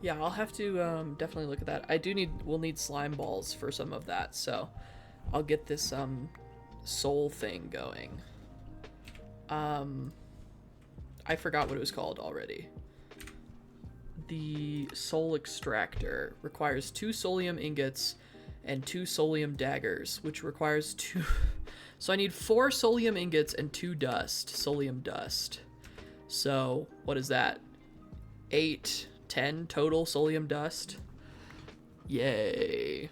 Yeah, I'll have to definitely look at that. We'll need slime balls for some of that, so I'll get this soul thing going. I forgot what it was called already. The soul extractor requires 2 soulium ingots and 2 soulium daggers, which requires 2. So I need 4 soulium ingots and 2 soulium dust. So what is that? 8, 10 total soulium dust. Yay.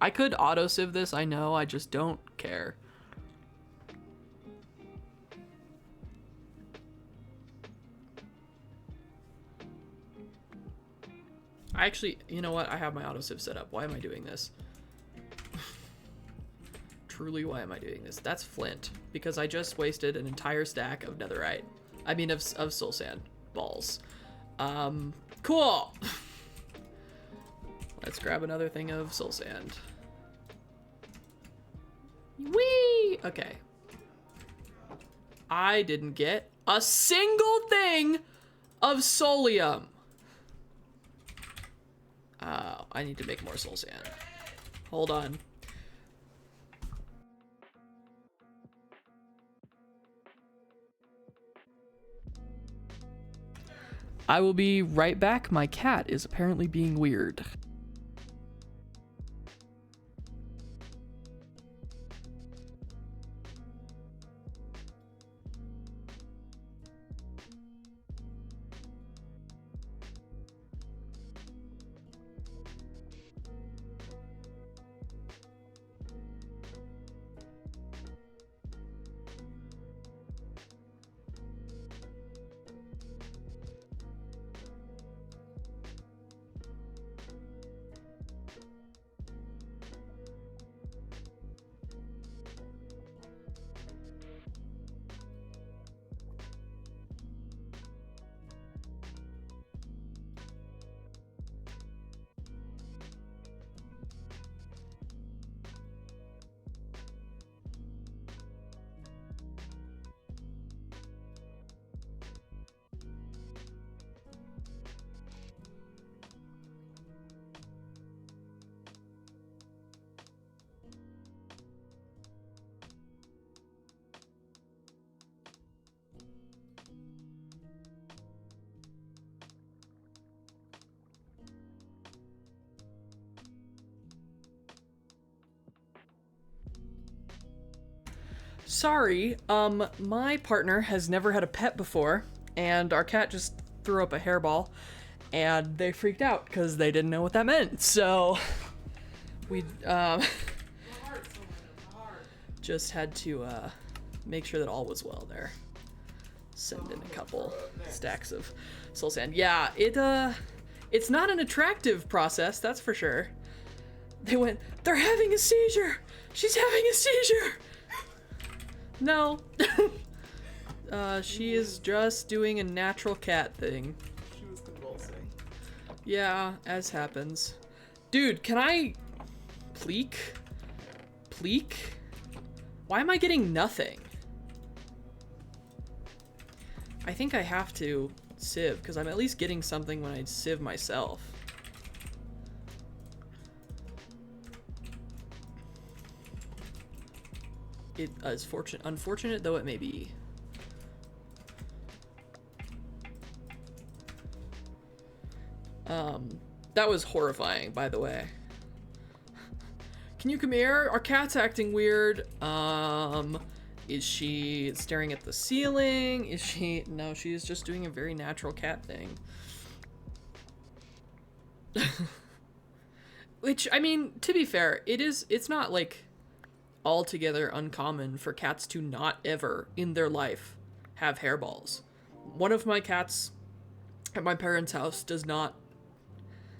I could auto-sieve this, I know, I just don't care. I actually, you know what? I have my auto-sieve set up. Why am I doing this? Truly, why am I doing this? That's flint, because I just wasted an entire stack of netherite. I mean, of soul sand balls. Cool! Let's grab another thing of soul sand. Whee! Okay. I didn't get a single thing of soulium. I need to make more soul sand. Hold on. I will be right back. My cat is apparently being weird. Sorry, my partner has never had a pet before, and our cat just threw up a hairball, and they freaked out because they didn't know what that meant. So we just had to make sure that all was well there. Send in a couple stacks of soul sand. Yeah, it's not an attractive process, that's for sure. They went, they're having a seizure! She's having a seizure! No. She is just doing a natural cat thing. She was convulsing. Yeah, as happens. Dude, can I... Pleek? Pleek? Why am I getting nothing? I think I have to sieve, because I'm at least getting something when I sieve myself. It is unfortunate though it may be. That was horrifying, by the way. Can you come here? Our cat's acting weird. Is she staring at the ceiling? Is she... No, she is just doing a very natural cat thing. Which, I mean, to be fair, it's not like altogether uncommon for cats to not ever in their life have hairballs. One of my cats at my parents' house does not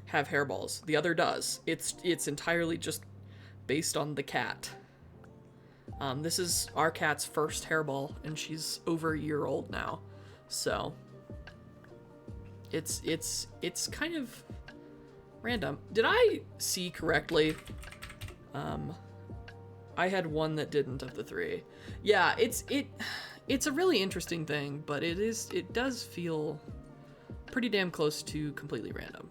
have hairballs. The other does. It's entirely just based on the cat. This is our cat's first hairball, and she's over a year old now. So it's kind of random. Did I see correctly? I had one that didn't of the three. Yeah, It's a really interesting thing, but it does feel pretty damn close to completely random.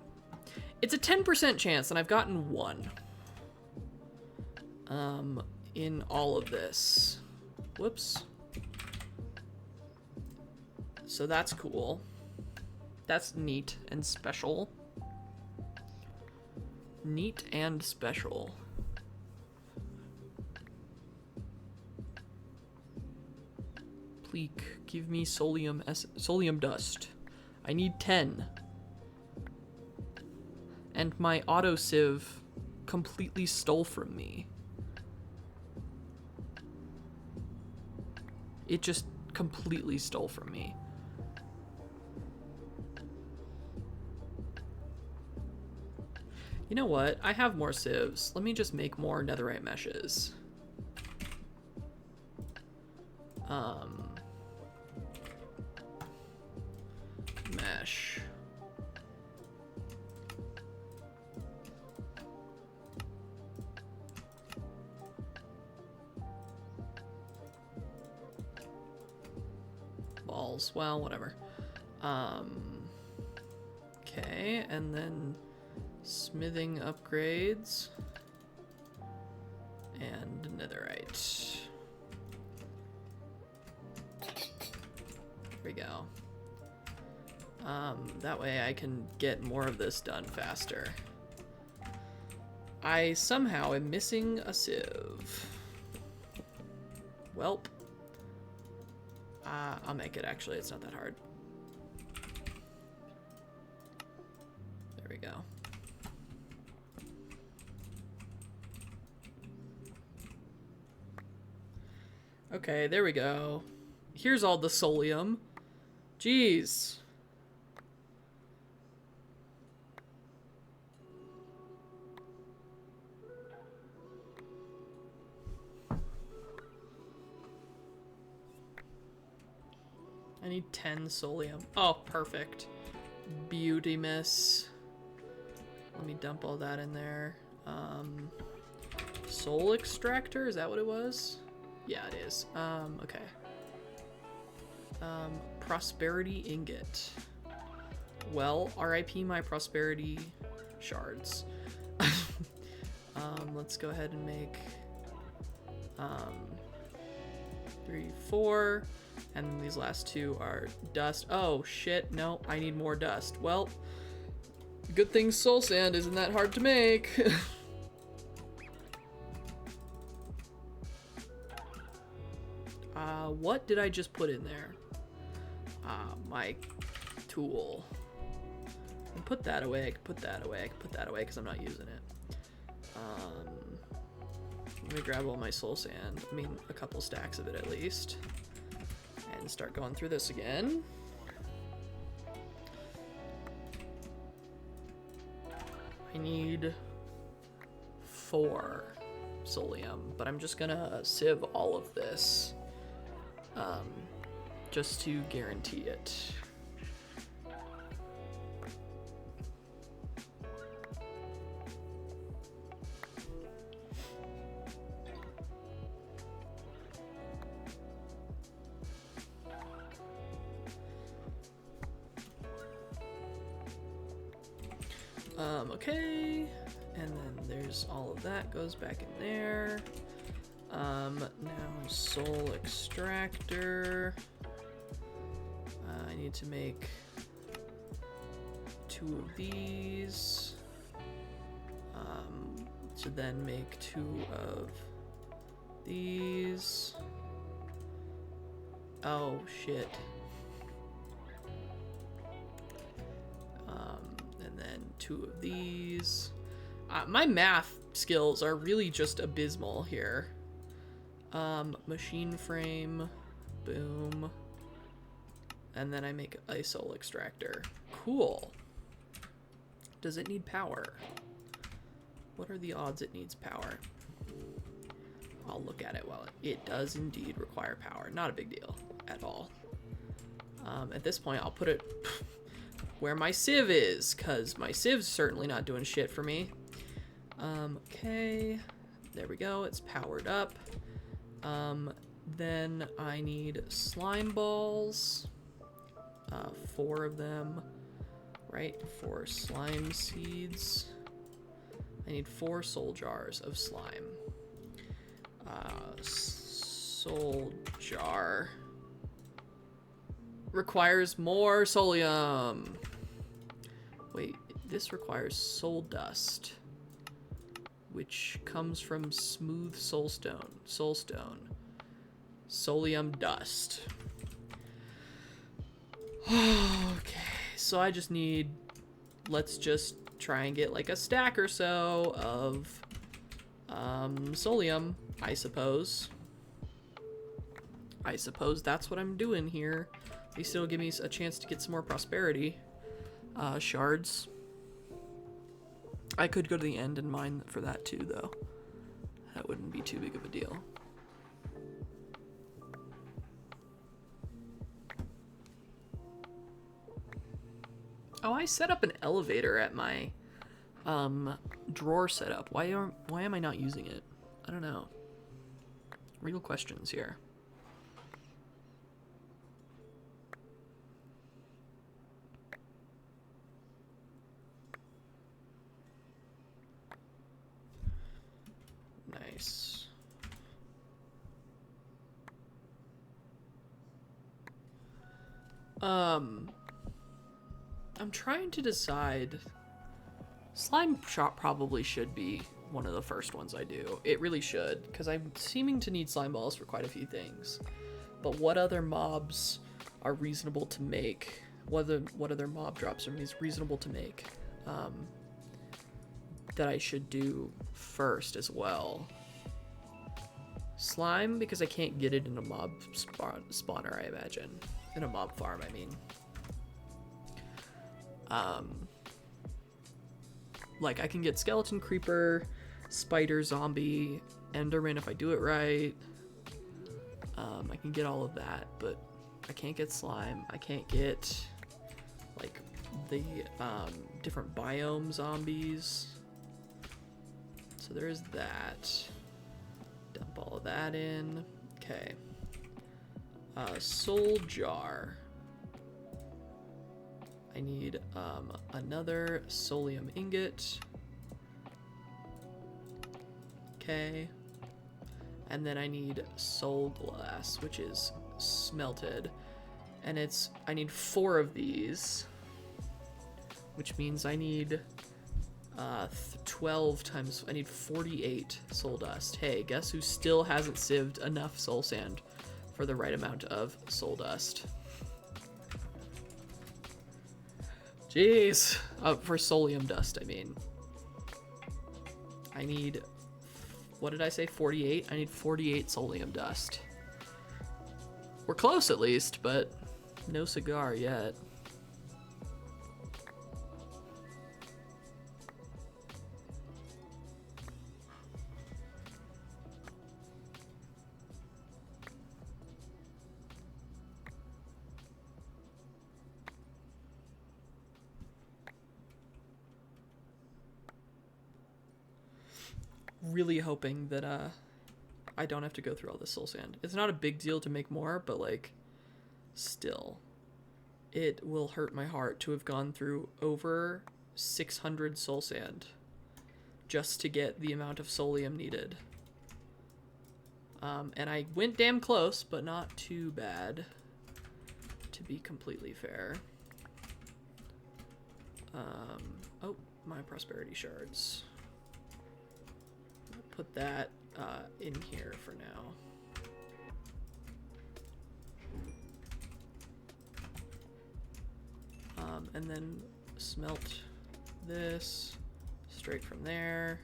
It's a 10% chance, and I've gotten 1 in all of this. Whoops. So that's cool. That's neat and special. Neat and special. Pleek, give me solium dust. I need 10. And my auto sieve completely stole from me. It just completely stole from me. You know what? I have more sieves. Let me just make more netherite meshes. Mesh. Balls. Well, whatever. Okay, and then smithing upgrades and netherite. There we go. That way I can get more of this done faster. I somehow am missing a sieve. Welp. I'll make it, actually. It's not that hard. There we go. Okay, there we go. Here's all the solium. Jeez. I need 10 solium. Oh, perfect. Beauty miss. Let me dump all that in there. Soul extractor, is that what it was? Yeah, it is. Okay. Prosperity ingot. Well, RIP my prosperity shards. Let's go ahead and make 3, 4, and these last 2 are dust. Oh shit, no, I need more dust. Well, good thing soul sand isn't that hard to make. What did I just put in there? My tool. I can put that away, I can put that away, I can put that away because I'm not using it. Let me grab all my soul sand. I mean, a couple stacks of it at least. And start going through this again. I need 4 solium, but I'm just gonna sieve all of this. Just to guarantee it. Okay, and then there's all of that goes back in there. Now soul extractor. I need to make 2 of these. To then make 2 of these. Oh shit. And then 2 of these. My math skills are really just abysmal here. Machine frame, boom. And then I make a soul extractor. Cool. Does it need power? What are the odds it needs power? I'll look at it while it does indeed require power. Not a big deal at all. At this point, I'll put it where my sieve is, because my sieve's certainly not doing shit for me. Okay, there we go. It's powered up. Then I need slime balls. 4 of them. Right, 4 slime seeds. I need 4 soul jars of slime. Soul jar requires more solium. Wait, this requires soul dust, which comes from smooth soulstone. Solium dust. Okay, so I just need, let's just try and get like a stack or so of solium, I suppose. I suppose that's what I'm doing here. At least it'll give me a chance to get some more prosperity shards. I could go to the end and mine for that too, though. That wouldn't be too big of a deal. Oh, I set up an elevator at my drawer setup. Why am I not using it? I don't know. Real questions here. Nice. I'm trying to decide. Slime shop probably should be one of the first ones I do. It really should, because I'm seeming to need slime balls for quite a few things. But what other mobs are reasonable to make? What other mob drops are reasonable to make? That I should do first as well. Slime, because I can't get it in a mob spawner, I imagine. In a mob farm, I mean. Like, I can get skeleton creeper, spider, zombie, enderman if I do it right. I can get all of that, but I can't get slime. I can't get, like, the different biome zombies. So there's that. Dump all of that in. Okay. Soul jar. I need another solium ingot. Okay. And then I need soul glass, which is smelted. And I need 4 of these, which means I need 12 times, I need 48 soul dust. Hey, guess who still hasn't sieved enough soul sand for the right amount of soul dust? Jeez. For solium dust, I mean. I need, what did I say, 48? I need 48 solium dust. We're close at least, but no cigar yet. Really hoping that I don't have to go through all this soul sand. It's not a big deal to make more, but like, still, it will hurt my heart to have gone through over 600 soul sand just to get the amount of solium needed. And I went damn close, but not too bad, to be completely fair. Oh, my prosperity shards. Put that in here for now. And then smelt this straight from there.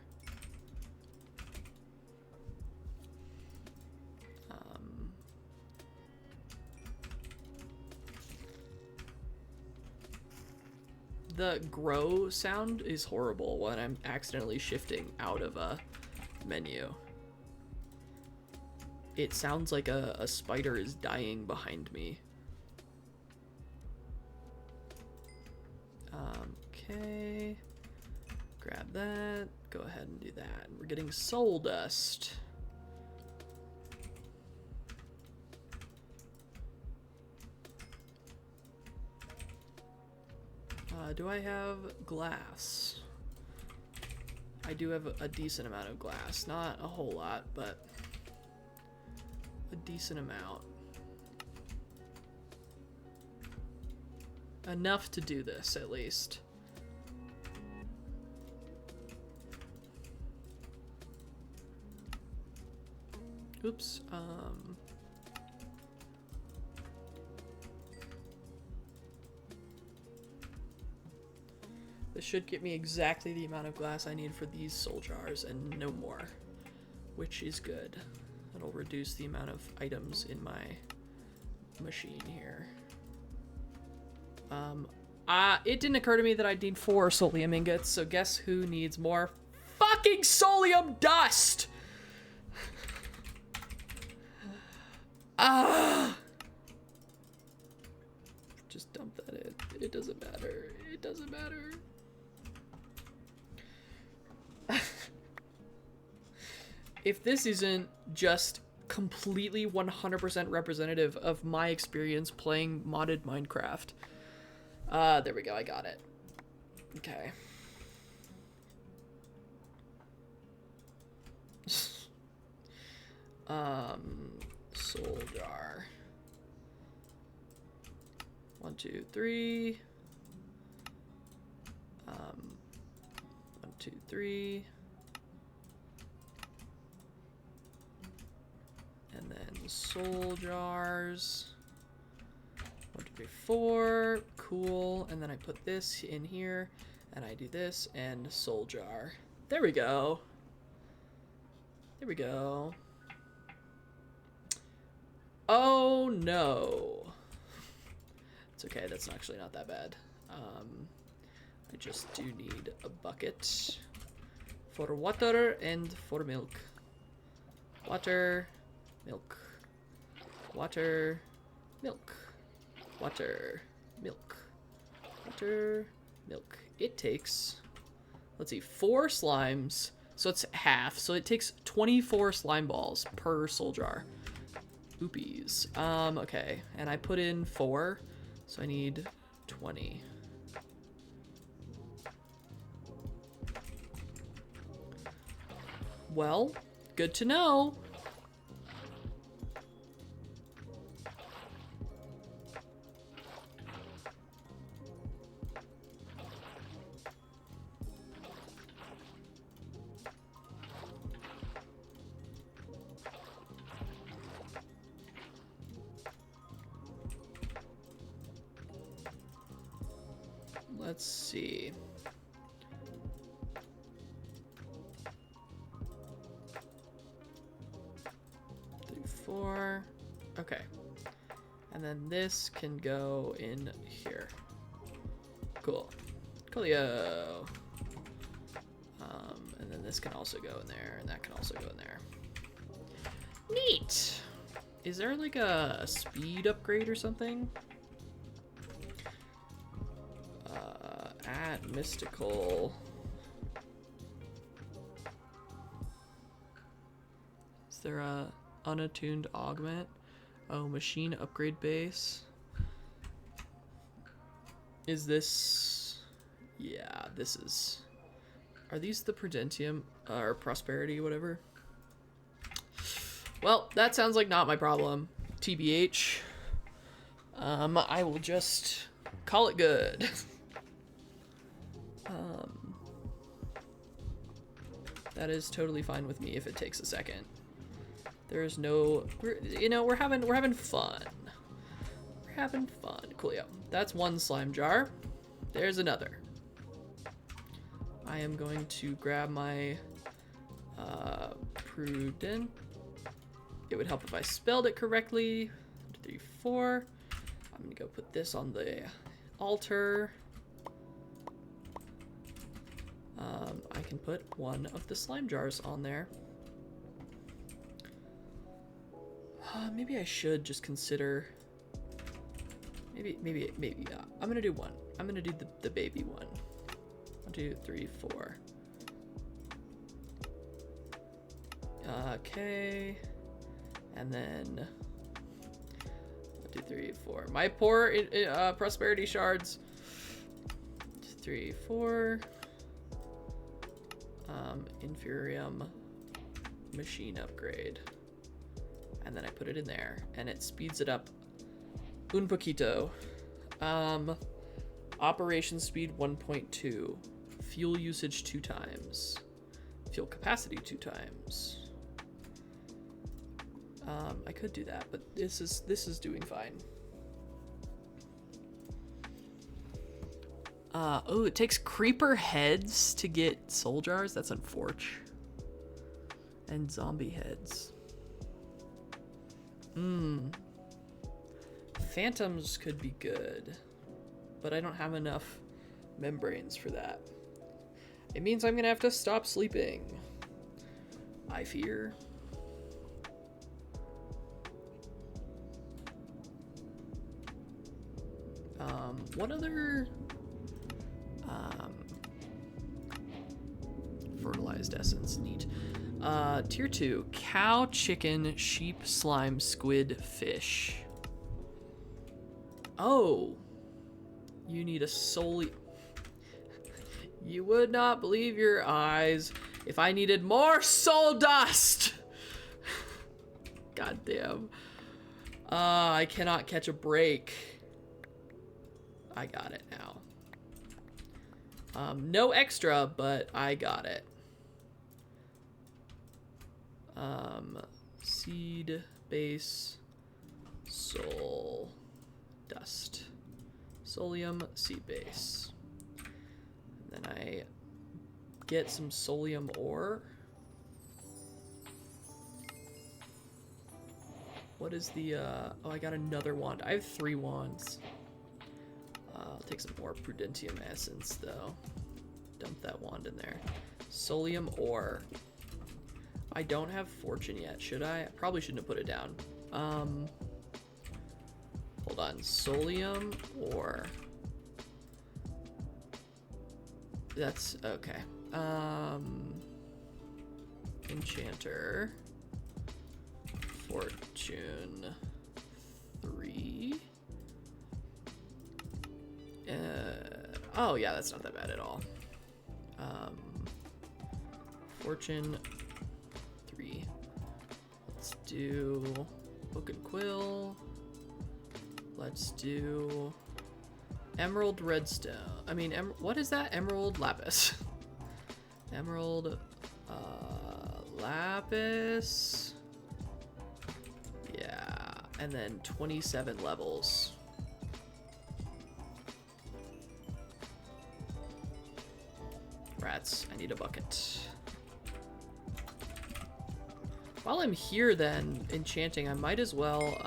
The grow sound is horrible when I'm accidentally shifting out of a menu. It sounds like a spider is dying behind me. Okay. Grab that. Go ahead and do that. We're getting soul dust. Do I have glass? I do have a decent amount of glass. Not a whole lot, but a decent amount. Enough to do this, at least. Oops, this should get me exactly the amount of glass I need for these soul jars and no more, which is good. It'll reduce the amount of items in my machine here. It didn't occur to me that I'd need 4 solium ingots, so guess who needs more fucking solium dust? Just dump that in. It doesn't matter. It doesn't matter. If this isn't just completely 100% representative of my experience playing modded Minecraft. There we go, I got it. Okay. Soul jar. 1, 2, 3. 1, 2, 3. And then soul jars. 1, 2, 3, 4. Cool. And then I put this in here, and I do this, and soul jar. There we go. There we go. Oh no. It's okay, that's actually not that bad. I just do need a bucket for water and for milk. Water, milk. Water, milk. Water, milk. Water, milk. It takes, let's see, 4 slimes. So it's half. So it takes 24 slime balls per soul jar. Oopies. Okay. And I put in 4. So I need 20. Well, good to know. Let's see. Three, 4. Okay. And then this can go in here. Cool. Coolio. And then this can also go in there, and that can also go in there. Neat! Is there like a speed upgrade or something? At mystical. Is there a unattuned augment? Oh, machine upgrade base. Is this? Yeah, this is. Are these the Prudentium or Prosperity, whatever? Well, that sounds like not my problem. TBH. I will just call it good. That is totally fine with me if it takes a second. There's no, we're having fun. We're having fun. Coolio. That's 1 slime jar. There's another. I am going to grab my Prudent. It would help if I spelled it correctly. 1, 2, 3, 4. I'm gonna go put this on the altar. I can put 1 of the slime jars on there. Maybe I should just consider. Maybe. I'm gonna do 1. I'm gonna do the baby one. 1, 2, 3, 4. Okay. And then 1, 2, 3, 4. My poor prosperity shards. 3, 4. Inferium machine upgrade. And then I put it in there, and it speeds it up un poquito. Operation speed 1.2. Fuel usage 2 times. Fuel capacity 2 times. I could do that, but this is doing fine. Oh, it takes creeper heads to get soul jars. That's unfortunate. And zombie heads. Phantoms could be good, but I don't have enough membranes for that. It means I'm gonna have to stop sleeping, I fear. What other fertilized essence? Neat. Tier 2, cow, chicken, sheep, slime, squid, fish. Oh, you need a solely... You would not believe your eyes if I needed more soul dust. God damn. I cannot catch a break. I got it now. No extra, but I got it. Seed, base, soul, dust. Solium, seed base. And then I get some solium ore. What is the, oh, I got another wand. I have 3 wands. I'll take some more prudentium essence, though. Dump that wand in there. Solium ore. I don't have fortune yet, should I? I probably shouldn't have put it down. Hold on. Solium ore. That's okay. Enchanter. Fortune 3. Oh yeah, that's not that bad at all. Fortune 3. Let's do Book and Quill. Let's do Emerald Redstone. I mean, what is that? Emerald Lapis. Emerald Lapis. Yeah, and then 27 levels. Rats, I need a bucket. While I'm here then, enchanting, I might as well,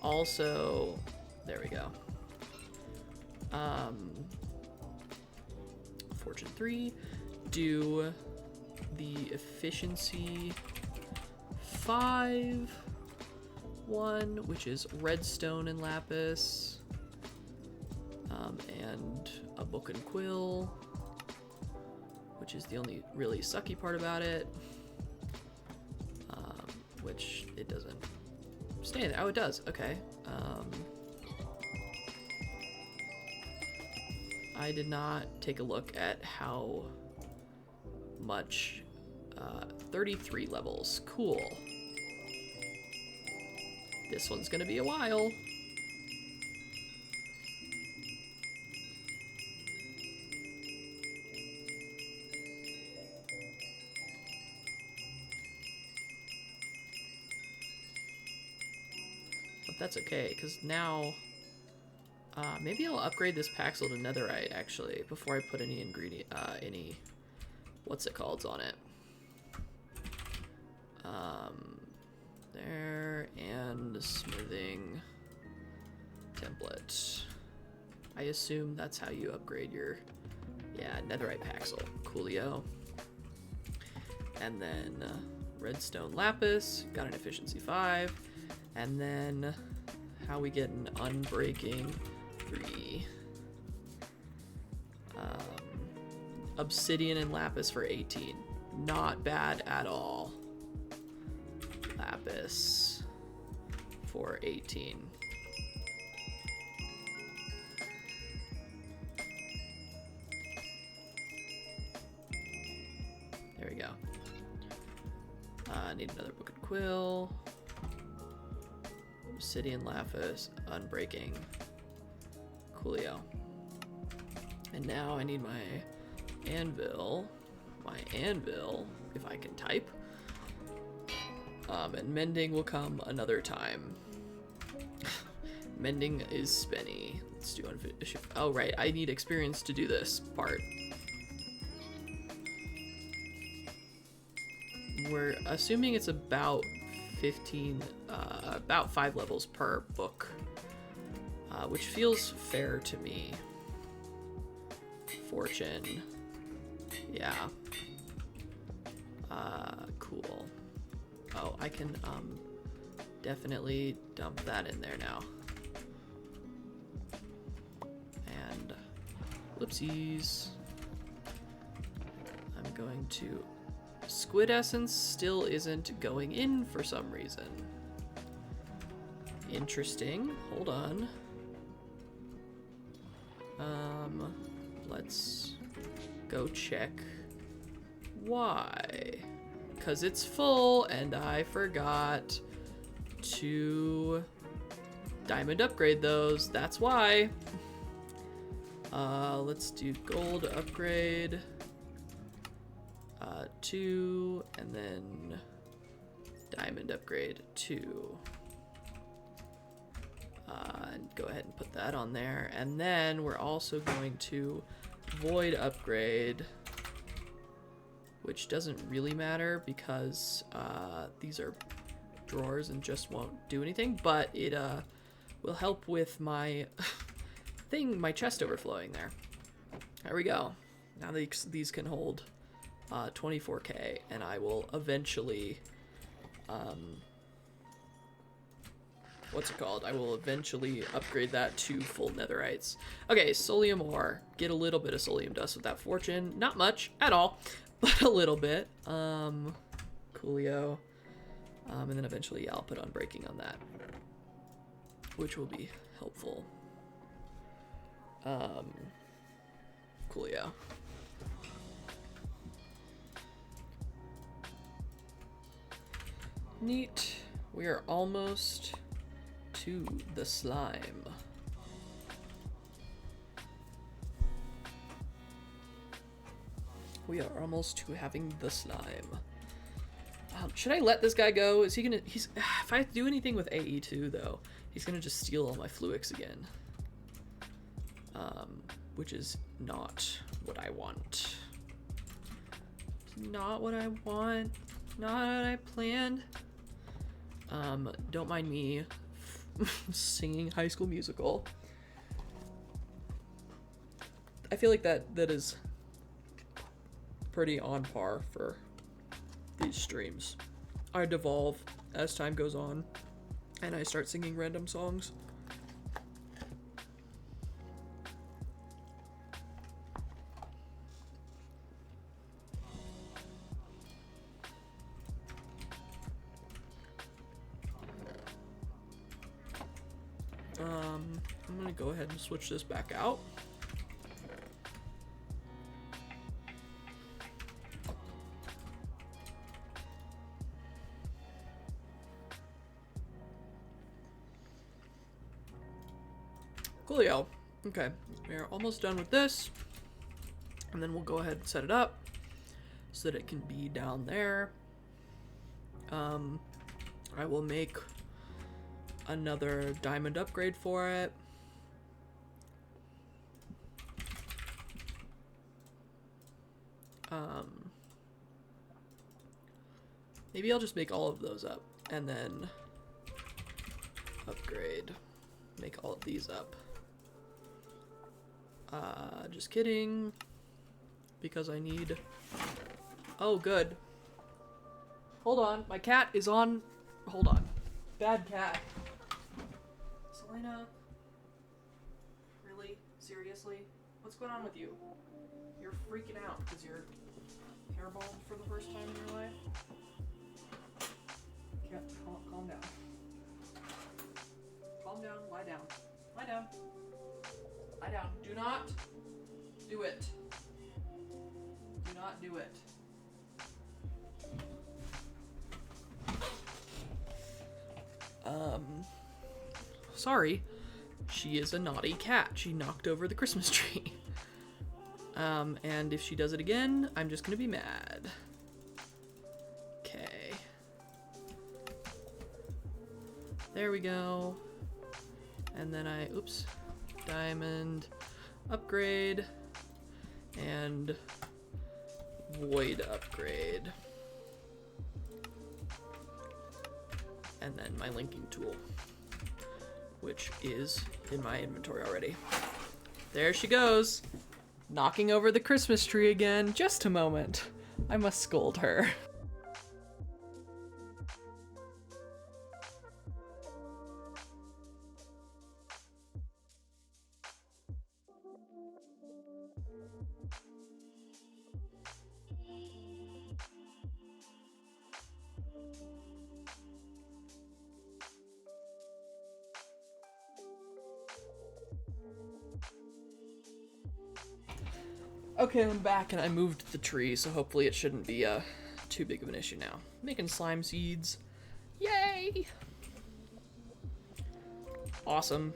also, there we go. Fortune 3, do the efficiency 5 one, which is redstone and lapis. And a book and quill, which is the only really sucky part about it, which it doesn't stay there. Oh, it does. Okay. I did not take a look at how much. 33 levels. Cool. This one's gonna be a while. But that's okay, because now maybe I'll upgrade this Paxil to netherite actually before I put any ingredient what's it called on it. There, and smithing template. I assume that's how you upgrade your, yeah, netherite Paxil. Coolio. And then redstone lapis, got an efficiency 5. And then how we get an unbreaking 3. Obsidian and lapis for 18. Not bad at all. Lapis for 18. need another book and quill. Obsidian lapis, unbreaking. Coolio. And now I need my anvil. My anvil, if I can type. And mending will come another time. Mending is spenny. Let's do oh right, I need experience to do this part. We're assuming it's about 15, about 5 levels per book, which feels fair to me. Fortune, yeah. Cool. Oh, I can definitely dump that in there now. And whoopsies. I'm going to... Squid essence still isn't going in for some reason. Interesting. Hold on. Let's go check why. Because it's full and I forgot to diamond upgrade those. That's why. Let's do gold upgrade. 2, and then diamond upgrade 2. And go ahead and put that on there. And then we're also going to void upgrade, which doesn't really matter because these are drawers and just won't do anything, but it will help with my my chest overflowing there. There we go. Now these can hold 24k, and I will eventually, what's it called? I will eventually upgrade that to full netherites. Okay, Solium ore. Get a little bit of Solium dust with that fortune. Not much at all, but a little bit. Coolio. And then eventually, yeah, I'll put unbreaking on that, which will be helpful. Coolio. Neat. We are almost to the slime. We are almost to having the slime. Should I let this guy go? Is he gonna... if I do anything with AE2, though, he's gonna just steal all my fluix again. Which is not what I want. Not what I want. Not what I planned. Don't mind me singing High School Musical. I feel like that is pretty on par for these streams. I devolve as time goes on, and I start singing random songs. I'm gonna go ahead and switch this back out. Coolio. Okay, we're almost done with this. And then we'll go ahead and set it up so that it can be down there. I will make another diamond upgrade for it. Maybe I'll just make all of those up and then upgrade. Make all of these up. Just kidding. Because I need... Oh, good. Hold on. My cat is on... Hold on. Bad cat. Selena? Really? Seriously? What's going on with you? You're freaking out because you're hairballed for the first time in your life? Cat, calm down. Calm down. Lie down. Lie down. Lie down. Do not do it. Do not do it. Sorry. She is a naughty cat. She knocked over the Christmas tree. And if she does it again, I'm just gonna be mad. Okay. There we go. And then oops, diamond, upgrade, and void upgrade. And then my linking tool, which is in my inventory already. There she goes, knocking over the Christmas tree again. Just a moment. I must scold her. Okay, I'm back and I moved the tree, so hopefully it shouldn't be too big of an issue now. Making slime seeds. Yay! Awesome.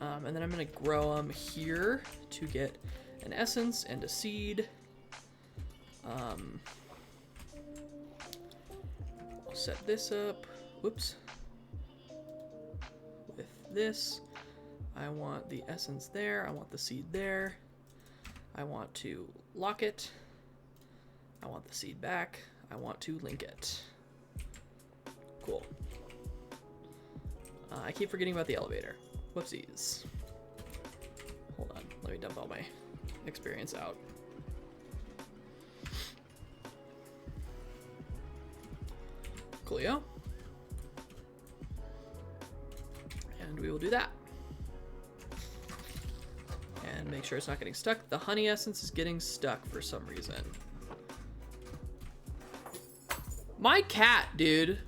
And then I'm gonna grow them here to get an essence and a seed. I'll set this up. Whoops. With this, I want the essence there. I want the seed there. I want to lock it. I want the seed back. I want to link it. Cool. I keep forgetting about the elevator. Whoopsies. Hold on. Let me dump all my experience out. Coolio. And we will do that. And make sure it's not getting stuck. The honey essence is getting stuck for some reason. My cat, dude.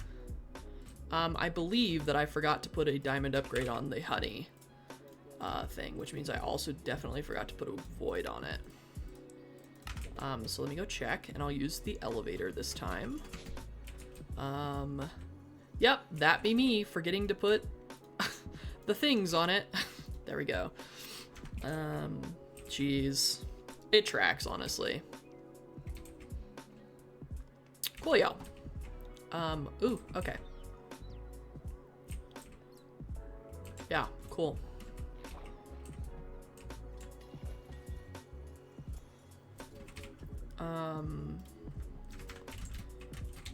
I believe that I forgot to put a diamond upgrade on the honey thing, which means I also definitely forgot to put a void on it. So let me go check, and I'll use the elevator this time. Yep, that be me forgetting to put the things on it. There we go. Jeez. It tracks, honestly. Cool, y'all. Ooh, okay. Yeah, cool.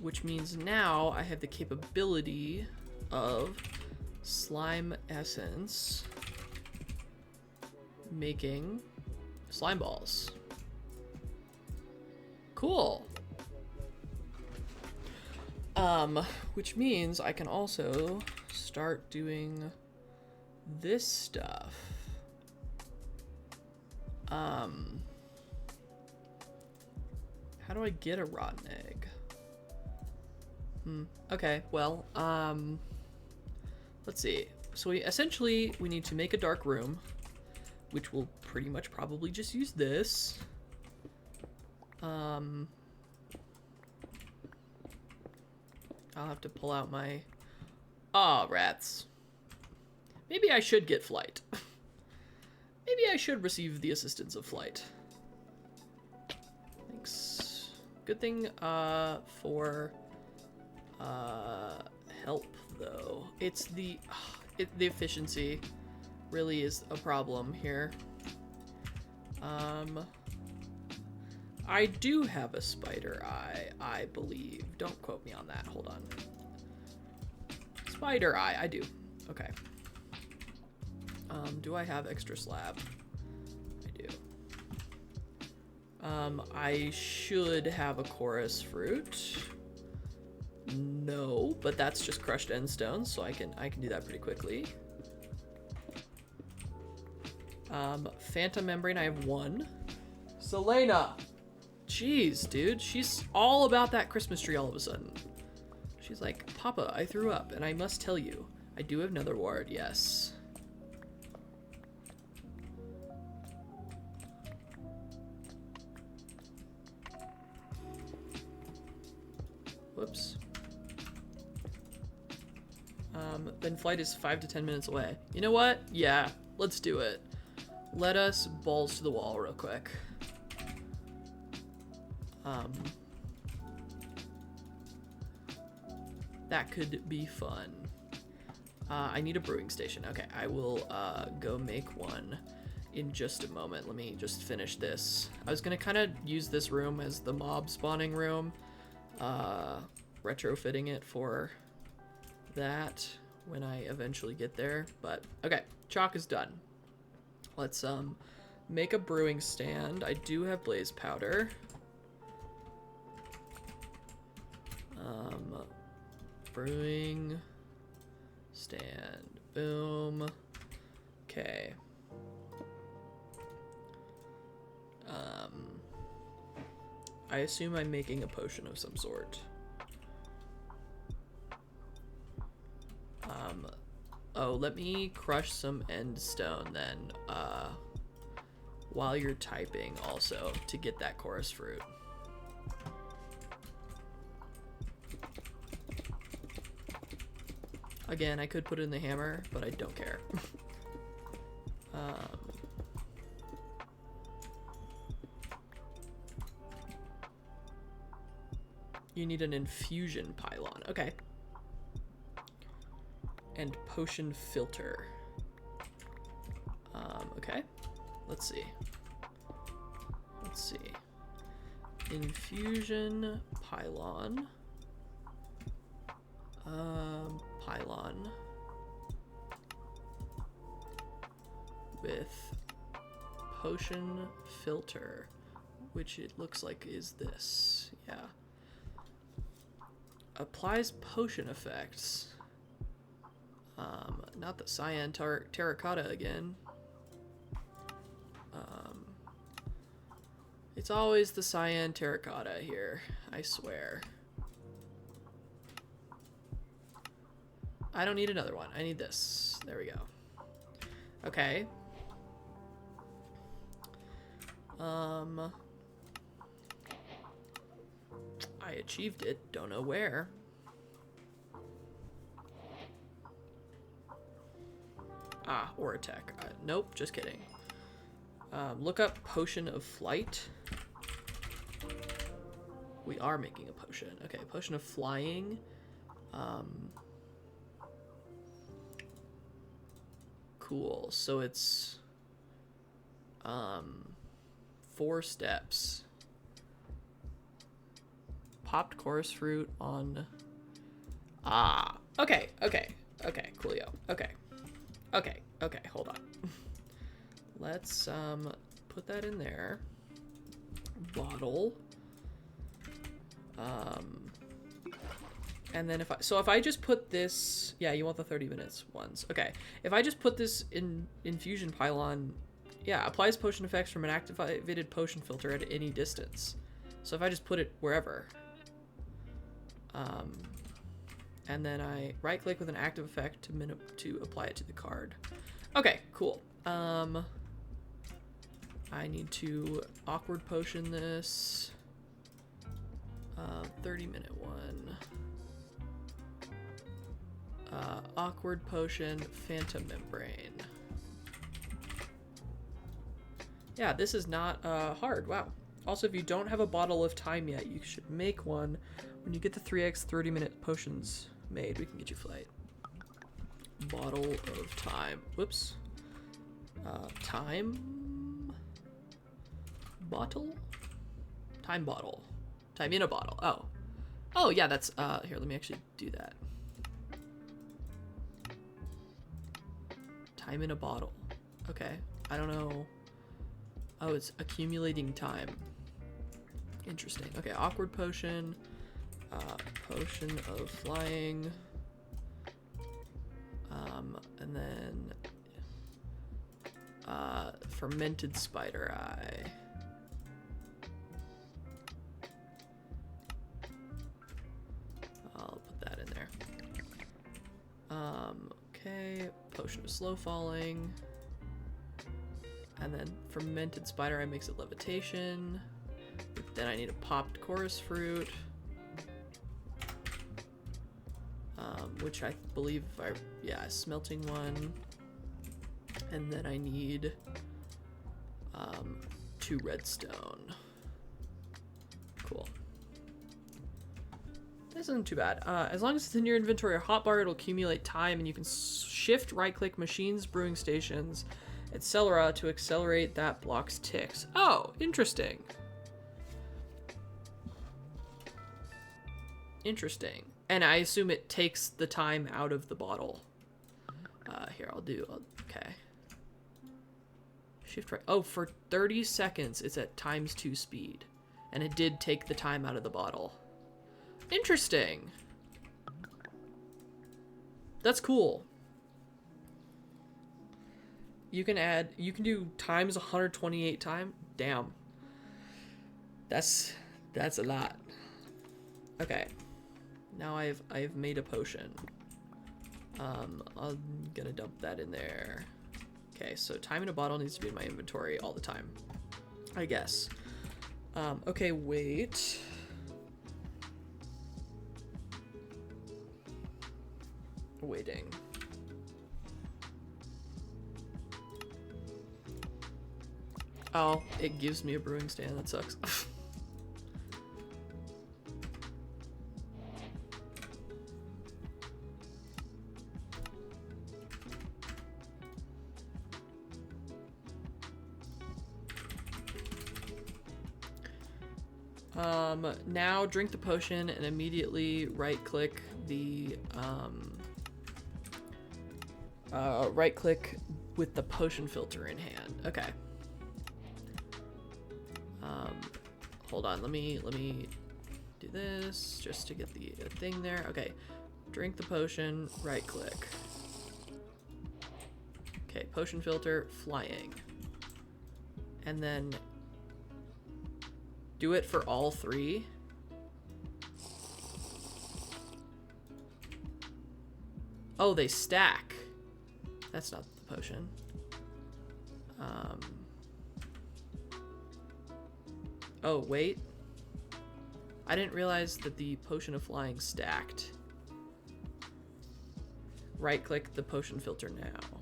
Which means now I have the capability of slime essence making slime balls. Cool. Which means I can also start doing this stuff. How do I get a rotten egg? Okay, well, let's see. So we need to make a dark room, which will pretty much probably just use this. I'll have to pull out my... Aw, rats. Maybe I should get flight. Maybe I should receive the assistance of flight. Thanks. Good thing for help, though. It's the efficiency really is a problem here. I do have a spider eye, I believe. Don't quote me on that. Hold on. Spider eye, I do. Okay. Do I have extra slab? I do. I should have a chorus fruit. No, but that's just crushed end stones, so I can do that pretty quickly. Phantom membrane, I have 1. Selena! Jeez, dude, she's all about that Christmas tree all of a sudden. She's like, Papa, I threw up, and I must tell you, I do have nether wart, yes. Whoops. flight is 5 to 10 minutes away. You know what? Yeah, let's do it. Let us balls to the wall real quick. That could be fun. I need a brewing station. Okay, I will go make one in just a moment. Let me just finish this. I was gonna kind of use this room as the mob spawning room, retrofitting it for that when I eventually get there, but okay, chalk is done. Let's make a brewing stand. I do have blaze powder. Brewing stand, boom. Okay. I assume I'm making a potion of some sort. Oh, let me crush some end stone then, while you're typing also to get that chorus fruit. Again, I could put it in the hammer, but I don't care. You need an infusion pylon. Okay. And potion filter. Okay. Let's see. Let's see. Infusion pylon. Pylon. With potion filter, which it looks like is this. Yeah. Applies potion effects. Not the cyan terracotta again. It's always the cyan terracotta here, I swear. I don't need another one. I need this. There we go. Okay. I achieved it. Don't know where. Ah, or attack. Nope, just kidding. Look up potion of flight. We are making a potion. Okay, potion of flying. Cool. So it's 4 steps. Popped chorus fruit on. Ah. Okay. Okay. Okay. Coolio. Okay. Okay. Okay. Hold on. Let's put that in there. Bottle. And then if I just put this, yeah, you want the 30 minutes ones. Okay. If I just put this in infusion pylon, yeah, applies potion effects from an activated potion filter at any distance. So if I just put it wherever, and then I right click with an active effect to apply it to the card. Okay, cool. I need to awkward potion this. 30-minute one. Awkward potion, phantom membrane. Yeah, this is not hard. Wow. Also, if you don't have a bottle of time yet, you should make one. When you get the 3x 30-minute potions made, we can get you flight. Bottle of time. Whoops. Time bottle? Time bottle. Time in a bottle. Oh. Oh, yeah, that's, here, let me actually do that. Time in a bottle. Okay. I don't know. Oh, it's accumulating time. Interesting. Okay, awkward potion. Potion of flying. And then fermented spider eye. I'll put that in there. Okay, potion of slow falling. And then fermented spider eye makes it levitation. Then I need a popped chorus fruit. which I believe yeah, smelting one. And then I need 2 redstone. Cool. This isn't too bad. As long as it's in your inventory or hotbar, it'll accumulate time, and you can shift right-click machines, brewing stations, etc. to accelerate that block's ticks. Oh, interesting. Interesting. And I assume it takes the time out of the bottle. Here, okay. Shift right. Oh, for 30 seconds, it's at ×2 speed. And it did take the time out of the bottle. Interesting. That's cool. You can do ×128 time. Damn. That's a lot. Okay. Now I've made a potion. I'm gonna dump that in there. Okay, so time in a bottle needs to be in my inventory all the time, I guess. Okay, wait. Waiting. Oh, it gives me a brewing stand. That sucks. Now drink the potion and immediately right-click the, right-click with the potion filter in hand. Okay. Hold on, let me do this just to get the thing there. Okay, drink the potion, right-click. Okay, potion filter, flying. And then do it for all 3. Oh, they stack. That's not the potion. Oh, wait. I didn't realize that the potion of flying stacked. Right-click the potion filter now.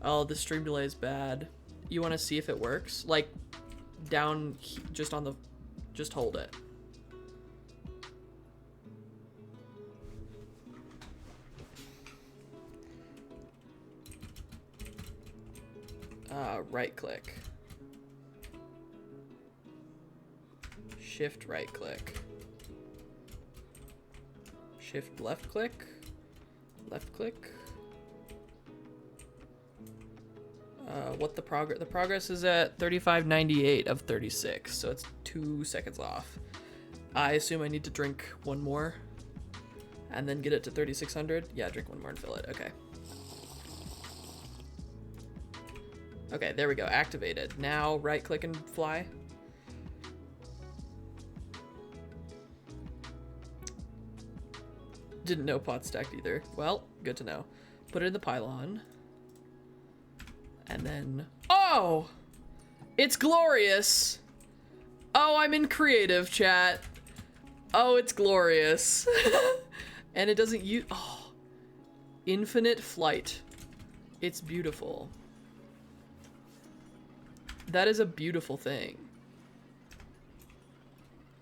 Oh, the stream delay is bad. You want to see if it works? Like, down just on the... Just hold it. Right-click. Shift right-click. Shift left-click. Left-click. What the progress? The progress is at 3598 of 36, so it's 2 seconds off. I assume I need to drink one more and then get it to 3600. Yeah, drink one more and fill it. Okay. Okay, there we go. Activated. Now right-click and fly. Didn't know pot stacked either. Well, good to know. Put it in the pylon. And then... Oh! It's glorious! Oh, I'm in creative, chat. Oh, it's glorious. And it doesn't use... Oh. Infinite flight. It's beautiful. That is a beautiful thing.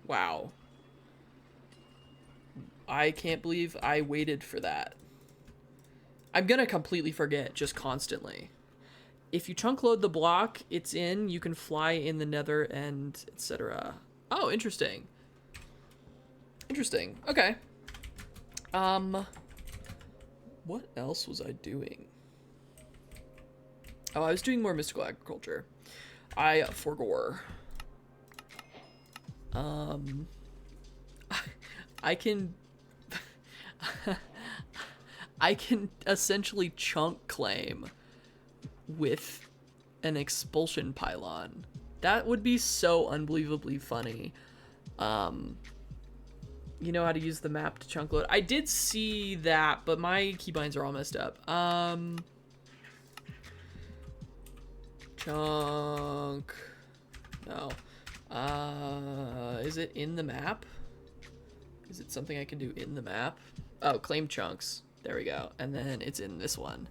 Wow. I can't believe I waited for that. I'm gonna completely forget just constantly. If you chunk load the block it's in, you can fly in the nether and etc. Oh, interesting. Interesting. Okay. What else was I doing? Oh, I was doing more mystical agriculture. I forgore. I can I can essentially chunk claim with an expulsion pylon. That would be so unbelievably funny. You know how to use the map to chunk load. I did see that, but my keybinds are all messed up. Chunk. No. Is it in the map? Is it something I can do in the map? Oh, claim chunks. There we go. And then it's in this one.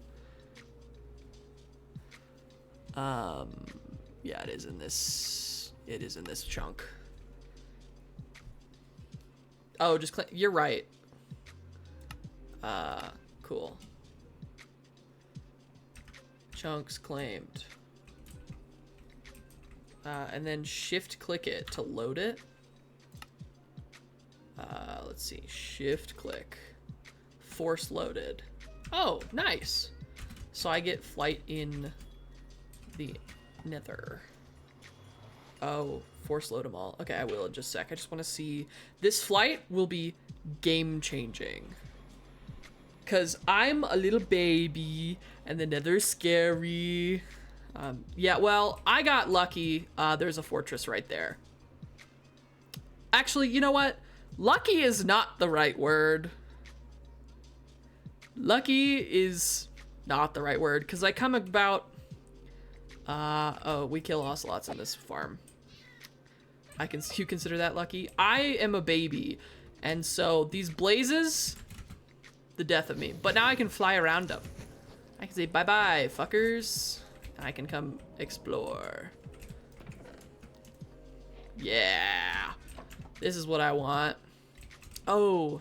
Yeah, it is in this. It is in this chunk. Oh, just claim. You're right. Cool. Chunks claimed. And then shift click it to load it. Let's see. Shift click. Force loaded. Oh, nice. So I get flight in the nether. Oh, force load them all. Okay, I will in just a sec. I just want to see. This flight will be game changing. Because I'm a little baby and the nether's scary. Yeah, well, I got lucky. There's a fortress right there. Actually, you know what? Lucky is not the right word. Lucky is not the right word, because I come about... oh, we kill ocelots in this farm. You consider that lucky? I am a baby, and so these blazes, the death of me. But now I can fly around them. I can say, bye-bye, fuckers. And I can come explore. Yeah. This is what I want. Oh,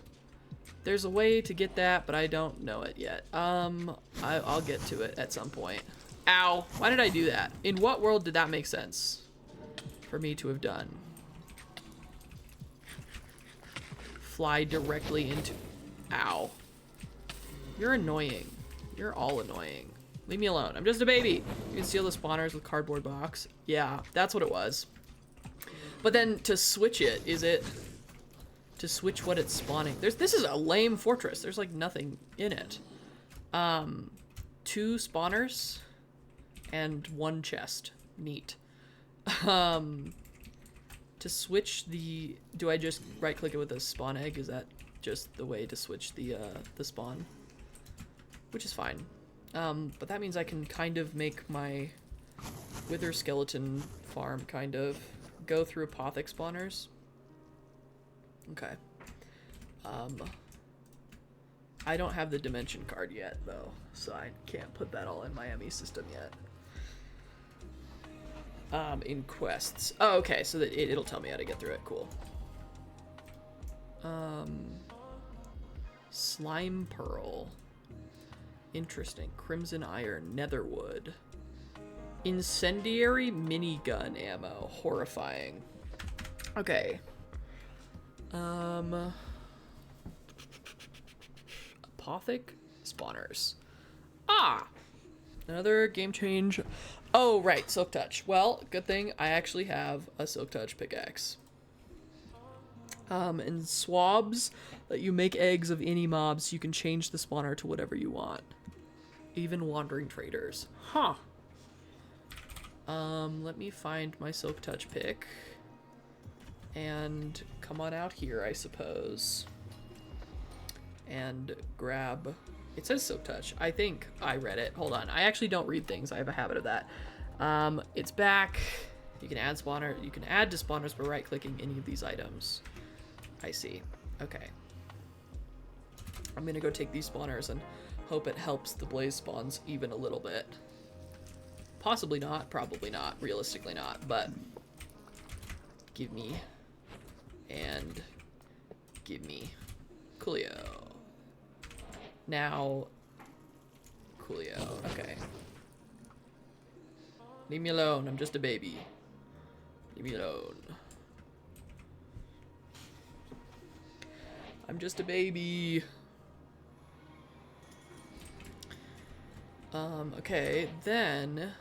there's a way to get that, but I don't know it yet. I'll get to it at some point. Ow, why did I do that? In what world did that make sense for me to have done? Fly directly into... Ow. You're annoying. You're all annoying. Leave me alone. I'm just a baby. You can steal the spawners with cardboard box. Yeah, that's what it was. But then to switch it, is it... To switch what it's spawning. This is a lame fortress. There's like nothing in it. 2 spawners and 1 chest. Neat. To switch the... Do I just right click it with a spawn egg? Is that just the way to switch the spawn? Which is fine. But that means I can kind of make my wither skeleton farm kind of go through apothic spawners. Okay. I don't have the dimension card yet, though, so I can't put that all in my ME system yet. In quests. Oh, okay, so that it'll tell me how to get through it. Cool. Slime pearl. Interesting. Crimson iron. Netherwood. Incendiary minigun ammo. Horrifying. Okay. Apothic spawners. Ah! Another game change. Oh, right. Silk touch. Well, good thing I actually have a silk touch pickaxe. And swabs let you make eggs of any mobs. You can change the spawner to whatever you want. Even wandering traders. Huh. Let me find my silk touch pick. And come on out here, I suppose. And grab... It says silk touch. I think I read it. Hold on. I actually don't read things. I have a habit of that. It's back. You can add spawner. You can add to spawners by right-clicking any of these items. I see. Okay. I'm gonna go take these spawners and hope it helps the blaze spawns even a little bit. Possibly not. Probably not. Realistically not. But give me... And give me Coolio. Now, Coolio. Okay. Leave me alone. I'm just a baby. Leave me alone. I'm just a baby. Okay, then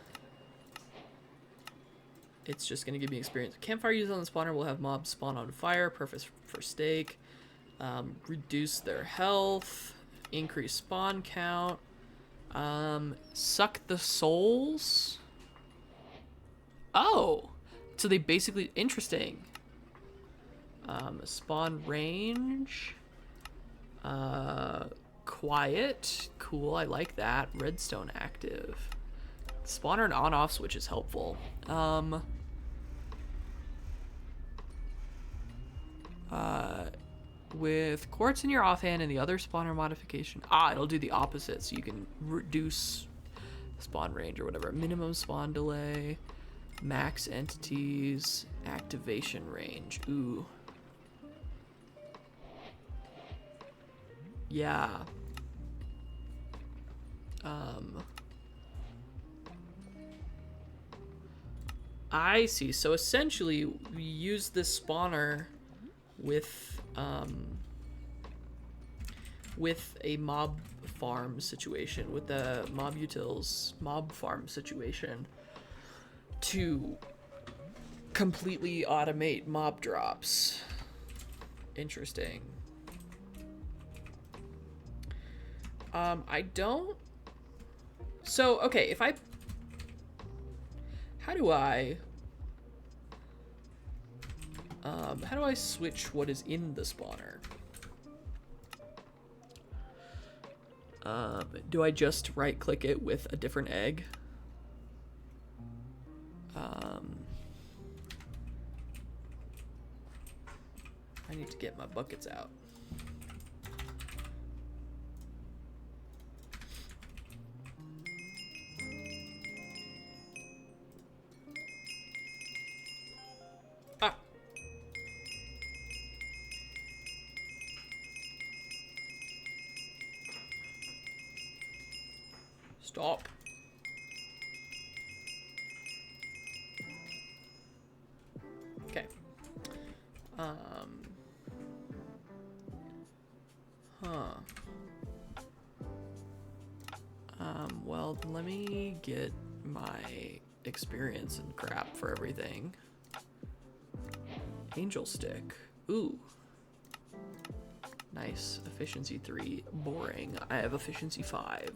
it's just gonna give me experience. Campfire used on the spawner will have mobs spawn on fire, perfect for steak. Reduce their health, increase spawn count. Suck the souls. Oh, so they basically interesting. Spawn range. Quiet, cool. I like that. Redstone active. Spawner and on-off switch is helpful. with quartz in your offhand and the other spawner modification. Ah, it'll do the opposite, so you can reduce spawn range or whatever. Minimum spawn delay, max entities, activation range. Ooh. Yeah. I see. So essentially, we use this spawner with a mob farm situation, with the mob utils mob farm situation, to completely automate mob drops. Interesting. I don't. So okay, if I. How do I switch what is in the spawner? Do I just right click it with a different egg? I need to get my buckets out. Ah. Stop. Okay. Well, let me get my experience and crap for everything. Angel stick. Ooh. Nice. Efficiency 3. Boring. I have efficiency 5.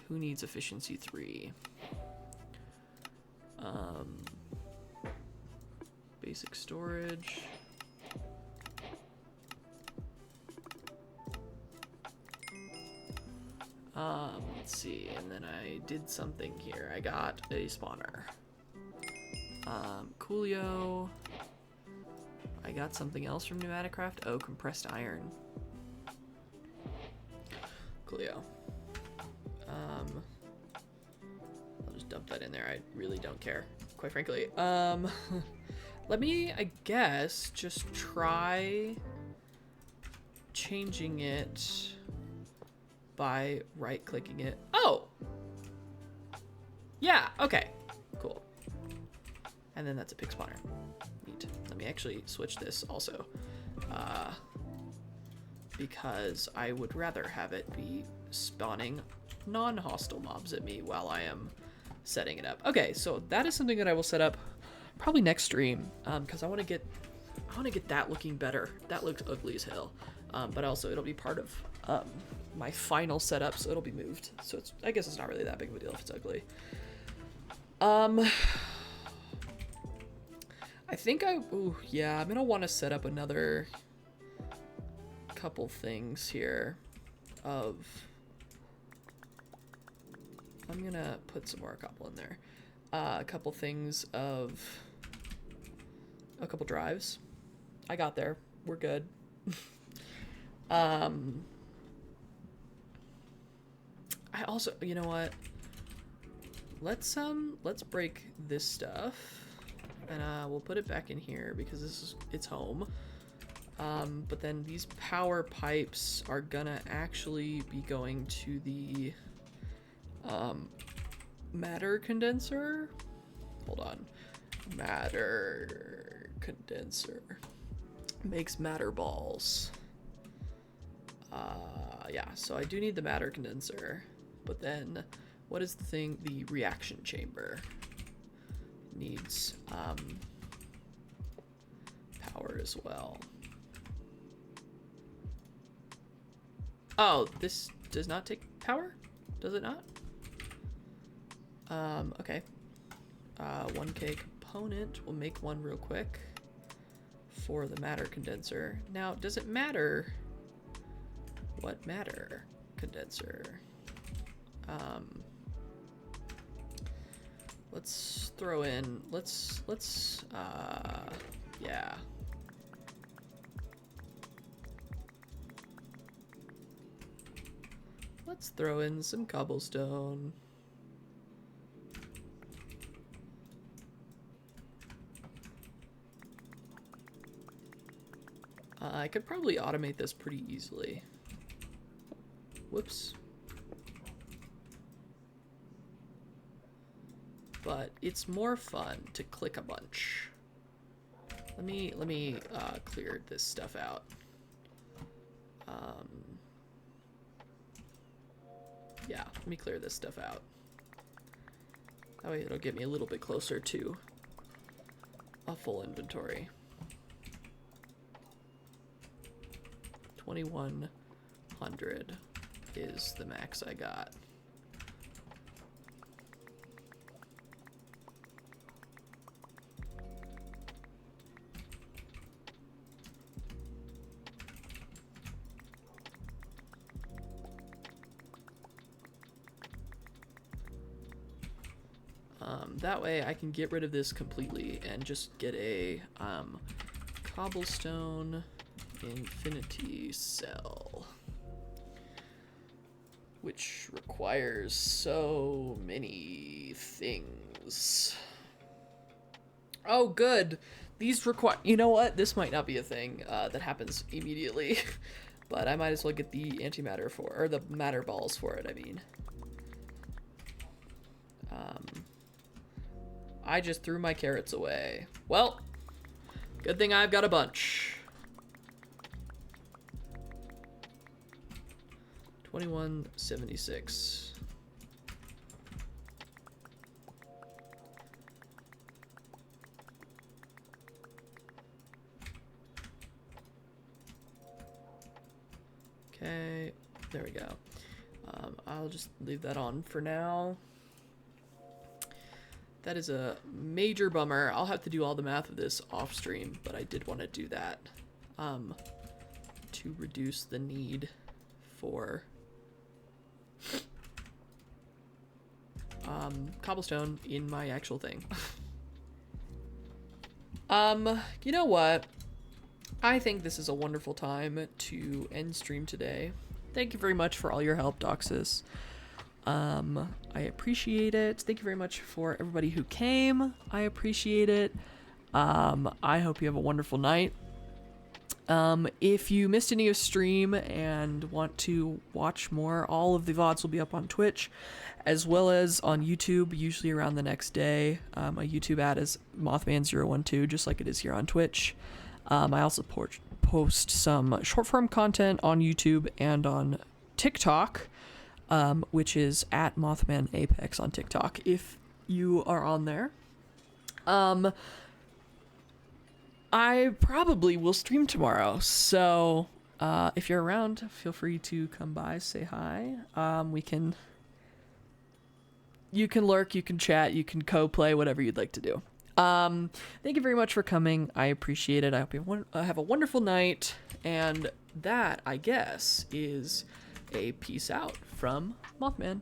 Who needs efficiency 3? Basic storage. Let's see, and then I did something here. I got a spawner. Coolio. I got something else from Pneumatic Craft. Oh, compressed iron. Coolio. I'll just dump that in there. I really don't care, quite frankly. Let me, I guess, just try changing it by right-clicking it. Oh! Yeah, okay. Cool. And then that's a pig spawner. Neat. Let me actually switch this also. Because I would rather have it be spawning non-hostile mobs at me while I am setting it up. Okay, so that is something that I will set up probably next stream, because I want to get that looking better. That looks ugly as hell. But also it'll be part of my final setup, so it'll be moved. So I guess it's not really that big of a deal if it's ugly. I think yeah, I'm gonna want to set up another couple things here I'm gonna put some more couple in there. A couple things of a couple drives. I got there. We're good. I also, you know what? Let's break this stuff, and we'll put it back in here because it's home. But then these power pipes are gonna actually be going to the matter condenser. Hold on. Matter condenser makes matter balls. Yeah, so I do need the matter condenser, but then what is the thing? The reaction chamber needs power as well. Oh, this does not take power? Does it not? Okay. 1K component. We'll make one real quick for the matter condenser. Now, does it matter what matter condenser? Let's throw in, let's yeah. Let's throw in some cobblestone. I could probably automate this pretty easily. Whoops. But it's more fun to click a bunch. Let me clear this stuff out. Yeah, let me clear this stuff out. That way it'll get me a little bit closer to a full inventory. 2100 is the max I got. That way I can get rid of this completely and just get a cobblestone infinity cell, which requires so many things. Oh, good. These require, you know what? This might not be a thing that happens immediately, but I might as well get the antimatter for, or the matter balls for it, I mean. I just threw my carrots away. Well, good thing I've got a bunch. 2176. Okay, there we go. I'll just leave that on for now. That is a major bummer. I'll have to do all the math of this off stream, but I did want to do that to reduce the need for cobblestone in my actual thing. You know what? I think this is a wonderful time to end stream today. Thank you very much for all your help, Doxus. I appreciate it. Thank you very much for everybody who came. I appreciate it. I hope you have a wonderful night. If you missed any of stream and want to watch more, all of the VODs will be up on Twitch as well as on YouTube, usually around the next day. My YouTube ad is Mothman012, just like it is here on Twitch. I also post some short form content on YouTube and on TikTok, which is at Mothman Apex on TikTok, if you are on there. I probably will stream tomorrow, so if you're around, feel free to come by, say hi. You can lurk, you can chat, you can co-play, whatever you'd like to do. Thank you very much for coming. I appreciate it. I hope you have a wonderful night, and that, I guess, is a peace out from Mothman.